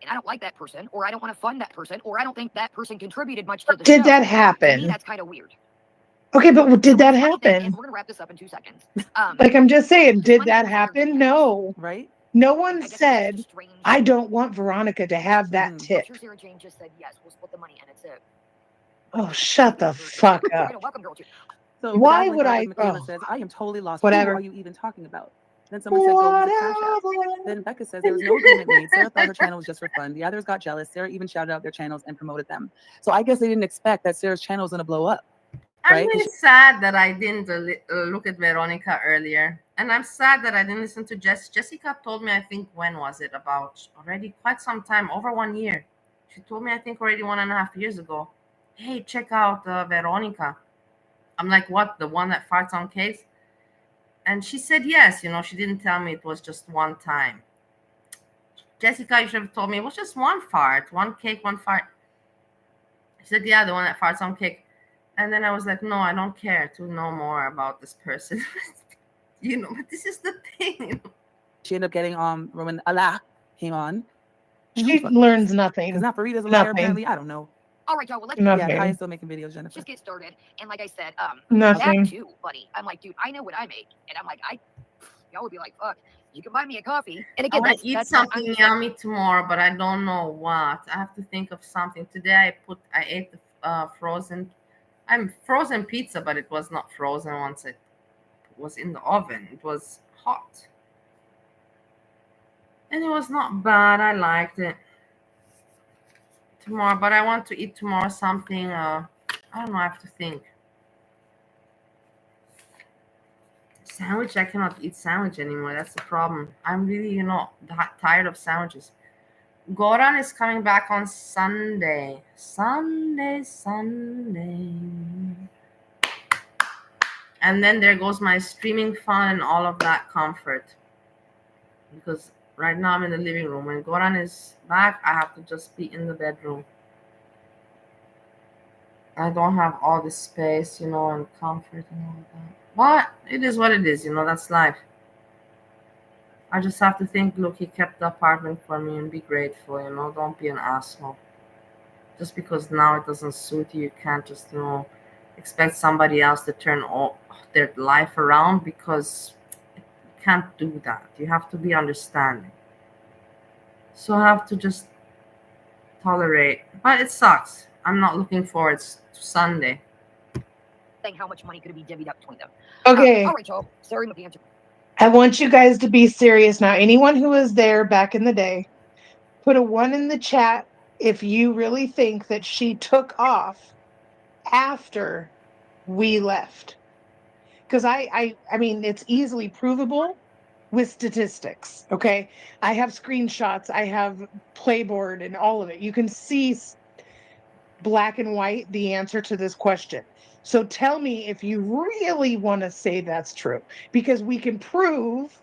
And I don't like that person, or I don't want to fund that person, or I don't think that person contributed much to the show. Did that happen? To me, that's kind of weird. Okay, but did that happen? And we're gonna wrap this up in 2 seconds. Like I'm just saying, did that happen? No. Right? No one said, I don't want Veronica to have that tip. Sure, Sarah Jane just said yes. We'll split the money, and it's it. Oh, shut the fuck up. Welcome, girl. So Why Jacqueline would I? Michaela Oh, says, I am totally lost. whatever. Who are you even talking about? Then someone said, go use the Cash App. Then Becca says, there was no agreement made. Sarah thought her channel was just for fun. The others got jealous. Sarah even shouted out their channels and promoted them. So I guess they didn't expect that Sarah's channel was going to blow up. I'm Right? really sad that I didn't look at Veronica earlier. And I'm sad that I didn't listen to Jess. Jessica told me, I think, when was it? About already quite some time, over 1 year. She told me, I think, already 1.5 years ago. Hey, check out Veronica. I'm like, what? The one that farts on cakes? And she said yes. You know, she didn't tell me it was just one time. Jessica, you should have told me it was just one fart, one cake, one fart. She said, yeah, the one that farts on cake. And then I was like, no, I don't care to know more about this person. You know, but this is the thing. You know? She ended up getting when Allah came on. She learns nothing. Because not Farida's a liar, apparently. I don't know. All right, y'all. Well, let's Kaya's still making videos, Jennifer. just get started. And like I said, Nothing. that too, buddy. I'm like, dude, I know what I make, and I'm like, y'all would be like, fuck, you can buy me a coffee. And again, I want to eat something yummy tomorrow, but I don't know what. I have to think of something. Today I ate the frozen pizza, but it was not frozen once it was in the oven. It was hot. And it was not bad. I liked it. Tomorrow, but I want to eat tomorrow something, I don't know, I have to think. Sandwich, I cannot eat sandwich anymore. That's the problem. I'm really, tired of sandwiches. Goran is coming back on Sunday. Sunday. And then there goes my streaming fun and all of that comfort. Because right now I'm in the living room. When Goran is back, I have to just be in the bedroom. I don't have all this space, and comfort and all that. But it is what it is, that's life. I just have to think, look, he kept the apartment for me and be grateful, don't be an asshole. Just because now it doesn't suit you, you can't just, expect somebody else to turn all their life around, because you can't do that. You have to be understanding. So I have to just tolerate. But it sucks. I'm not looking forward to Sunday. How much money could be divvied up between them? Okay. All right, y'all. Sorry, my answer. I want you guys to be serious now. Anyone who was there back in the day, put a 1 in the chat if you really think that she took off after we left. Because I mean, it's easily provable with statistics. Okay. I have screenshots, I have playboard and all of it. You can see black and white the answer to this question. So tell me if you really want to say that's true, because we can prove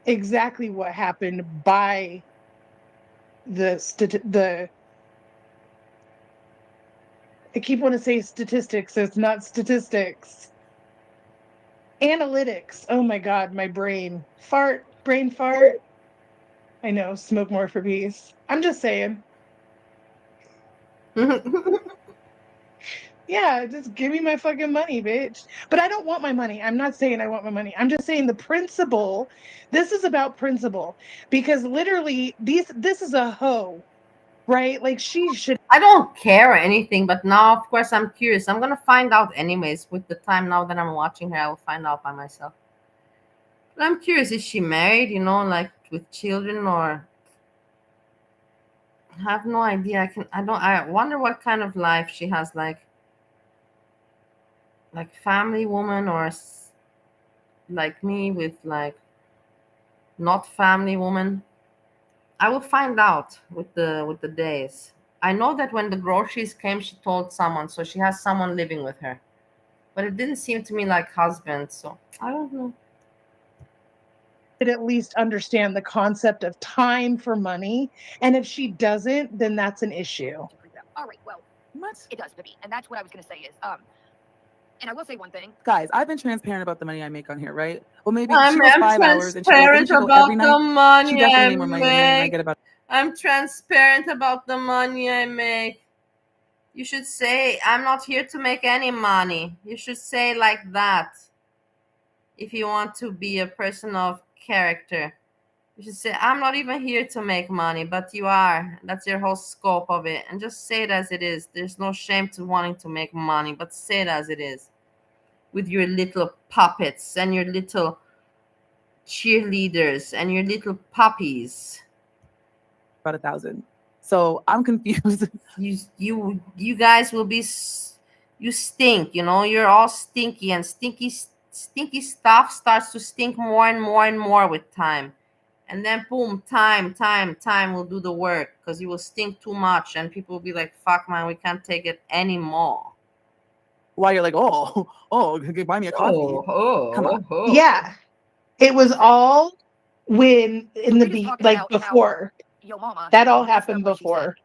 exactly what happened by the I keep wanting to say statistics. It's not statistics. Analytics. Oh my God, my brain fart. I know, smoke more for peace. I'm just saying. Yeah, just give me my fucking money, bitch. But I don't want my money. I'm not saying I want my money. I'm just saying the principle. This is about principle, because literally this is a hoe, right? Like she should. I don't care or anything, but now, of course, I'm curious. I'm gonna find out anyways. With the time now that I'm watching her, I will find out by myself. But I'm curious, is she married, like with children, or I have no idea. I wonder what kind of life she has, like family woman, or like me with like not family woman. I will find out with the days. I know that when the groceries came, she told someone, so she has someone living with her. But it didn't seem to me like husband, so I don't know. At least understand the concept of time for money, and if she doesn't, then that's an issue. All right, well, it does, baby, and that's what I was gonna say is and I will say one thing, guys. I've been transparent about the money I make on here, right? Well, maybe I'm she goes 5 hours and she goes about every the night. money She definitely I made more money than me, and I make. get about. I'm transparent about the money I make. You should say, I'm not here to make any money. You should say like that if you want to be a person of character. You should say, I'm not even here to make money, but you are. That's your whole scope of it. And just say it as it is. There's no shame to wanting to make money, but say it as it is. With your little puppets and your little cheerleaders and your little puppies. About 1,000. So I'm confused. You guys will be, you stink, you know, you're all stinky, and stinky stuff starts to stink more and more and more with time. And then boom, time will do the work, because you will stink too much and people will be like, fuck man, we can't take it anymore. Why you're like, oh, buy me a coffee. Come on. Yeah. It was all when in the like before. That all happened before.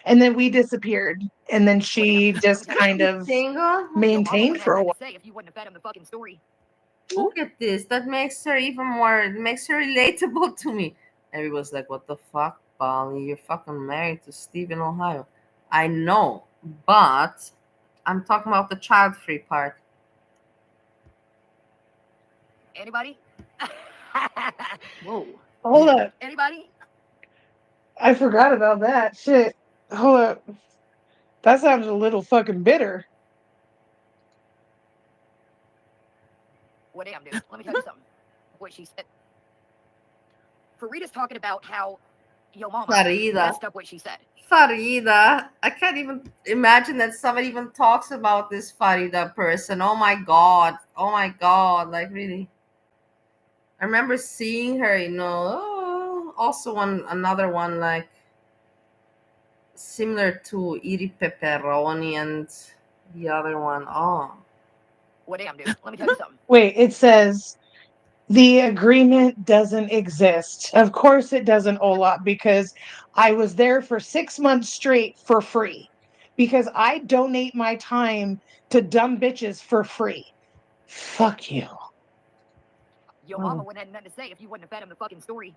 And then we disappeared. And then she just kind of maintained for a while. If you wouldn't have fed him the fucking story. Look at this. That makes her even more, makes her relatable to me. Everybody's like, what the fuck, Bali? You're fucking married to Steve in Ohio. I know, but I'm talking about the child-free part. Anybody? Whoa. Hold up. Anybody? I forgot about that. Shit. Hold up. That sounds a little fucking bitter. Well, damn, dude. Let me tell you something. What she said. Farida's talking about how yo mama messed up what she said. Farida. I can't even imagine that somebody even talks about this Farida person. Oh my god. Oh my god. Like, really. I remember seeing her, you know, also another one like similar to Iri Pepperoni and the other one. Oh. Well, damn, dude. Let me tell you something. Wait, it says the agreement doesn't exist. Of course it doesn't, Ola, because I was there for 6 months straight for free. Because I donate my time to dumb bitches for free. Fuck you. Your mama wouldn't have nothing to say if you wouldn't have fed him the fucking story.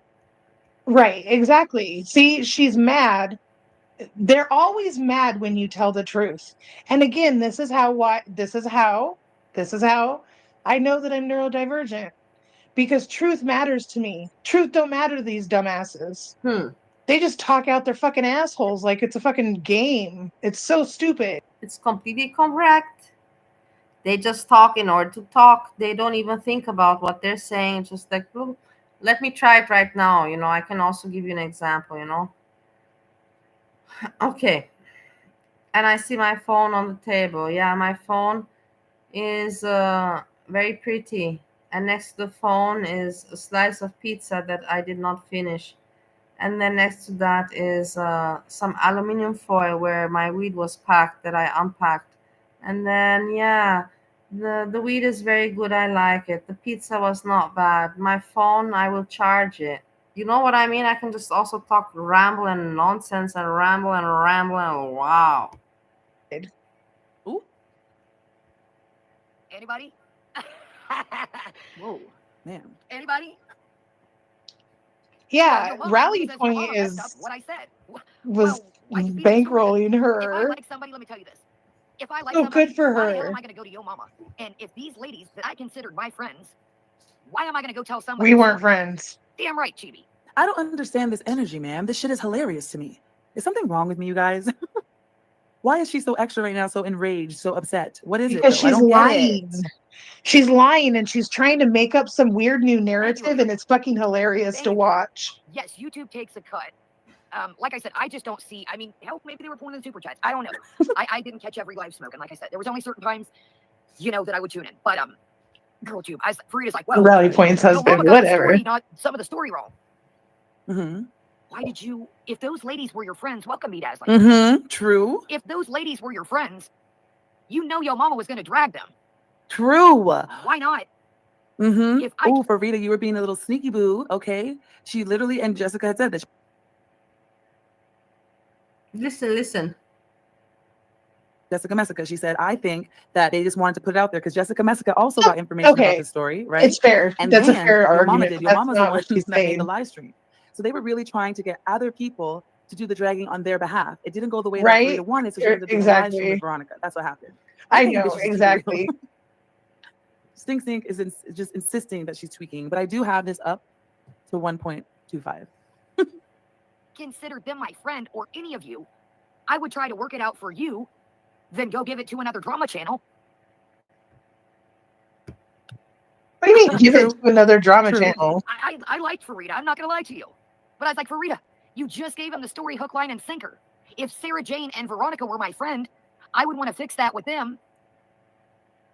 Right, exactly. See, she's mad. They're always mad when you tell the truth. And again, this is how I know that I'm neurodivergent. Because truth matters to me. Truth don't matter to these dumbasses. They just talk out their fucking assholes like it's a fucking game. It's so stupid. It's completely correct. They just talk in order to talk. They don't even think about what they're saying. It's just like, well, let me try it right now. You know, I can also give you an example, you know. Okay. And I see my phone on the table. Yeah, my phone is very pretty. And next to the phone is a slice of pizza that I did not finish. And then next to that is some aluminum foil where my weed was packed that I unpacked. And then, yeah, the weed is very good. I like it. The pizza was not bad. My phone, I will charge it. You know what I mean? I can just also talk, ramble and nonsense and ramble and wow. Ooh. Anybody? Whoa, man. Anybody? Yeah, Rally Point is what I said. was bankrolling her. If I like somebody, let me tell you this. If I like Oh, somebody, good for why the hell her. am I going to go to Yo Mama? And if these ladies that I considered my friends, why am I going to go tell somebody? We weren't friends. Damn right, Chibi. I don't understand this energy, man. This shit is hilarious to me. Is something wrong with me, you guys? Why is she so extra right now, so enraged, so upset? What is Because it? Though? she's lying. She's lying and she's trying to make up some weird new narrative, and it's fucking hilarious to watch. Yes, YouTube takes a cut. Like I said, I just don't see. I mean, hell, maybe they were pulling in the super chats. I don't know. I didn't catch every live smoke, and like I said, there was only certain times, you know, that I would tune in. But girl, tube. Farida's like, well, Rally Point's husband, whatever. Story, not some of the story wrong. Mm-hmm. Why did you? If those ladies were your friends, welcome me, Daz. Like, True. If those ladies were your friends, you know your mama was going to drag them. True. Why not? Mm-hmm. Oh, Farida, you were being a little sneaky boo. Okay. She literally, and Jessica had said that. Listen. Jessica Messica, she said, I think that they just wanted to put it out there because Jessica Messica also got information about the story, right? It's fair. And That's a then fair your argument. mama did. Your That's mama's not the what one she's that made saying. the live stream. So they were really trying to get other people to do the dragging on their behalf. It didn't go the way that Farida wanted, so she ended up doing a live stream with Veronica. That's what happened. I think know, bitches keep exactly. real. Stink is just insisting that she's tweaking. But I do have this up to 1.25. Consider them my friend or any of you, I would try to work it out for you, then go give it to another drama channel. What do you mean give it to another drama channel? I liked Farida. I'm not going to lie to you. But I was like, Farida, you just gave him the story hook, line, and sinker. If Sarah Jane and Veronica were my friend, I would want to fix that with them.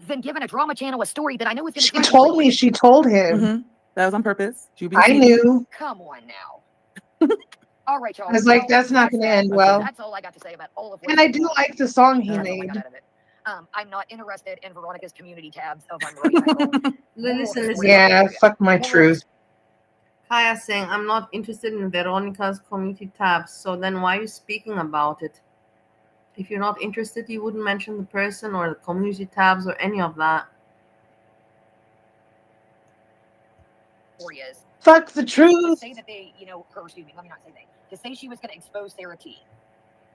Then giving a drama channel a story that I know is going to. She told me. She told him. Mm-hmm. That was on purpose. I knew. Come on now. All right, y'all. I was like, that's not going to end well. That's all I got to say about all of. And I do like the song he made. I'm not interested in Veronica's community tabs of I'm Listen. Yeah, fuck my truth. Kaya saying, I'm not interested in Veronica's community tabs. So then why are you speaking about it? If you're not interested, you wouldn't mention the person or the community tabs or any of that. Fuck the truth. To say that they, excuse me, let me not say they. To say she was going to expose Sarah T.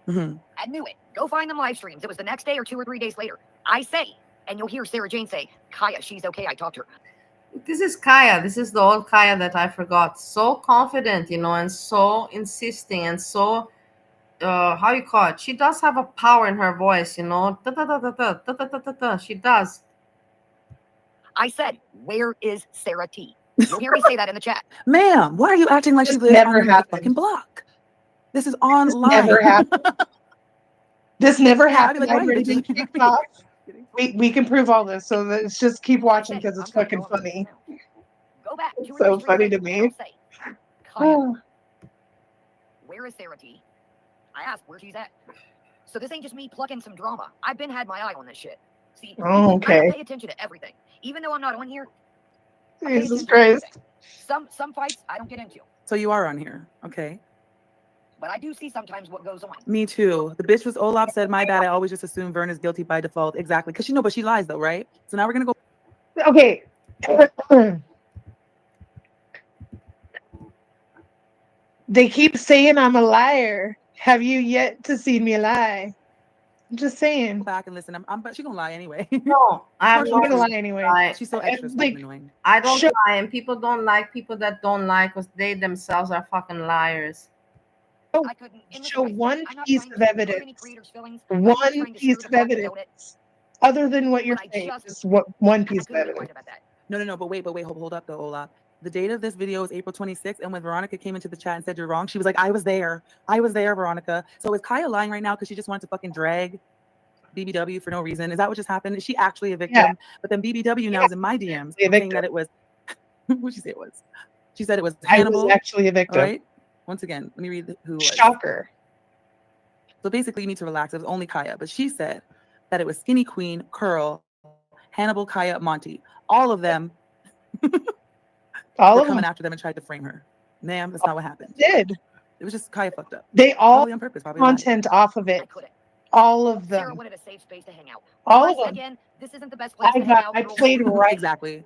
Mm-hmm. I knew it. Go find them live streams. It was the next day or 2 or 3 days later. I say, and you'll hear Sarah Jane say, Kaya, she's okay. I talked to her. This is Kaya. This is the old Kaya that I forgot. So confident, and so insisting and so, how you call it? She does have a power in her voice, She does. I said, where is Sarah T? You'll hear me say that in the chat. Ma'am, why are you acting like she lives on the fucking block? This is online. Never happened. This never happened. I've already been kicked off. We can prove all this, so let's just keep watching because it's fucking funny. Go back. It's so funny to me. Where is Sarah T? I asked where she's at. So this ain't just me plucking some drama. I've been had my eye on this shit. See, I pay attention to everything, even though I'm not on here. Jesus Christ. Some fights I don't get into. So you are on here, okay? But I do see sometimes what goes on. Me too. The bitch was Olaf said, my bad. I always just assume Vern is guilty by default. Exactly. Because but she lies though, right? So now we're going to go. Okay. They keep saying I'm a liar. Have you yet to see me lie? I'm just saying. Go back and listen. But she's going to lie anyway. No, I'm not going to lie anyway. She's so extra annoying. I don't lie, and people don't like people that don't lie because they themselves are fucking liars. I couldn't show one piece of evidence. One piece of evidence. Other than what you're saying, just one piece of evidence. No. But wait. Hold up, though, Olaf. The date of this video is April 26th, and when Veronica came into the chat and said you're wrong, she was like, I was there, Veronica. So is Kaya lying right now because she just wanted to fucking drag BBW for no reason? Is that what just happened? Is she actually a victim? Yeah. But then BBW now is in my DMs saying that it was, what did she say it was? She said it was Hannibal. I was actually a victim. Right? Once again, let me read who was. Shocker. So basically, you need to relax. It was only Kaya, but she said that it was Skinny Queen, Curl, Hannibal, Kaya, Monty. All of them were coming after them and tried to frame her. Ma'am, that's not what happened. Did. It was just Kaya fucked up. They all on purpose, content off of it. All of them. Sarah wanted a safe space to hang out. All of them. Again, this isn't the best place to hang out. I played right. Exactly.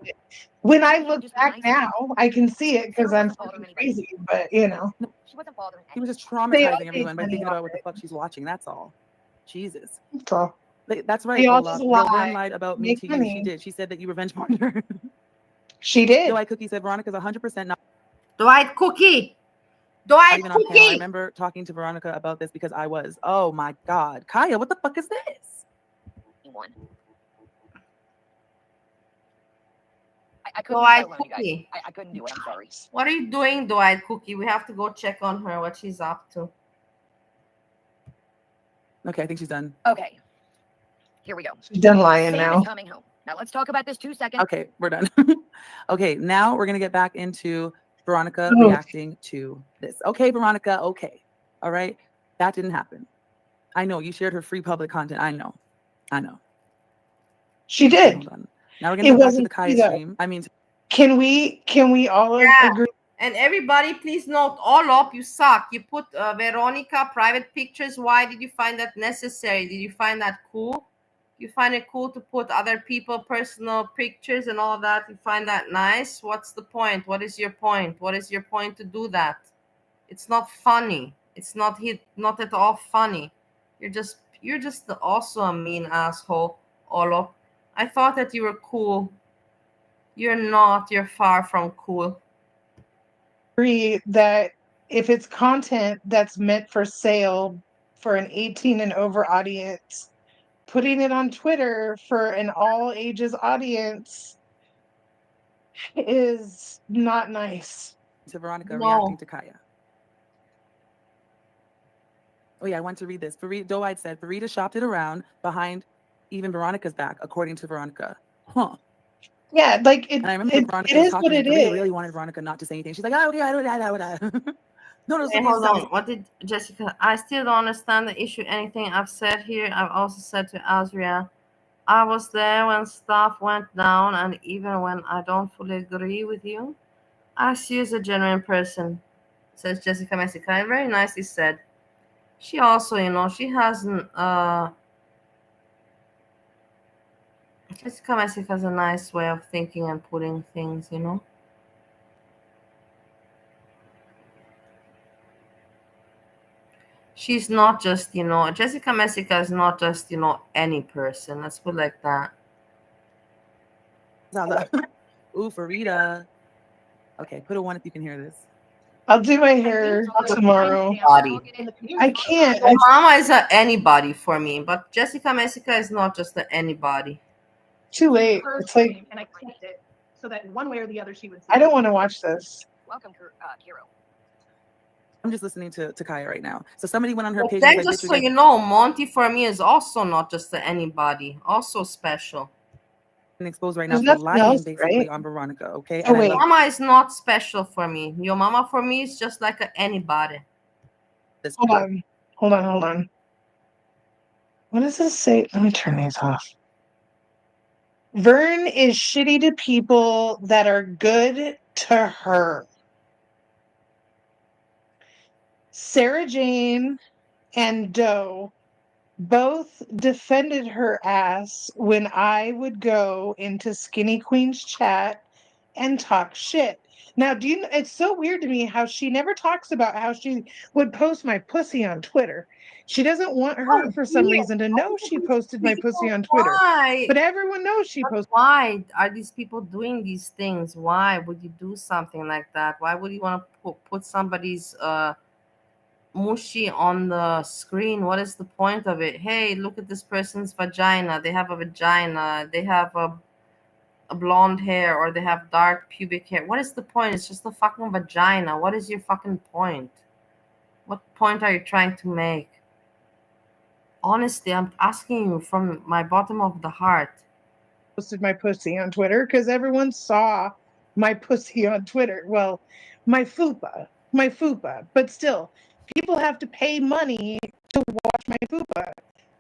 When I look back now, I can see it because I'm crazy, but She wasn't bothering. He was just traumatizing everyone by thinking about what the fuck she's watching. That's all. Jesus. That's all. That's right. They all just lied about me to you. She did. She said that you revenge porned her. She did. Dwight Cookie said Veronica's 100% not. Dwight Cookie. I remember talking to Veronica about this because I was. Oh my God. Kaya, what the fuck is this? I couldn't Dwight do it, you Cookie. guys. I couldn't do it. I'm sorry. What are you doing, Dwight Cookie? We have to go check on her, what she's up to. Okay, I think she's done. Okay. Here we go. She's done lying Sam now. is coming home. Now let's talk about this 2 seconds. Okay, we're done. Okay, now we're going to get back into Veronica reacting to this. Okay, Veronica, okay. All right. That didn't happen. I know you shared her free public content. I know. She did. Hold on. Now we're going to go back to the Kaya stream. I mean, can we all agree? And everybody, please note, all up, you suck. You put Veronica private pictures. Why did you find that necessary? Did you find that cool? You find it cool to put other people personal pictures and all that? You find that nice? What's the point? What is your point? What is your point to do that? It's not funny. It's not at all funny. You're just also a mean asshole, Olo. I thought that you were cool. You're not. You're far from cool. agree that if it's content that's meant for sale for an 18 and over audience, putting it on Twitter for an all ages audience is not nice. To Veronica No. reacting to Kaya. Oh yeah, I want to read this. Doe-Eyed said, Farida shopped it around behind even Veronica's back, according to Veronica. Huh. Yeah, like and I remember Veronica it was is talking, what and it Farida is. really wanted Veronica not to say anything. She's like, oh yeah, no, Wait, hold on. What did Jessica? I still don't understand the issue. Anything I've said here, I've also said to Azria. I was there when stuff went down, and even when I don't fully agree with you, I see you as a genuine person, says Jessica Messica. Very nicely said. She also, she hasn't. Jessica Messica has a nice way of thinking and putting things, She's not just, Jessica Messica is not just, any person. Let's put it like that. Ooh, Farida. Okay, put a 1 if you can hear this. I'll do my hair tomorrow. I can't. So Mama is a anybody for me, but Jessica Messica is not just an anybody. Too late. It's like, and I clicked it so that one way or the other she would see. I don't want to watch this. Welcome, Kiro. I'm just listening to Kaya right now. So somebody went on her But page. then, like, just so you know, Monty for me is also not just an anybody, also special. And exposed right now for lying basically on Veronica. Okay. Oh, wait. Mama is not special for me. Your mama for me is just like anybody. Hold on. What does this say? Let me turn these off. Vern is shitty to people that are good to her. Sarah Jane and Doe both defended her ass when I would go into Skinny Queen's chat and talk shit. Now, it's so weird to me how she never talks about how she would post my pussy on Twitter. She doesn't want her for some reason to know she posted my pussy on Twitter. Why? But everyone knows she posted. Why are these people doing these things? Why would you do something like that? Why would you want to put somebody's mushy on the screen? What is the point of it? Hey, look at this person's vagina. They have a vagina. They have a blonde hair, or they have dark pubic hair. What is the point? It's just a fucking vagina. What is your fucking point? What point are you trying to make? Honestly, I'm asking you from my bottom of the heart. Posted my pussy on Twitter because everyone saw my pussy on Twitter. Well, my fupa. But still, people have to pay money to watch my fupa.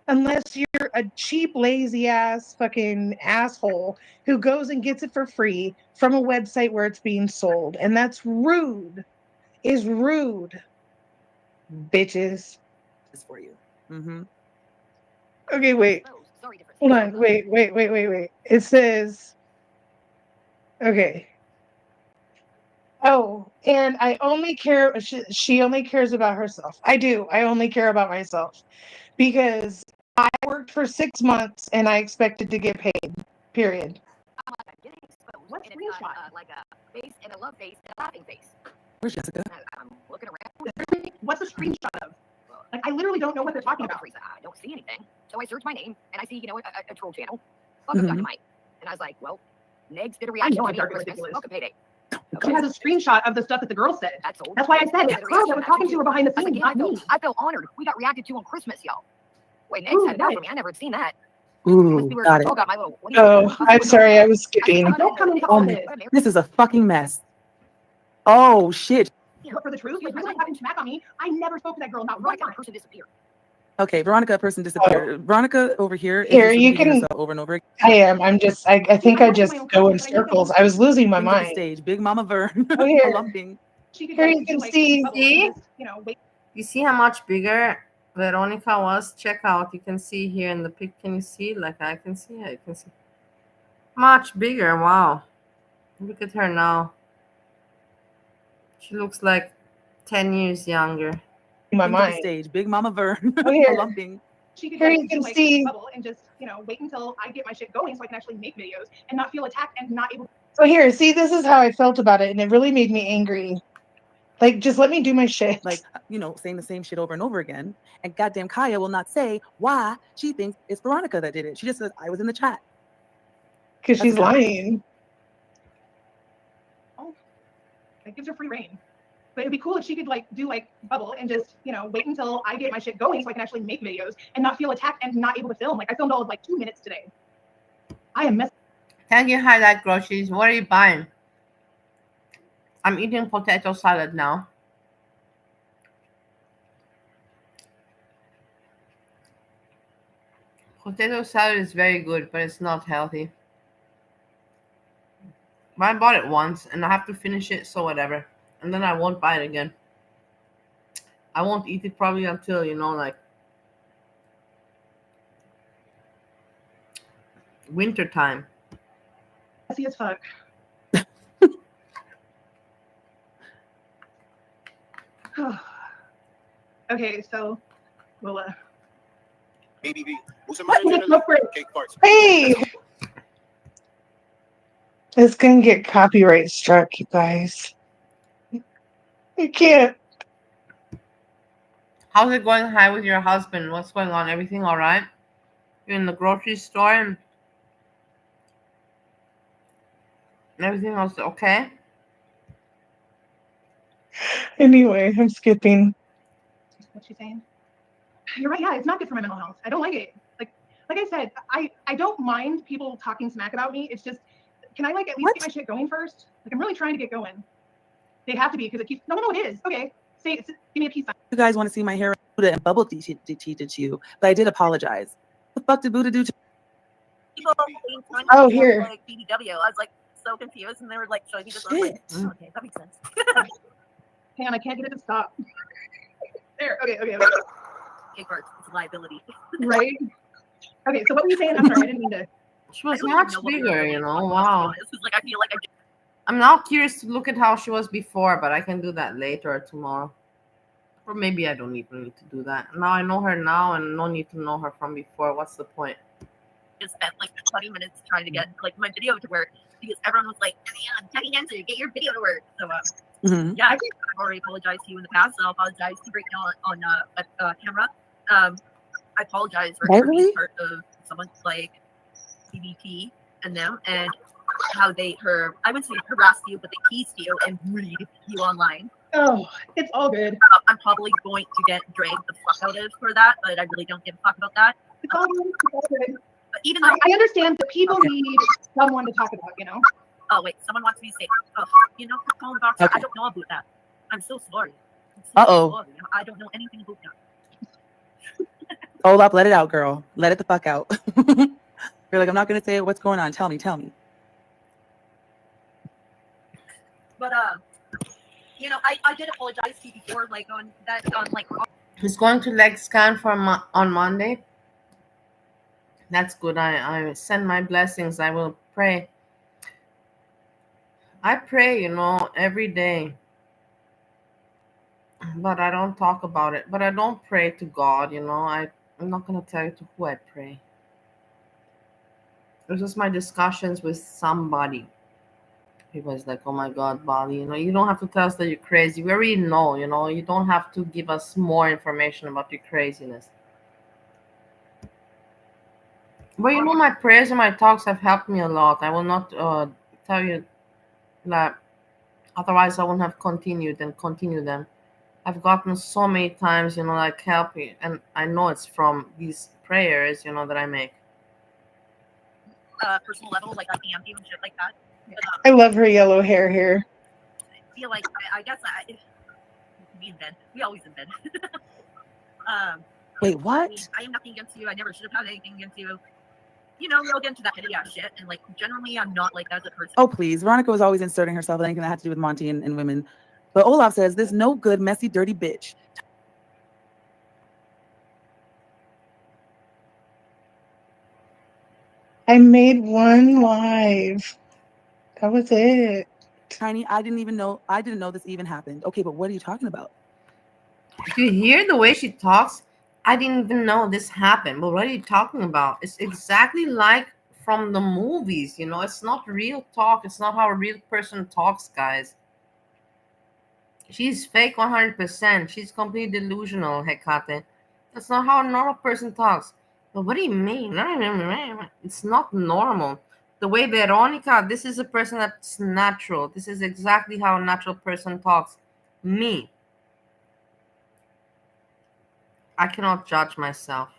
Unless you're a cheap, lazy ass fucking asshole who goes and gets it for free from a website where it's being sold. And that's rude. Is rude. Bitches. It's for you. Mm-hmm. Okay, wait. Hold on. Wait. It says, okay. Oh, and I only care, she only cares about herself. I do. I only care about myself because I worked for 6 months and I expected to get paid, period. What screenshot? Like a face and a love face and a laughing face. Where's Jessica? I'm looking around. What's the screenshot of? Like, I literally don't know what they're talking about. I don't see anything. So I search my name and I see, a troll channel. Welcome, Dynamite. And I was like, well, Negs did a reaction to me on Christmas. Welcome, payday. She has a screenshot of the stuff that the girl said. That's why I said it's her that was talking to her behind the scenes, not me. I felt honored. We got reacted to on Christmas, y'all. Wait, Negs had it out for me. I never had seen that. Ooh, got it. Oh, I'm sorry, I was skipping. Don't come into all this. This is a fucking mess. Oh shit. For the truth, like, you're talking smack on me. I never spoke to that girl about one time. Person disappeared. Okay, Veronica, person disappeared. Veronica over here. Here, you can. Over and over again. I am. I'm just. I think I just go in circles. I was losing my mind. Stage, Big Mama Vern. Oh, here. Lumping. Here you can see. You see how much bigger Veronica was? Check out. You can see here in the pic. Can you see? Like I can see. I can see. Much bigger. Wow. Look at her now. She looks like 10 years younger. My mind. Stage, Big Mama Vern. Oh, here. Lumping. She could Here get you into, can like, see. bubble and just, wait until I get my shit going so I can actually make videos and not feel attacked and not able. So here, see, this is how I felt about it, and it really made me angry. Like, just let me do my shit. Like, saying the same shit over and over again. And goddamn Kaya will not say why she thinks it's Veronica that did it. She just says, I was in the chat. Because she's lying. Oh, that gives her free reign. But it'd be cool if she could do bubble and just, wait until I get my shit going so I can actually make videos and not feel attacked and not able to film. Like I filmed all of 2 minutes today. I am messing. Thank you, highlight groceries. What are you buying? I'm eating potato salad now. Potato salad is very good, but it's not healthy. But I bought it once and I have to finish it, so whatever. And then I won't buy it again. I won't eat it probably until, winter time. Messy as fuck. Okay, so we'll Hey! It's gonna get copyright struck, you guys. You can't. How's it going? Hi with your husband. What's going on? Everything all right? You're in the grocery store and everything else okay? Anyway, I'm skipping. What's she saying? You're right. Yeah, it's not good for my mental health. I don't like it. Like I said, I don't mind people talking smack about me. It's just, can I at least get my shit going first? I'm really trying to get going. They have to be because it keeps. No, it is. Okay, give me a peace sign. You guys want to see my hair and bubble tea to you, but I did apologize. What the fuck did Buddha do to Oh, here. BBW. I was so confused, and they were showing me this. I was okay, that makes sense. Hang on, I can't get it to stop. There. Okay. It's a liability. Right. Okay, so what were you saying? I'm sorry, I didn't mean to. She was much bigger, wow. I feel like I'm now curious to look at how she was before, but I can do that later or tomorrow. Or maybe I don't even need to do that. Now I know her now and no need to know her from before. What's the point? Just spent 20 minutes trying to get my video to work because everyone was like, Teddy Answer, get your video to work. So yeah, I've already apologized to you in the past, and I'll apologize to you right now on camera. I apologize for ever being part of someone like CBT and them and how I wouldn't say harassed you, but they teased you and bullied you online. Oh, it's all good. I'm probably going to get dragged the fuck out of for that, but I really don't give a fuck about that. It's all good. It's all good. But even though I understand that people need someone to talk about, Oh wait, someone wants me to say, phone box. I don't know about that. I'm so sorry. Sorry. I don't know anything about that. Hold up, let it out, girl. Let it the fuck out. You're like, I'm not gonna say it. What's going on? Tell me. But I did apologize to you before, He's going to leg scan on Monday. That's good. I send my blessings. I will pray. I pray, every day. But I don't talk about it. But I don't pray to God, I'm not going to tell you to who I pray. It was just my discussions with somebody. He was like, oh my God, Bali, you don't have to tell us that you're crazy. We already know, you don't have to give us more information about your craziness. But my prayers and my talks have helped me a lot. I will not tell you that. Otherwise, I wouldn't have continued them. I've gotten so many times, help me. And I know it's from these prayers, that I make. Personal level, I am doing shit like that. I love her yellow hair here. I feel like, I guess me and Ben, we always in bed. Wait, what? I am nothing against you. I never should have had anything against you. We'll get into that petty ass shit. And generally, I'm not like that as a person. Oh, please. Veronica was always inserting herself in anything that had to do with Monty and women. But Olaf says, this no good, messy, dirty bitch. I made one live. That was it. Tiny, I didn't know this even happened. Okay, but what are you talking about? Do you hear the way she talks? I didn't even know this happened, but what are you talking about? It's exactly like from the movies, It's not real talk. It's not how a real person talks, guys. She's fake 100%. She's completely delusional, Hecate. That's not how a normal person talks. But what do you mean? It's not normal. The way Veronica, this is a person that's natural. This is exactly how a natural person talks. Me, I cannot judge myself.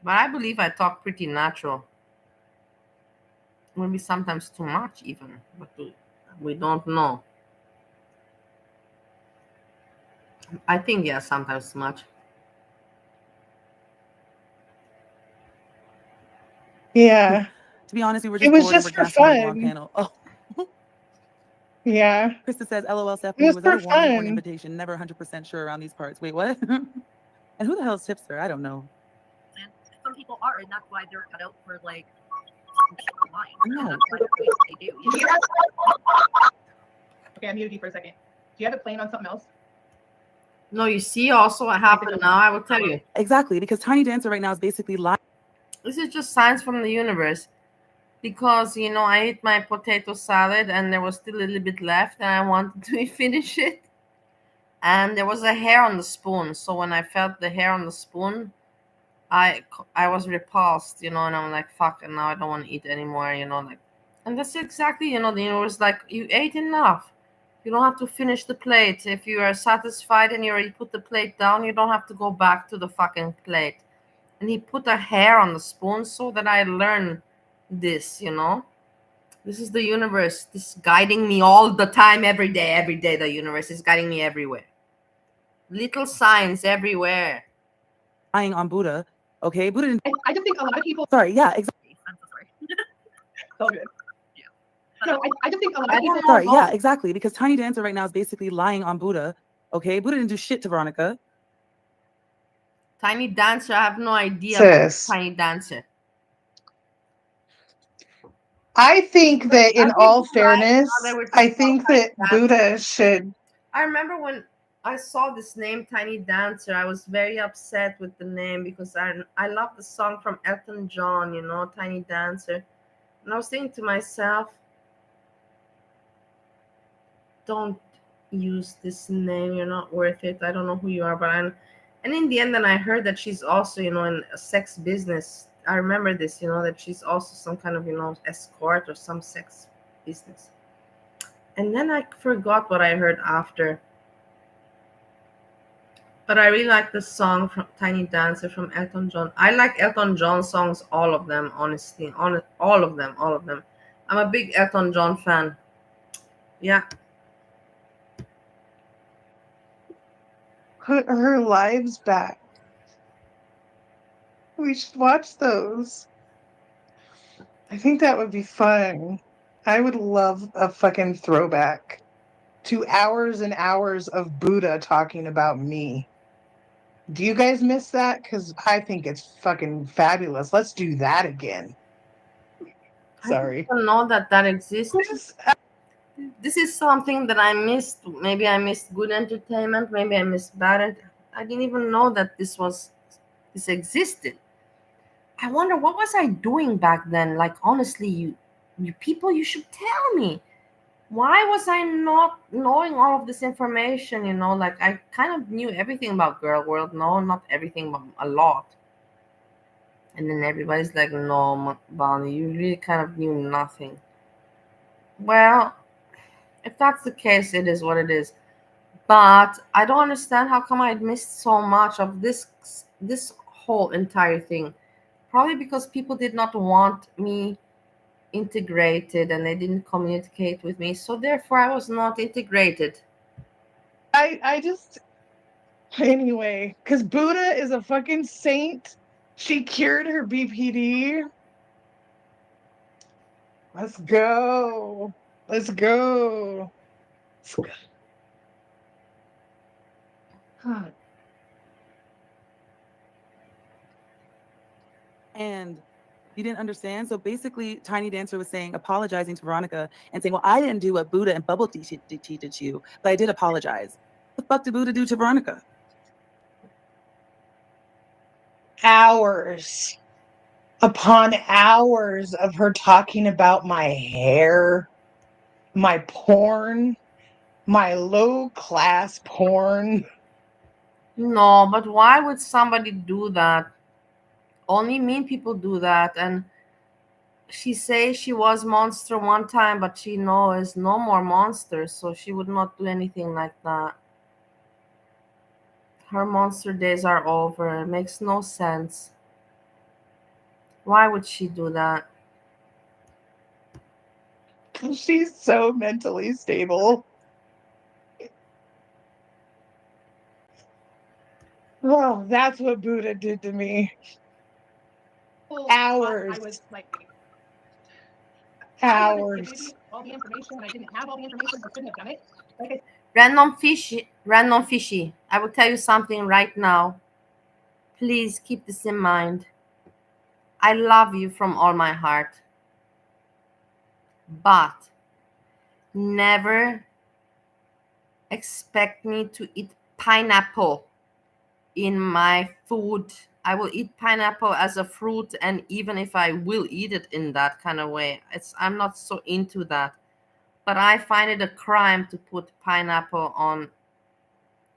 But I believe I talk pretty natural. Maybe sometimes too much even. But we don't know. I think, yeah, sometimes too much. Yeah. To be honest, we were just It was bored just and we're for gassing on fun. panel. Oh. Yeah. Krista says, LOL, It Stephanie, was was that for a warning or an fun. invitation? Never 100% sure around these parts. Wait, what? And who the hell is Tipster? I don't know. And some people are, and that's why they're cut out for like lying. No. That's why they do. You know? Okay, I muted you for a second. Do you have it playing on something else? No, you see also what happened now, I will tell you. Exactly, because Tiny Dancer right now is basically lying. This is just signs from the universe. Because, you know, I ate my potato salad and there was still a little bit left and I wanted to finish it. And there was a hair on the spoon. So when I felt the hair on the spoon, I was repulsed, you know, and I'm like, fuck, and now I don't want to eat anymore, you know, like. And that's exactly, you know, the universe, like, you ate enough. You don't have to finish the plate. If you are satisfied and you already put the plate down, you don't have to go back to the fucking plate. And he put a hair on the spoon so that I learn this, you know. This is the universe. This is guiding me all the time, every day. The universe is guiding me everywhere. Little signs everywhere. Lying on Buddha. Okay, Buddha didn't. I just think a lot of people. Sorry, yeah, exactly. I'm so sorry. So good. No, I just think a lot of people. Sorry, yeah, exactly. Because Tiny Dancer right now is basically lying on Buddha. Okay, Buddha didn't do shit to Veronica. Tiny Dancer, I have no idea. Sis. Tiny Dancer. I think that in all fairness, I think that Buddha should. I remember when I saw this name, Tiny Dancer, I was very upset with the name because I love the song from Elton John, you know, Tiny Dancer. And I was thinking to myself, don't use this name, you're not worth it. I don't know who you are, but and in the end, then I heard that she's also, you know, in a sex business. I remember this, you know, that she's also some kind of, you know, escort or some sex business. And then I forgot what I heard after. But I really like the song from Tiny Dancer from Elton John. I like Elton John songs, all of them, honestly. All of them. I'm a big Elton John fan. Yeah. Put her lives back. We should watch those. I think that would be fun. I would love a fucking throwback to hours and hours of Buddha talking about me. Do you guys miss that? Because I think it's fucking fabulous. Let's do that again. Sorry. I don't know that exists. This is something that I missed. Maybe I missed good entertainment. Maybe I missed bad. I didn't even know that this existed. I wonder what was I doing back then? Like, honestly, you people, you should tell me. Why was I not knowing all of this information? You know, like I kind of knew everything about Girl World. No, not everything, but a lot. And then everybody's like, no, Bonnie, you really kind of knew nothing. Well, if that's the case, it is what it is. But I don't understand how come I missed so much of this whole entire thing. Probably because people did not want me integrated and they didn't communicate with me. So therefore I was not integrated. I just anyway, because Buddha is a fucking saint. She cured her BPD. Let's go. Let's go. And you didn't understand. So basically, Tiny Dancer was saying, apologizing to Veronica and saying, well, I didn't do what Buddha and Bubble Tea did to you, but I did apologize. What the fuck did Buddha do to Veronica? Hours upon hours of her talking about my hair, my porn. My low class porn. No, but why would somebody do that? Only mean people do that. And she says she was monster one time, but she knows no more monsters, so she would not do anything like that. Her monster days are over. It makes no sense. Why would she do that? She's so mentally stable. Well, that's what Buddha did to me. Hours. I was like, hours. all the information, and I didn't have all the information, so I couldn't have done it. Like Random fishy. I will tell you something right now. Please keep this in mind. I love you from all my heart. But never expect me to eat pineapple in my food. I will eat pineapple as a fruit, and even if I will eat it in that kind of way, I'm not so into that. But I find it a crime to put pineapple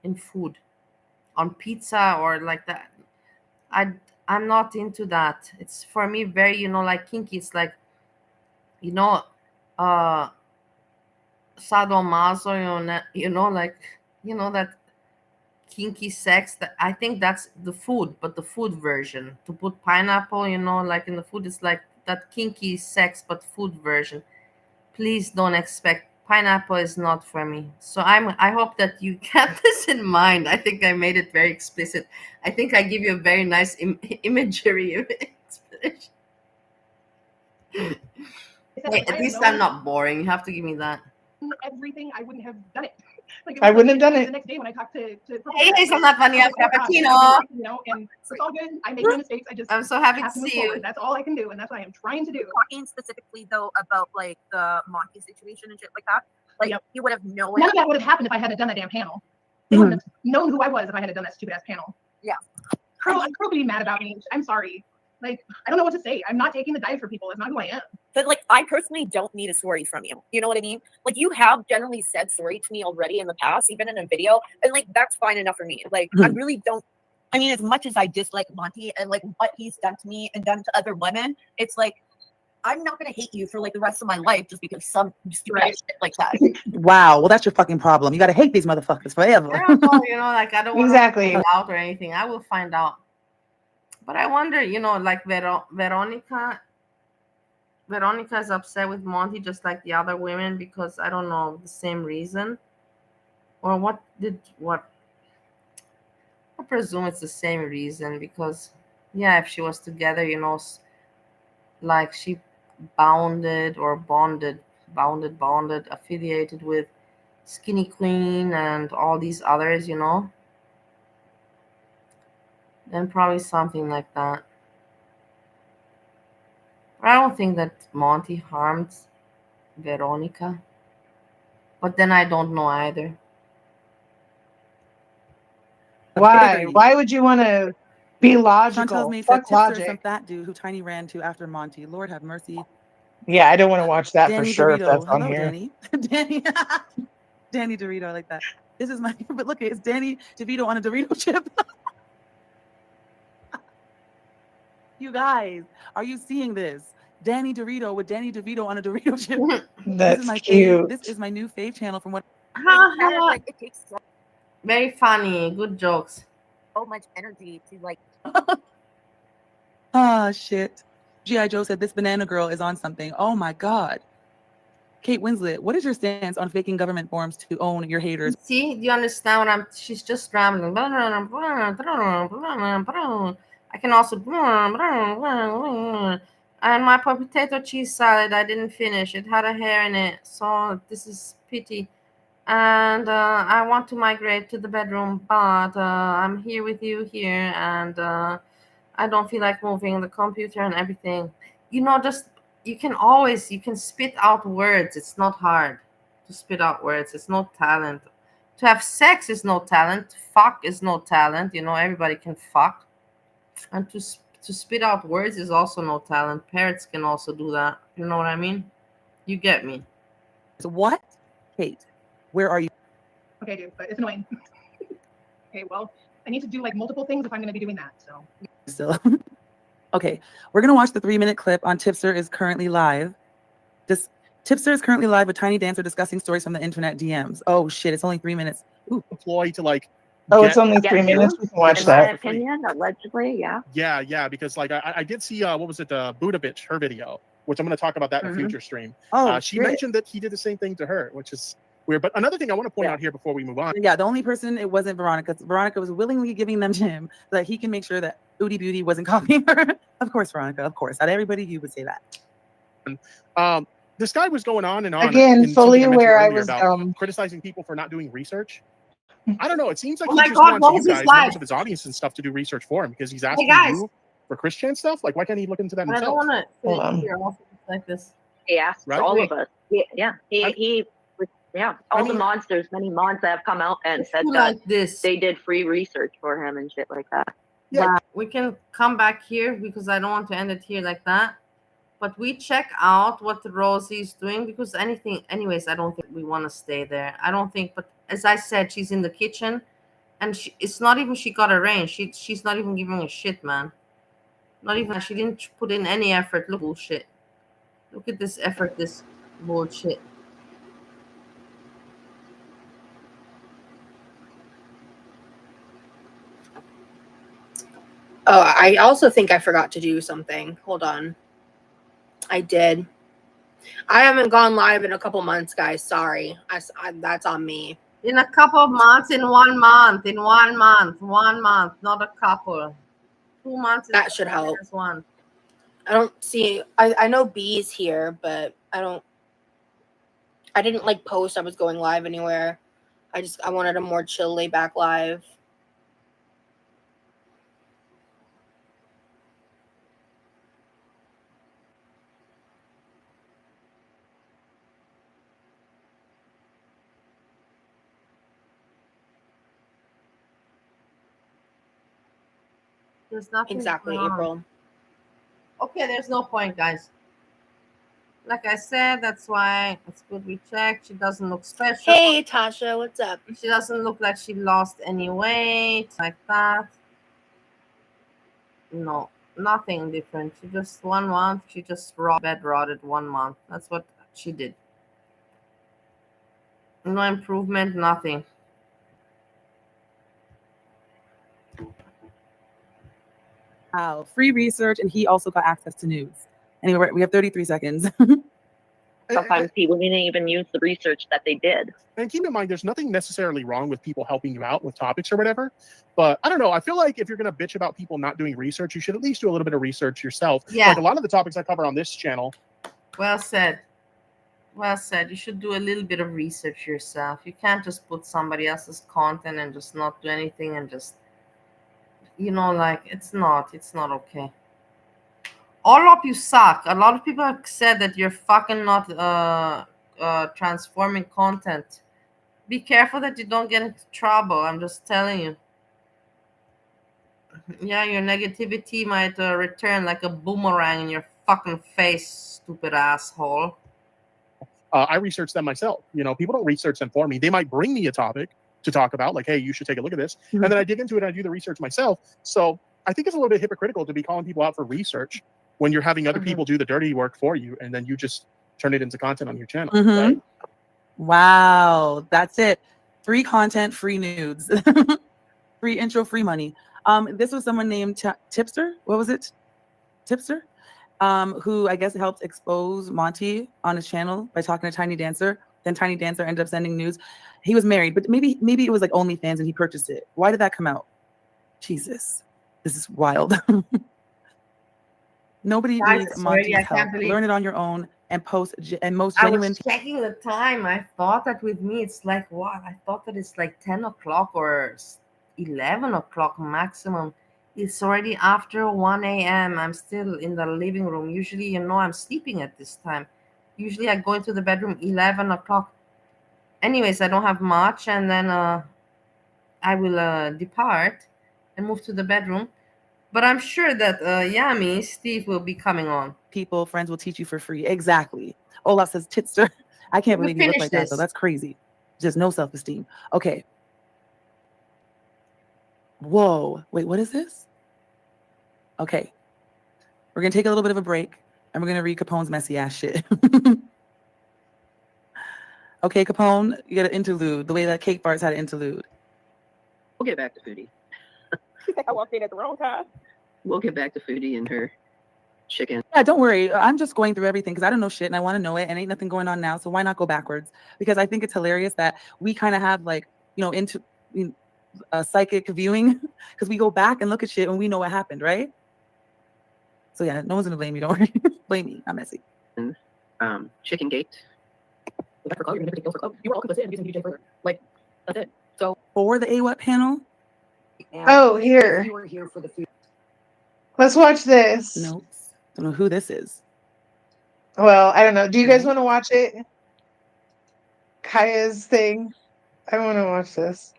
in food, on pizza or like that. I'm not into that. It's for me very, like kinky. It's like, uh sadomaso, that kinky sex. That I think that's the food, but the food version. To put pineapple, like in the food, it's like that kinky sex, but food version. Please don't expect. Pineapple is not for me. So I hope that you kept this in mind. I think I made it very explicit. I think I give you a very nice imagery of explanation. Hey, at least I'm not boring. You have to give me that. everything, I wouldn't have done it. Like I wouldn't have done it. The next day when I talked to Hey, hazelnut vanilla frappuccino. And it's all good. I make no mistakes. I'm so happy have to move see you. forward. That's all I can do, and that's what I am trying to do. Talking specifically though about like the Monty situation and shit like that, like you would have known. None of that would have happened if I hadn't done that damn panel. They wouldn't have known who I was if I hadn't done that stupid ass panel. Yeah. Girl could be mad about me. I'm sorry. Like, I don't know what to say. I'm not taking the dive for people. It's not who I am. But like, I personally don't need a sorry from you. You know what I mean? Like, you have generally said sorry to me already in the past, even in a video, and like that's fine enough for me. Like, I really don't. I mean, as much as I dislike Monty and like what he's done to me and done to other women, it's like I'm not gonna hate you for like the rest of my life just because some stupid shit like that. Wow. Well, that's your fucking problem. You gotta hate these motherfuckers forever. I don't know, like I don't want Exactly. to find out or anything. I will find out. But I wonder, like Veronica is upset with Monty just like the other women because I don't know the same reason. Or what? I presume it's the same reason because, yeah, if she was together, like she bonded, affiliated with Skinny Queen and all these others, then probably something like that. But I don't think that Monty harmed Veronica. But then I don't know either. Why? Why would you want to be logical? Chantel's made Fuck said tipster logic. some fat dude who Tiny ran to after Monty. Lord have mercy. Yeah, I don't want to watch that Danny for sure. Dorito. If that's on Hello, here. Danny. Danny. Danny Dorito. I like that. This is my. But look, it's Danny DeVito on a Dorito chip. You guys, are you seeing this? Danny Dorito with Danny DeVito on a Dorito chip. That's this is my cute. This is my new fave channel from what. Like, it takes Very funny, good jokes. so much energy to like. Oh shit. G.I. Joe said this banana girl is on something. Oh my god. Kate Winslet, what is your stance on faking government forms to own your haters? See, do you understand she's just rambling. I can also, and my potato cheese salad, I didn't finish. It had a hair in it, so this is pity. And I want to migrate to the bedroom, but I'm here with you here, and I don't feel like moving the computer and everything. Just you can spit out words. It's not hard to spit out words. It's no talent. To have sex is no talent. Fuck is no talent. Everybody can fuck. And to spit out words is also no talent. Parrots can also do that. You know what I mean? You get me. What? Kate, where are you? Okay, dude, but it's annoying. Okay, well, I need to do like multiple things if I'm going to be doing that. So Still. Okay, we're gonna watch the 3-minute clip on Tipster is currently live. Tipster is currently live with Tiny Dancer discussing stories from the internet DMs. Oh shit, it's only 3 minutes. Ooh. Deploy to like. Oh, it's only 3 minutes. We can watch that. In my opinion, allegedly, yeah. Yeah, because like I did see what was it, Buddha Bitch, her video, which I'm going to talk about that in a future stream. Oh, she mentioned that he did the same thing to her, which is weird. But another thing I want to point out here before we move on. Yeah, the only person it wasn't Veronica. Veronica was willingly giving them to him so that he can make sure that Udi Beauty wasn't copying her. Of course, Veronica. Of course, not everybody you would say that. This guy was going on and on. Again, fully aware I was about criticizing people for not doing research. I don't know. It seems like Oh he my just God, what wants was you his guys, life? members of his audience and stuff, to do research for him because he's asking guys. you for Christian stuff. Like, why can't he look into that I himself? don't want to sit here also like this. He asked Right? all of us. Yeah. All the mods, there's many mods that have come out and said that like this. they did free research for him and shit like that. Yeah. Wow. We can come back here because I don't want to end it here like that. But we check out what Rosie's doing because anyways, I don't think we want to stay there. I don't think, but as I said, she's in the kitchen and it's not even she got a range. She's not even giving a shit, man. Not even, she didn't put in any effort. Look, bullshit. Look at this effort, this bullshit. Oh, I also think I forgot to do something. Hold on. I did. I haven't gone live in a couple months, guys. Sorry. That's on me. In a couple of months, in 1 month, in 1 month, 1 month, not a couple. 2 months. That should help. One. I don't see. I know B's here, but I didn't like post I was going live anywhere. I wanted a more chill, lay back live. There's nothing Exactly, going on. April. Okay, there's no point, guys. Like I said, that's why it's good we check. She doesn't look special. Hey, Tasha, what's up? She doesn't look like she lost any weight, like that. No, nothing different. She just 1 month. She just bed rotted 1 month. That's what she did. No improvement, nothing. Wow, free research, and he also got access to news. Anyway, we have 33 seconds. Sometimes people didn't even use the research that they did. And keep in mind, there's nothing necessarily wrong with people helping you out with topics or whatever. But I don't know. I feel like if you're going to bitch about people not doing research, you should at least do a little bit of research yourself. Yeah. Like a lot of the topics I cover on this channel. Well said. Well said. You should do a little bit of research yourself. You can't just put somebody else's content and just not do anything and just, like, it's not okay. All of you suck. A lot of people have said that you're fucking not transforming content. Be careful that you don't get into trouble. I'm just telling you. Yeah, your negativity might return like a boomerang in your fucking face, stupid asshole. I research them myself. People don't research them for me. They might bring me a topic to talk about, like, hey, you should take a look at this. And then I dig into it and I do the research myself. So I think it's a little bit hypocritical to be calling people out for research when you're having other people do the dirty work for you, and then you just turn it into content on your channel. Right? Wow, that's it. Free content, free nudes. Free intro, free money. This was someone named Tipster. What was it? Tipster? Who I guess helped expose Monty on his channel by talking to Tiny Dancer. Then Tiny Dancer ended up sending news. He was married, but maybe it was like OnlyFans and he purchased it. Why did that come out? Jesus, this is wild. Nobody needs Monty's help. Learn it on your own and post and most genuine. I was checking the time. I thought that with me it's like what? I thought that it's like 10 o'clock or 11 o'clock maximum. It's already after 1 a.m. I'm still in the living room. Usually, I'm sleeping at this time. Usually I go into the bedroom 11 o'clock. Anyways, I don't have much, and then I will depart and move to the bedroom. But I'm sure that Yami, Steve will be coming on. People, friends will teach you for free. Exactly. Olaf says, Tipster. I can't believe you look like that, though. That's crazy. Just no self-esteem. Okay. Whoa. Wait, what is this? Okay. We're going to take a little bit of a break and we're going to read Capone's messy ass shit. Okay, Capone, you got an interlude. The way that Cake Farts had an interlude. We'll get back to Foodie. I walked in at the wrong time. We'll get back to Foodie and her chicken. Yeah, don't worry. I'm just going through everything because I don't know shit and I want to know it and ain't nothing going on now. So why not go backwards? Because I think it's hilarious that we kind of have like, into psychic viewing because we go back and look at shit when we know what happened, right? So yeah, no one's gonna blame you. Don't worry. Blame me. I'm messy. Chicken Gate. For club, you're gonna take those for club. You were all complicit in using DJ further. Like, that's it. So for the AWAT panel. Oh, here. You were here for the food. Let's watch this. Notes. Don't know who this is. Well, I don't know. Do you guys want to watch it? Kaya's thing. I want to watch this.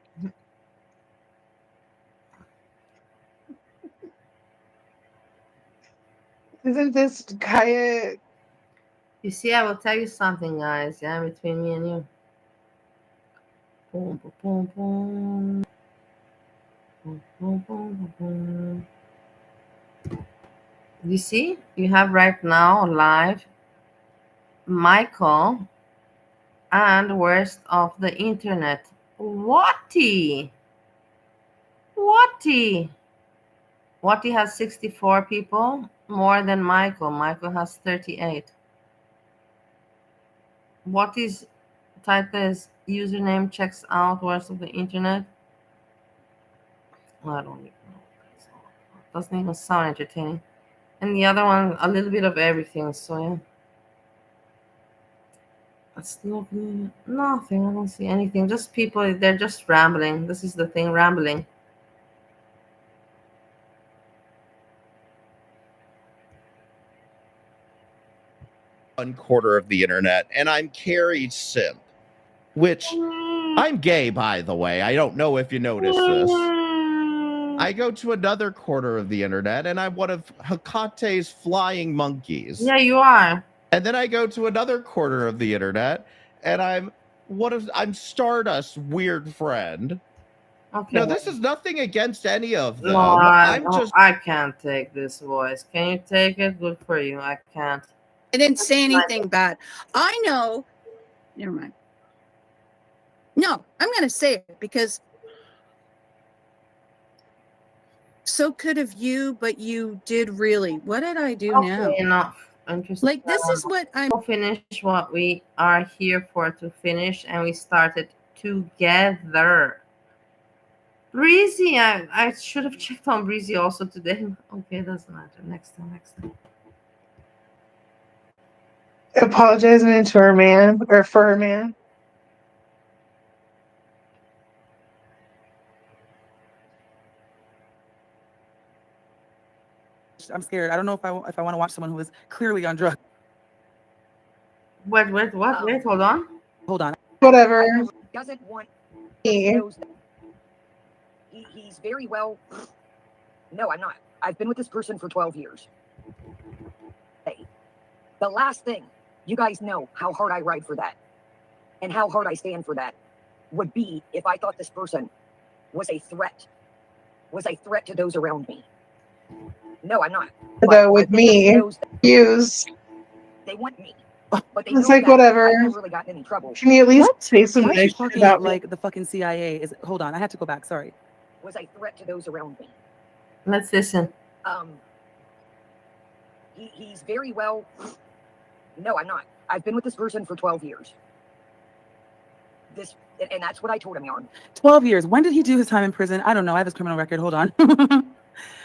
Isn't this Kaya? You see, I will tell you something, guys. Yeah, between me and you. Boom, boom, boom, boom. Boom, boom, boom, boom. You see, you have right now live Michael and worst of the internet. Watty has 64 people, more than Michael. Michael has 38. Watty's title is username checks out worst of the internet. I don't even know. Doesn't even sound entertaining. And the other one, a little bit of everything. So yeah. That's nothing. I don't see anything. Just people. They're just rambling. This is the thing, rambling. One quarter of the internet, and I'm Carrie's simp, which I'm gay, by the way. I don't know if you noticed this. I go to another quarter of the internet, and I'm one of Hekate's flying monkeys. Yeah, you are. And then I go to another quarter of the internet, and I'm Stardust's weird friend. Okay. No, this is nothing against any of them. No, I can't take this voice. Can you take it? Good for you. I can't. I didn't say anything bad. I know. Never mind. No, I'm going to say it because so could have you, but you did really. What did I do now? Enough. Interesting. Like, this is what We'll finish what we are here for to finish, and we started together. Breezy, I should have checked on Breezy also today. Okay, doesn't matter. Next time. Apologizing to her man or for her man. I'm scared. I don't know if I want to watch someone who is clearly on drugs. Wait, what? Wait, hold on. Whatever. Doesn't want. Yeah. He's very well. No, I'm not. I've been with this person for 12 years. Hey, the last thing, you guys know how hard I ride for that and how hard I stand for that would be if I thought this person was a threat to those around me. No, I'm not. Though with me, use. They want me. But they It's know like that whatever. I've never really gotten in any trouble. Can you at least say some Why is she nice shit talking about like the fucking CIA? Hold on, I had to go back. Sorry. Was a threat to those around me. Let's listen. He's very well. No, I'm not. I've been with this person for 12 years. And that's what I told him, Yarn. 12 years. When did he do his time in prison? I don't know. I have his criminal record. Hold on.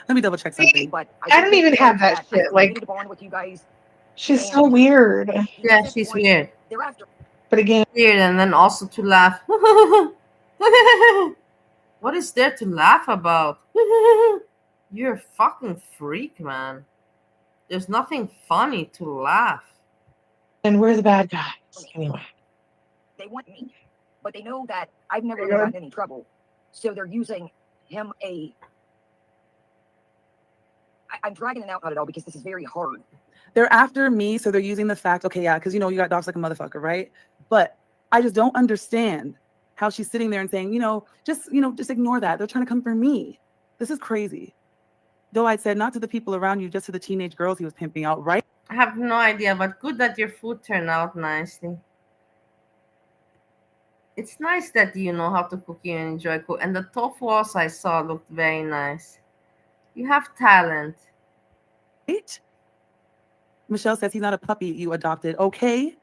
Let me double check something. But I don't even have that shit. Like, with you guys. she's so weird. Yeah, she's weird. Thereafter. But again, weird, and then also to laugh. What is there to laugh about? You're a fucking freak, man. There's nothing funny to laugh. and we're the bad guys. Anyway. They want me, but they know that I've never really gotten in any trouble. So they're using him I'm dragging it out, not at all, because this is very hard. They're after me, so they're using the fact, okay, yeah, because you got dogs like a motherfucker, right? But I just don't understand how she's sitting there and saying, just ignore that. They're trying to come for me. This is crazy. Though I said not to the people around you, just to the teenage girls he was pimping out, right? I have no idea, but good that your food turned out nicely. It's nice that you know how to cook and enjoy cook. And the tofu also I saw looked very nice. You have talent. Right? Michelle says he's not a puppy you adopted. Okay.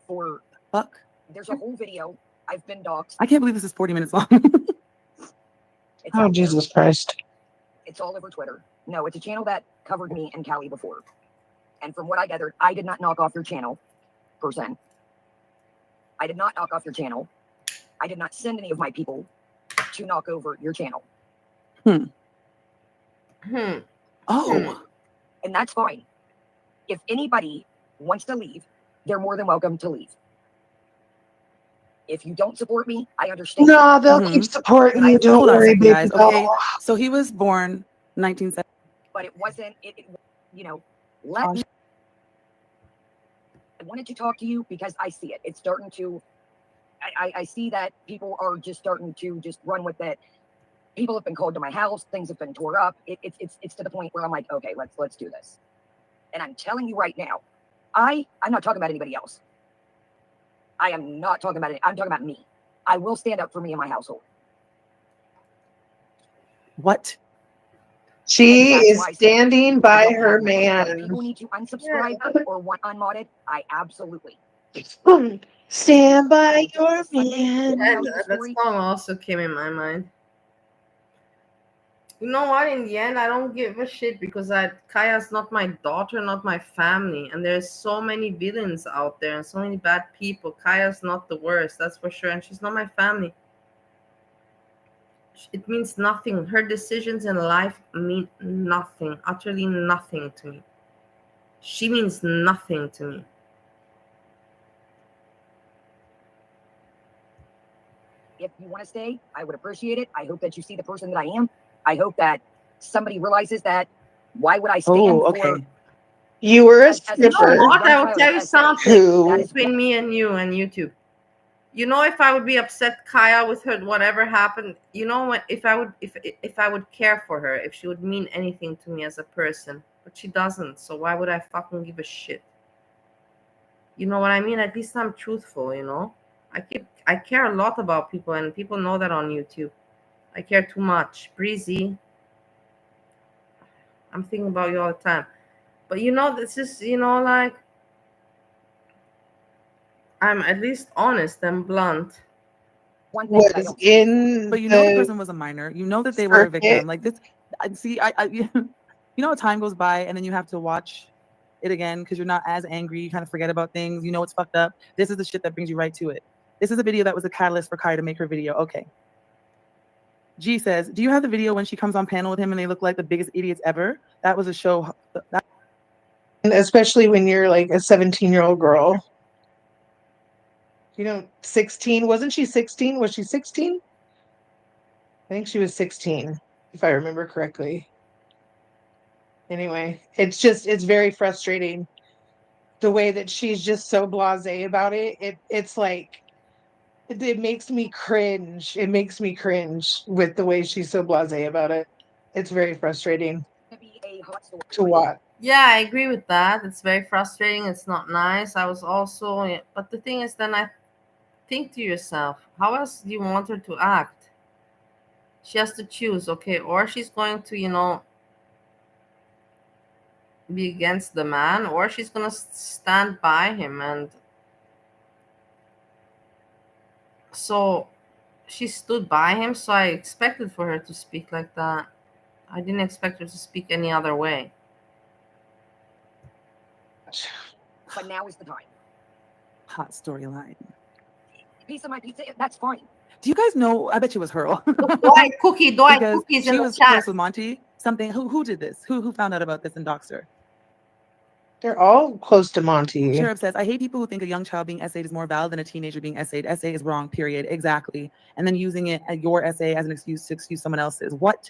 For fuck. There's a whole video. I've been doxxed. I can't believe this is 40 minutes long. Oh, Jesus Christ. It's all over Twitter. No, it's a channel that covered me and Callie before. And from what I gathered, I did not knock off your channel, person. I did not knock off your channel. I did not send any of my people to knock over your channel. Oh. And that's fine. If anybody wants to leave, they're more than welcome to leave. If you don't support me, I understand. No, they'll keep supporting you. Don't Hold on a worry, second, baby. guys. Okay. So he was born 1970. But it wasn't, let me. I wanted to talk to you because I see it. It's starting to, I see that people are just starting to just run with it. People have been called to my house. Things have been tore up. It's to the point where I'm like, okay, let's do this. And I'm telling you right now, I'm not talking about anybody else. I am not talking about it. I'm talking about me. I will stand up for me and my household. What? She is standing by her man. People need to unsubscribe or want unmodded. I absolutely. Stand by your man. That song also came in my mind. You know what? In the end, I don't give a shit because Kaya's not my daughter, not my family. And there's so many villains out there and so many bad people. Kaya's not the worst, that's for sure. And she's not my family. It means nothing. Her decisions in life mean nothing, utterly nothing to me. She means nothing to me. If you want to stay, I would appreciate it. I hope that you see the person that I am. I hope that somebody realizes that. Why would I stand for? You were a You know what? I will child tell you as something between me and you and YouTube. You know, if I would be upset, Kaya, with her, whatever happened, you know what? If I would care for her, if she would mean anything to me as a person, but she doesn't. So why would I fucking give a shit? You know what I mean? At least I'm truthful. You know, I care a lot about people, and people know that on YouTube. I care too much. Breezy, I'm thinking about you all the time. But you know, this is, like, I'm at least honest and blunt. Was in but you know the person was a minor. You know that they were a victim. Like this. See, time goes by and then you have to watch it again because you're not as angry. You kind of forget about things. You know it's fucked up. This is the shit that brings you right to it. This is a video that was a catalyst for Kaya to make her video. Okay. G says, do you have the video when she comes on panel with him and they look like the biggest idiots ever? That was a show. And especially when you're like a 17-year-old girl. 16. Wasn't she 16? Was she 16? I think she was 16, if I remember correctly. Anyway, it's very frustrating the way that she's just so blasé about it. It's like, it makes me cringe. It makes me cringe with the way she's so blasé about it. It's very frustrating to watch. Yeah, I agree with that. It's very frustrating. It's not nice. I was also, but the thing is, then I think to yourself, how else do you want her to act? She has to choose, okay, or she's going to, be against the man, or she's going to stand by him. And so she stood by him, so I expected for her to speak like that. I didn't expect her to speak any other way. But now is the time. Hot storyline. Piece of my pizza, that's fine. Do you guys know? I bet you it was Hurl. Cookies in she the was chat. close with Monty. Something. Who did this? Who found out about this and doxed her? They're all close to Monty. Sheriff says, I hate people who think a young child being essayed is more valid than a teenager being essayed. Essay is wrong, period. Exactly. And then using it at your essay as an excuse to excuse someone else's. What?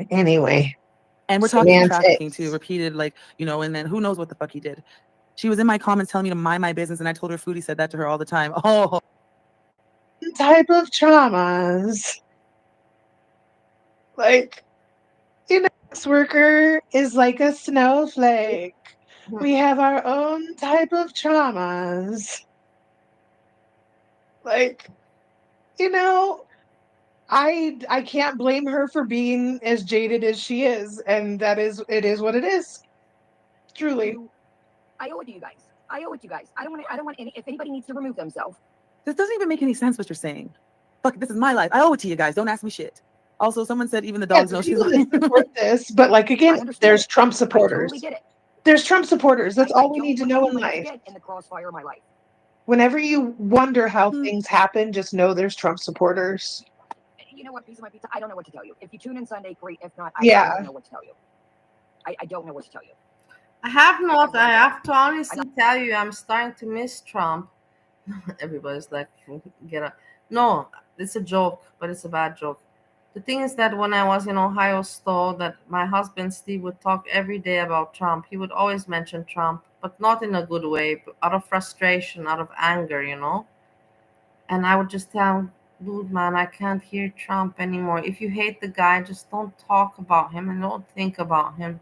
Anyway. And we're talking trafficking too, repeated, and then who knows what the fuck he did. She was in my comments telling me to mind my business, and I told her Foodie said that to her all the time. Oh. own type of traumas. Like, sex worker is like a snowflake. We have our own type of traumas. Like, I can't blame her for being as jaded as she is, and it is what it is. Truly. I owe it to you guys. I owe it to you guys. I don't want any, if anybody needs to remove themselves. This doesn't even make any sense what you're saying. Fuck, this is my life. I owe it to you guys. Don't ask me shit. Also, someone said even the dogs know she's lying. Support this, but like again, there's Trump supporters. Totally get it. There's Trump supporters. That's all we need to know in life. Get in the crossfire of my life. Whenever you wonder how things happen, just know there's Trump supporters. You know what, piece of my pizza? I don't know what to tell you. If you tune in Sunday, great. If not, I don't know what to tell you. I don't know what to tell you. I have to honestly tell you, I'm starting to miss Trump. Everybody's like, get up. No, it's a joke, but it's a bad joke. The thing is that when I was in Ohio store, that my husband Steve would talk every day about Trump. He would always mention Trump, but not in a good way, but out of frustration, out of anger, And I would just tell him, dude, man, I can't hear Trump anymore. If you hate the guy, just don't talk about him and don't think about him.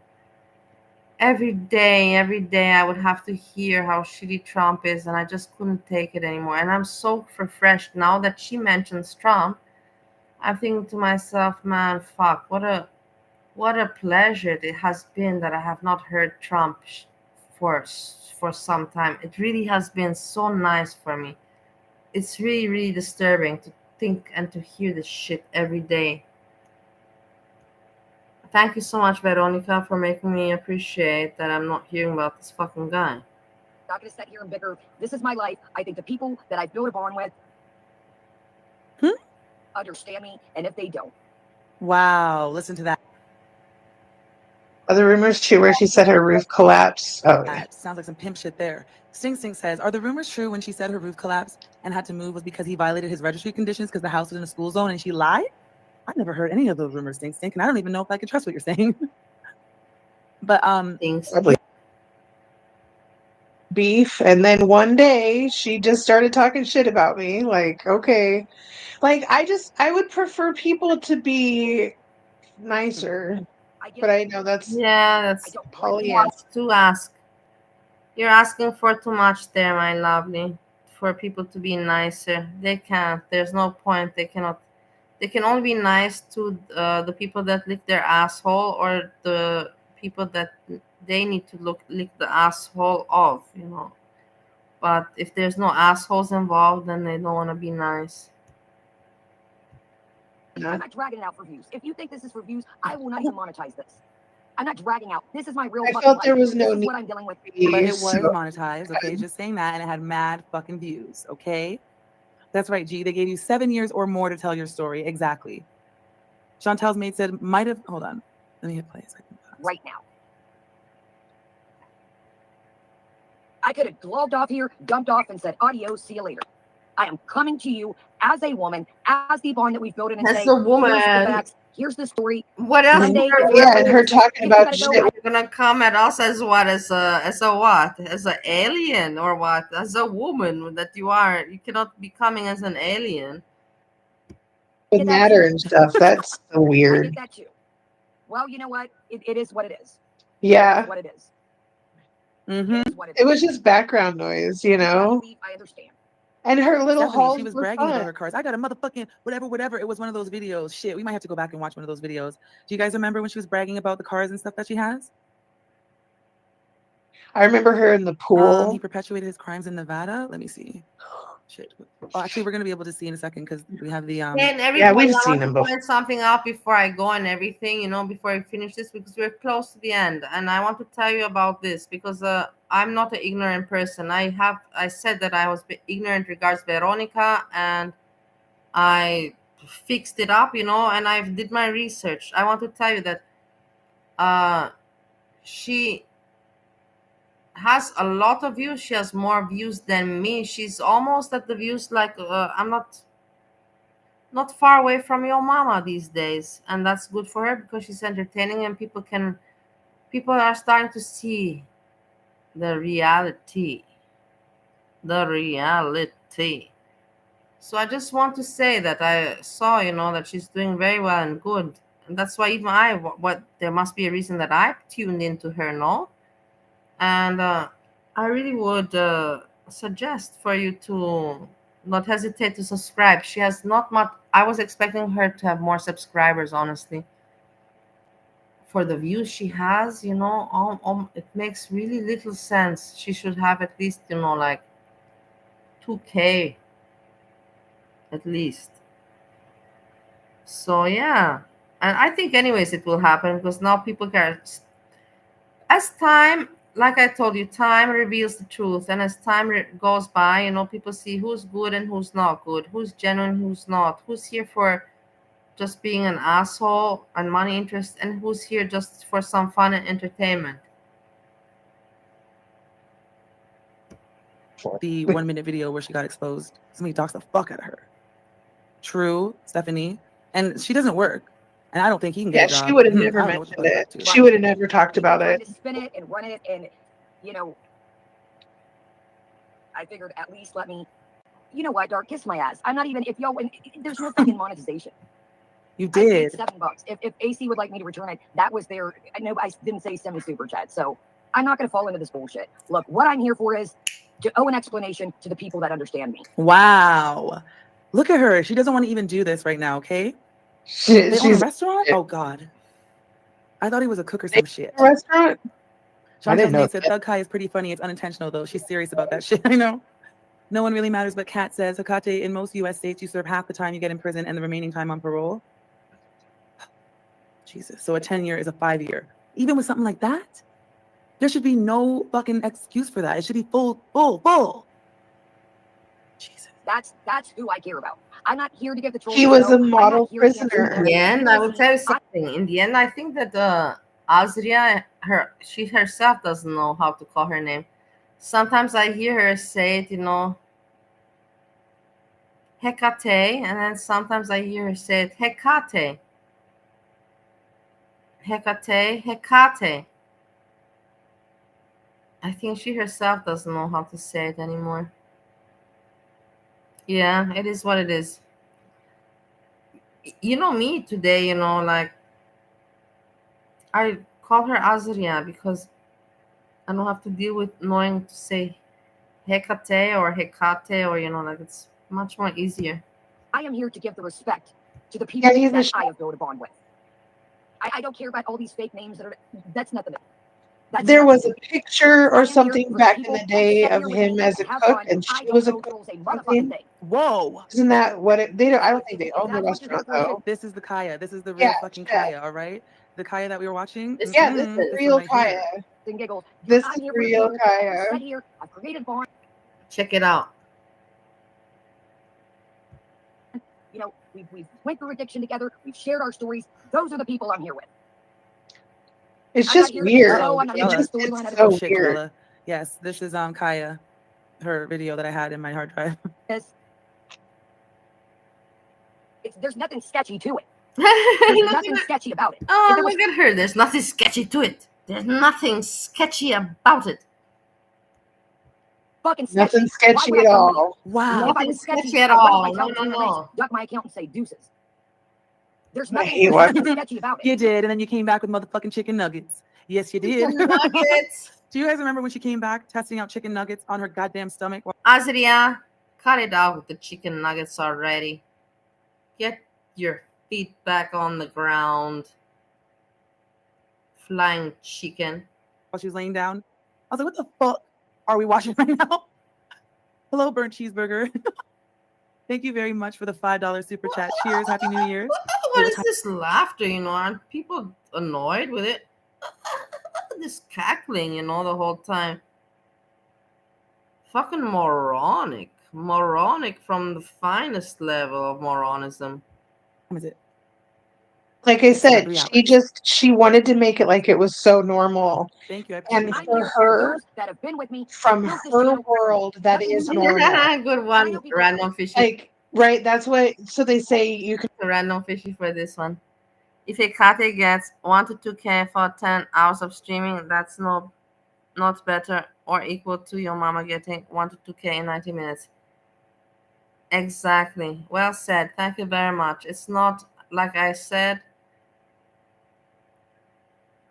Every day, I would have to hear how shitty Trump is, and I just couldn't take it anymore. And I'm so refreshed now that she mentions Trump. I'm thinking to myself, man, fuck, what a pleasure it has been that I have not heard Trump for some time. It really has been so nice for me. It's really, really disturbing to think and to hear this shit every day. Thank you so much, Veronica, for making me appreciate that I'm not hearing about this fucking guy. I'm not going to sit here and bicker. This is my life. I think the people that I've built a bond with understand me, and if they don't. Wow, listen to that. Other rumors too, where she said her roof collapsed. Oh, yeah. Sounds like some pimp shit there. Sting Sting says, are the rumors true when she said her roof collapsed and had to move was because he violated his registry conditions because the house was in a school zone and she lied? I've never heard any of those rumors, Sting Sting, and I don't even know if I can trust what you're saying. But beef, and then one day she just started talking shit about me. Like, okay. Like, I would prefer people to be nicer. But I know that's Pollyanna. To ask. You're asking for too much there, my lovely. For people to be nicer. They can't. There's no point. They cannot. They can only be nice to the people that lick their asshole, or the people that they need to lick the asshole of, But if there's no assholes involved, then they don't want to be nice. I'm not dragging it out for views. If you think this is for views, I will not even monetize this. I'm not dragging out. This is my real fucking life. There was no this is what I'm dealing with. But it was monetized, okay? Just saying that, and it had mad fucking views, okay? That's right, G. They gave you 7 years or more to tell your story. Exactly. Chantel's mate said, might have, hold on. Let me hit play a second. Right now. I could have logged off here, dumped off, and said, adios, see you later. I am coming to you as a woman, as the bond that we've built in, and as say, a woman. Here's the facts, here's the story. What else? And her talking about shit. You're gonna come at us as what? As a what? As an alien or what? As a woman that you are. You cannot be coming as an alien. With matter and stuff. That's so weird. I get that too. Well, you know what? It is what it is. Yeah. It is what it is. It was just background noise, I understand. And her little Stephanie, halls she was were bragging fun. about her cars. I got a motherfucking whatever. It was one of those videos. Shit, we might have to go back and watch one of those videos. Do you guys remember when she was bragging about the cars and stuff that she has? I remember her in the pool. He perpetuated his crimes in Nevada. Let me see. Shit. Oh, actually, we're gonna be able to see in a second because we have the Yeah, we've seen them before. Point something out before I go and everything, before I finish this, because we're close to the end, and I want to tell you about this because I'm not an ignorant person. I said that I was ignorant regards Veronica, and I fixed it up, and I did my research. I want to tell you that she has a lot of views. She has more views than me. She's almost at the views like I'm not far away from your mama these days, and that's good for her because she's entertaining and people are starting to see the reality. So I just want to say that I saw, that she's doing very well and good. And that's why even what there must be a reason that I tuned into her, no? And I really would suggest for you to not hesitate to subscribe. She has not much. I was expecting her to have more subscribers, honestly. For the views she has, it makes really little sense. She should have at least, like 2K at least. So yeah, and I think anyways it will happen because now people can, as time, like I told you, time reveals the truth, and as time goes by, people see who's good and who's not good, who's genuine, who's not, who's here for just being an asshole and money interest, and who's here just for some fun and entertainment. The 1 minute video where she got exposed. Somebody talks the fuck out of her. True, Stephanie. And she doesn't work. And I don't think he can get a job. She would have I never don't know what the mentioned fuck it. about She would have never talked about Trying it. to spin it and run it, and I figured at least let me. You know what, Dark? Kiss my ass. I'm not even. If y'all, there's no fucking monetization. You I paid did. $7. If AC would like me to return it, that was their. No, I didn't say send me super chat, so I'm not going to fall into this bullshit. Look, what I'm here for is to owe an explanation to the people that understand me. Wow. Look at her. She doesn't want to even do this right now, okay? They own a restaurant? Oh, God. I thought he was a cook or some shit. Restaurant? I didn't know Shantae said Thug Kai is pretty funny. It's unintentional, though. She's serious about that shit. I know. No one really matters, but Kat says, Hakate, in most U.S. states, you serve half the time you get in prison and the remaining time on parole. Jesus. So a 10-year is a 5-year. Even with something like that, there should be no fucking excuse for that. It should be full. Jesus. That's who I care about. I'm not here to give the trolls. He was show. a model prisoner. In the end, I will tell you something. In the end, I think that Azria, she herself doesn't know how to call her name. Sometimes I hear her say it, Hecate, and then sometimes I hear her say it Hecate. Hecate. I think she herself doesn't know how to say it anymore. Yeah, it is what it is. You know me today, like I call her Azria because I don't have to deal with knowing to say Hecate or Hecate or, like it's much more easier. I am here to give the respect to the people that I have built a bond with. I don't care about all these fake names that's nothing. There was a picture or something back in the day of him as a cook, and she was a cook. Whoa! Isn't that what it? They don't. I don't think they own the restaurant though. This is the Kaya. This is the real fucking Kaya. All right, the Kaya that we were watching. Yeah, this is real Kaya. This is real Kaya. I've created bond. Check it out. We've went through addiction together. We've shared our stories. Those are the people I'm here with. It's just weird. It's so weird. Kayla. Yes, this is Kaya, her video that I had in my hard drive. There's nothing sketchy to it. There's nothing sketchy about it. Oh, look at her. There's nothing sketchy to it. There's nothing sketchy about it. Fucking sketchy. Nothing sketchy at all. Wow. Nothing sketchy at all. No. Duck my account and say deuces. There's nothing sketchy about it. You did, and then you came back with motherfucking chicken nuggets. Yes, you did. Nuggets. Do you guys remember when she came back testing out chicken nuggets on her goddamn stomach? Azria, cut it out with the chicken nuggets already. Get your feet back on the ground. Flying chicken. While she was laying down, I was like, what the fuck are we watching right now? Hello, burnt cheeseburger. Thank you very much for the $5 super chat. Cheers. Happy New Year. What is this laughter, Aren't people annoyed with it? This cackling, the whole time. Fucking moronic. Moronic from the finest level of moronism. What is it? Like I said, she wanted to make it like it was so normal. Thank you. And for her, that have been with me, from her world, that is normal. Good one, random fishy. Like, right, that's what, so they say you can. Random fishy for this one. If a Kate gets 1 to 2K for 10 hours of streaming, that's not better or equal to your mama getting 1 to 2K in 90 minutes. Exactly. Well said. Thank you very much. It's not, like I said,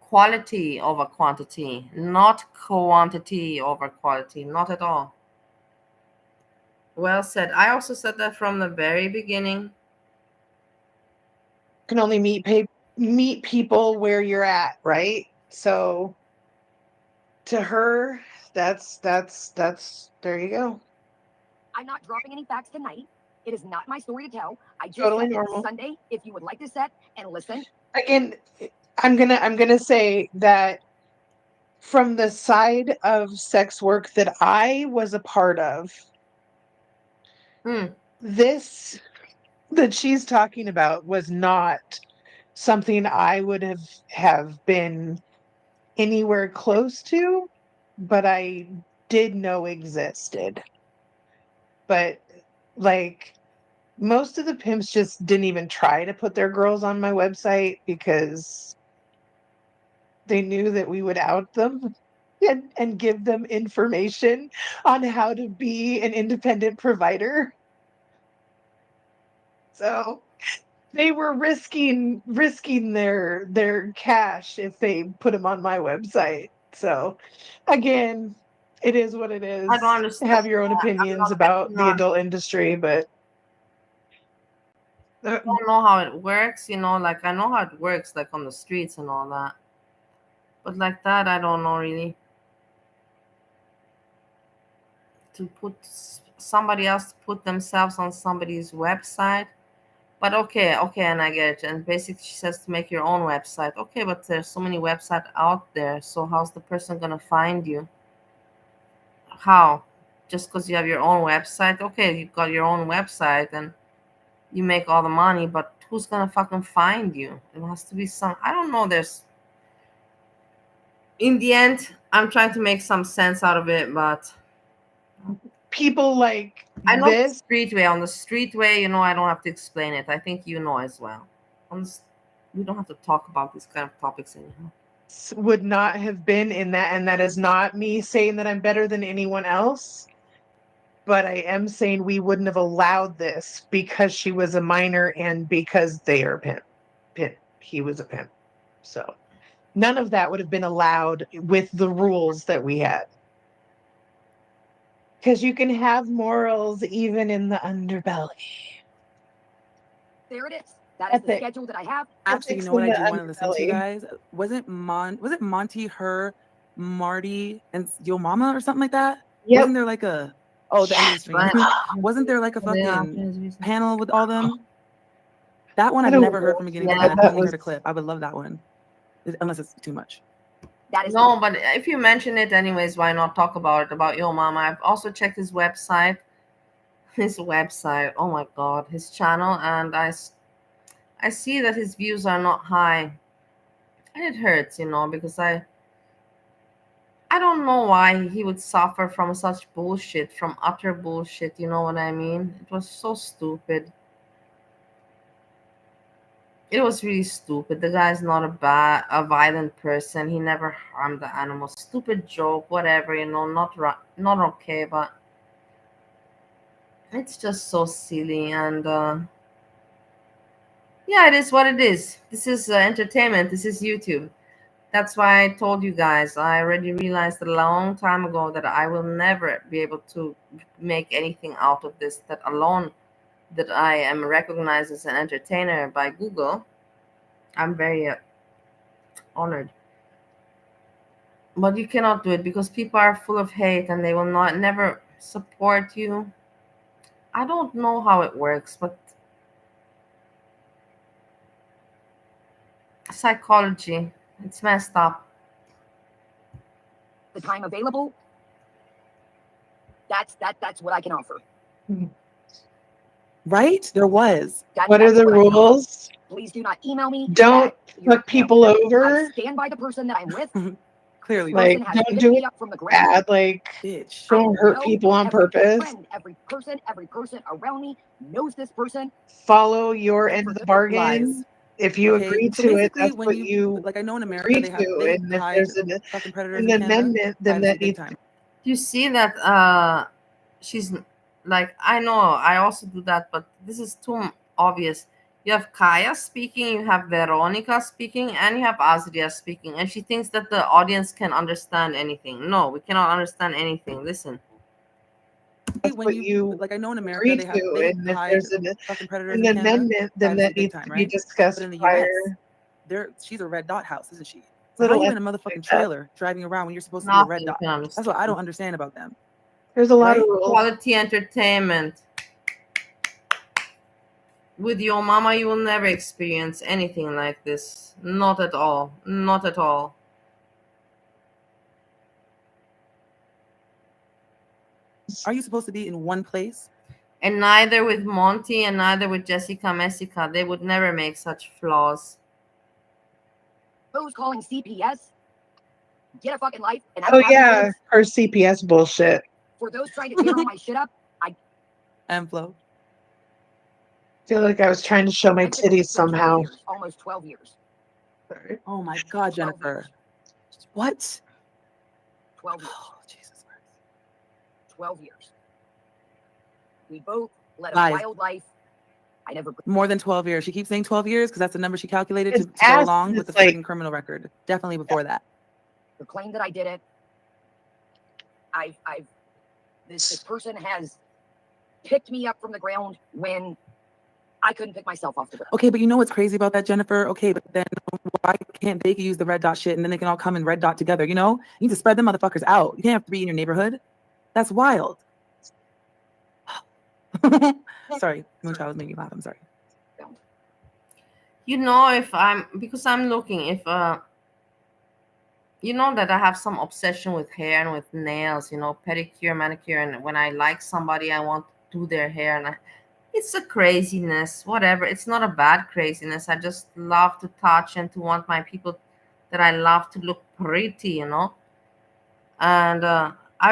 quality over quantity, not quantity over quality, not at all. Well said. I also said that from the very beginning. Can only meet people where you're at, right? So to her, that's there you go. I'm not dropping any facts tonight. It is not my story to tell. I just Totally said normal. Sunday, if you would like to sit and listen. Again, I'm gonna say that from the side of sex work that I was a part of, this that she's talking about was not something I would have been anywhere close to, but I did know existed. But like most of the pimps just didn't even try to put their girls on my website because they knew that we would out them and give them information on how to be an independent provider. So they were risking their cash if they put them on my website. So again, it is what it is. I don't understand. Have your own opinions about the adult industry, but I don't know how it works, like I know how it works, like on the streets and all that. But like that, I don't know really. To put somebody else to put themselves on somebody's website. But okay, and I get it. And basically she says to make your own website. Okay, but there's so many websites out there. So how's the person gonna find you? How? Just because you have your own website? Okay, you've got your own website and you make all the money, but who's gonna fucking find you? It has to be some, I don't know, there's, in the end, I'm trying to make some sense out of it, but people like I know this the street way. On the street way, I don't have to explain it. I think you know as well. We don't have to talk about these kind of topics anyhow. would not have been in that, and that is not me saying that I'm better than anyone else, but I am saying we wouldn't have allowed this because she was a minor and because they are pimp. He was a pimp. So none of that would have been allowed with the rules that we had. Because you can have morals even in the underbelly. There it is. That is the schedule that I have. Actually, you know what I do want to listen to, guys? Wasn't Monty, her, Marty, and Yo Mama or something like that? Yep. Wasn't there like the end of the stream? Wasn't there like a fucking panel with all them? That one I've never heard from beginning to end. I've only heard a clip. I would love that one, unless it's too much. That is no, but if you mention it anyways, why not talk about it, about Yo Mama? I've also checked his website. Oh my God, his channel, and I see that his views are not high, and it hurts, because I don't know why he would suffer from such bullshit, from utter bullshit. You know what I mean? It was so stupid. It was really stupid. The guy's not a violent person. He never harmed the animals. Stupid joke, whatever, not okay, but it's just so silly. And yeah, it is what it is. This is entertainment. This is YouTube. That's why I told you guys. I already realized a long time ago that I will never be able to make anything out of this. That alone, that I am recognized as an entertainer by Google. I'm very honored. But you cannot do it because people are full of hate and they will never support you. I don't know how it works, but psychology, it's messed up. The time available. That's what I can offer. Right? There was. What are the rules? Please do not email me. Don't put people over. I stand by the person that I'm with. Clearly, like don't do it bad. Like don't hurt people on purpose. Every person around me knows this person. Follow your end of the bargain. Lies. If you agree so to it, that's when what you like. I know in America they have and if there's fucking predators an in Canada, amendment, then that needs. Do you see that she's Like, I know I also do that, but this is too obvious. You have Kaya speaking, you have Veronica speaking, and you have Azria speaking, and she thinks that the audience can understand anything. No, we cannot understand anything. Listen. When you like, I know in America agree they have to, they and if hide there's fucking predators an in Canada. amendment, then Privacy that big needs time, to be right? discussed But in the prior. US, she's a red dot house, isn't she? So how Little are you in a ethnic motherfucking like that. trailer driving around when you're supposed to be a red Nothing dot? can That's what I don't understand about them. There's a lot of Right? rules. Quality entertainment. With your mama, you will never experience anything like this. Not at all. Not at all. Are you supposed to be in one place? And neither with Monty and neither with Jessica Messica. They would never make such flaws. Those calling CPS, get a fucking life. And Oh yeah, her CPS bullshit. For those trying to tear all my shit up, And Flo. Feel like I was trying to show my titties somehow. Almost 12 years. Sorry. Oh my God, Jennifer. What? 12 years. Oh, Jesus Christ. 12 years. We both led a Lies. wild life. I never. More than 12 years. She keeps saying 12 years because that's the number she calculated His to go ass along is with the like- freaking criminal record. Definitely before that. The claim that I did it. This person has picked me up from the ground when I couldn't pick myself off the ground. Okay, but you know what's crazy about that, Jennifer? Okay, but then why can't they use the red dot shit and then they can all come and red dot together? You know, you need to spread them motherfuckers out. You can't have to be in your neighborhood. That's wild. Sorry, Moonchild was making me laugh. I'm sorry. You know, because I'm looking, if you know that I have some obsession with hair and with nails, you know, pedicure, manicure, and when I like somebody, I want to do their hair, and it's a craziness, whatever. It's not a bad craziness. I just love to touch and to want my people that I love to look pretty, you know. And I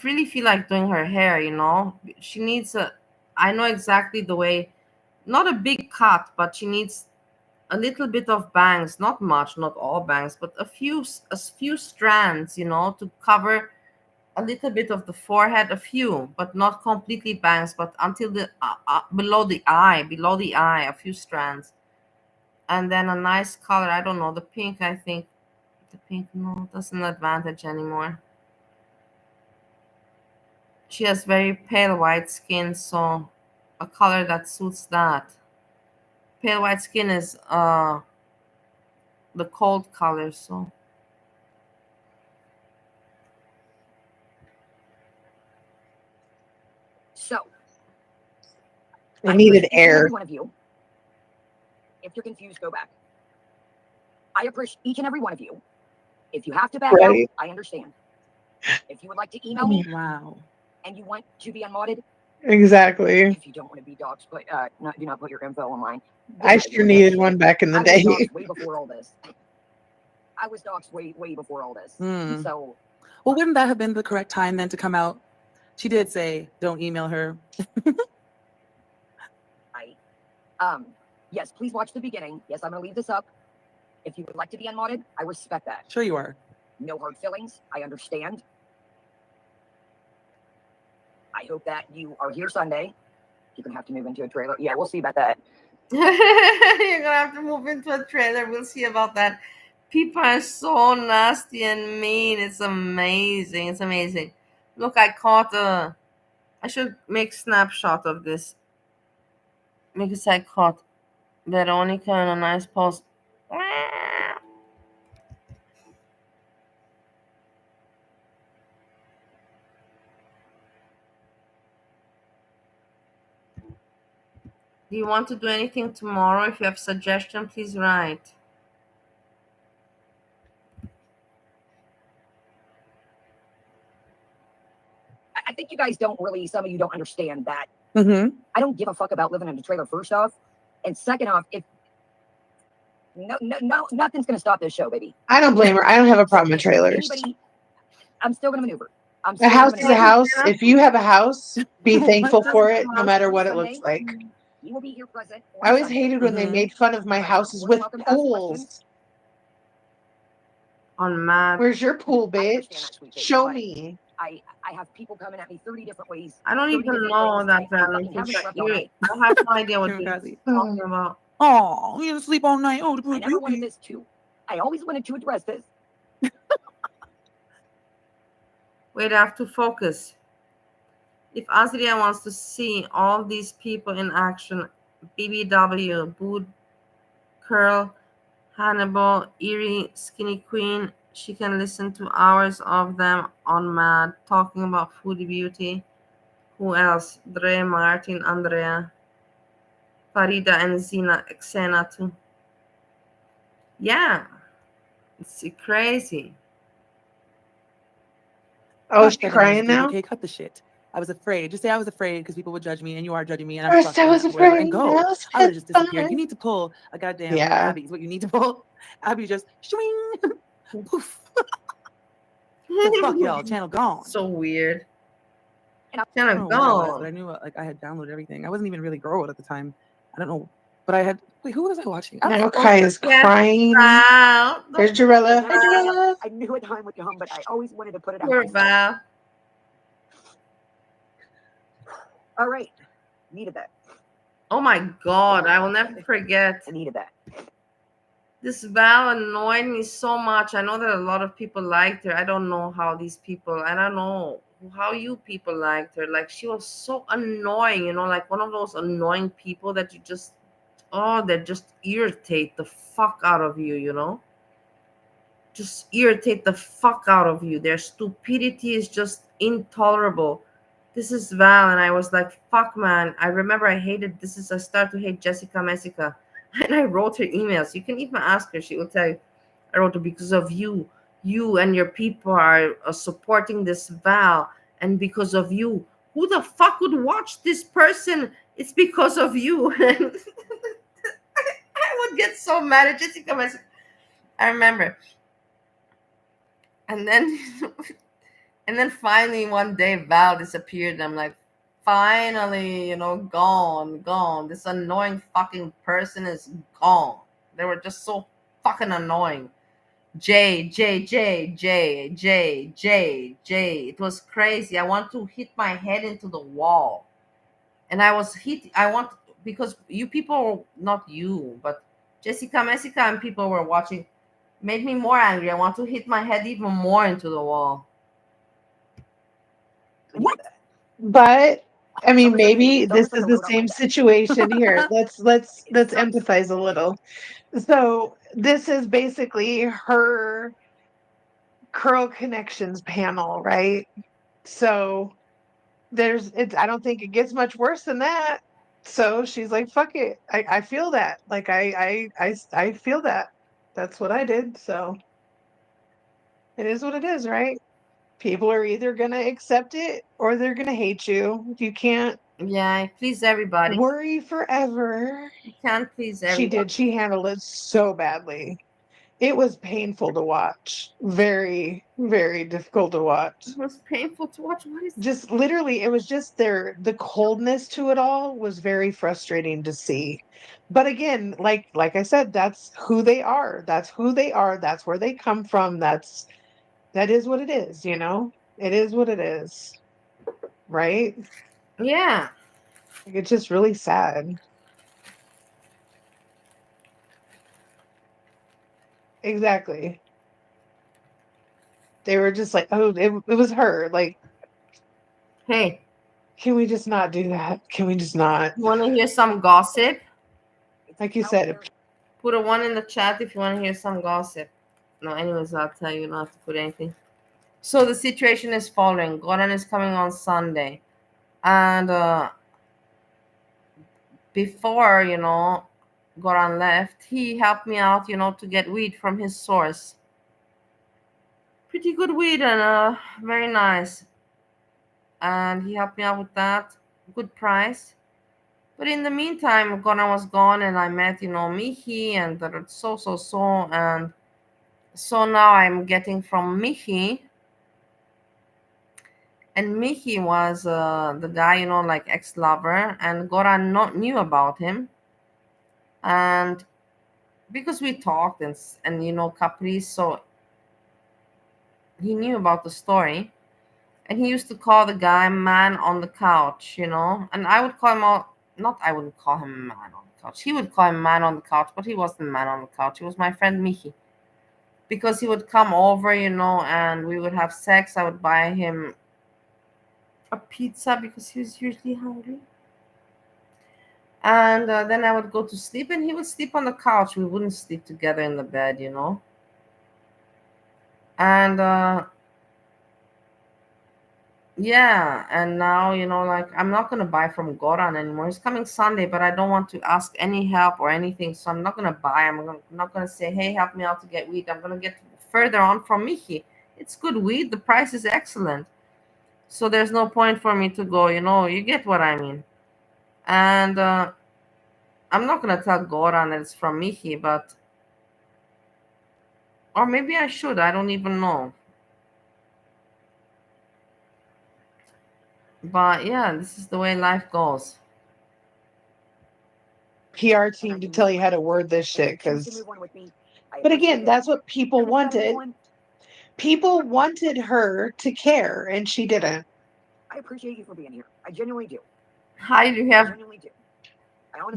really feel like doing her hair, you know. She needs I know exactly the way, not a big cut, but she needs a little bit of bangs, not much, not all bangs, but a few strands, you know, to cover a little bit of the forehead, a few, but not completely bangs, but until the below the eye, a few strands, and then a nice color. I don't know, the pink. I think the pink, no, that's an advantage anymore. She has very pale white skin, so a color that suits that. Pale white skin is the cold color, so I needed appreciate each and air. every one of you. If you're confused, go back. I appreciate each and every one of you. If you have to back out, I understand. If you would like to email me, wow, and you want to be unmodded, Exactly. if you don't want to be doxxed, but do not put your info online. I sure needed one back in the I was day. doxxed way before all this. I was doxxed way before all this. Hmm. So, well, wouldn't that have been the correct time then to come out? She did say, "Don't email her." yes, please watch the beginning. Yes, I'm gonna leave this up. If you would like to be unmodded, I respect that. Sure you are. No hard feelings. I understand. I hope that you are here Sunday. You're gonna have to move into a trailer. Yeah, we'll see about that. You're gonna have to move into a trailer. We'll see about that. People are so nasty and mean. It's amazing. It's amazing. Look, I caught I should make snapshot of this because I caught Veronica in a nice post. Do you want to do anything tomorrow? If you have suggestion, please write. I think you guys don't really, some of you don't understand that. Mm-hmm. I don't give a fuck about living in a trailer, first off. And second off, if nothing's gonna stop this show, baby. I don't blame her. I don't have a problem with trailers. I'm still gonna maneuver. A house is a house. If you have a house, be thankful for it, no matter what it looks like. You will be here present. I always hated when they made fun of my houses with pools. On map. Where's your pool, bitch? Show me. I have people coming at me 30 different ways. I don't 30 even different know things. that I random fucking things. haven't slept all You, night. I have no idea what you're talking about. Oh, you didn't sleep all night. Oh, I never wanted this to. I always wanted to address this. Wait, I have to focus. If Azria wants to see all these people in action, BBW, Boot, Curl, Hannibal, Eerie, Skinny Queen, she can listen to hours of them on Mad talking about food beauty. Who else? Dre, Martin, Andrea, Farida, and Xena too. Yeah, it's crazy. Oh, she Cut crying now? Okay, cut the shit. I was afraid. Just say I was afraid because people would judge me, and you are judging me, and I'm First fucked I up, was whatever, afraid, and go. now I would have just it's disappeared. You fine. need to pull a goddamn Yeah. Abby. Is what you need to pull. Abby just swing, poof. So fuck y'all. Channel gone. So weird. I Channel don't know where I was, gone. but I knew like I had downloaded everything. I wasn't even really girl at the time. I don't know, but I had. Wait, who was I watching? Now Kai is crying. There's Jarella. Hi, Jarella. I knew a time would come, but I always wanted to put it out Poor myself. Val. All right. Needed that. Oh my God, I will never forget. I needed that. This Val annoyed me so much. I know that a lot of people liked her. I don't know how these people, I don't know how you people liked her. Like, she was so annoying, you know, like one of those annoying people that you just, that just irritate the fuck out of you, you know? Just irritate the fuck out of you. Their stupidity is just intolerable. This is Val, and I was like, fuck, man. I remember I started to hate Jessica Messica. And I wrote her emails. You can even ask her. She will tell you. I wrote her because of you. You and your people are supporting this Val. And because of you. Who the fuck would watch this person? It's because of you. I would get so mad at Jessica Messica. I remember. And then and then finally one day Val disappeared. And I'm like, finally, you know, gone. This annoying fucking person is gone. They were just so fucking annoying. J. It was crazy. I want to hit my head into the wall. And because you people, not you, but Jessica Messica and people were watching, made me more angry. I want to hit my head even more into the wall. But I mean, maybe this is the same situation here. Let's empathize a little. So this is basically her Curl Connections panel, right? So I don't think it gets much worse than that. So she's like, fuck it. I feel that. Like I feel that. That's what I did. So it is what it is, right? People are either gonna accept it or they're gonna hate you. You can't please everybody. Worry forever. You can't please everybody. She did. She handled it so badly. It was painful to watch. Very, very difficult to watch. It was painful to watch. What is just literally, it was just the coldness to it all was very frustrating to see. But again, like I said, that's who they are. That's who they are. That's where they come from. That is what it is, you know? It is what it is. Right? Yeah. It's just really sad. Exactly. They were just like, oh, it was her. Like, hey, can we just not do that? Can we just not? You want to hear some gossip? Like you said, put a 1 in the chat if you want to hear some gossip. No, anyways, I'll tell you not to put anything. So the situation is following. Goran is coming on Sunday. And before, you know, Goran left, he helped me out, you know, to get weed from his source. Pretty good weed and very nice. And he helped me out with that. Good price. But in the meantime, Goran was gone and I met, you know, Mihi and so. And so now I'm getting from Mihi. And Mihi was the guy, you know, like ex-lover. And Goran knew about him. And because we talked and you know, Caprice, so he knew about the story. And he used to call the guy man on the couch, you know, and I would call him I wouldn't call him man on the couch. He would call him man on the couch, but he wasn't man on the couch. He was my friend Mickey. Because he would come over, you know, and we would have sex. I would buy him a pizza because he was usually hungry. And then I would go to sleep and he would sleep on the couch. We wouldn't sleep together in the bed, you know. And yeah, and now, you know, like I'm not going to buy from Goran anymore. He's coming Sunday, but I don't want to ask any help or anything. So I'm not going to buy. I'm not going to say, hey, help me out to get weed. I'm going to get further on from Michi. It's good weed. The price is excellent. So there's no point for me to go, you know, you get what I mean. And I'm not going to tell Goran that it's from Michi, but, or maybe I should. I don't even know. But yeah, this is the way life goes. PR team to tell you how to word this shit, because. But again, that's what people wanted. People wanted her to care, and she didn't. I appreciate you for being here. I genuinely do. Hi, do you have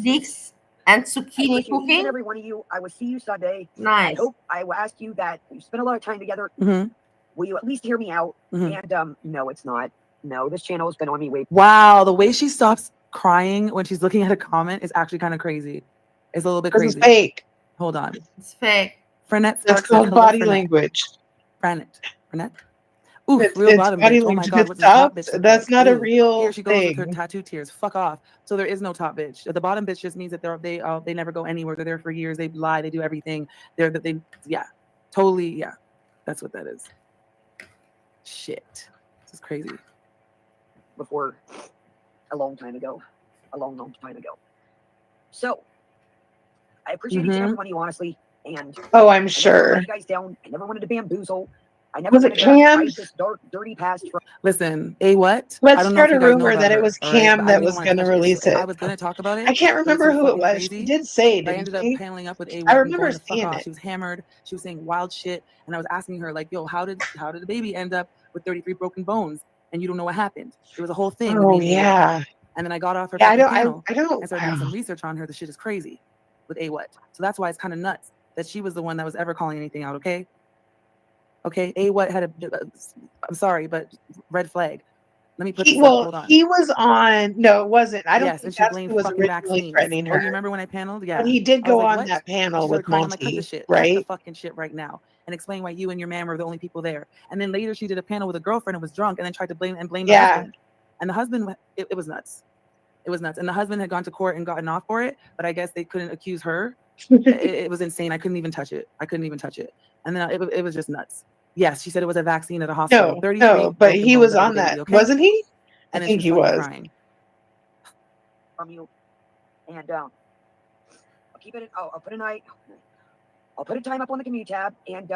leeks and zucchini each cooking? and every one of you. I will see you Sunday. Nice. I hope I will ask you that we spent a lot of time together. Will you at least hear me out? And no, it's not. No, this channel has been on me way. Wow, the way she stops crying when she's looking at a comment is actually kind of crazy. It's a little bit crazy. It's fake. Hold on. It's fake. Frenette That's Sparks called says, body Frenette. language. Frenette. Oof, It's real bottom body bitch. Oh my language. God, what's It's this top tough. bitch look That's like? not a Ew. real Here she goes with her thing. tattoo tears. Fuck off. So there is no top bitch. The bottom bitch just means that they never go anywhere. They're there for years. They lie. They do everything. Totally. Yeah, that's what that is. Shit, this is crazy. Before a long time ago. A long time ago. So I appreciate each and every one of you, honestly. And oh, I'm I sure. never let you guys down. I never wanted to bamboozle. I never Was it wanted to Cam? hide this dark, dirty past from. Listen, what? Let's I don't know start if a you guys know rumor about that it her, was all right? Cam But I that don't even was want going to release it. I was gonna talk about it. I can't remember who it was. She did say, But I didn't ended up she? paneling up with A. I and remember going the fuck seeing off. it. She was hammered. She was saying wild shit, and I was asking her like, "Yo, how did the baby end up with 33 broken bones? And you don't know what happened? It was a whole thing." Oh yeah. And then I got off her Yeah, fucking panel I don't. and started doing some research on her. The shit is crazy with A. So that's why it's kind of nuts that she was the one that was ever calling anything out. Okay. A. had I'm sorry, but red flag. Let me put this up. Hold on. He was on. No, it wasn't. I don't Yes, think and she that's blamed who was fucking originally vaccines. threatening Oh, her. you remember when I paneled? Yeah. But he did I was go like, on what? that panel She with started crying. I'm like, cut the Monty, shit. right? Cut the fucking shit right now. And explain why you and your man were the only people there. And then later she did a panel with a girlfriend and was drunk and then tried to blame the husband. And the husband, it was nuts. It was nuts. And the husband had gone to court and gotten off for it, but I guess they couldn't accuse her. It was insane. I couldn't even touch it. And then it was just nuts. Yes, she said it was a vaccine at a hospital. No, but he was on that, wasn't he? And I think he was. Crying. From you, and I'll keep it. I'll put a night. I'll put a time up on the commute tab, and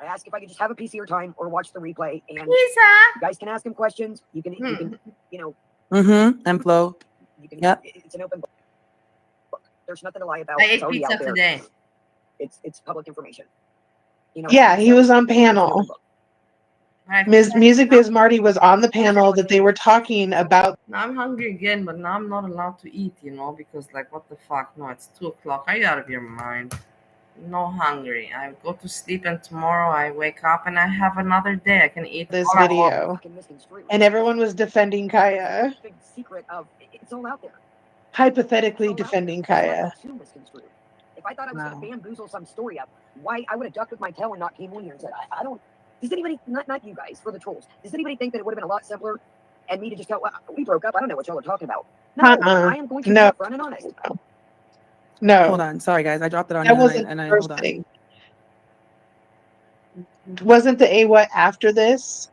I ask if I could just have a piece of your time or watch the replay. And you guys can ask him questions. You can, you know. And flow. Yep. It's an open book. There's nothing to lie about. I It's ate already pizza out there. today. It's public information. You know. Yeah, he was on panel. Music Biz Marty was on the panel that they were talking about. Now I'm hungry again, but now I'm not allowed to eat, you know, because like, what the fuck? No, it's 2:00. Are you out of your mind? No hungry. I go to sleep and tomorrow I wake up and I have another day. I can eat This video, and everyone was defending Kaya. Big secret of it's all out there. Hypothetically defending Kaya. If I thought I was going to bamboozle some story up, why I would have ducked with my tail and not came on here and said, I don't. Does anybody, not you guys, for the trolls, does anybody think that it would have been a lot simpler and me to just go, well, we broke up, I don't know what y'all are talking about. No, I am going to be upfront and honest. No. Hold on. Sorry, guys. I dropped it on That you wasn't and I the first hold on. thing. Wasn't the A after this?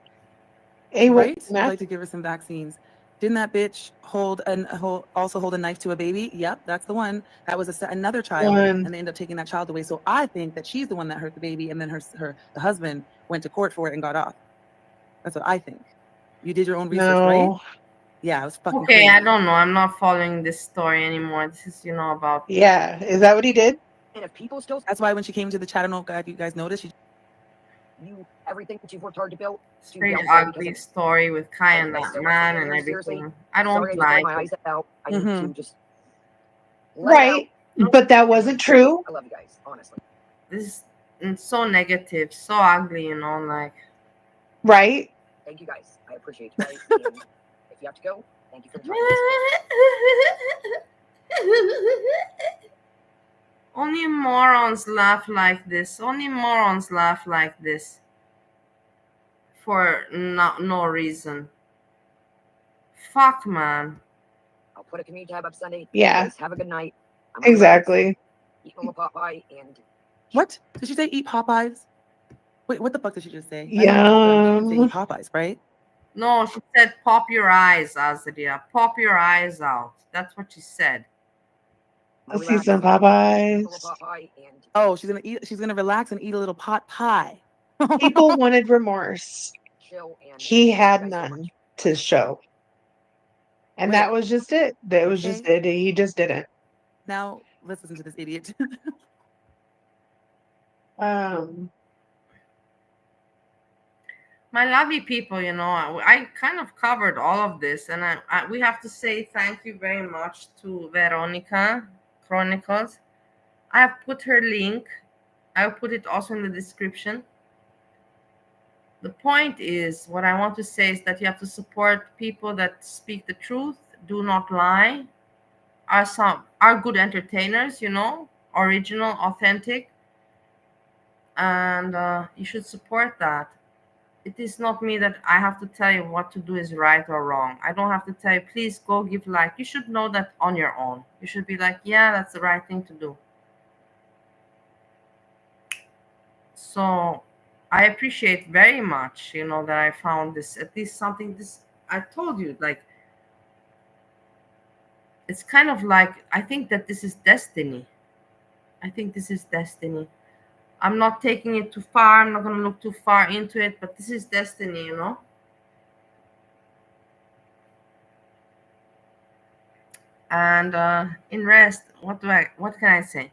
Right? I'd like to give her some vaccines. Didn't that bitch also hold a knife to a baby? Yep, that's the one. That was another child, and they ended up taking that child away. So I think that she's the one that hurt the baby, and then the husband went to court for it and got off. That's what I think. You did your own research, right? Yeah, it was fucking crazy. I don't know. I'm not following this story anymore. This is, about. Yeah, is that what he did? And if people still. That's why when she came to the chat, I don't know if you guys noticed. You everything that you've worked hard to build. Very ugly story with Kai and that man and everything. I don't like my it. eyes out. I need to just Right. But that wasn't true. I love you guys, honestly. This is so negative, so ugly, you know, like. Right. Thank you guys. I appreciate you guys. And if you have to go, thank you for the time. Only morons laugh like this. Only morons laugh like this. For no reason. Fuck, man. I'll put a community tab up Sunday. Yeah. You guys have a good night. Exactly. Eat a Popeye and What? Did she say eat Popeyes? Wait, what the fuck did she just say? Yeah. She didn't say eat Popeyes, right? No, she said pop your eyes, Azria. Pop your eyes out. That's what she said. Let's see some Popeyes. Oh, she's gonna relax and eat a little pot pie. People wanted remorse. He had none to show. And that was just it. That was just it. He just didn't. Now let's listen to this idiot. My lovely people, you know, I kind of covered all of this, and we have to say thank you very much to Veronica Chronicles. I have put her link. I'll put it also in the description. The point is, what I want to say is that you have to support people that speak the truth, do not lie, are good entertainers, you know, original, authentic, and you should support that. It is not me that I have to tell you what to do is right or wrong. I don't have to tell you, please go give like. You should know that on your own. You should be like, yeah, that's the right thing to do. So I appreciate very much, you know, that I found this, at least something, this, I told you, like, it's kind of like, I think that this is destiny. I think this is destiny. I'm not taking it too far. I'm not going to look too far into it, but this is destiny, you know. And in rest, what can I say?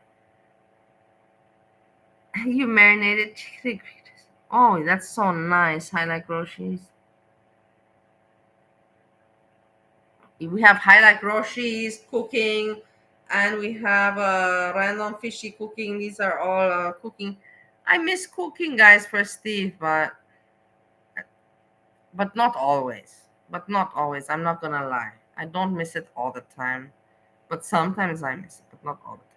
You marinated chicken. Oh, that's so nice. Highlight groceries. We have highlight groceries, cooking, and we have random fishy cooking. These are all cooking. I miss cooking, guys, for Steve, but not always. But not always. I'm not gonna lie. I don't miss it all the time, but sometimes I miss it, but not all the time.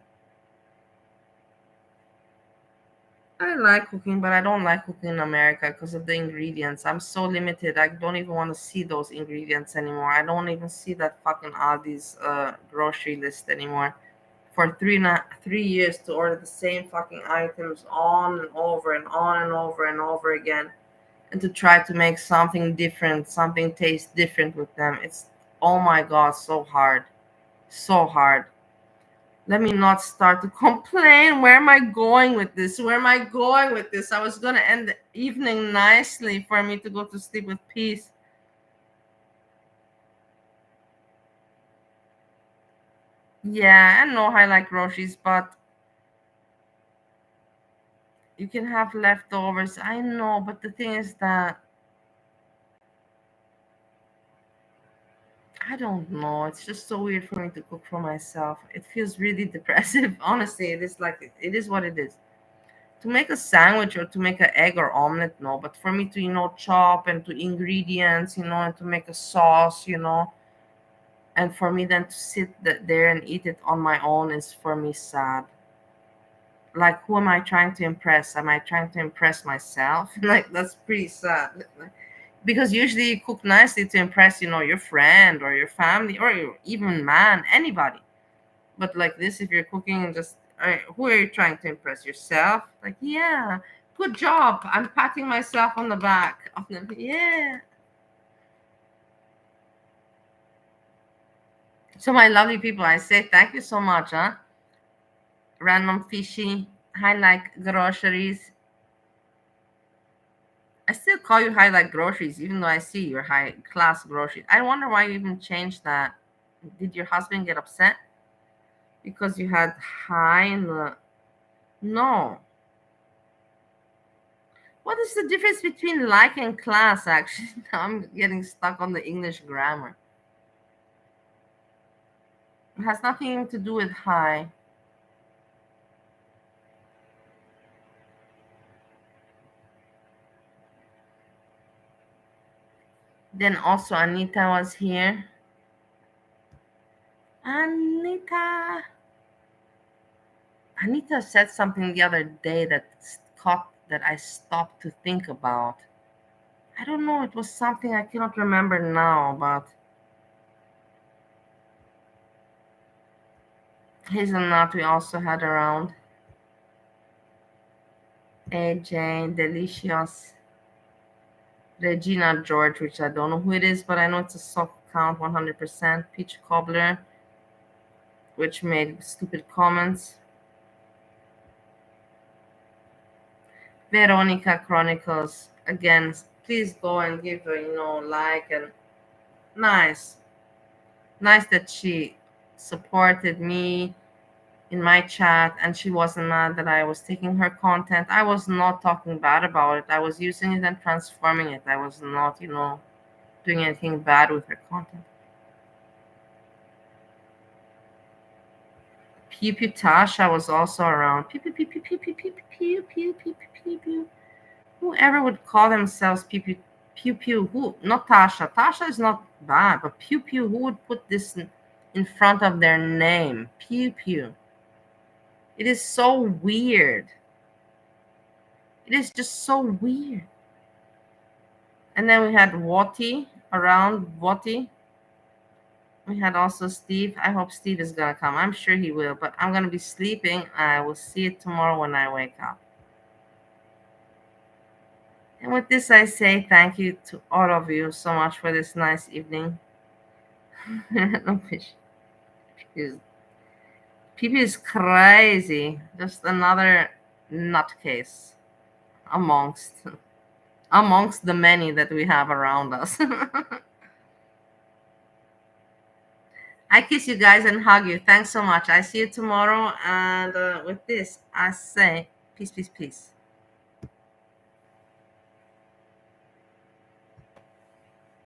I like cooking, but I don't like cooking in America because of the ingredients. I'm so limited. I don't even want to see those ingredients anymore. I don't even see that fucking Aldi's grocery list anymore. For 3 years to order the same fucking items on and over and on and over and over again, and to try to make something different, something taste different with them. It's, oh my God, so hard. So hard. Let me not start to complain. Where am I going with this? Where am I going with this? I was going to end the evening nicely for me to go to sleep with peace. Yeah, I know I like groceries, but you can have leftovers. I know, but the thing is that I don't know. It's just so weird for me to cook for myself. It feels really depressive. Honestly, it is like, it is what it is. To make a sandwich or to make an egg or omelet, no. But for me to, you know, chop and to ingredients, you know, and to make a sauce, you know, and for me then to sit there and eat it on my own is for me sad. Like, who am I trying to impress? Am I trying to impress myself? Like, that's pretty sad. Because usually you cook nicely to impress, you know, your friend or your family or even man, anybody. But like this, if you're cooking and just, who are you trying to impress? Yourself? Like, yeah, good job. I'm patting myself on the back. Yeah. So my lovely people, I say thank you so much, huh? Random fishy, highlight groceries. I still call you highlight groceries, even though I see your high class groceries. I wonder why you even changed that. Did your husband get upset? Because you had high in the... No. What is the difference between like and class, actually? Now I'm getting stuck on the English grammar. It has nothing to do with hi. Then also Anita was here. Anita said something the other day that I stopped to think about. I don't know, it was something I cannot remember now, but Hazelnut we also had around. AJ, Delicious, Regina George, which I don't know who it is, but I know it's a soft count 100%. Peach Cobbler, which made stupid comments. Veronica Chronicles, again, please go and give her, like, and nice that she supported me in my chat and she wasn't mad that I was taking her content. I was not talking bad about it. I was using it and transforming it. I was not, doing anything bad with her content. Pew Pew Tasha was also around. Pew Pew Pew Pew Pew Pew Pew Pew Pew Pew Pew Pew. Whoever would call themselves Pew Pew Pew Pew? Who? Not Tasha. Tasha is not bad, but Pew Pew. Who would put this in front of their name? Pew Pew. It is so weird. It is just so weird. And then we had Wati around. Wati. We had also Steve. I hope Steve is gonna come. I'm sure he will, but I'm gonna be sleeping. I will see it tomorrow when I wake up. And with this, I say thank you to all of you so much for this nice evening. No fish. PP is crazy. Just another nutcase amongst the many that we have around us. I kiss you guys and hug you. Thanks so much. I see you tomorrow. And with this, I say peace, peace, peace.